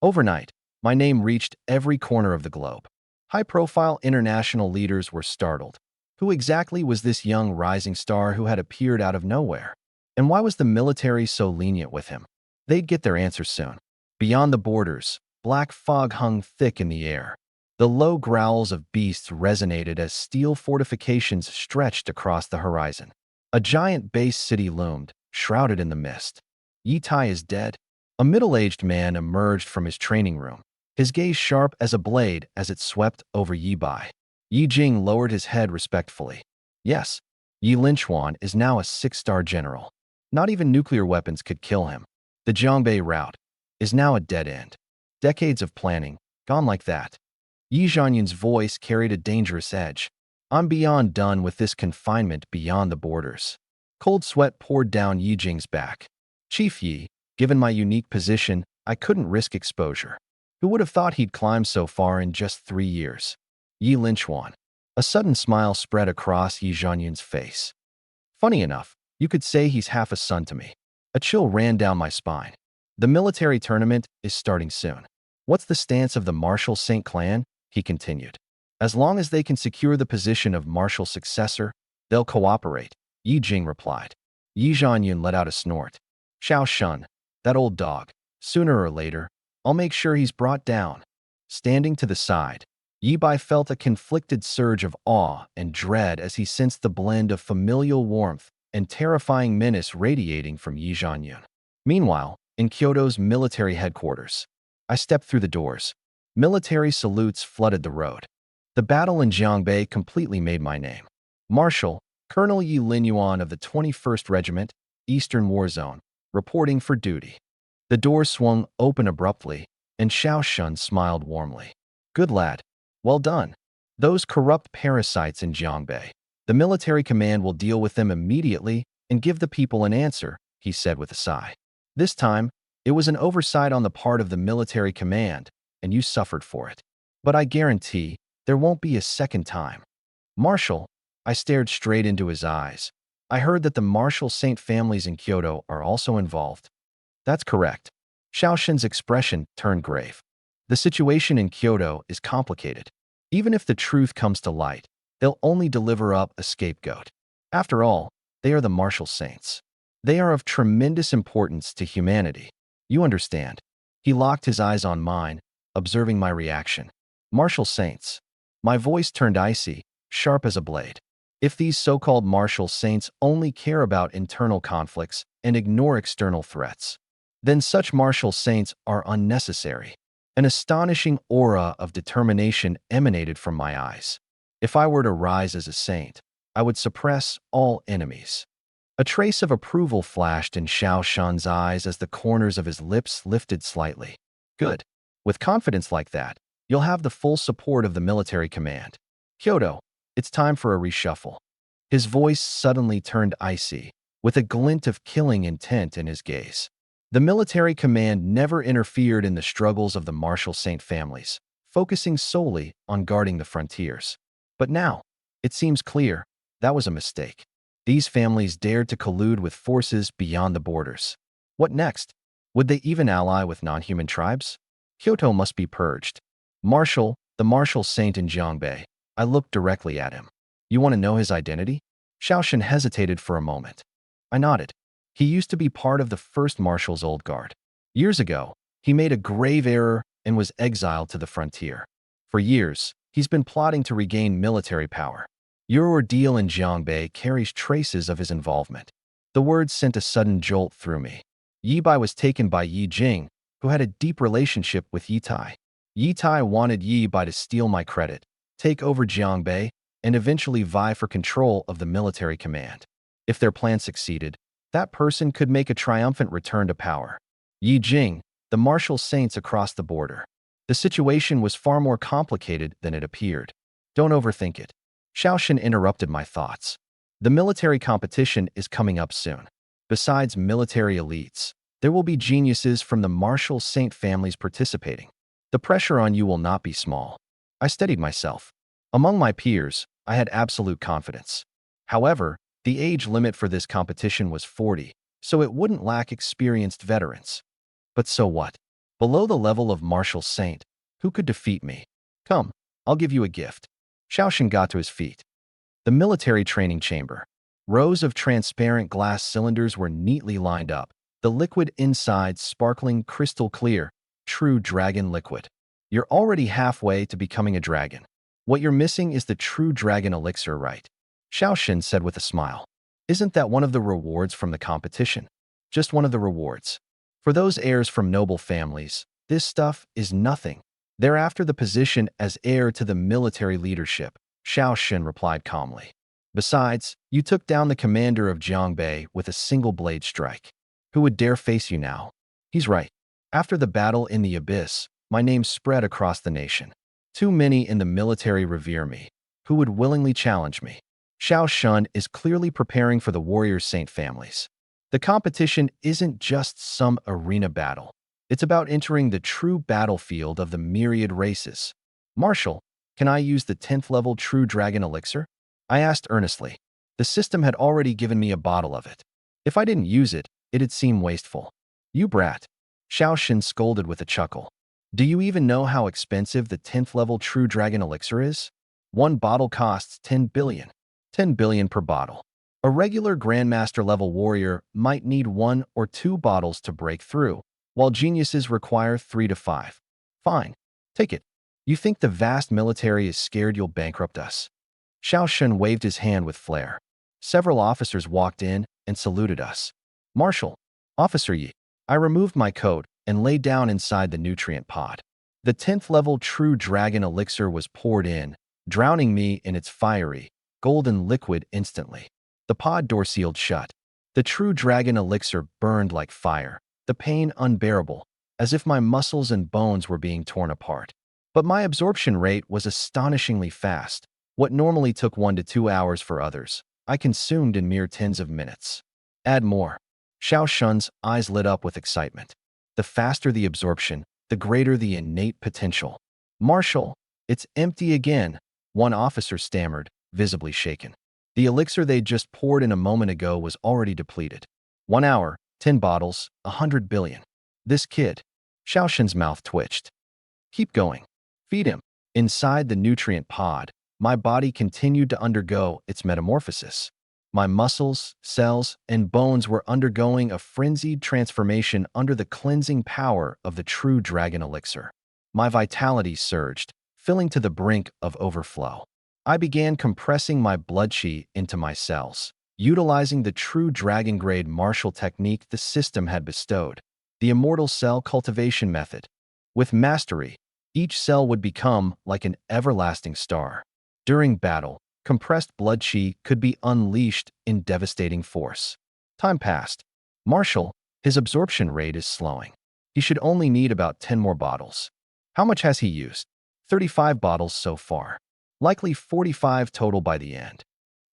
Overnight, my name reached every corner of the globe. High-profile international leaders were startled. Who exactly was this young rising star who had appeared out of nowhere? And why was the military so lenient with him? They'd get their answer soon. Beyond the borders, black fog hung thick in the air. The low growls of beasts resonated as steel fortifications stretched across the horizon. A giant base city loomed, shrouded in the mist. Yi Tai is dead. A middle-aged man emerged from his training room, his gaze sharp as a blade as it swept over Yi Bai. Yi Jing lowered his head respectfully. Yes, Yi Linchuan is now a 6-star general. Not even nuclear weapons could kill him. The Jiangbei route is now a dead end. Decades of planning, gone like that. Yi Zhanyun's voice carried a dangerous edge. I'm beyond done with this confinement beyond the borders. Cold sweat poured down Yi Jing's back. Chief Yi, given my unique position, I couldn't risk exposure. Who would have thought he'd climbed so far in just 3 years? Yi Linchuan. A sudden smile spread across Yi Zhanyun's face. Funny enough, you could say he's half a son to me. A chill ran down my spine. The military tournament is starting soon. What's the stance of the martial saint clan? He continued. As long as they can secure the position of martial successor, they'll cooperate, Yi Jing replied. Yi Zhanyun let out a snort. Xiao Shun, that old dog. Sooner or later, I'll make sure he's brought down. Standing to the side, Yi Bai felt a conflicted surge of awe and dread as he sensed the blend of familial warmth and terrifying menace radiating from Yi Zhanyun. Meanwhile, in Kyoto's military headquarters, I stepped through the doors. Military salutes flooded the road. The battle in Jiangbei completely made my name. Marshal, Colonel Yi Linyuan of the 21st Regiment, Eastern War Zone, reporting for duty. The door swung open abruptly, and Xiao Shun smiled warmly. Good lad. Well done. Those corrupt parasites in Jiangbei. The military command will deal with them immediately and give the people an answer, he said with a sigh. This time, it was an oversight on the part of the military command, and you suffered for it. But I guarantee there won't be a second time. Marshal, I stared straight into his eyes. I heard that the martial saint families in Kyoto are also involved. That's correct. Xiao Shen's expression turned grave. The situation in Kyoto is complicated. Even if the truth comes to light, they'll only deliver up a scapegoat. After all, they are the martial saints. They are of tremendous importance to humanity. You understand. He locked his eyes on mine, observing my reaction. Martial saints. My voice turned icy, sharp as a blade. If these so-called martial saints only care about internal conflicts and ignore external threats, then such martial saints are unnecessary. An astonishing aura of determination emanated from my eyes. If I were to rise as a saint, I would suppress all enemies. A trace of approval flashed in Xiao Shun's eyes as the corners of his lips lifted slightly. Good. With confidence like that, you'll have the full support of the military command. Kyoto, it's time for a reshuffle. His voice suddenly turned icy, with a glint of killing intent in his gaze. The military command never interfered in the struggles of the martial saint families, focusing solely on guarding the frontiers. But now, it seems clear, that was a mistake. These families dared to collude with forces beyond the borders. What next? Would they even ally with non-human tribes? Kyoto must be purged. The martial saint in Jiangbei. I looked directly at him. You want to know his identity? Xiaoshan hesitated for a moment. I nodded. He used to be part of the first Marshal's old guard. Years ago, he made a grave error and was exiled to the frontier. For years, he's been plotting to regain military power. Your ordeal in Jiangbei carries traces of his involvement. The words sent a sudden jolt through me. Yi Bai was taken by Yi Jing, who had a deep relationship with Yi Tai. Yi Tai wanted Yi Bai to steal my credit, take over Jiangbei, and eventually vie for control of the military command. If their plan succeeded, that person could make a triumphant return to power. Yi Jing, the martial saints across the border. The situation was far more complicated than it appeared. Don't overthink it. Xiaoshan interrupted my thoughts. The military competition is coming up soon. Besides military elites, there will be geniuses from the martial saint families participating. The pressure on you will not be small. I steadied myself. Among my peers, I had absolute confidence. However, the age limit for this competition was 40, so it wouldn't lack experienced veterans. But so what? Below the level of martial saint, who could defeat me? Come, I'll give you a gift. Xiaoshan got to his feet. The military training chamber. Rows of transparent glass cylinders were neatly lined up, the liquid inside sparkling crystal clear, true dragon liquid. You're already halfway to becoming a dragon. What you're missing is the true dragon elixir, right? Xiaoshan said with a smile. Isn't that one of the rewards from the competition? Just one of the rewards. For those heirs from noble families, this stuff is nothing. They're after the position as heir to the military leadership, Xiaoshan replied calmly. Besides, you took down the commander of Jiangbei with a single blade strike. Who would dare face you now? He's right. After the battle in the abyss, my name spread across the nation. Too many in the military revere me. Who would willingly challenge me? Xiaoshan is clearly preparing for the warrior saint families. The competition isn't just some arena battle. It's about entering the true battlefield of the myriad races. Marshal, can I use the 10th level true dragon elixir? I asked earnestly. The system had already given me a bottle of it. If I didn't use it, it'd seem wasteful. You brat. Xiaoshan scolded with a chuckle. Do you even know how expensive the 10th level true dragon elixir is? One bottle costs 10 billion. 10 billion per bottle. A regular grandmaster level warrior might need 1 or 2 bottles to break through, while geniuses require 3 to 5. Fine. Take it. You think the vast military is scared you'll bankrupt us? Xiaoshan waved his hand with flair. Several officers walked in and saluted us. Marshal, Officer Yi. I removed my coat and lay down inside the nutrient pod. The 10th level true dragon elixir was poured in, drowning me in its fiery, golden liquid instantly. The pod door sealed shut. The true dragon elixir burned like fire, the pain unbearable, as if my muscles and bones were being torn apart. But my absorption rate was astonishingly fast. What normally took 1 to 2 hours for others, I consumed in mere tens of minutes. Add more. Xiaoshan's eyes lit up with excitement. The faster the absorption, the greater the innate potential. Marshal, it's empty again, one officer stammered, visibly shaken. The elixir they'd just poured in a moment ago was already depleted. 1 hour, 10 bottles, 100 billion. This kid. Xiaoshan's mouth twitched. Keep going. Feed him. Inside the nutrient pod, my body continued to undergo its metamorphosis. My muscles, cells, and bones were undergoing a frenzied transformation under the cleansing power of the true dragon elixir. My vitality surged, filling to the brink of overflow. I began compressing my blood qi into my cells, utilizing the true dragon-grade martial technique the system had bestowed. the immortal cell cultivation method. With mastery, each cell would become like an everlasting star. During battle, compressed blood chi could be unleashed in devastating force. Time passed. Marshall, his absorption rate is slowing. He should only need about 10 more bottles. How much has he used? 35 bottles so far. Likely 45 total by the end.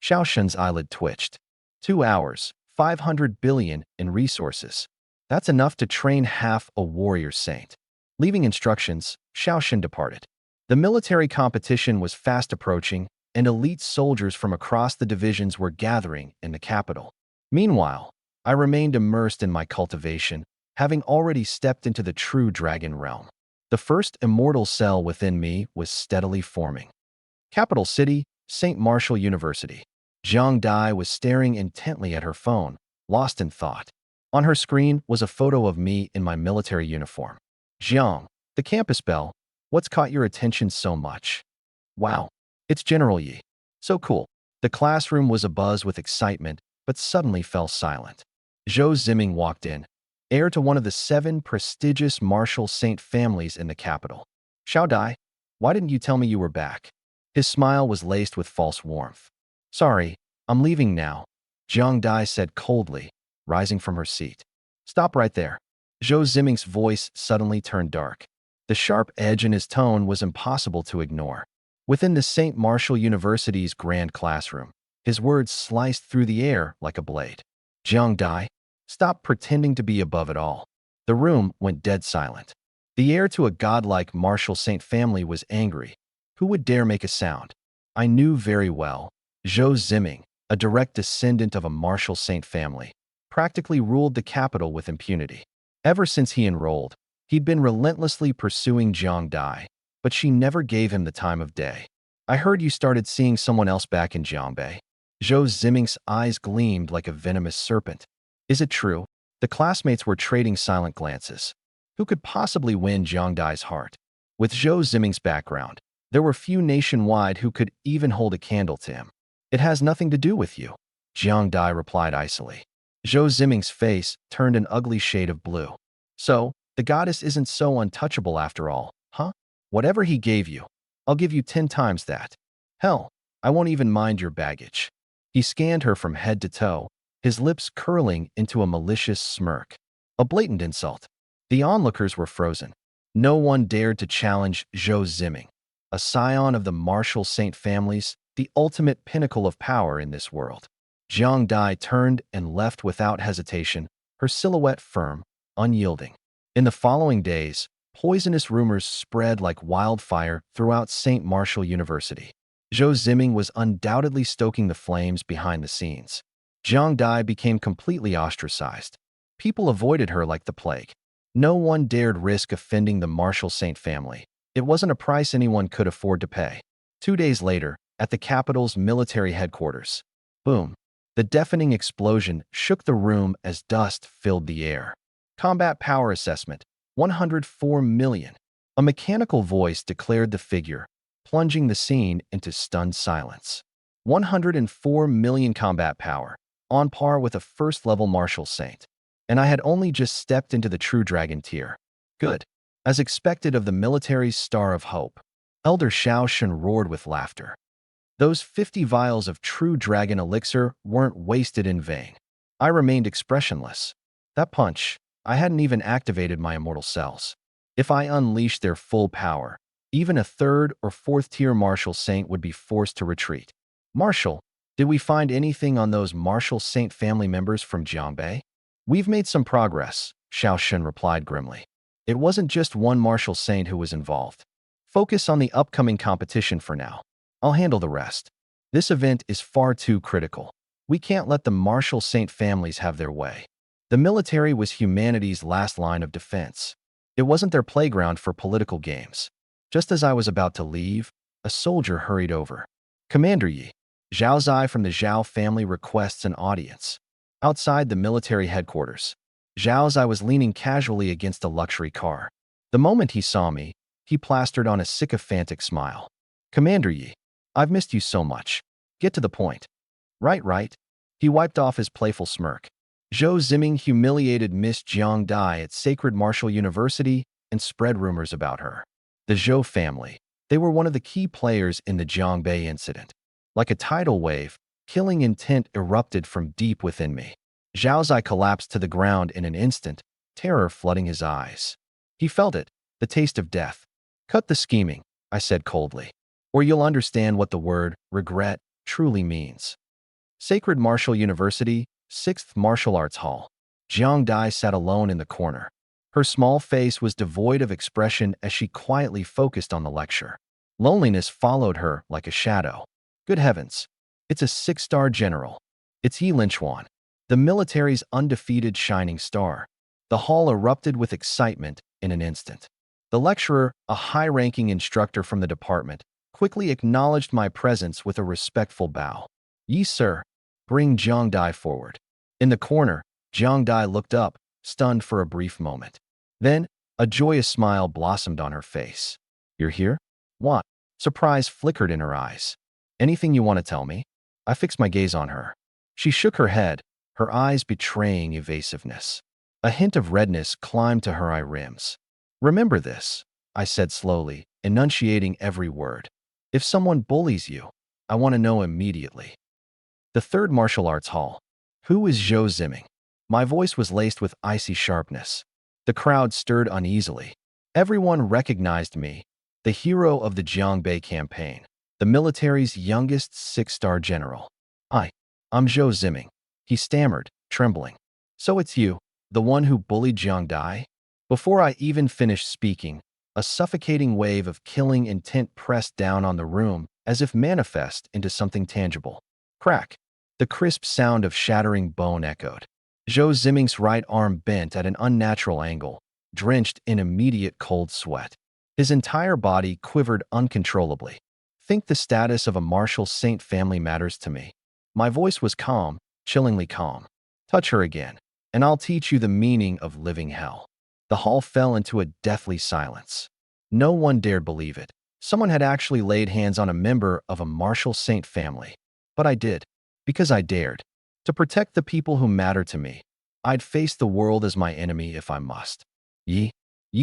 Xiaoshen's eyelid twitched. 2 hours, 500 billion in resources. That's enough to train half a warrior saint. Leaving instructions, Xiaoshen departed. The military competition was fast approaching, and elite soldiers from across the divisions were gathering in the capital. Meanwhile, I remained immersed in my cultivation, having already stepped into the true dragon realm. The first immortal cell within me was steadily forming. Capital City, St. Martial University. Jiang Dai was staring intently at her phone, lost in thought. On her screen was a photo of me in my military uniform. Jiang, the campus bell. What's caught your attention so much? Wow, it's General Yi. So cool. The classroom was abuzz with excitement, but suddenly fell silent. Zhou Ziming walked in, heir to one of the 7 prestigious martial saint families in the capital. Xiao Dai, why didn't you tell me you were back? His smile was laced with false warmth. Sorry, I'm leaving now, Jiang Dai said coldly, rising from her seat. Stop right there. Zhou Ziming's voice suddenly turned dark. The sharp edge in his tone was impossible to ignore. Within the St. Martial University's grand classroom, his words sliced through the air like a blade. Jiang Dai, stop pretending to be above it all. The room went dead silent. The heir to a godlike martial saint family was angry. Who would dare make a sound? I knew very well. Zhou Ziming, a direct descendant of a martial saint family, practically ruled the capital with impunity. Ever since he enrolled, he'd been relentlessly pursuing Jiang Dai, but she never gave him the time of day. I heard you started seeing someone else back in Jiangbei. Zhou Ziming's eyes gleamed like a venomous serpent. Is it true? The classmates were trading silent glances. Who could possibly win Jiang Dai's heart? With Zhou Ziming's background, there were few nationwide who could even hold a candle to him. It has nothing to do with you, Jiang Dai replied icily. Zhou Ziming's face turned an ugly shade of blue. So, the goddess isn't so untouchable after all, huh? Whatever he gave you, I'll give you 10 times that. Hell, I won't even mind your baggage. He scanned her from head to toe, his lips curling into a malicious smirk. A blatant insult. The onlookers were frozen. No one dared to challenge Zhou Ziming, a scion of the martial saint families, the ultimate pinnacle of power in this world. Jiang Dai turned and left without hesitation, her silhouette firm, unyielding. In the following days, poisonous rumors spread like wildfire throughout St. Martial University. Zhou Ziming was undoubtedly stoking the flames behind the scenes. Jiang Dai became completely ostracized. People avoided her like the plague. No one dared risk offending the martial saint family. It wasn't a price anyone could afford to pay. 2 days later, at the capital's military headquarters, boom, the deafening explosion shook the room as dust filled the air. Combat power assessment, 104 million. A mechanical voice declared the figure, plunging the scene into stunned silence. 104 million combat power, on par with a first-level martial saint. And I had only just stepped into the true dragon tier. Good. As expected of the military's star of hope, Elder Xiaoshen roared with laughter. Those 50 vials of true dragon elixir weren't wasted in vain. I remained expressionless. That punch, I hadn't even activated my immortal cells. If I unleashed their full power, even a 3rd or 4th tier martial saint would be forced to retreat. Marshal, did we find anything on those martial saint family members from Jiangbei? We've made some progress, Xiaoshen replied grimly. It wasn't just one martial saint who was involved. Focus on the upcoming competition for now. I'll handle the rest. This event is far too critical. We can't let the martial saint families have their way. The military was humanity's last line of defense. It wasn't their playground for political games. Just as I was about to leave, a soldier hurried over. Commander Yi, Zhao Zai from the Zhao family requests an audience. Outside the military headquarters, Zhao Zai was leaning casually against a luxury car. The moment he saw me, he plastered on a sycophantic smile. Commander Yi, I've missed you so much. Get to the point. Right. He wiped off his playful smirk. Zhou Ziming humiliated Miss Jiang Dai at Sacred Martial University and spread rumors about her. The Zhou family, they were one of the key players in the Jiangbei incident. Like a tidal wave, killing intent erupted from deep within me. Zhao Zai collapsed to the ground in an instant, terror flooding his eyes. He felt it, the taste of death. Cut the scheming, I said coldly, or you'll understand what the word regret truly means. Sacred Martial University, 6th Martial Arts Hall. Jiang Dai sat alone in the corner. Her small face was devoid of expression as she quietly focused on the lecture. Loneliness followed her like a shadow. Good heavens, it's a 6-star general. It's Yi Linchuan, the military's undefeated shining star. The hall erupted with excitement in an instant. The lecturer, a high-ranking instructor from the department, quickly acknowledged my presence with a respectful bow. Yi, sir, bring Jiang Dai forward. In the corner, Jiang Dai looked up, stunned for a brief moment. Then, a joyous smile blossomed on her face. You're here? What? Surprise flickered in her eyes. Anything you want to tell me? I fixed my gaze on her. She shook her head, her eyes betraying evasiveness. A hint of redness climbed to her eye rims. Remember this, I said slowly, enunciating every word. If someone bullies you, I want to know immediately. The 3rd Martial Arts Hall. Who is Zhou Ziming? My voice was laced with icy sharpness. The crowd stirred uneasily. Everyone recognized me, the hero of the Jiangbei campaign, the military's youngest 6-star general. I'm Zhou Ziming, he stammered, trembling. So it's you, the one who bullied Jiang Dai? Before I even finished speaking, a suffocating wave of killing intent pressed down on the room as if manifest into something tangible. Crack! The crisp sound of shattering bone echoed. Zhou Ziming's right arm bent at an unnatural angle, drenched in immediate cold sweat. His entire body quivered uncontrollably. Think the status of a martial saint family matters to me. My voice was calm, chillingly calm. Touch her again, and I'll teach you the meaning of living hell. The hall fell into a deathly silence. No one dared believe it. Someone had actually laid hands on a member of a martial saint family. But I did, because I dared. To protect the people who matter to me, I'd face the world as my enemy if I must. Yi,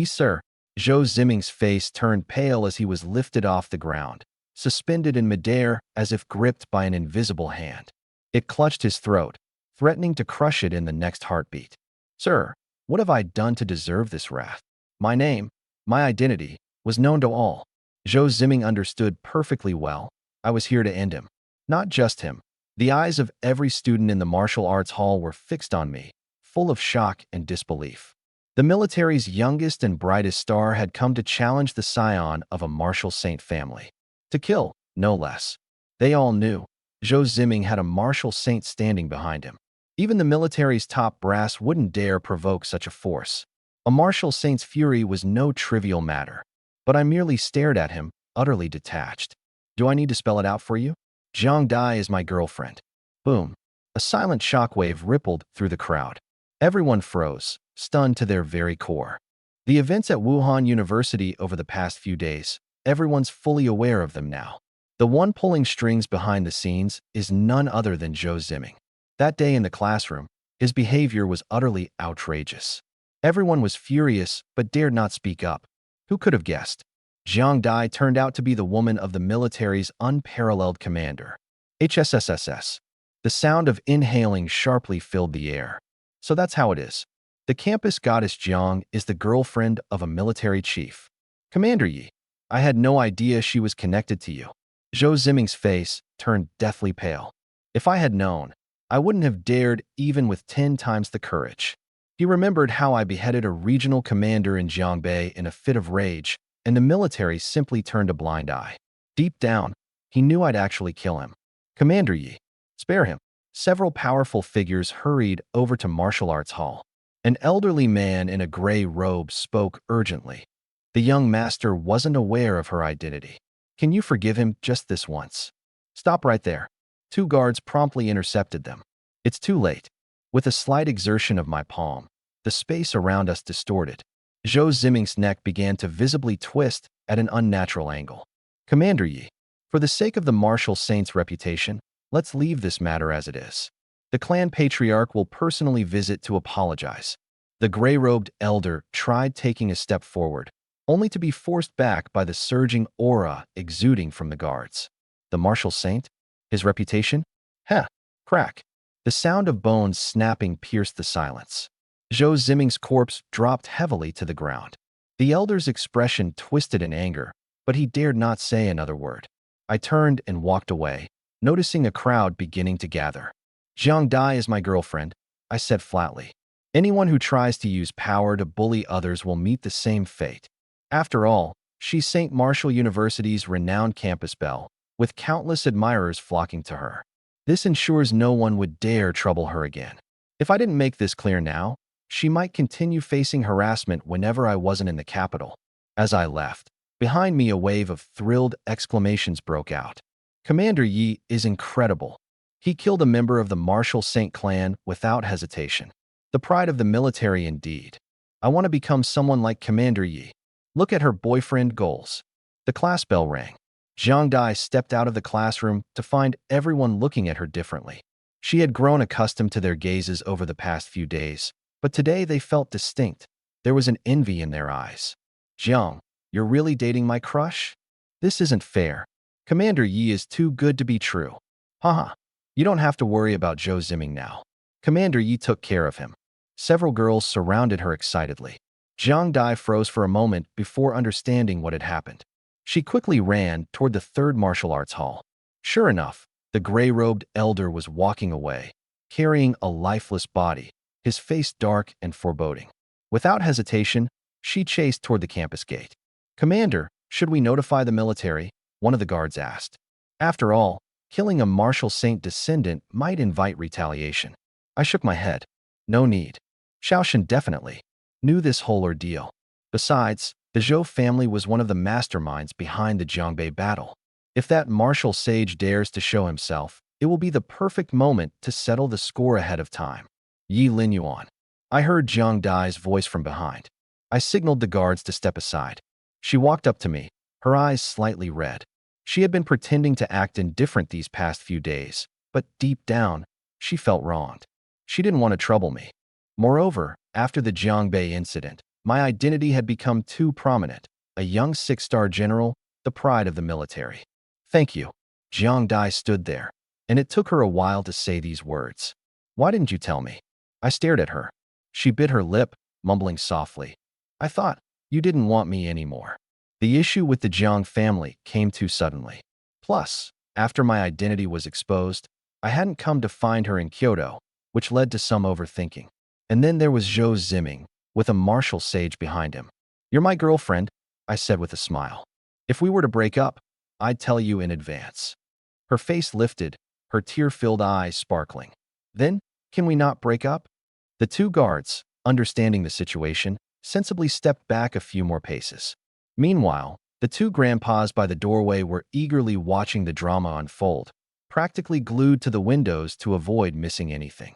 sir. Zhou Ziming's face turned pale as he was lifted off the ground, suspended in midair as if gripped by an invisible hand. It clutched his throat, threatening to crush it in the next heartbeat. Sir, what have I done to deserve this wrath? My name, my identity, was known to all. Zhou Ziming understood perfectly well. I was here to end him. Not just him. The eyes of every student in the martial arts hall were fixed on me, full of shock and disbelief. The military's youngest and brightest star had come to challenge the scion of a martial saint family. To kill, no less. They all knew. Zhou Ziming had a martial saint standing behind him. Even the military's top brass wouldn't dare provoke such a force. A martial saint's fury was no trivial matter. But I merely stared at him, utterly detached. Do I need to spell it out for you? Jiang Dai is my girlfriend. Boom. A silent shockwave rippled through the crowd. Everyone froze, stunned to their very core. The events at Wuhan University over the past few days, everyone's fully aware of them now. The one pulling strings behind the scenes is none other than Zhou Ziming. That day in the classroom, his behavior was utterly outrageous. Everyone was furious but dared not speak up. Who could have guessed? Jiang Dai turned out to be the woman of the military's unparalleled commander. HSSSS. The sound of inhaling sharply filled the air. So that's how it is. The campus goddess Jiang is the girlfriend of a military chief. Commander Yi, I had no idea she was connected to you. Zhou Ziming's face turned deathly pale. If I had known, I wouldn't have dared even with 10 times the courage. He remembered how I beheaded a regional commander in Jiangbei in a fit of rage, and the military simply turned a blind eye. Deep down, he knew I'd actually kill him. Commander Yi, spare him. Several powerful figures hurried over to Martial Arts Hall. An elderly man in a gray robe spoke urgently. The young master wasn't aware of her identity. Can you forgive him just this once? Stop right there. 2 guards promptly intercepted them. It's too late. With a slight exertion of my palm, the space around us distorted. Zhou Ziming's neck began to visibly twist at an unnatural angle. Commander Yi, for the sake of the martial saint's reputation, let's leave this matter as it is. The clan patriarch will personally visit to apologize. The gray-robed elder tried taking a step forward, only to be forced back by the surging aura exuding from the guards. The martial saint? His reputation? Heh, crack. The sound of bones snapping pierced the silence. Zhou Ziming's corpse dropped heavily to the ground. The elder's expression twisted in anger, but he dared not say another word. I turned and walked away, noticing a crowd beginning to gather. Jiang Dai is my girlfriend, I said flatly. Anyone who tries to use power to bully others will meet the same fate. After all, she's St. Martial University's renowned campus belle, with countless admirers flocking to her. This ensures no one would dare trouble her again. If I didn't make this clear now, she might continue facing harassment whenever I wasn't in the capital. As I left, behind me a wave of thrilled exclamations broke out. Commander Yi is incredible. He killed a member of the Martial Saint clan without hesitation. The pride of the military indeed. I want to become someone like Commander Yi. Look at her boyfriend goals. The class bell rang. Jiang Dai stepped out of the classroom to find everyone looking at her differently. She had grown accustomed to their gazes over the past few days, but today they felt distinct. There was an envy in their eyes. Jiang, you're really dating my crush? This isn't fair. Commander Yi is too good to be true. Haha. You don't have to worry about Zhou Ziming now. Commander Yi took care of him. Several girls surrounded her excitedly. Jiang Dai froze for a moment before understanding what had happened. She quickly ran toward the third martial arts hall. Sure enough, the gray-robed elder was walking away, carrying a lifeless body, his face dark and foreboding. Without hesitation, she chased toward the campus gate. Commander, should we notify the military? One of the guards asked. After all, killing a Martial Saint descendant might invite retaliation. I shook my head. No need. Shaoshan definitely knew this whole ordeal. Besides, the Zhou family was one of the masterminds behind the Jiangbei battle. If that martial sage dares to show himself, it will be the perfect moment to settle the score ahead of time. Yi Linyuan. I heard Jiang Dai's voice from behind. I signaled the guards to step aside. She walked up to me, her eyes slightly red. She had been pretending to act indifferent these past few days, but deep down, she felt wronged. She didn't want to trouble me. Moreover, after the Jiangbei incident, my identity had become too prominent. A young six-star general, the pride of the military. Thank you. Jiang Dai stood there, and it took her a while to say these words. Why didn't you tell me? I stared at her. She bit her lip, mumbling softly. I thought you didn't want me anymore. The issue with the Jiang family came too suddenly. Plus, after my identity was exposed, I hadn't come to find her in Kyoto, which led to some overthinking. And then there was Zhou Ziming, with a martial sage behind him. You're my girlfriend, I said with a smile. If we were to break up, I'd tell you in advance. Her face lifted, her tear-filled eyes sparkling. Then, can we not break up? The two guards, understanding the situation, sensibly stepped back a few more paces. Meanwhile, the two grandpas by the doorway were eagerly watching the drama unfold, practically glued to the windows to avoid missing anything.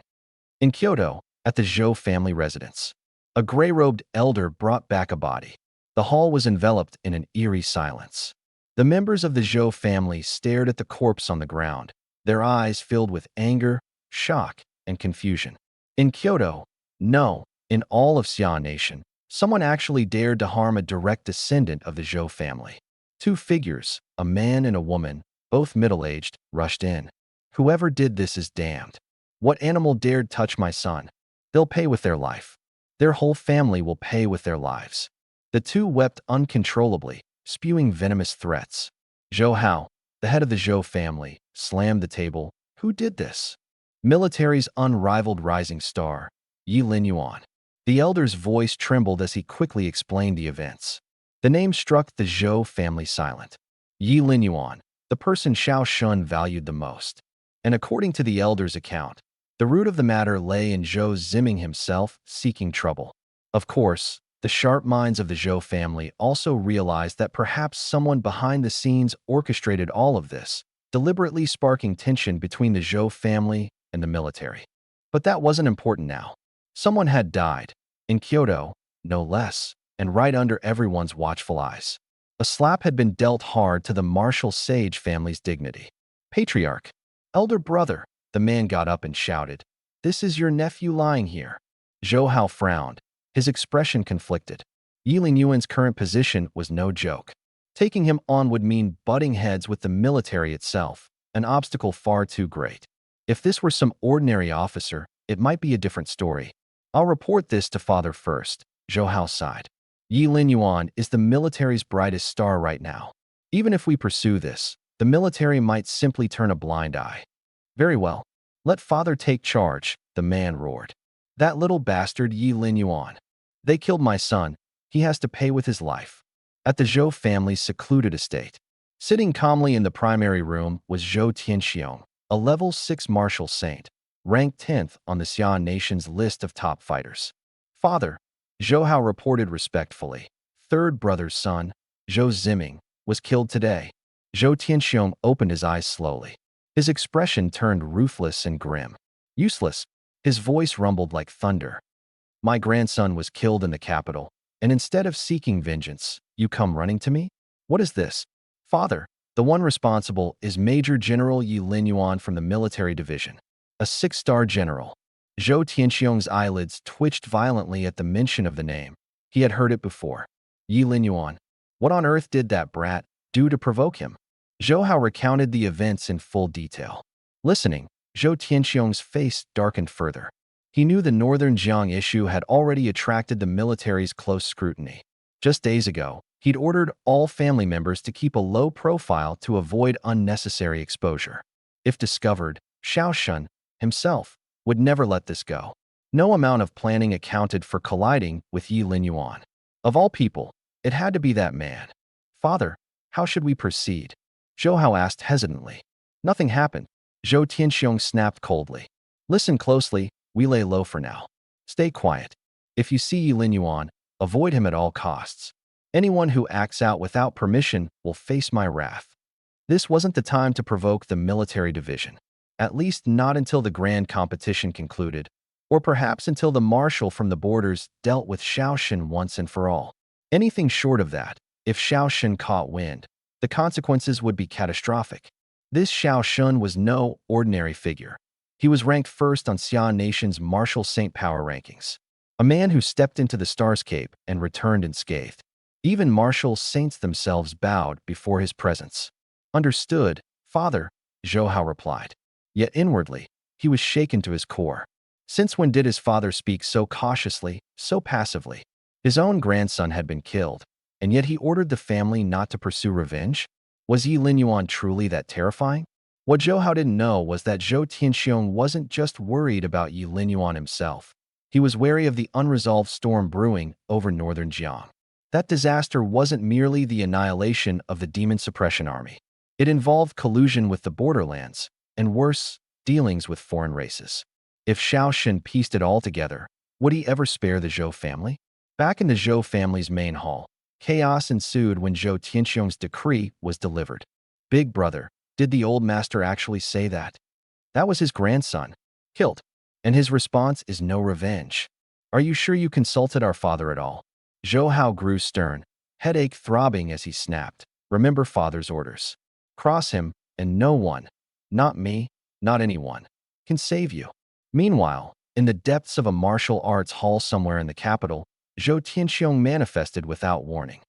In Kyoto, at the Zhou family residence, a gray-robed elder brought back a body. The hall was enveloped in an eerie silence. The members of the Zhou family stared at the corpse on the ground, their eyes filled with anger, shock, and confusion. In Kyoto, no, in all of Xia Nation, someone actually dared to harm a direct descendant of the Zhou family. Two figures, a man and a woman, both middle-aged, rushed in. Whoever did this is damned. What animal dared touch my son? They'll pay with their life. Their whole family will pay with their lives. The two wept uncontrollably, spewing venomous threats. Zhou Hao, the head of the Zhou family, slammed the table. Who did this? Military's unrivaled rising star, Yi Linyuan. The elder's voice trembled as he quickly explained the events. The name struck the Zhou family silent. Yi Linyuan, the person Xiao Shun valued the most. And according to the elder's account, the root of the matter lay in Zhou Ziming himself seeking trouble. Of course, the sharp minds of the Zhou family also realized that perhaps someone behind the scenes orchestrated all of this, deliberately sparking tension between the Zhou family and the military. But that wasn't important now. Someone had died, in Kyoto, no less, and right under everyone's watchful eyes. A slap had been dealt hard to the martial sage family's dignity. Patriarch, elder brother, The man got up and shouted, "This is your nephew lying here." Zhou Hao frowned, his expression conflicted. Yi Lingyuan's current position was no joke. Taking him on would mean butting heads with the military itself, an obstacle far too great. If this were some ordinary officer, it might be a different story. "I'll report this to father first," Zhou Hao sighed. Yi Linyuan is the military's brightest star right now. Even if we pursue this, the military might simply turn a blind eye. "Very well. Let father take charge," the man roared. "That little bastard Yi Linyuan. They killed my son. He has to pay with his life." At the Zhou family's secluded estate, sitting calmly in the primary room was Zhou Tianxiong, a level 6 martial saint, ranked 10th on the Xia nation's list of top fighters. "Father," Zhou Hao reported respectfully, "third brother's son, Zhou Ziming, was killed today." Zhou Tianxiong opened his eyes slowly. His expression turned ruthless and grim. "Useless." His voice rumbled like thunder. "My grandson was killed in the capital, and instead of seeking vengeance, you come running to me? What is this?" "Father, the one responsible is Major General Yi Linyuan from the military division, a 6-star general." Zhou Tianxiong's eyelids twitched violently at the mention of the name. He had heard it before. Yi Linyuan. What on earth did that brat do to provoke him? Zhou Hao recounted the events in full detail. Listening, Zhou Tianxiong's face darkened further. He knew the Northern Jiang issue had already attracted the military's close scrutiny. Just days ago, he'd ordered all family members to keep a low profile to avoid unnecessary exposure. If discovered, Xiao Shun, himself, would never let this go. No amount of planning accounted for colliding with Yi Linyuan. Of all people, it had to be that man. "Father, how should we proceed?" Zhou Hao asked hesitantly. "Nothing happened," Zhou Tianxiong snapped coldly. "Listen closely, we lay low for now. Stay quiet. If you see Yi Linyuan, avoid him at all costs. Anyone who acts out without permission will face my wrath." This wasn't the time to provoke the military division. At least not until the grand competition concluded, or perhaps until the marshal from the borders dealt with Xiaoshen once and for all. Anything short of that, if Xiaoshen caught wind, the consequences would be catastrophic. This Xiaoshen was no ordinary figure. He was ranked first on Xia Nation's martial saint power rankings. A man who stepped into the Starscape and returned unscathed. Even martial saints themselves bowed before his presence. "Understood, father," Zhou Hao replied. Yet inwardly, he was shaken to his core. Since when did his father speak so cautiously, so passively? His own grandson had been killed, and yet he ordered the family not to pursue revenge? Was Yi Linyuan truly that terrifying? What Zhou Hao didn't know was that Zhou Tianxiong wasn't just worried about Yi Linyuan himself. He was wary of the unresolved storm brewing over northern Jiang. That disaster wasn't merely the annihilation of the demon suppression army. It involved collusion with the borderlands, and worse, dealings with foreign races. If Xiaoshen pieced it all together, would he ever spare the Zhou family? Back in the Zhou family's main hall, chaos ensued when Zhou Tianxiong's decree was delivered. "Big brother, did the old master actually say that? That was his grandson, killed, and his response is no revenge. Are you sure you consulted our father at all?" Zhou Hao grew stern, headache throbbing as he snapped. "Remember father's orders. Cross him, and no one, not me, not anyone, can save you." Meanwhile, in the depths of a martial arts hall somewhere in the capital, Zhou Tianxiong manifested without warning.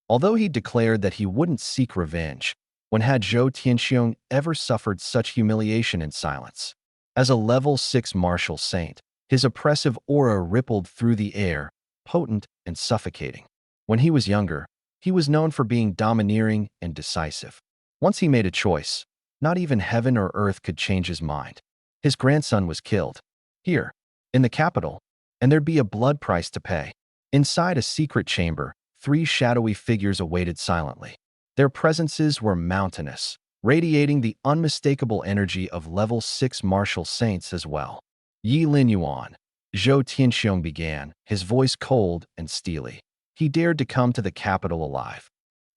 Although he declared that he wouldn't seek revenge, when had Zhou Tianxiong ever suffered such humiliation in silence? As a level 6 martial saint, his oppressive aura rippled through the air, potent and suffocating. When he was younger, he was known for being domineering and decisive. Once he made a choice, not even heaven or earth could change his mind. His grandson was killed. Here, in the capital, and there'd be a blood price to pay. Inside a secret chamber, 3 shadowy figures awaited silently. Their presences were mountainous, radiating the unmistakable energy of level 6 martial saints as well. "Yi Linyuan," Zhou Tianxiong began, his voice cold and steely. He dared to come to the capital alive.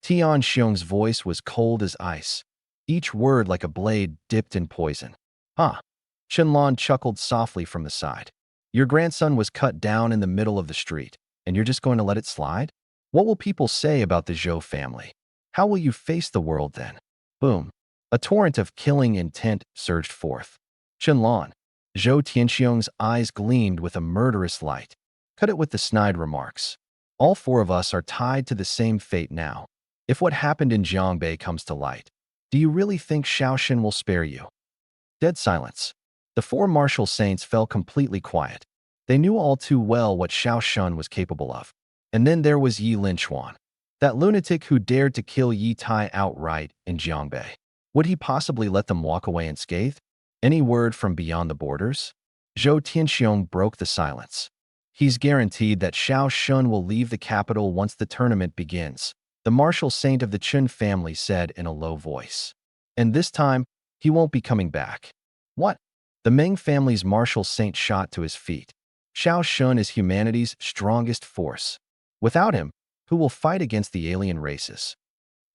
Tian Xiong's voice was cold as ice, each word like a blade dipped in poison. "Huh." Qianlan chuckled softly from the side. "Your grandson was cut down in the middle of the street, and you're just going to let it slide? What will people say about the Zhou family? How will you face the world then?" Boom. A torrent of killing intent surged forth. Qianlan. Zhou Tianxiong's eyes gleamed with a murderous light. Cut it with the snide remarks. All four of us are tied to the same fate now. If what happened in Jiangbei comes to light, do you really think Shaoxin will spare you? Dead silence. The four martial saints fell completely quiet. They knew all too well what Shaoxin was capable of. And then there was Yi Linchuan, that lunatic who dared to kill Yi Tai outright in Jiangbei. Would he possibly let them walk away unscathed? Any word from beyond the borders? Zhou Tianxiong broke the silence. He's guaranteed that Shaoxin will leave the capital once the tournament begins, the martial saint of the Chun family said in a low voice. And this time, he won't be coming back. What? The Meng family's martial saint shot to his feet. Shaoxin is humanity's strongest force. Without him, who will fight against the alien races?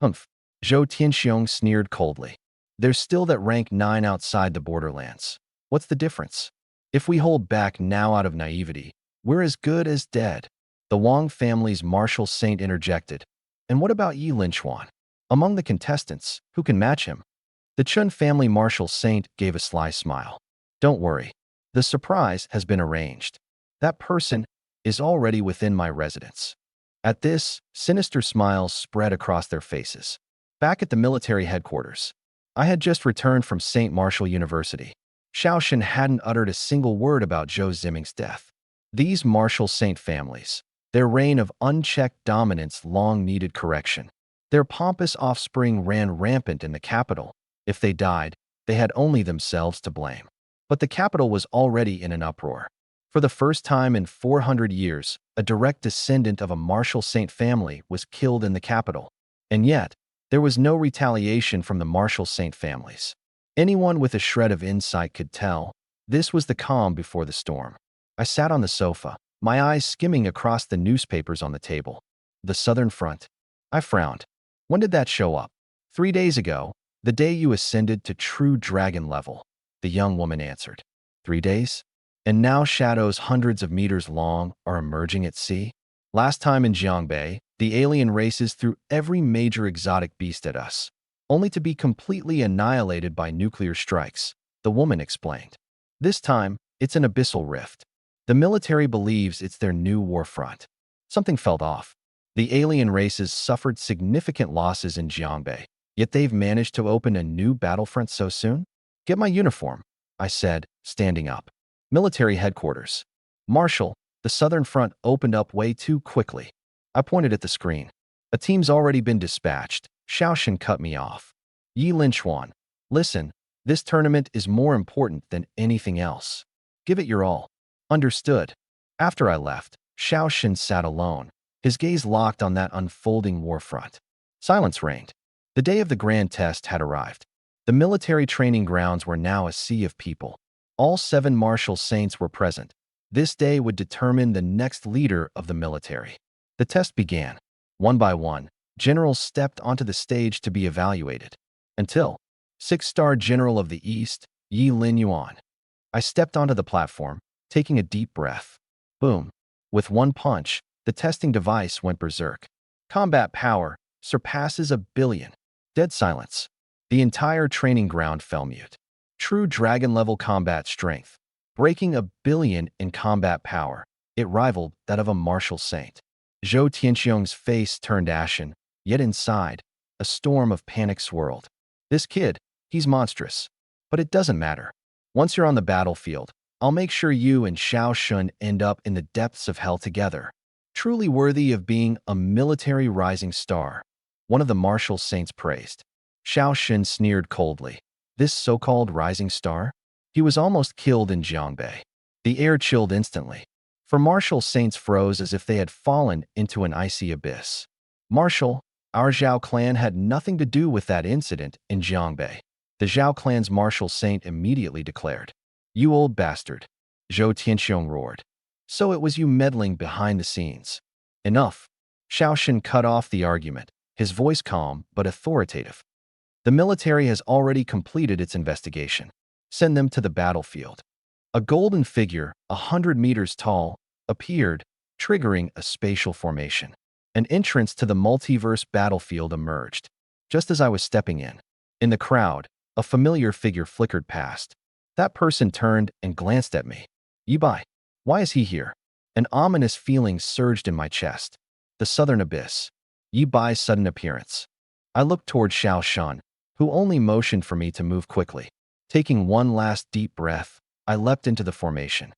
Humph. Zhou Tianxiong sneered coldly. There's still that rank 9 outside the borderlands. What's the difference? If we hold back now out of naivety, we're as good as dead. The Wang family's martial saint interjected. And what about Yi Linchuan? Among the contestants, who can match him? The Chun family martial saint gave a sly smile. Don't worry. The surprise has been arranged. That person is already within my residence. At this, sinister smiles spread across their faces. Back at the military headquarters, I had just returned from St. Martial University. Shaoxin hadn't uttered a single word about Zhou Ziming's death. These martial saint families, their reign of unchecked dominance long needed correction. Their pompous offspring ran rampant in the capital. If they died, they had only themselves to blame. But the capital was already in an uproar. For the first time in 400 years, a direct descendant of a martial saint family was killed in the capital. And yet, there was no retaliation from the martial saint families. Anyone with a shred of insight could tell this was the calm before the storm. I sat on the sofa, my eyes skimming across the newspapers on the table. The Southern Front. I frowned. When did that show up? 3 days ago, the day you ascended to true dragon level, the young woman answered. 3 days? And now shadows hundreds of meters long are emerging at sea? Last time in Jiangbei, the alien races threw every major exotic beast at us, only to be completely annihilated by nuclear strikes, the woman explained. This time, it's an abyssal rift. The military believes it's their new war front. Something felt off. The alien races suffered significant losses in Jiangbei, yet they've managed to open a new battlefront so soon? Get my uniform, I said, standing up. Military headquarters. Marshal, the Southern Front opened up way too quickly. I pointed at the screen. A team's already been dispatched. Shaoxin cut me off. Yi Linchuan, listen, this tournament is more important than anything else. Give it your all. Understood. After I left, Shaoxin sat alone, his gaze locked on that unfolding war front. Silence reigned. The day of the grand test had arrived. The military training grounds were now a sea of people. All 7 martial saints were present. This day would determine the next leader of the military. The test began. One by one, generals stepped onto the stage to be evaluated. Until 6-star General of the East, Yi Linyuan. I stepped onto the platform, taking a deep breath. Boom. With one punch, the testing device went berserk. Combat power surpasses 1 billion. Dead silence. The entire training ground fell mute. True dragon-level combat strength. Breaking 1 billion in combat power, it rivaled that of a martial saint. Zhou Tianxiong's face turned ashen, yet inside, a storm of panic swirled. This kid, he's monstrous. But it doesn't matter. Once you're on the battlefield, I'll make sure you and Shaoxin end up in the depths of hell together. Truly worthy of being a military rising star, one of the martial saints praised. Shaoxin sneered coldly. This so-called rising star? He was almost killed in Jiangbei. The air chilled instantly. For martial saints froze as if they had fallen into an icy abyss. Marshal, our Zhao clan had nothing to do with that incident in Jiangbei. The Zhao clan's martial saint immediately declared. You old bastard. Zhou Tianxiong roared. So it was you meddling behind the scenes. Enough. Shaoxin cut off the argument, his voice calm but authoritative. The military has already completed its investigation. Send them to the battlefield. A golden figure, 100 meters tall, appeared, triggering a spatial formation. An entrance to the multiverse battlefield emerged. Just as I was stepping in. In the crowd, a familiar figure flickered past. That person turned and glanced at me. Yi Bai, why is he here? An ominous feeling surged in my chest. The southern abyss. Yi Bai's sudden appearance. I looked toward Xiao Shan, who only motioned for me to move quickly. Taking one last deep breath, I leapt into the formation.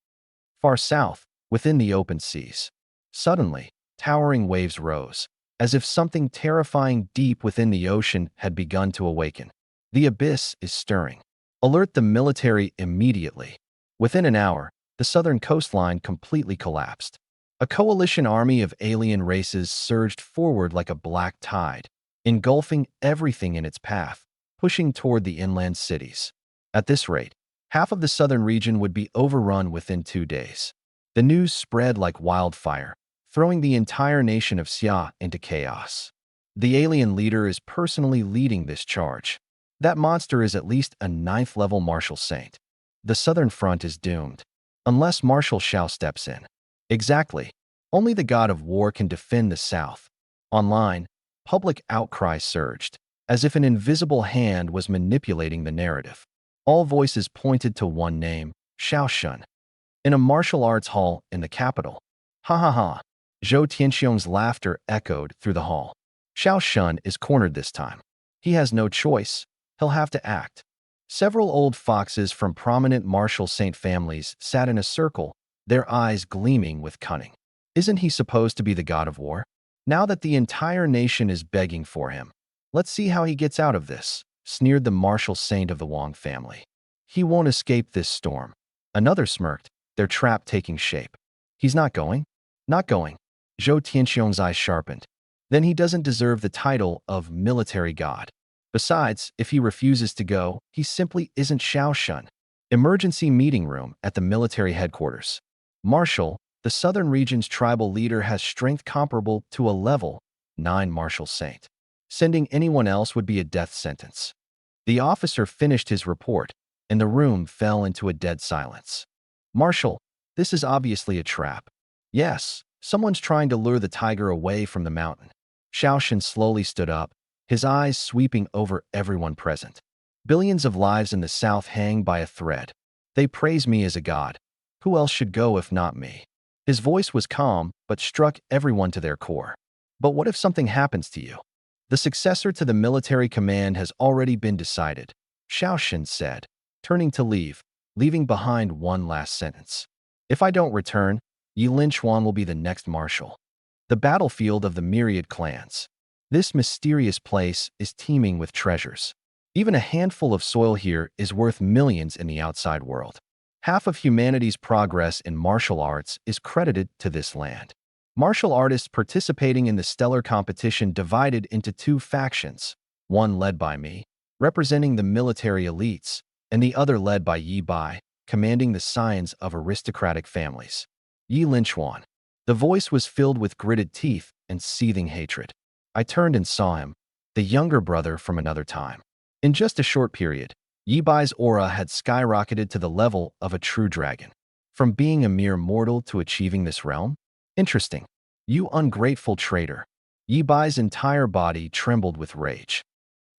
Far south, within the open seas. Suddenly, towering waves rose, as if something terrifying deep within the ocean had begun to awaken. The abyss is stirring. Alert the military immediately. Within an hour, the southern coastline completely collapsed. A coalition army of alien races surged forward like a black tide, engulfing everything in its path, pushing toward the inland cities. At this rate, half of the southern region would be overrun within 2 days. The news spread like wildfire, throwing the entire nation of Xia into chaos. The alien leader is personally leading this charge. That monster is at least a 9th-level martial saint. The southern front is doomed, unless Marshal Xiao steps in. Exactly. Only the god of war can defend the south. Online, public outcry surged, as if an invisible hand was manipulating the narrative. All voices pointed to one name, Xiao Shun. In a martial arts hall in the capital. Ha ha ha. Zhou Tianxiong's laughter echoed through the hall. Xiao Shun is cornered this time. He has no choice. He'll have to act. Several old foxes from prominent martial saint families sat in a circle, their eyes gleaming with cunning. Isn't he supposed to be the god of war? Now that the entire nation is begging for him, let's see how he gets out of this, sneered the martial saint of the Wang family. He won't escape this storm. Another smirked, their trap taking shape. He's not going? Not going. Zhou Tianxiong's eyes sharpened. Then he doesn't deserve the title of military god. Besides, if he refuses to go, he simply isn't Xiao Shun. Emergency meeting room at the military headquarters. Marshal, the southern region's tribal leader, has strength comparable to a level 9 martial saint. Sending anyone else would be a death sentence. The officer finished his report, and the room fell into a dead silence. Marshal, this is obviously a trap. Yes, someone's trying to lure the tiger away from the mountain. Xiao Shun slowly stood up, his eyes sweeping over everyone present. Billions of lives in the south hang by a thread. They praise me as a god. Who else should go if not me? His voice was calm, but struck everyone to their core. But what if something happens to you? The successor to the military command has already been decided, Xiao Shun said, turning to leave, leaving behind one last sentence. If I don't return, Yi Linchuan will be the next marshal. The battlefield of the myriad clans. This mysterious place is teeming with treasures. Even a handful of soil here is worth millions in the outside world. Half of humanity's progress in martial arts is credited to this land. Martial artists participating in the stellar competition divided into 2 factions, one led by me, representing the military elites, and the other led by Yi Bai, commanding the scions of aristocratic families. Yi Linchuan. The voice was filled with gritted teeth and seething hatred. I turned and saw him, the younger brother from another time. In just a short period, Yi Bai's aura had skyrocketed to the level of a true dragon. From being a mere mortal to achieving this realm? Interesting. You ungrateful traitor. Yi Bai's entire body trembled with rage.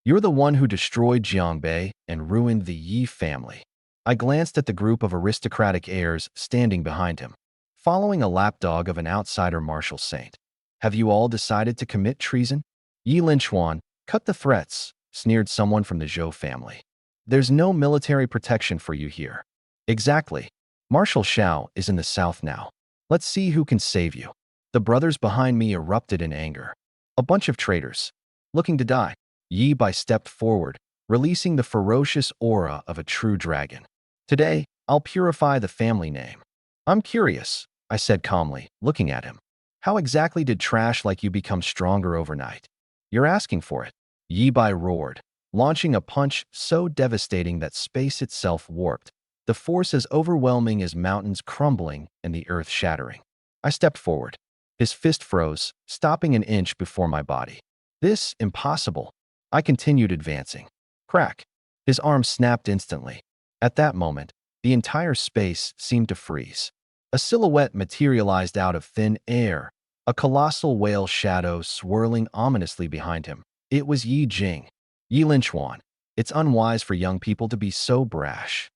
You're the one who destroyed Jiangbei and ruined the Yi family. I glanced at the group of aristocratic heirs standing behind him, following a lapdog of an outsider martial saint. Have you all decided to commit treason? Yi Linchuan, cut the threats, sneered someone from the Zhou family. There's no military protection for you here. Exactly. Marshal Xiao is in the south now. Let's see who can save you. The brothers behind me erupted in anger. A bunch of traitors. Looking to die. Yi Bai stepped forward, releasing the ferocious aura of a true dragon. Today, I'll purify the family name. I'm curious, I said calmly, looking at him. How exactly did trash like you become stronger overnight? You're asking for it. Yi Bai roared, launching a punch so devastating that space itself warped, the force as overwhelming as mountains crumbling and the earth shattering. I stepped forward. His fist froze, stopping an inch before my body. This, impossible. I continued advancing. Crack. His arm snapped instantly. At that moment, the entire space seemed to freeze. A silhouette materialized out of thin air, a colossal whale shadow swirling ominously behind him. It was Yi Jing. Yi Linchuan. It's unwise for young people to be so brash.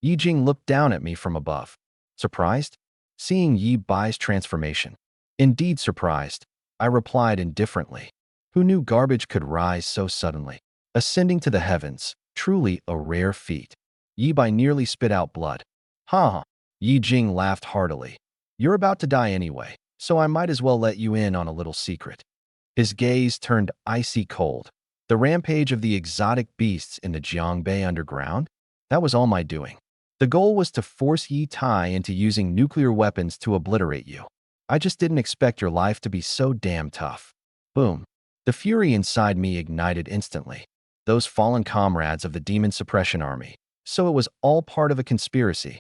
Yi Jing looked down at me from above. Surprised? Seeing Yi Bai's transformation. Indeed surprised, I replied indifferently. Who knew garbage could rise so suddenly? Ascending to the heavens, truly a rare feat. Yi Bai nearly spit out blood. Ha! Yi Jing laughed heartily. You're about to die anyway, so I might as well let you in on a little secret. His gaze turned icy cold. The rampage of the exotic beasts in the Jiangbei underground? That was all my doing. The goal was to force Yi Tai into using nuclear weapons to obliterate you. I just didn't expect your life to be so damn tough. Boom. The fury inside me ignited instantly. Those fallen comrades of the demon suppression army. So it was all part of a conspiracy.